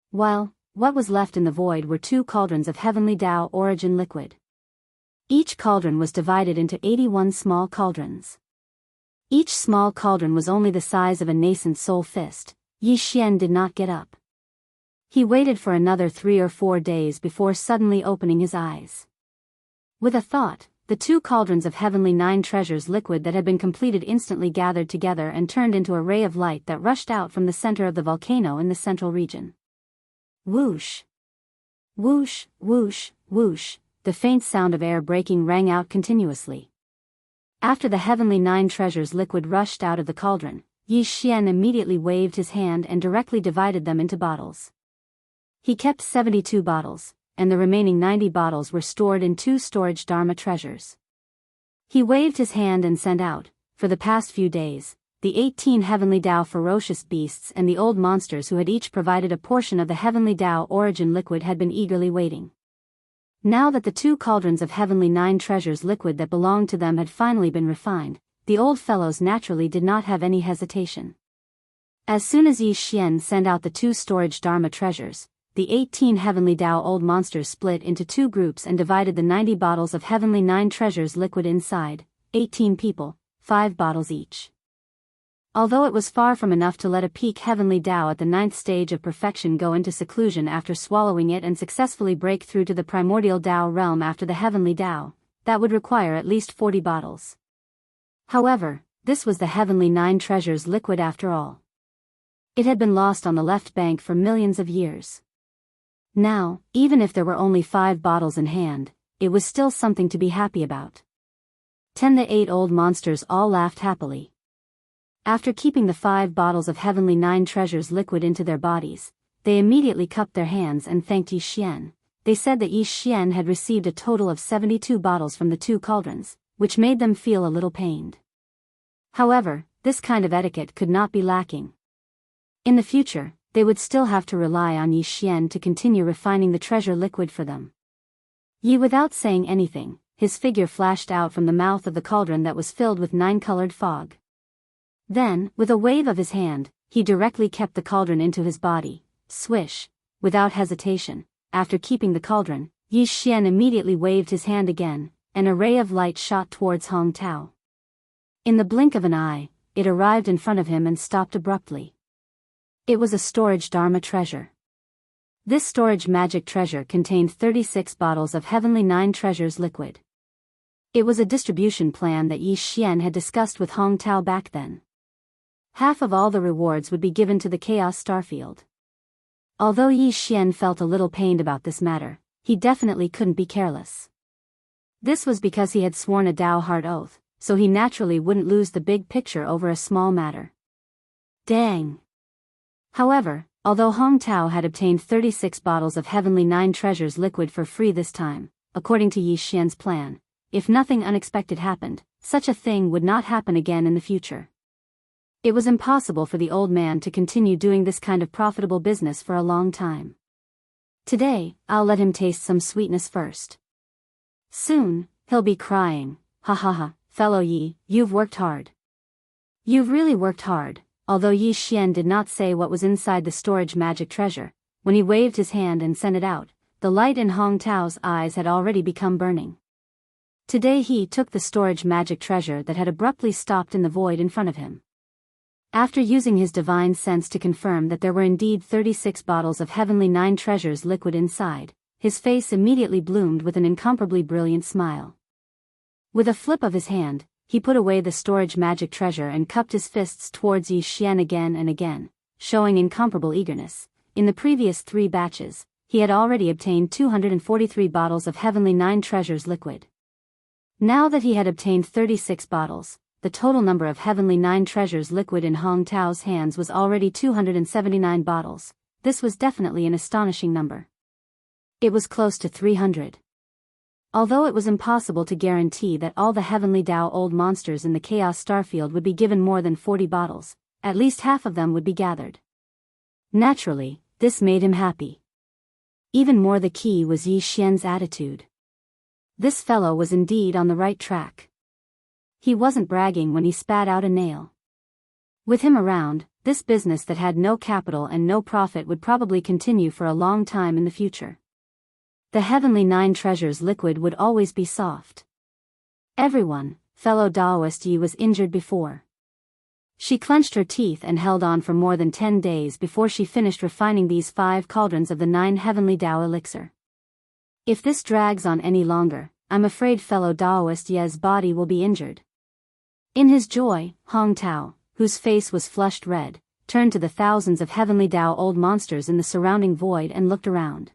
While, what was left in the void were 2 cauldrons of heavenly Tao origin liquid. Each cauldron was divided into 81 small cauldrons. Each small cauldron was only the size of a nascent soul fist. Yi Xian did not get up. He waited for another 3 or 4 days before suddenly opening his eyes. With a thought, the 2 cauldrons of heavenly 9 treasures liquid that had been completed instantly gathered together and turned into a ray of light that rushed out from the center of the volcano in the central region. Whoosh! Whoosh, whoosh, whoosh. The faint sound of air breaking rang out continuously. After the heavenly 9 treasures liquid rushed out of the cauldron, Yi Xian immediately waved his hand and directly divided them into bottles. He kept 72 bottles, and the remaining 90 bottles were stored in 2 storage Dharma treasures. He waved his hand and sent out, for the past few days, the 18 heavenly Tao ferocious beasts and the old monsters who had each provided a portion of the heavenly Tao origin liquid had been eagerly waiting. Now that the 2 cauldrons of heavenly 9 treasures liquid that belonged to them had finally been refined, the old fellows naturally did not have any hesitation. As soon as Yi Xian sent out the 2 storage Dharma treasures, the 18 heavenly Tao old monsters split into 2 groups and divided the 90 bottles of heavenly 9 treasures liquid inside, 18 people, 5 bottles each. Although it was far from enough to let a peak heavenly Tao at the 9th stage of perfection go into seclusion after swallowing it and successfully break through to the primordial Tao realm after the heavenly Tao, that would require at least 40 bottles. However, this was the heavenly 9 treasures liquid after all. It had been lost on the left bank for millions of years. Now, even if there were only 5 bottles in hand, it was still something to be happy about. The 8 old monsters all laughed happily. After keeping the 5 bottles of heavenly 9 treasures liquid into their bodies, they immediately cupped their hands and thanked Yi Xian. They said that Yi Xian had received a total of 72 bottles from the 2 cauldrons, which made them feel a little pained. However, this kind of etiquette could not be lacking. In the future, they would still have to rely on Yi Xian to continue refining the treasure liquid for them. Yi, without saying anything, his figure flashed out from the mouth of the cauldron that was filled with 9-colored fog. Then, with a wave of his hand, he directly kept the cauldron into his body. Swish! Without hesitation, after keeping the cauldron, Yi Xian immediately waved his hand again, and a ray of light shot towards Hong Tao. In the blink of an eye, it arrived in front of him and stopped abruptly. It was a storage Dharma treasure. This storage magic treasure contained 36 bottles of heavenly 9 treasures liquid. It was a distribution plan that Yi Xian had discussed with Hong Tao back then. half of all the rewards would be given to the Chaos Starfield. Although Yi Xian felt a little pained about this matter, he definitely couldn't be careless. This was because he had sworn a Dao Heart oath, so he naturally wouldn't lose the big picture over a small matter. Dang! However, although Hong Tao had obtained 36 bottles of Heavenly Nine Treasures liquid for free this time, according to Yi Xian's plan, if nothing unexpected happened, such a thing would not happen again in the future. It was impossible for the old man to continue doing this kind of profitable business for a long time. Today, I'll let him taste some sweetness first. Soon, he'll be crying, ha ha ha, fellow Yi, you've worked hard. You've really worked hard. Although Yi Xian did not say what was inside the storage magic treasure, when he waved his hand and sent it out, the light in Hong Tao's eyes had already become burning. Today he took the storage magic treasure that had abruptly stopped in the void in front of him. After using his divine sense to confirm that there were indeed 36 bottles of Heavenly Nine Treasures liquid inside, his face immediately bloomed with an incomparably brilliant smile. With a flip of his hand, he put away the storage magic treasure and cupped his fists towards Yi Xian again and again, showing incomparable eagerness. In the previous 3 batches, he had already obtained 243 bottles of Heavenly Nine Treasures liquid. Now that he had obtained 36 bottles, the total number of Heavenly Nine Treasures liquid in Hong Tao's hands was already 279 bottles. This was definitely an astonishing number. It was close to 300. Although it was impossible to guarantee that all the Heavenly Dao old monsters in the Chaos Starfield would be given more than 40 bottles, at least half of them would be gathered. Naturally, this made him happy. Even more the key was Yi Xian's attitude. This fellow was indeed on the right track. He wasn't bragging when he spat out a nail. With him around, this business that had no capital and no profit would probably continue for a long time in the future. The Heavenly Nine Treasures liquid would always be soft. Everyone, fellow Daoist Yi was injured before. She clenched her teeth and held on for more than 10 days before she finished refining these 5 cauldrons of the 9 Heavenly Dao elixir. If this drags on any longer, I'm afraid fellow Daoist Yi's body will be injured. In his joy, Hong Tao, whose face was flushed red, turned to the thousands of Heavenly Dao old monsters in the surrounding void and looked around.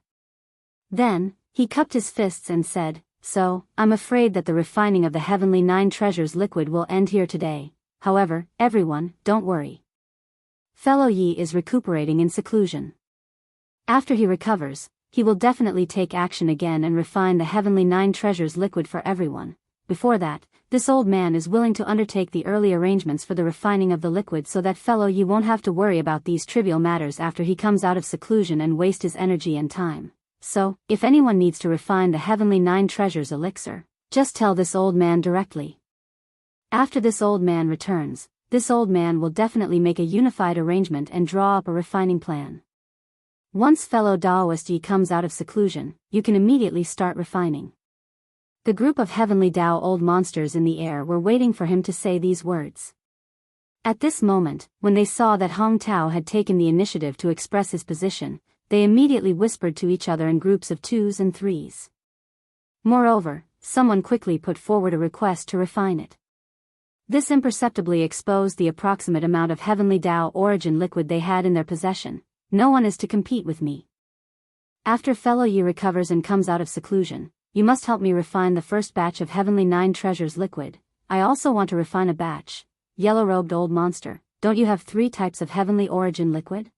Then, he cupped his fists and said, "So, I'm afraid that the refining of the Heavenly Nine Treasures liquid will end here today. However, everyone, don't worry. Fellow Yi is recuperating in seclusion. After he recovers, he will definitely take action again and refine the Heavenly Nine Treasures liquid for everyone. Before that, this old man is willing to undertake the early arrangements for the refining of the liquid so that fellow Yi won't have to worry about these trivial matters after he comes out of seclusion and waste his energy and time. So, if anyone needs to refine the Heavenly Nine Treasures elixir, just tell this old man directly. After this old man returns, this old man will definitely make a unified arrangement and draw up a refining plan. Once fellow Daoist Yi comes out of seclusion, you can immediately start refining." The group of Heavenly Dao old monsters in the air were waiting for him to say these words. At this moment, when they saw that Hong Tao had taken the initiative to express his position, they immediately whispered to each other in groups of 2s and 3s. Moreover, someone quickly put forward a request to refine it. This imperceptibly exposed the approximate amount of Heavenly Dao origin liquid they had in their possession. No one is to compete with me. After fellow Yi recovers and comes out of seclusion, you must help me refine the first batch of Heavenly Nine Treasures liquid. I also want to refine a batch. Yellow-robed old monster, don't you have 3 types of Heavenly Origin liquid?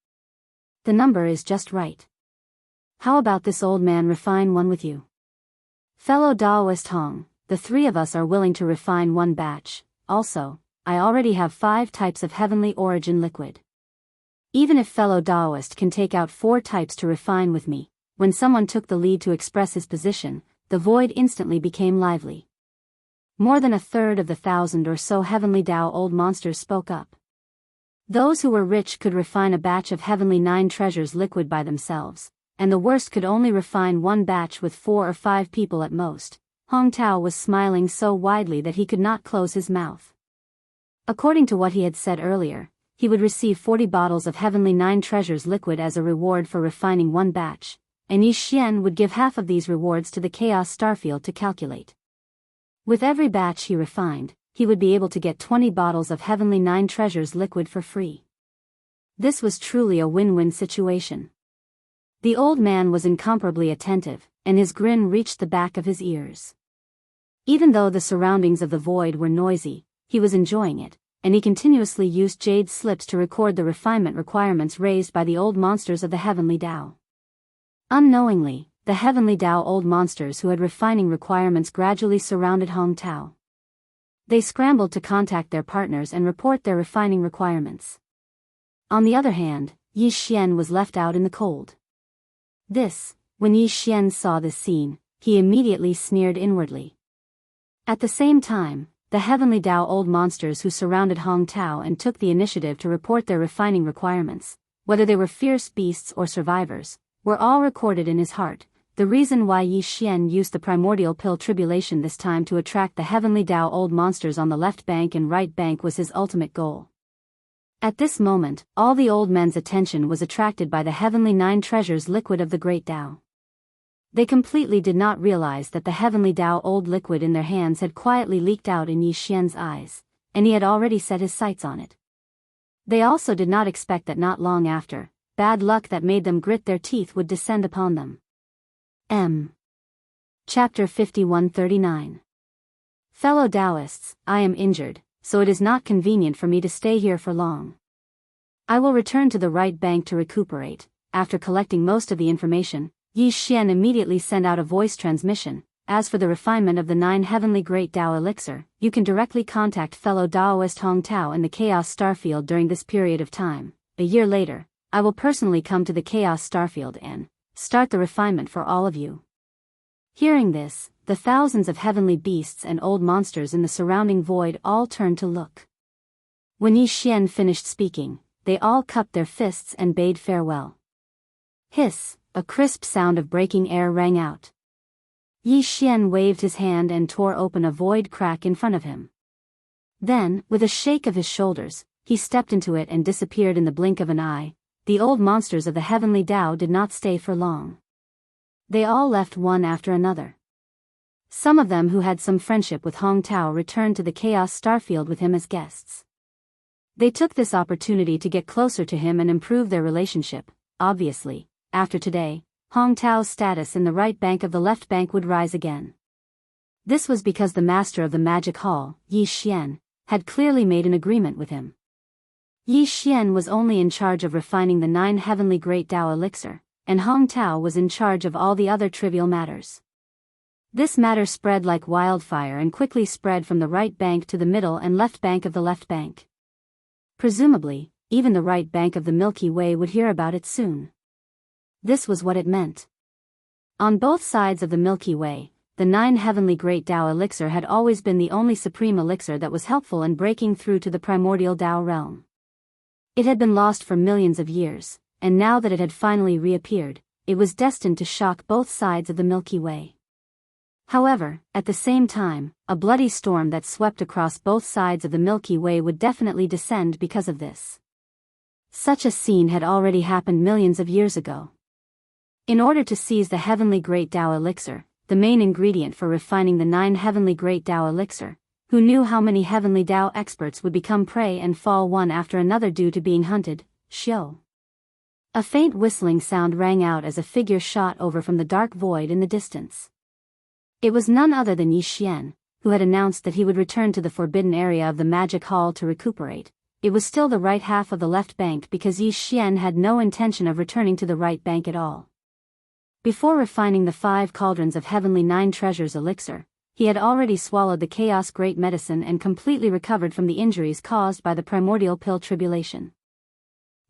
The number is just right. How about this old man refine one with you? Fellow Daoist Hong, the 3 of us are willing to refine 1 batch. Also, I already have 5 types of Heavenly Origin liquid. Even if fellow Daoist can take out 4 types to refine with me, when someone took the lead to express his position, the void instantly became lively. More than a third of the 1,000 or so Heavenly Dao old monsters spoke up. Those who were rich could refine a batch of Heavenly Nine Treasures liquid by themselves, and the worst could only refine 1 batch with 4 or 5 people at most. Hong Tao was smiling so widely that he could not close his mouth. According to what he had said earlier, he would receive 40 bottles of Heavenly Nine Treasures liquid as a reward for refining 1 batch, and Yi Xian would give half of these rewards to the Chaos Starfield to calculate. With every batch he refined, he would be able to get 20 bottles of Heavenly Nine Treasures liquid for free. This was truly a win-win situation. The old man was incomparably attentive, and his grin reached the back of his ears. Even though the surroundings of the void were noisy, he was enjoying it, and he continuously used jade slips to record the refinement requirements raised by the old monsters of the Heavenly Tao. Unknowingly, the Heavenly Tao old monsters who had refining requirements gradually surrounded Hong Tao. They scrambled to contact their partners and report their refining requirements. On the other hand, Yi Xian was left out in the cold. When Yi Xian saw this scene, he immediately sneered inwardly. At the same time, the Heavenly Tao old monsters who surrounded Hong Tao and took the initiative to report their refining requirements, whether they were fierce beasts or survivors, were all recorded in his heart. The reason why Yi Xian used the primordial pill tribulation this time to attract the Heavenly Tao old monsters on the left bank and right bank was his ultimate goal. At this moment, all the old men's attention was attracted by the Heavenly Nine Treasures liquid of the Great Tao. They completely did not realize that the Heavenly Tao old liquid in their hands had quietly leaked out in Yi Xian's eyes, and he had already set his sights on it. They also did not expect that not long after, bad luck that made them grit their teeth would descend upon them. Chapter 5139. Fellow Daoists, I am injured, so it is not convenient for me to stay here for long. I will return to the right bank to recuperate. After collecting most of the information, Yi Xian immediately sent out a voice transmission. As for the refinement of the 9 Heavenly Great Tao Elixir, you can directly contact fellow Daoist Hong Tao in the Chaos Starfield during this period of time. A year later, I will personally come to the Chaos Starfield and start the refinement for all of you. Hearing this, the thousands of heavenly beasts and old monsters in the surrounding void all turned to look. When Yi Xian finished speaking, they all cupped their fists and bade farewell. Hiss, a crisp sound of breaking air rang out. Yi Xian waved his hand and tore open a void crack in front of him. Then, with a shake of his shoulders, he stepped into it and disappeared in the blink of an eye. The old monsters of the Heavenly Tao did not stay for long. They all left one after another. Some of them who had some friendship with Hong Tao returned to the Chaos Starfield with him as guests. They took this opportunity to get closer to him and improve their relationship. Obviously, after today, Hong Tao's status in the right bank of the left bank would rise again. This was because the master of the magic hall, Yi Xian, had clearly made an agreement with him. Yi Xian was only in charge of refining the 9 Heavenly Great Tao Elixir, and Hong Tao was in charge of all the other trivial matters. This matter spread like wildfire and quickly spread from the right bank to the middle and left bank of the left bank. Presumably, even the right bank of the Milky Way would hear about it soon. This was what it meant. On both sides of the Milky Way, the 9 Heavenly Great Tao Elixir had always been the only supreme elixir that was helpful in breaking through to the primordial Tao realm. It had been lost for millions of years, and now that it had finally reappeared, it was destined to shock both sides of the Milky Way. However, at the same time, a bloody storm that swept across both sides of the Milky Way would definitely descend because of this. Such a scene had already happened millions of years ago. In order to seize the Heavenly Great Tao Elixir, the main ingredient for refining the 9 Heavenly Great Tao Elixir, who knew how many Heavenly Tao experts would become prey and fall one after another due to being hunted? Xiao. A faint whistling sound rang out as a figure shot over from the dark void in the distance. It was none other than Yi Xian, who had announced that he would return to the forbidden area of the magic hall to recuperate. It was still the right half of the left bank because Yi Xian had no intention of returning to the right bank at all. Before refining the 5 cauldrons of Heavenly 9 Treasures elixir, he had already swallowed the Chaos Great Medicine and completely recovered from the injuries caused by the primordial pill tribulation.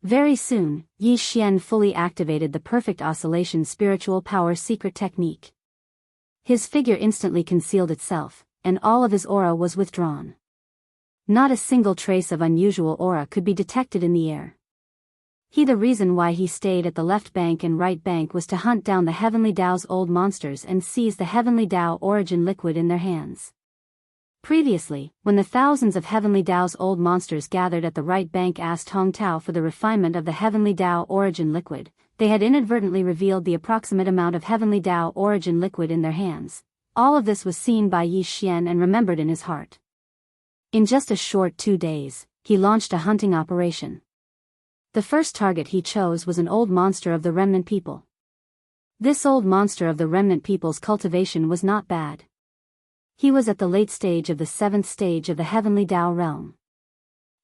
Very soon, Yi Xian fully activated the Perfect Oscillation Spiritual Power Secret Technique. His figure instantly concealed itself, and all of his aura was withdrawn. Not a single trace of unusual aura could be detected in the air. The reason why he stayed at the left bank and right bank was to hunt down the Heavenly Tao's old monsters and seize the Heavenly Tao origin liquid in their hands. Previously, when the thousands of Heavenly Tao's old monsters gathered at the right bank asked Hong Tao for the refinement of the Heavenly Tao origin liquid, they had inadvertently revealed the approximate amount of Heavenly Tao origin liquid in their hands. All of this was seen by Yi Xian and remembered in his heart. In just a short 2 days, he launched a hunting operation. The first target he chose was an old monster of the remnant people. This old monster of the remnant people's cultivation was not bad. He was at the late stage of the 7th stage of the heavenly Tao realm.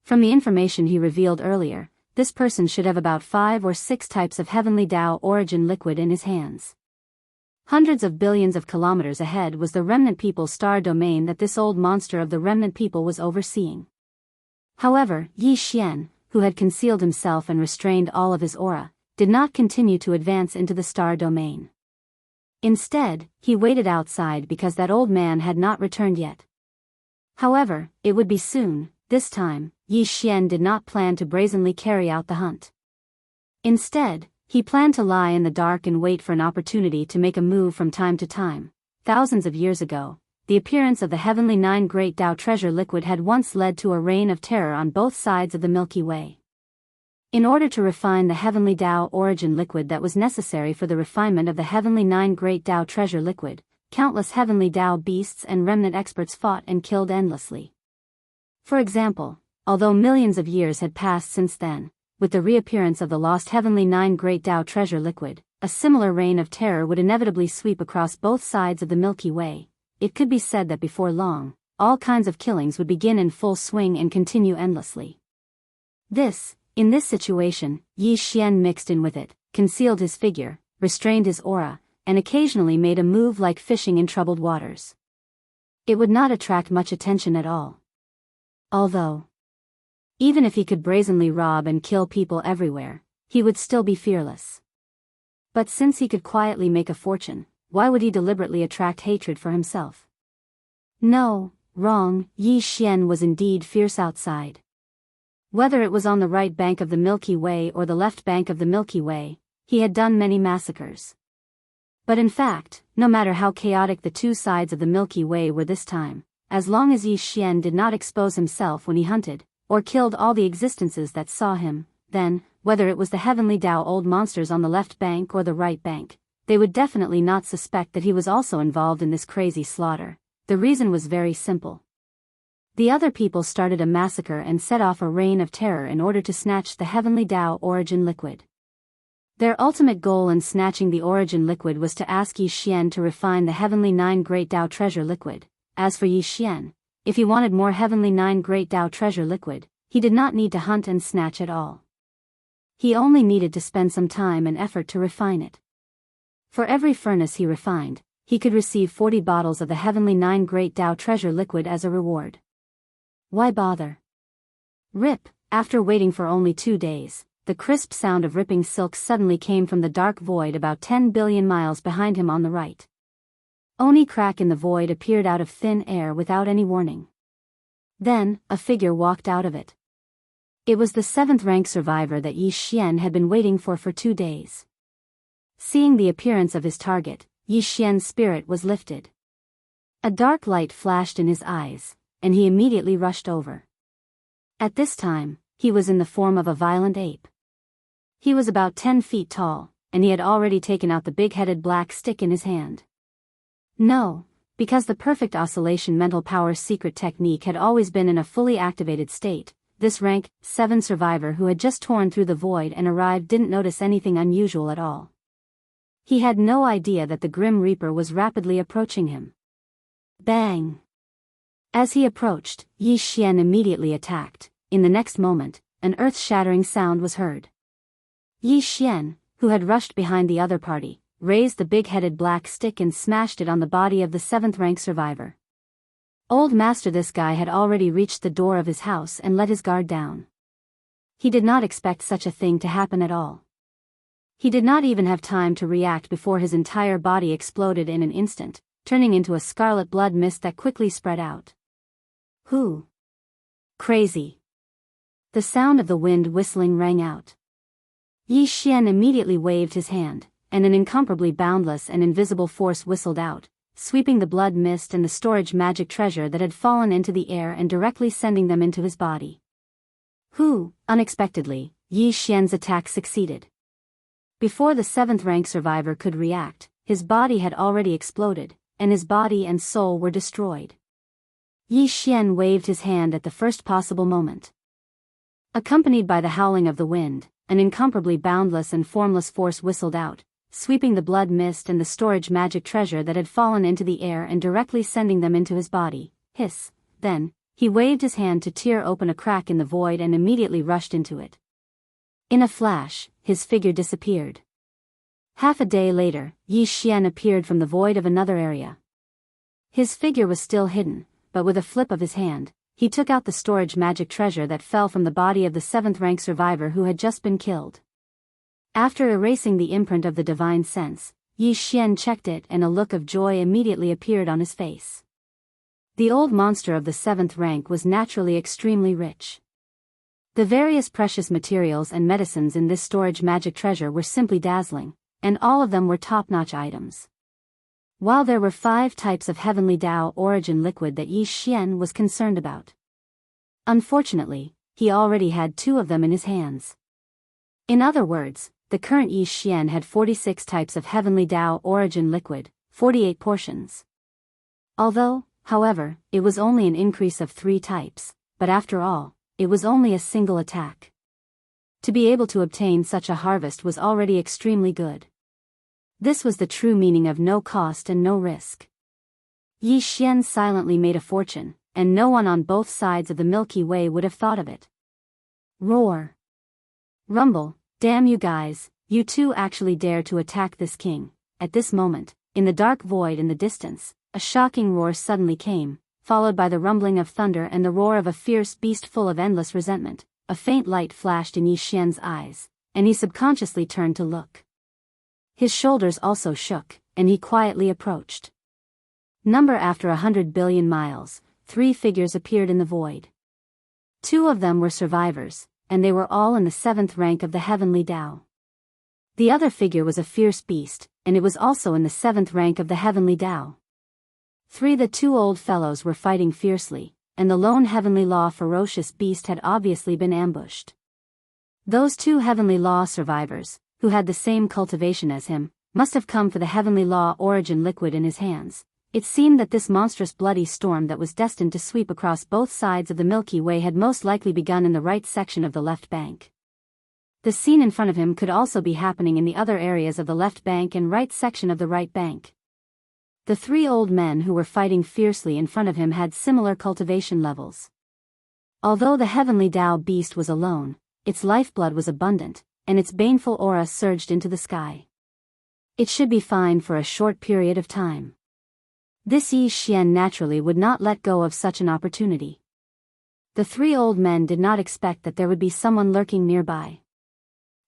From the information he revealed earlier, this person should have about 5 or 6 types of heavenly Tao origin liquid in his hands. Hundreds of billions of kilometers ahead was the remnant people's star domain that this old monster of the remnant people was overseeing. However, Yi Xian, who had concealed himself and restrained all of his aura, did not continue to advance into the star domain. Instead, he waited outside because that old man had not returned yet. However, it would be soon. This time, Yi Xian did not plan to brazenly carry out the hunt. Instead, he planned to lie in the dark and wait for an opportunity to make a move from time to time. Thousands of years ago, the appearance of the heavenly 9 great Tao treasure liquid had once led to a reign of terror on both sides of the Milky Way. In order to refine the heavenly Tao origin liquid that was necessary for the refinement of the heavenly 9 great Tao treasure liquid, countless heavenly Tao beasts and remnant experts fought and killed endlessly. For example, although millions of years had passed since then, with the reappearance of the lost heavenly 9 great Tao treasure liquid, a similar reign of terror would inevitably sweep across both sides of the Milky Way. It could be said that before long, all kinds of killings would begin in full swing and continue endlessly. In this situation, Yi Xian mixed in with it, concealed his figure, restrained his aura, and occasionally made a move like fishing in troubled waters. It would not attract much attention at all. Although, even if he could brazenly rob and kill people everywhere, he would still be fearless. But since he could quietly make a fortune, why would he deliberately attract hatred for himself? No, wrong, Yi Xian was indeed fierce outside. Whether it was on the right bank of the Milky Way or the left bank of the Milky Way, he had done many massacres. But in fact, no matter how chaotic the two sides of the Milky Way were this time, as long as Yi Xian did not expose himself when he hunted, or killed all the existences that saw him, then, whether it was the heavenly Tao old monsters on the left bank or the right bank, they would definitely not suspect that he was also involved in this crazy slaughter. The reason was very simple. The other people started a massacre and set off a reign of terror in order to snatch the heavenly Tao origin liquid. Their ultimate goal in snatching the origin liquid was to ask Yi Xian to refine the heavenly 9 great Tao treasure liquid. As for Yi Xian, if he wanted more heavenly 9 great Tao treasure liquid, he did not need to hunt and snatch at all. He only needed to spend some time and effort to refine it. For every furnace he refined, he could receive 40 bottles of the heavenly 9 great Tao treasure liquid as a reward. Why bother? Rip. After waiting for only 2 days, the crisp sound of ripping silk suddenly came from the dark void about 10 billion miles behind him on the right. Only crack in the void appeared out of thin air without any warning. Then, a figure walked out of it. It was the 7th rank survivor that Yi Xian had been waiting for 2 days. Seeing the appearance of his target, Yi Xian's spirit was lifted. A dark light flashed in his eyes, and he immediately rushed over. At this time, he was in the form of a violent ape. He was about 10 feet tall, and he had already taken out the big-headed black stick in his hand. No, because the perfect oscillation mental power secret technique had always been in a fully activated state, this rank 7 survivor who had just torn through the void and arrived didn't notice anything unusual at all. He had no idea that the Grim Reaper was rapidly approaching him. Bang! As he approached, Yi Xian immediately attacked. In the next moment, an earth-shattering sound was heard. Yi Xian, who had rushed behind the other party, raised the big-headed black stick and smashed it on the body of the 7th rank survivor. Old master, this guy had already reached the door of his house and let his guard down. He did not expect such a thing to happen at all. He did not even have time to react before his entire body exploded in an instant, turning into a scarlet blood mist that quickly spread out. Who? Crazy. The sound of the wind whistling rang out. Yi Xian immediately waved his hand, and an incomparably boundless and invisible force whistled out, sweeping the blood mist and the storage magic treasure that had fallen into the air and directly sending them into his body. Unexpectedly, Yi Xian's attack succeeded. Before the 7th rank survivor could react, his body had already exploded, and his body and soul were destroyed. Yi Xian waved his hand at the first possible moment. Accompanied by the howling of the wind, an incomparably boundless and formless force whistled out, sweeping the blood mist and the storage magic treasure that had fallen into the air and directly sending them into his body. Hiss. Then, he waved his hand to tear open a crack in the void and immediately rushed into it. In a flash, his figure disappeared. Half a day later, Yi Xian appeared from the void of another area. His figure was still hidden, but with a flip of his hand, he took out the storage magic treasure that fell from the body of the 7th-rank survivor who had just been killed. After erasing the imprint of the divine sense, Yi Xian checked it and a look of joy immediately appeared on his face. The old monster of the 7th rank was naturally extremely rich. The various precious materials and medicines in this storage magic treasure were simply dazzling, and all of them were top-notch items. While there were 5 types of heavenly Dao origin liquid that Yi Xian was concerned about. Unfortunately, he already had 2 of them in his hands. In other words, the current Yi Xian had 46 types of heavenly Dao origin liquid, 48 portions. Although, however, it was only an increase of 3 types, but after all, it was only a single attack. To be able to obtain such a harvest was already extremely good. This was the true meaning of no cost and no risk. Yi Xian silently made a fortune, and no one on both sides of the Milky Way would have thought of it. Roar. Rumble, damn you guys, you two actually dare to attack this king. At this moment, in the dark void in the distance, a shocking roar suddenly came, followed by the rumbling of thunder and the roar of a fierce beast full of endless resentment. A faint light flashed in Yi Xian's eyes, and he subconsciously turned to look. His shoulders also shook, and he quietly approached. Number after 100 billion miles, 3 figures appeared in the void. 2 of them were survivors, and they were all in the 7th rank of the heavenly Dao. The other figure was a fierce beast, and it was also in the 7th rank of the heavenly Dao. The 2 old fellows were fighting fiercely, and the lone heavenly law ferocious beast had obviously been ambushed. Those 2 heavenly law survivors, who had the same cultivation as him, must have come for the heavenly law origin liquid in his hands. It seemed that this monstrous bloody storm that was destined to sweep across both sides of the Milky Way had most likely begun in the right section of the left bank. The scene in front of him could also be happening in the other areas of the left bank and right section of the right bank. The 3 old men who were fighting fiercely in front of him had similar cultivation levels. Although the heavenly Dao beast was alone, its lifeblood was abundant, and its baneful aura surged into the sky. It should be fine for a short period of time. This Yi Xian naturally would not let go of such an opportunity. The 3 old men did not expect that there would be someone lurking nearby.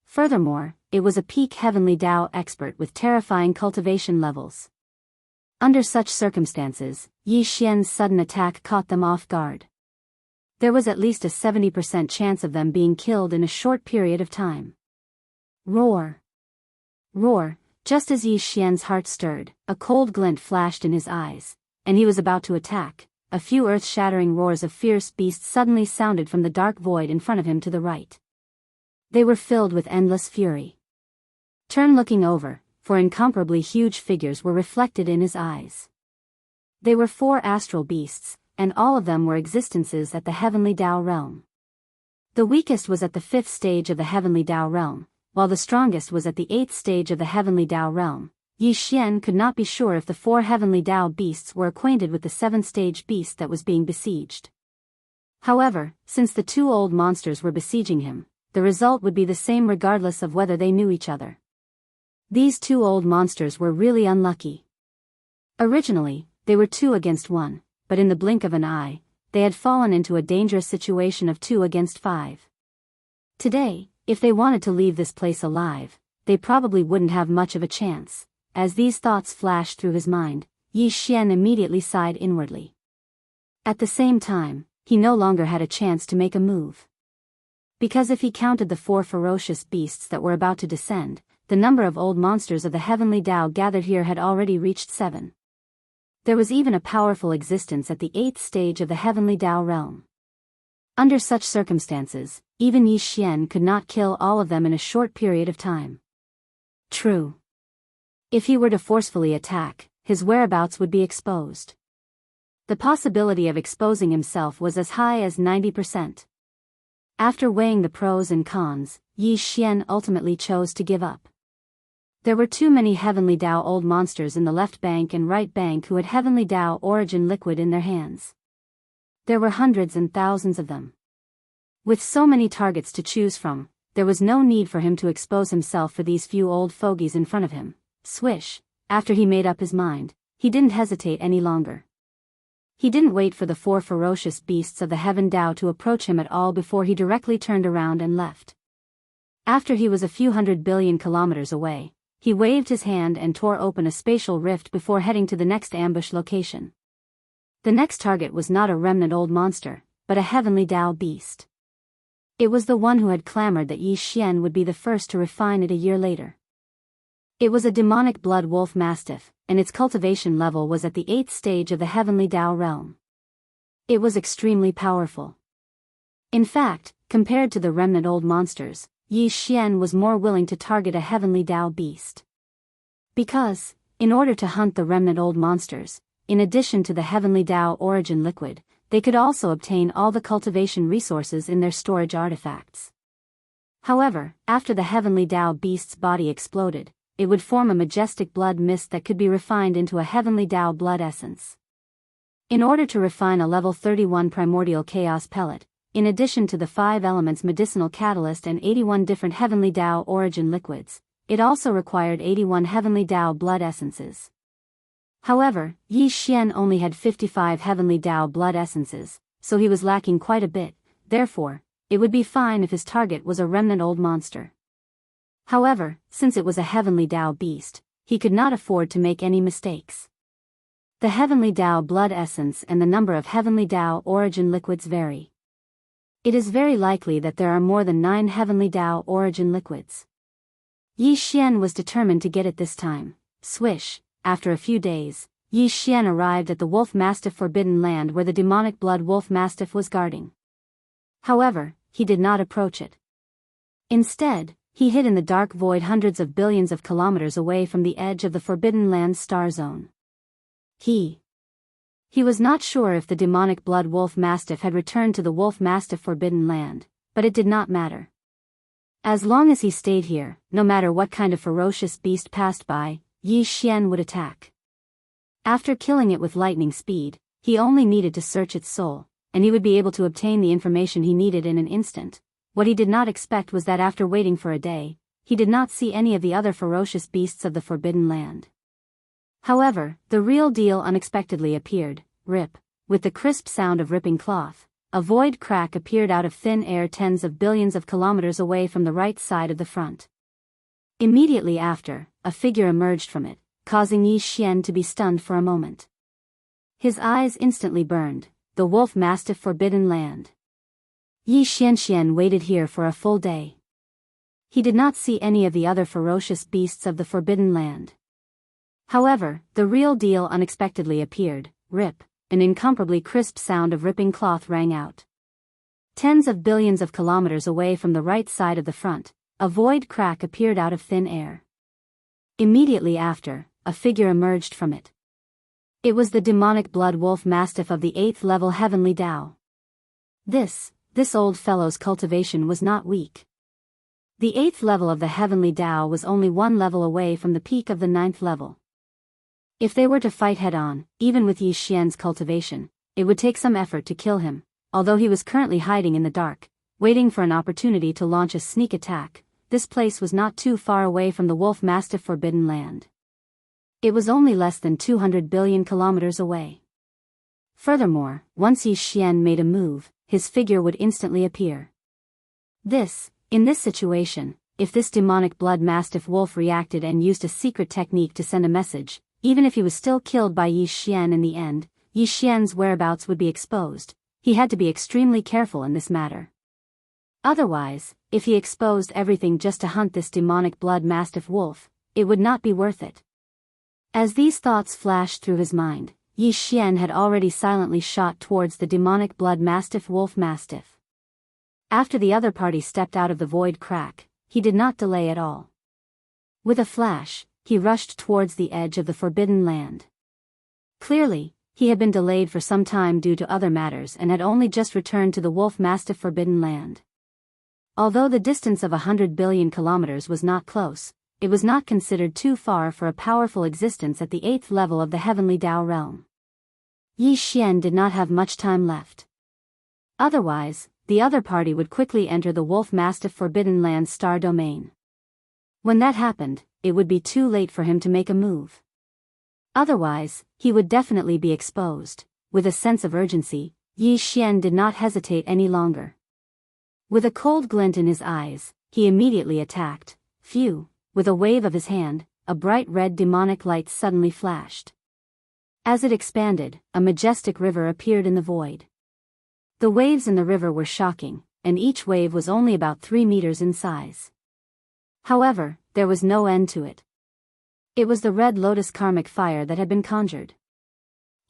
Furthermore, it was a peak heavenly Dao expert with terrifying cultivation levels. Under such circumstances, Yi Xian's sudden attack caught them off guard. There was at least a 70% chance of them being killed in a short period of time. Roar. Roar. Just as Yi Xian's heart stirred, a cold glint flashed in his eyes, and he was about to attack. A few earth-shattering roars of fierce beasts suddenly sounded from the dark void in front of him to the right. They were filled with endless fury. Turn looking over, for incomparably huge figures were reflected in his eyes. They were 4 astral beasts, and all of them were existences at the heavenly Dao realm. The weakest was at the 5th stage of the heavenly Dao realm, while the strongest was at the 8th stage of the heavenly Dao realm. Yi Xian could not be sure if the 4 heavenly Dao beasts were acquainted with the 7th stage beast that was being besieged. However, since the 2 old monsters were besieging him, the result would be the same regardless of whether they knew each other. These 2 old monsters were really unlucky. Originally, they were 2 against 1, but in the blink of an eye, they had fallen into a dangerous situation of 2 against 5. Today, if they wanted to leave this place alive, they probably wouldn't have much of a chance. As these thoughts flashed through his mind, Yi Xian immediately sighed inwardly. At the same time, he no longer had a chance to make a move. Because if he counted the 4 ferocious beasts that were about to descend, the number of old monsters of the heavenly Dao gathered here had already reached 7. There was even a powerful existence at the 8th stage of the heavenly Dao realm. Under such circumstances, even Yi Xian could not kill all of them in a short period of time. True. If he were to forcefully attack, his whereabouts would be exposed. the possibility of exposing himself was as high as 90%. After weighing the pros and cons, Yi Xian ultimately chose to give up. There were too many Heavenly Dao old monsters in the left bank and right bank who had Heavenly Dao origin liquid in their hands. There were hundreds and thousands of them. With so many targets to choose from, there was no need for him to expose himself for these few old fogies in front of him. Swish, after he made up his mind, he didn't hesitate any longer. He didn't wait for the 4 ferocious beasts of the Heaven Dao to approach him at all before he directly turned around and left. After he was a few 100 billion kilometers away, he waved his hand and tore open a spatial rift before heading to the next ambush location. The next target was not a remnant old monster, but a Heavenly Dao beast. It was the one who had clamored that Yi Xian would be the first to refine it a year later. It was a demonic blood wolf mastiff, and its cultivation level was at the 8th stage of the Heavenly Dao realm. It was extremely powerful. In fact, compared to the remnant old monsters, Yi Xian was more willing to target a Heavenly Dao beast. Because, in order to hunt the remnant old monsters, in addition to the Heavenly Dao origin liquid, they could also obtain all the cultivation resources in their storage artifacts. However, after the Heavenly Dao beast's body exploded, it would form a majestic blood mist that could be refined into a Heavenly Dao blood essence. In order to refine a level 31 primordial chaos pellet, in addition to the 5 elements medicinal catalyst and 81 different Heavenly Dao origin liquids, it also required 81 Heavenly Dao blood essences. However, Yi Xian only had 55 Heavenly Dao blood essences, so he was lacking quite a bit. Therefore, it would be fine if his target was a remnant old monster. However, since it was a Heavenly Dao beast, he could not afford to make any mistakes. The Heavenly Dao blood essence and the number of Heavenly Dao origin liquids vary. It is very likely that there are more than 9 Heavenly Dao origin liquids. Yi Xian was determined to get it this time. Swish, after a few days, Yi Xian arrived at the Wolf Mastiff Forbidden Land where the demonic blood wolf mastiff was guarding. However, he did not approach it. Instead, he hid in the dark void hundreds of billions of kilometers away from the edge of the Forbidden Land's star zone. He was not sure if the demonic blood wolf mastiff had returned to the Wolf Mastiff Forbidden Land, but it did not matter. As long as he stayed here, no matter what kind of ferocious beast passed by, Yi Xian would attack. After killing it with lightning speed, he only needed to search its soul, and he would be able to obtain the information he needed in an instant. What he did not expect was that after waiting for a day, he did not see any of the other ferocious beasts of the Forbidden Land. However, the real deal unexpectedly appeared. Rip, with the crisp sound of ripping cloth, a void crack appeared out of thin air tens of billions of kilometers away from the right side of the front. Immediately after, a figure emerged from it, causing Yi Xian to be stunned for a moment. His eyes instantly burned. The Wolf Mastiff Forbidden Land. Yi Xianxian waited here for a full day. He did not see any of the other ferocious beasts of the Forbidden Land. However, the real deal unexpectedly appeared. Rip, an incomparably crisp sound of ripping cloth rang out. Tens of billions of kilometers away from the right side of the front, a void crack appeared out of thin air. Immediately after, a figure emerged from it. It was the demonic blood wolf mastiff of the 8th level Heavenly Dao. This old fellow's cultivation was not weak. The 8th level of the Heavenly Dao was only 1 level away from the peak of the 9th level. If they were to fight head-on, even with Yi Xian's cultivation, it would take some effort to kill him, although he was currently hiding in the dark, waiting for an opportunity to launch a sneak attack. This place was not too far away from the Wolf Mastiff Forbidden Land. It was only less than 200 billion kilometers away. Furthermore, once Yi Xian made a move, his figure would instantly appear. In this situation, if this demonic blood mastiff wolf reacted and used a secret technique to send a message, even if he was still killed by Yi Xian in the end, Yi Xian's whereabouts would be exposed. He had to be extremely careful in this matter. Otherwise, if he exposed everything just to hunt this demonic blood mastiff wolf, it would not be worth it. As these thoughts flashed through his mind, Yi Xian had already silently shot towards the demonic blood mastiff wolf mastiff. After the other party stepped out of the void crack, he did not delay at all. With a flash, he rushed towards the edge of the Forbidden Land. Clearly, he had been delayed for some time due to other matters and had only just returned to the wolf-mastiff forbidden land. Although the distance of 100 billion kilometers was not close, it was not considered too far for a powerful existence at the 8th level of the heavenly Tao realm. Yi Xian did not have much time left. Otherwise, the other party would quickly enter the wolf-mastiff forbidden land's star domain. When that happened, it would be too late for him to make a move. Otherwise, he would definitely be exposed. With a sense of urgency, Yi Xian did not hesitate any longer. With a cold glint in his eyes, he immediately attacked. Phew! With a wave of his hand, a bright red demonic light suddenly flashed. As it expanded, a majestic river appeared in the void. The waves in the river were shocking, and each wave was only about 3 meters in size. However, there was no end to it. It was the red lotus karmic fire that had been conjured.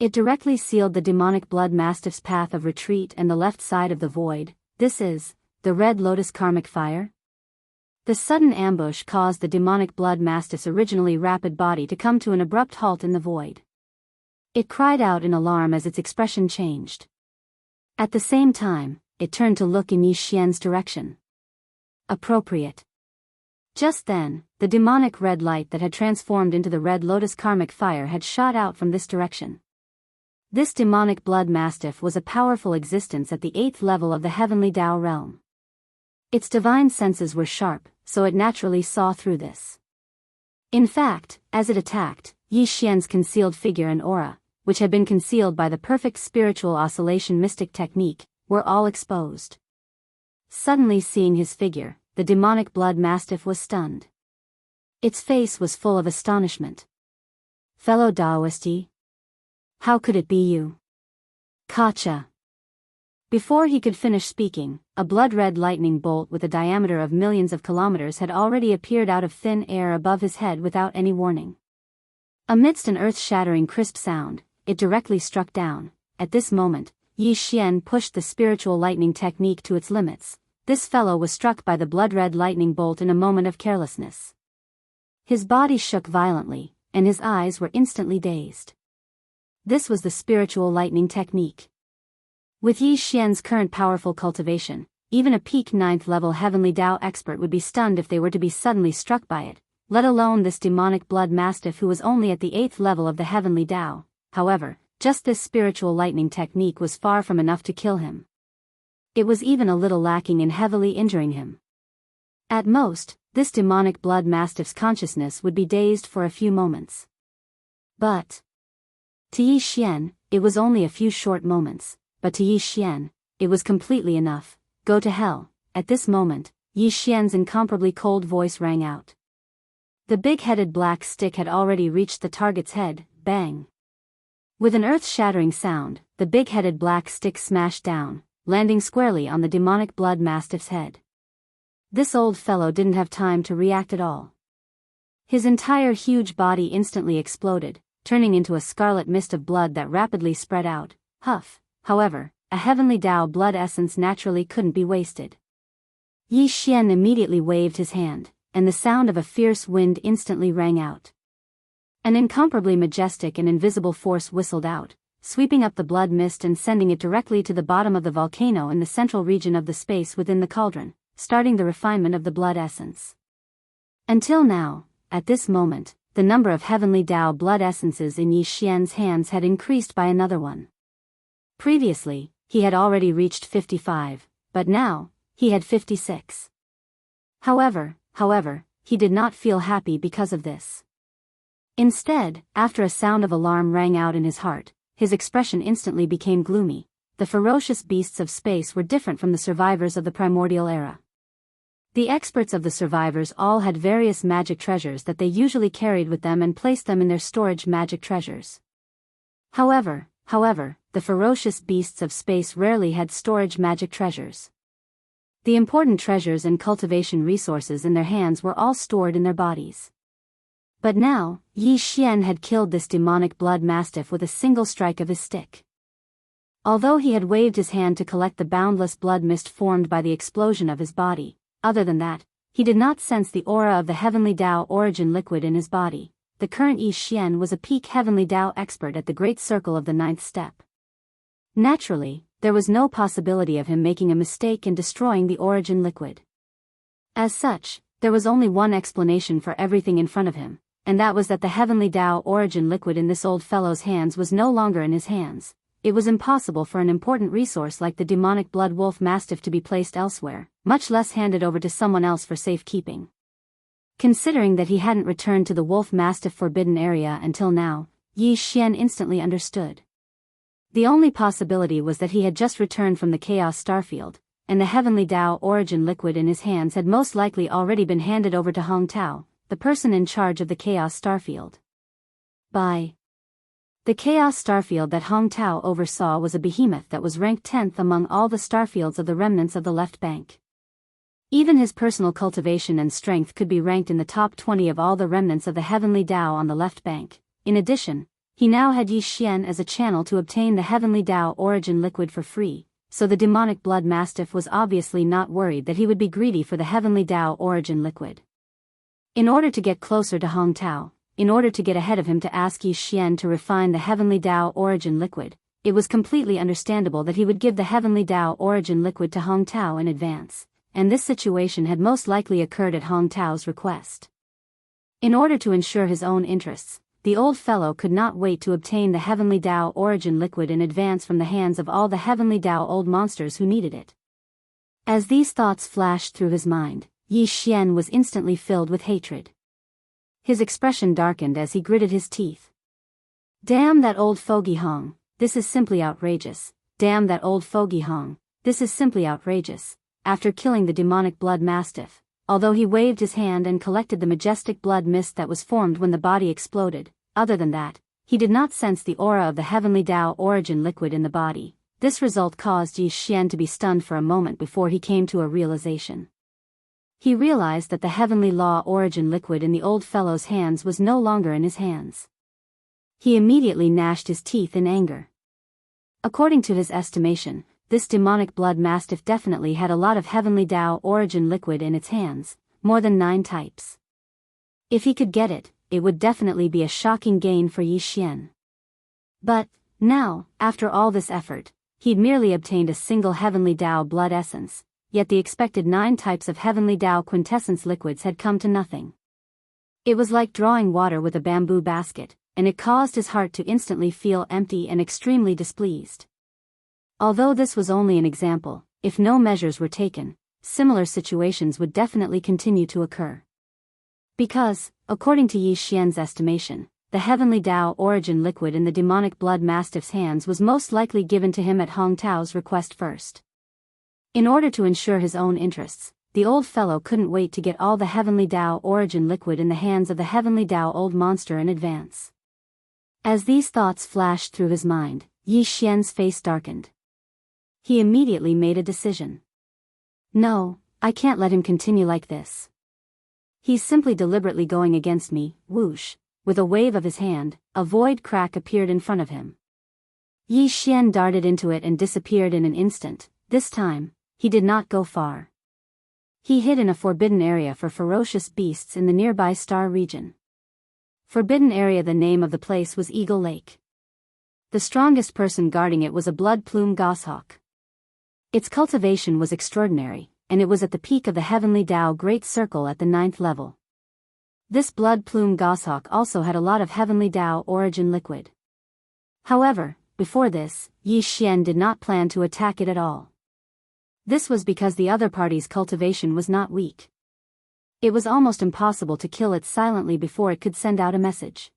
It directly sealed the demonic blood mastiff's path of retreat and the left side of the void. This is the red lotus karmic fire? The sudden ambush caused the demonic blood mastiff's originally rapid body to come to an abrupt halt in the void. It cried out in alarm as its expression changed. At the same time, it turned to look in Yi Xian's direction. Appropriate. Just then, the demonic red light that had transformed into the red lotus karmic fire had shot out from this direction. This demonic blood mastiff was a powerful existence at the 8th level of the heavenly Tao realm. Its divine senses were sharp, so it naturally saw through this. In fact, as it attacked, Yi Xian's concealed figure and aura, which had been concealed by the perfect spiritual oscillation mystic technique, were all exposed. Suddenly seeing his figure, the demonic blood mastiff was stunned. Its face was full of astonishment. Fellow Daoist? How could it be you? Kacha. Before he could finish speaking, a blood-red lightning bolt with a diameter of millions of kilometers had already appeared out of thin air above his head without any warning. Amidst an earth-shattering crisp sound, it directly struck down. At this moment, Yi Xian pushed the spiritual lightning technique to its limits. This fellow was struck by the blood-red lightning bolt in a moment of carelessness. His body shook violently, and his eyes were instantly dazed. This was the spiritual lightning technique. With Yi Xian's current powerful cultivation, even a peak 9th level heavenly Tao expert would be stunned if they were to be suddenly struck by it, let alone this demonic blood mastiff who was only at the 8th level of the heavenly Tao. However, just this spiritual lightning technique was far from enough to kill him. It was even a little lacking in heavily injuring him. At most, this demonic blood mastiff's consciousness would be dazed for a few moments. But to Yi Xian, it was only a few short moments. But to Yi Xian, it was completely enough. Go to hell. At this moment, Yi Xian's incomparably cold voice rang out. The big-headed black stick had already reached the target's head. Bang! With an earth-shattering sound, the big-headed black stick smashed down, landing squarely on the demonic blood mastiff's head. This old fellow didn't have time to react at all. His entire huge body instantly exploded, turning into a scarlet mist of blood that rapidly spread out. Huff! However, a heavenly Tao blood essence naturally couldn't be wasted. Yi Xian immediately waved his hand, and the sound of a fierce wind instantly rang out. An incomparably majestic and invisible force whistled out, sweeping up the blood mist and sending it directly to the bottom of the volcano in the central region of the space within the cauldron, starting the refinement of the blood essence. Until now, at this moment, the number of heavenly Tao blood essences in Yi Xian's hands had increased by another one. Previously, he had already reached 55, but now, he had 56. However, he did not feel happy because of this. Instead, after a sound of alarm rang out in his heart, his expression instantly became gloomy. The ferocious beasts of space were different from the survivors of the primordial era. The experts of the survivors all had various magic treasures that they usually carried with them and placed them in their storage magic treasures. However, the ferocious beasts of space rarely had storage magic treasures. The important treasures and cultivation resources in their hands were all stored in their bodies. But now, Yi Xian had killed this demonic blood mastiff with a single strike of his stick. Although he had waved his hand to collect the boundless blood mist formed by the explosion of his body, other than that, he did not sense the aura of the heavenly Tao origin liquid in his body. the current Yi Xian was a peak heavenly Dao expert at the great circle of the ninth step. Naturally, there was no possibility of him making a mistake and destroying the origin liquid. As such, there was only one explanation for everything in front of him, and that was that the heavenly Dao origin liquid in this old fellow's hands was no longer in his hands. It was impossible for an important resource like the demonic blood wolf mastiff to be placed elsewhere, much less handed over to someone else for safekeeping. Considering that he hadn't returned to the wolf mastiff forbidden area until now, Yi Xian instantly understood. The only possibility was that he had just returned from the Chaos Starfield, and the heavenly Dao origin liquid in his hands had most likely already been handed over to Hong Tao, the person in charge of the Chaos Starfield. The Chaos Starfield that Hong Tao oversaw was a behemoth that was ranked 10th among all the starfields of the remnants of the left bank. Even his personal cultivation and strength could be ranked in the top 20 of all the remnants of the heavenly Dao on the left bank. In addition, he now had Yi Xian as a channel to obtain the heavenly Dao origin liquid for free, so the demonic blood mastiff was obviously not worried that he would be greedy for the heavenly Dao origin liquid. In order to get closer to Hong Tao, in order to get ahead of him to ask Yi Xian to refine the heavenly Dao origin liquid, it was completely understandable that he would give the heavenly Dao origin liquid to Hong Tao in advance, and this situation had most likely occurred at Hong Tao's request. In order to ensure his own interests, the old fellow could not wait to obtain the heavenly Dao origin liquid in advance from the hands of all the heavenly Dao old monsters who needed it. As these thoughts flashed through his mind, Yi Xian was instantly filled with hatred. His expression darkened as he gritted his teeth. Damn that old fogey Hong, this is simply outrageous. Damn that old fogey Hong, this is simply outrageous. After killing the demonic blood mastiff, although he waved his hand and collected the majestic blood mist that was formed when the body exploded, other than that, he did not sense the aura of the heavenly Dao origin liquid in the body. This result caused Yi Xian to be stunned for a moment before he came to a realization. He realized that the heavenly law origin liquid in the old fellow's hands was no longer in his hands. He immediately gnashed his teeth in anger. According to his estimation, this demonic blood mastiff definitely had a lot of heavenly Dao origin liquid in its hands, more than 9 types. If he could get it, it would definitely be a shocking gain for Yi Xian. But, now, after all this effort, he'd merely obtained a single heavenly Dao blood essence, yet the expected 9 types of heavenly Dao quintessence liquids had come to nothing. It was like drawing water with a bamboo basket, and it caused his heart to instantly feel empty and extremely displeased. Although this was only an example, if no measures were taken, similar situations would definitely continue to occur. Because, according to Yi Xian's estimation, the heavenly Dao origin liquid in the demonic blood mastiff's hands was most likely given to him at Hong Tao's request first. In order to ensure his own interests, the old fellow couldn't wait to get all the heavenly Dao origin liquid in the hands of the heavenly Dao old monster in advance. As these thoughts flashed through his mind, Yi Xian's face darkened. He immediately made a decision. No, I can't let him continue like this. He's simply deliberately going against me. Whoosh. With a wave of his hand, a void crack appeared in front of him. Yi Xian darted into it and disappeared in an instant. This time, he did not go far. He hid in a forbidden area for ferocious beasts in the nearby star region. Forbidden area. The name of the place was Eagle Lake. The strongest person guarding it was a blood plume goshawk. Its cultivation was extraordinary, and it was at the peak of the heavenly Dao Great Circle at the 9th level. This blood plume goshawk also had a lot of heavenly Dao origin liquid. However, before this, Yi Xian did not plan to attack it at all. This was because the other party's cultivation was not weak. It was almost impossible to kill it silently before it could send out a message.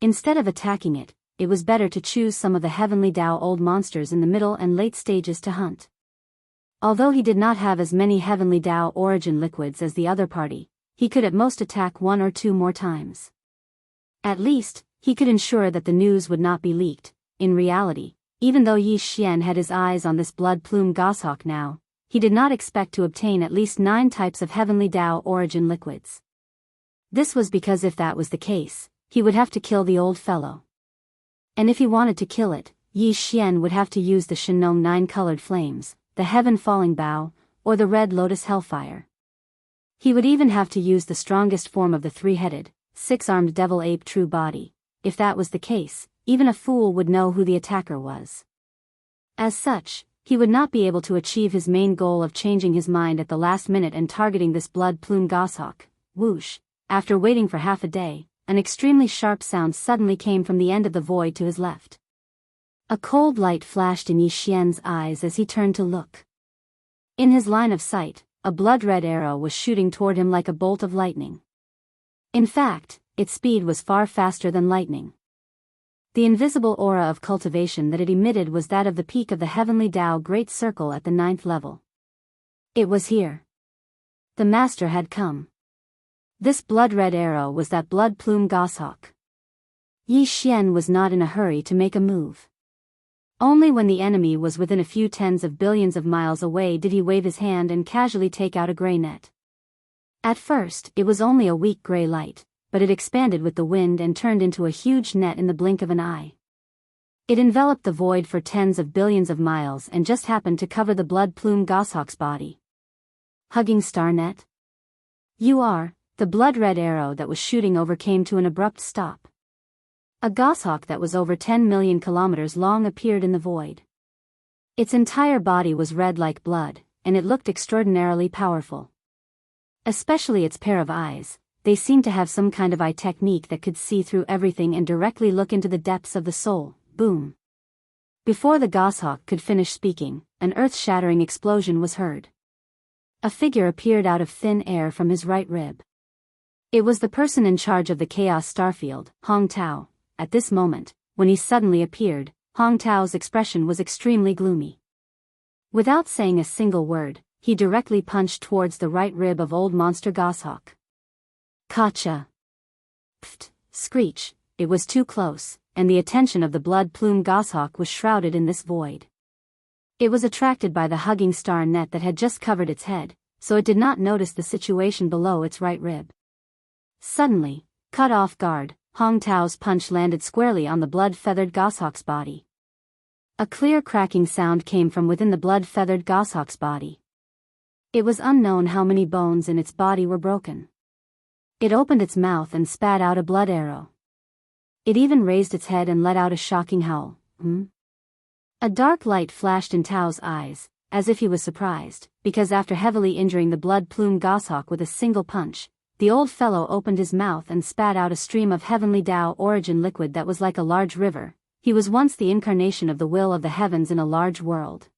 Instead of attacking it, it was better to choose some of the heavenly Dao old monsters in the middle and late stages to hunt. Although he did not have as many heavenly Dao origin liquids as the other party, he could at most attack 1 or 2 more times. At least, he could ensure that the news would not be leaked. In reality, even though Yi Xian had his eyes on this blood plume goshawk now, he did not expect to obtain at least 9 types of heavenly Dao origin liquids. This was because if that was the case, he would have to kill the old fellow. And if he wanted to kill it, Yi Xian would have to use the Shenong 9-colored flames, the Heaven Falling Bow, or the Red Lotus Hellfire. He would even have to use the strongest form of the 3-headed, six-armed devil ape true body. If that was the case, even a fool would know who the attacker was. As such, he would not be able to achieve his main goal of changing his mind at the last minute and targeting this blood plume goshawk. Whoosh! After waiting for half a day, an extremely sharp sound suddenly came from the end of the void to his left. A cold light flashed in Yi Xian's eyes as he turned to look. In his line of sight, a blood-red arrow was shooting toward him like a bolt of lightning. In fact, its speed was far faster than lightning. The invisible aura of cultivation that it emitted was that of the peak of the heavenly Tao Great Circle at the 9th level. It was here. The master had come. This blood-red arrow was that blood plume goshawk. Yi Xian was not in a hurry to make a move. Only when the enemy was within a few tens of billions of miles away did he wave his hand and casually take out a gray net. At first, it was only a weak gray light, but it expanded with the wind and turned into a huge net in the blink of an eye. It enveloped the void for tens of billions of miles and just happened to cover the blood plume goshawk's body. Hugging star net? The blood-red arrow that was shooting over came to an abrupt stop. A goshawk that was over 10 million kilometers long appeared in the void. Its entire body was red like blood, and it looked extraordinarily powerful. Especially its pair of eyes, they seemed to have some kind of eye technique that could see through everything and directly look into the depths of the soul. Boom! Before the goshawk could finish speaking, an earth-shattering explosion was heard. A figure appeared out of thin air from his right rib. It was the person in charge of the Chaos Starfield, Hong Tao. At this moment, when he suddenly appeared, Hong Tao's expression was extremely gloomy. Without saying a single word, he directly punched towards the right rib of old monster goshawk. Gotcha! Pfft! Screech! It was too close, and the attention of the blood plume goshawk was shrouded in this void. It was attracted by the hugging star net that had just covered its head, so it did not notice the situation below its right rib. Suddenly, cut off guard, Hong Tao's punch landed squarely on the blood-feathered goshawk's body. A clear cracking sound came from within the blood-feathered goshawk's body. It was unknown how many bones in its body were broken. It opened its mouth and spat out a blood arrow. It even raised its head and let out a shocking howl. A dark light flashed in Tao's eyes, as if he was surprised, because after heavily injuring the blood plume goshawk with a single punch, the old fellow opened his mouth and spat out a stream of heavenly Tao origin liquid that was like a large river. He was once the incarnation of the will of the heavens in a large world.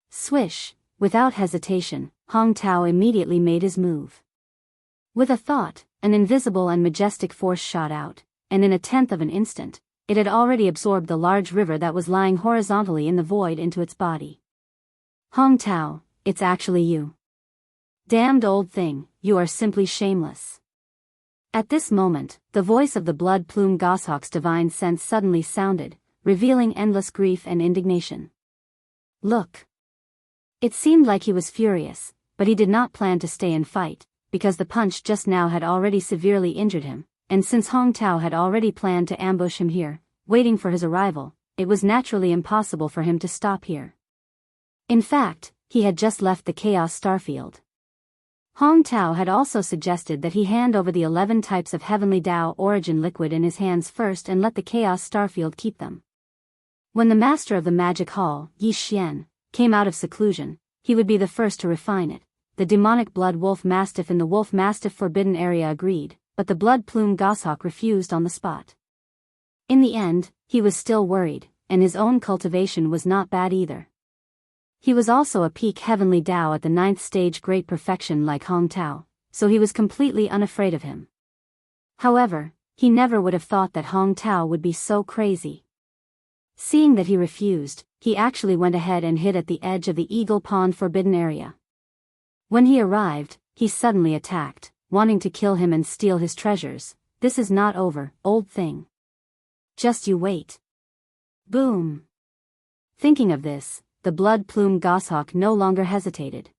Swish! Without hesitation, Hong Tao immediately made his move. With a thought, an invisible and majestic force shot out, and in a tenth of an instant, it had already absorbed the large river that was lying horizontally in the void into its body. Hong Tao, it's actually you. Damned old thing, you are simply shameless. At this moment, the voice of the blood plume goshawk's divine sense suddenly sounded, revealing endless grief and indignation. Look! It seemed like he was furious, but he did not plan to stay and fight, because the punch just now had already severely injured him, and since Hong Tao had already planned to ambush him here, waiting for his arrival, it was naturally impossible for him to stop here. In fact, he had just left the Chaos Starfield. Hong Tao had also suggested that he hand over the 11 types of heavenly Tao origin liquid in his hands first and let the Chaos Starfield keep them. When the master of the magic hall, Yi Xian, came out of seclusion, he would be the first to refine it. The demonic blood wolf mastiff in the wolf mastiff forbidden area agreed, but the blood plume goshawk refused on the spot. In the end, he was still worried, and his own cultivation was not bad either. He was also a peak heavenly Tao at the 9th stage great perfection like Hong Tao, so he was completely unafraid of him. However, he never would have thought that Hong Tao would be so crazy. Seeing that he refused, he actually went ahead and hid at the edge of the Eagle Pond forbidden area. When he arrived, he suddenly attacked, wanting to kill him and steal his treasures. This is not over, old thing. Just you wait. Boom! Thinking of this, the blood plume goshawk no longer hesitated.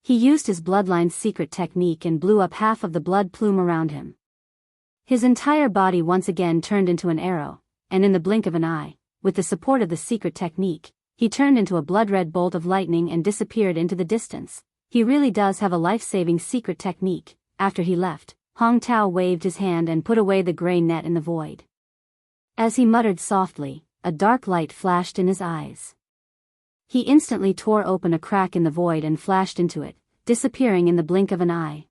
He used his bloodline's secret technique and blew up half of the blood plume around him. His entire body once again turned into an arrow, and in the blink of an eye, with the support of the secret technique, he turned into a blood-red bolt of lightning and disappeared into the distance. He really does have a life-saving secret technique. After he left, Hong Tao waved his hand and put away the gray net in the void. As he muttered softly, a dark light flashed in his eyes. He instantly tore open a crack in the void and flashed into it, disappearing in the blink of an eye.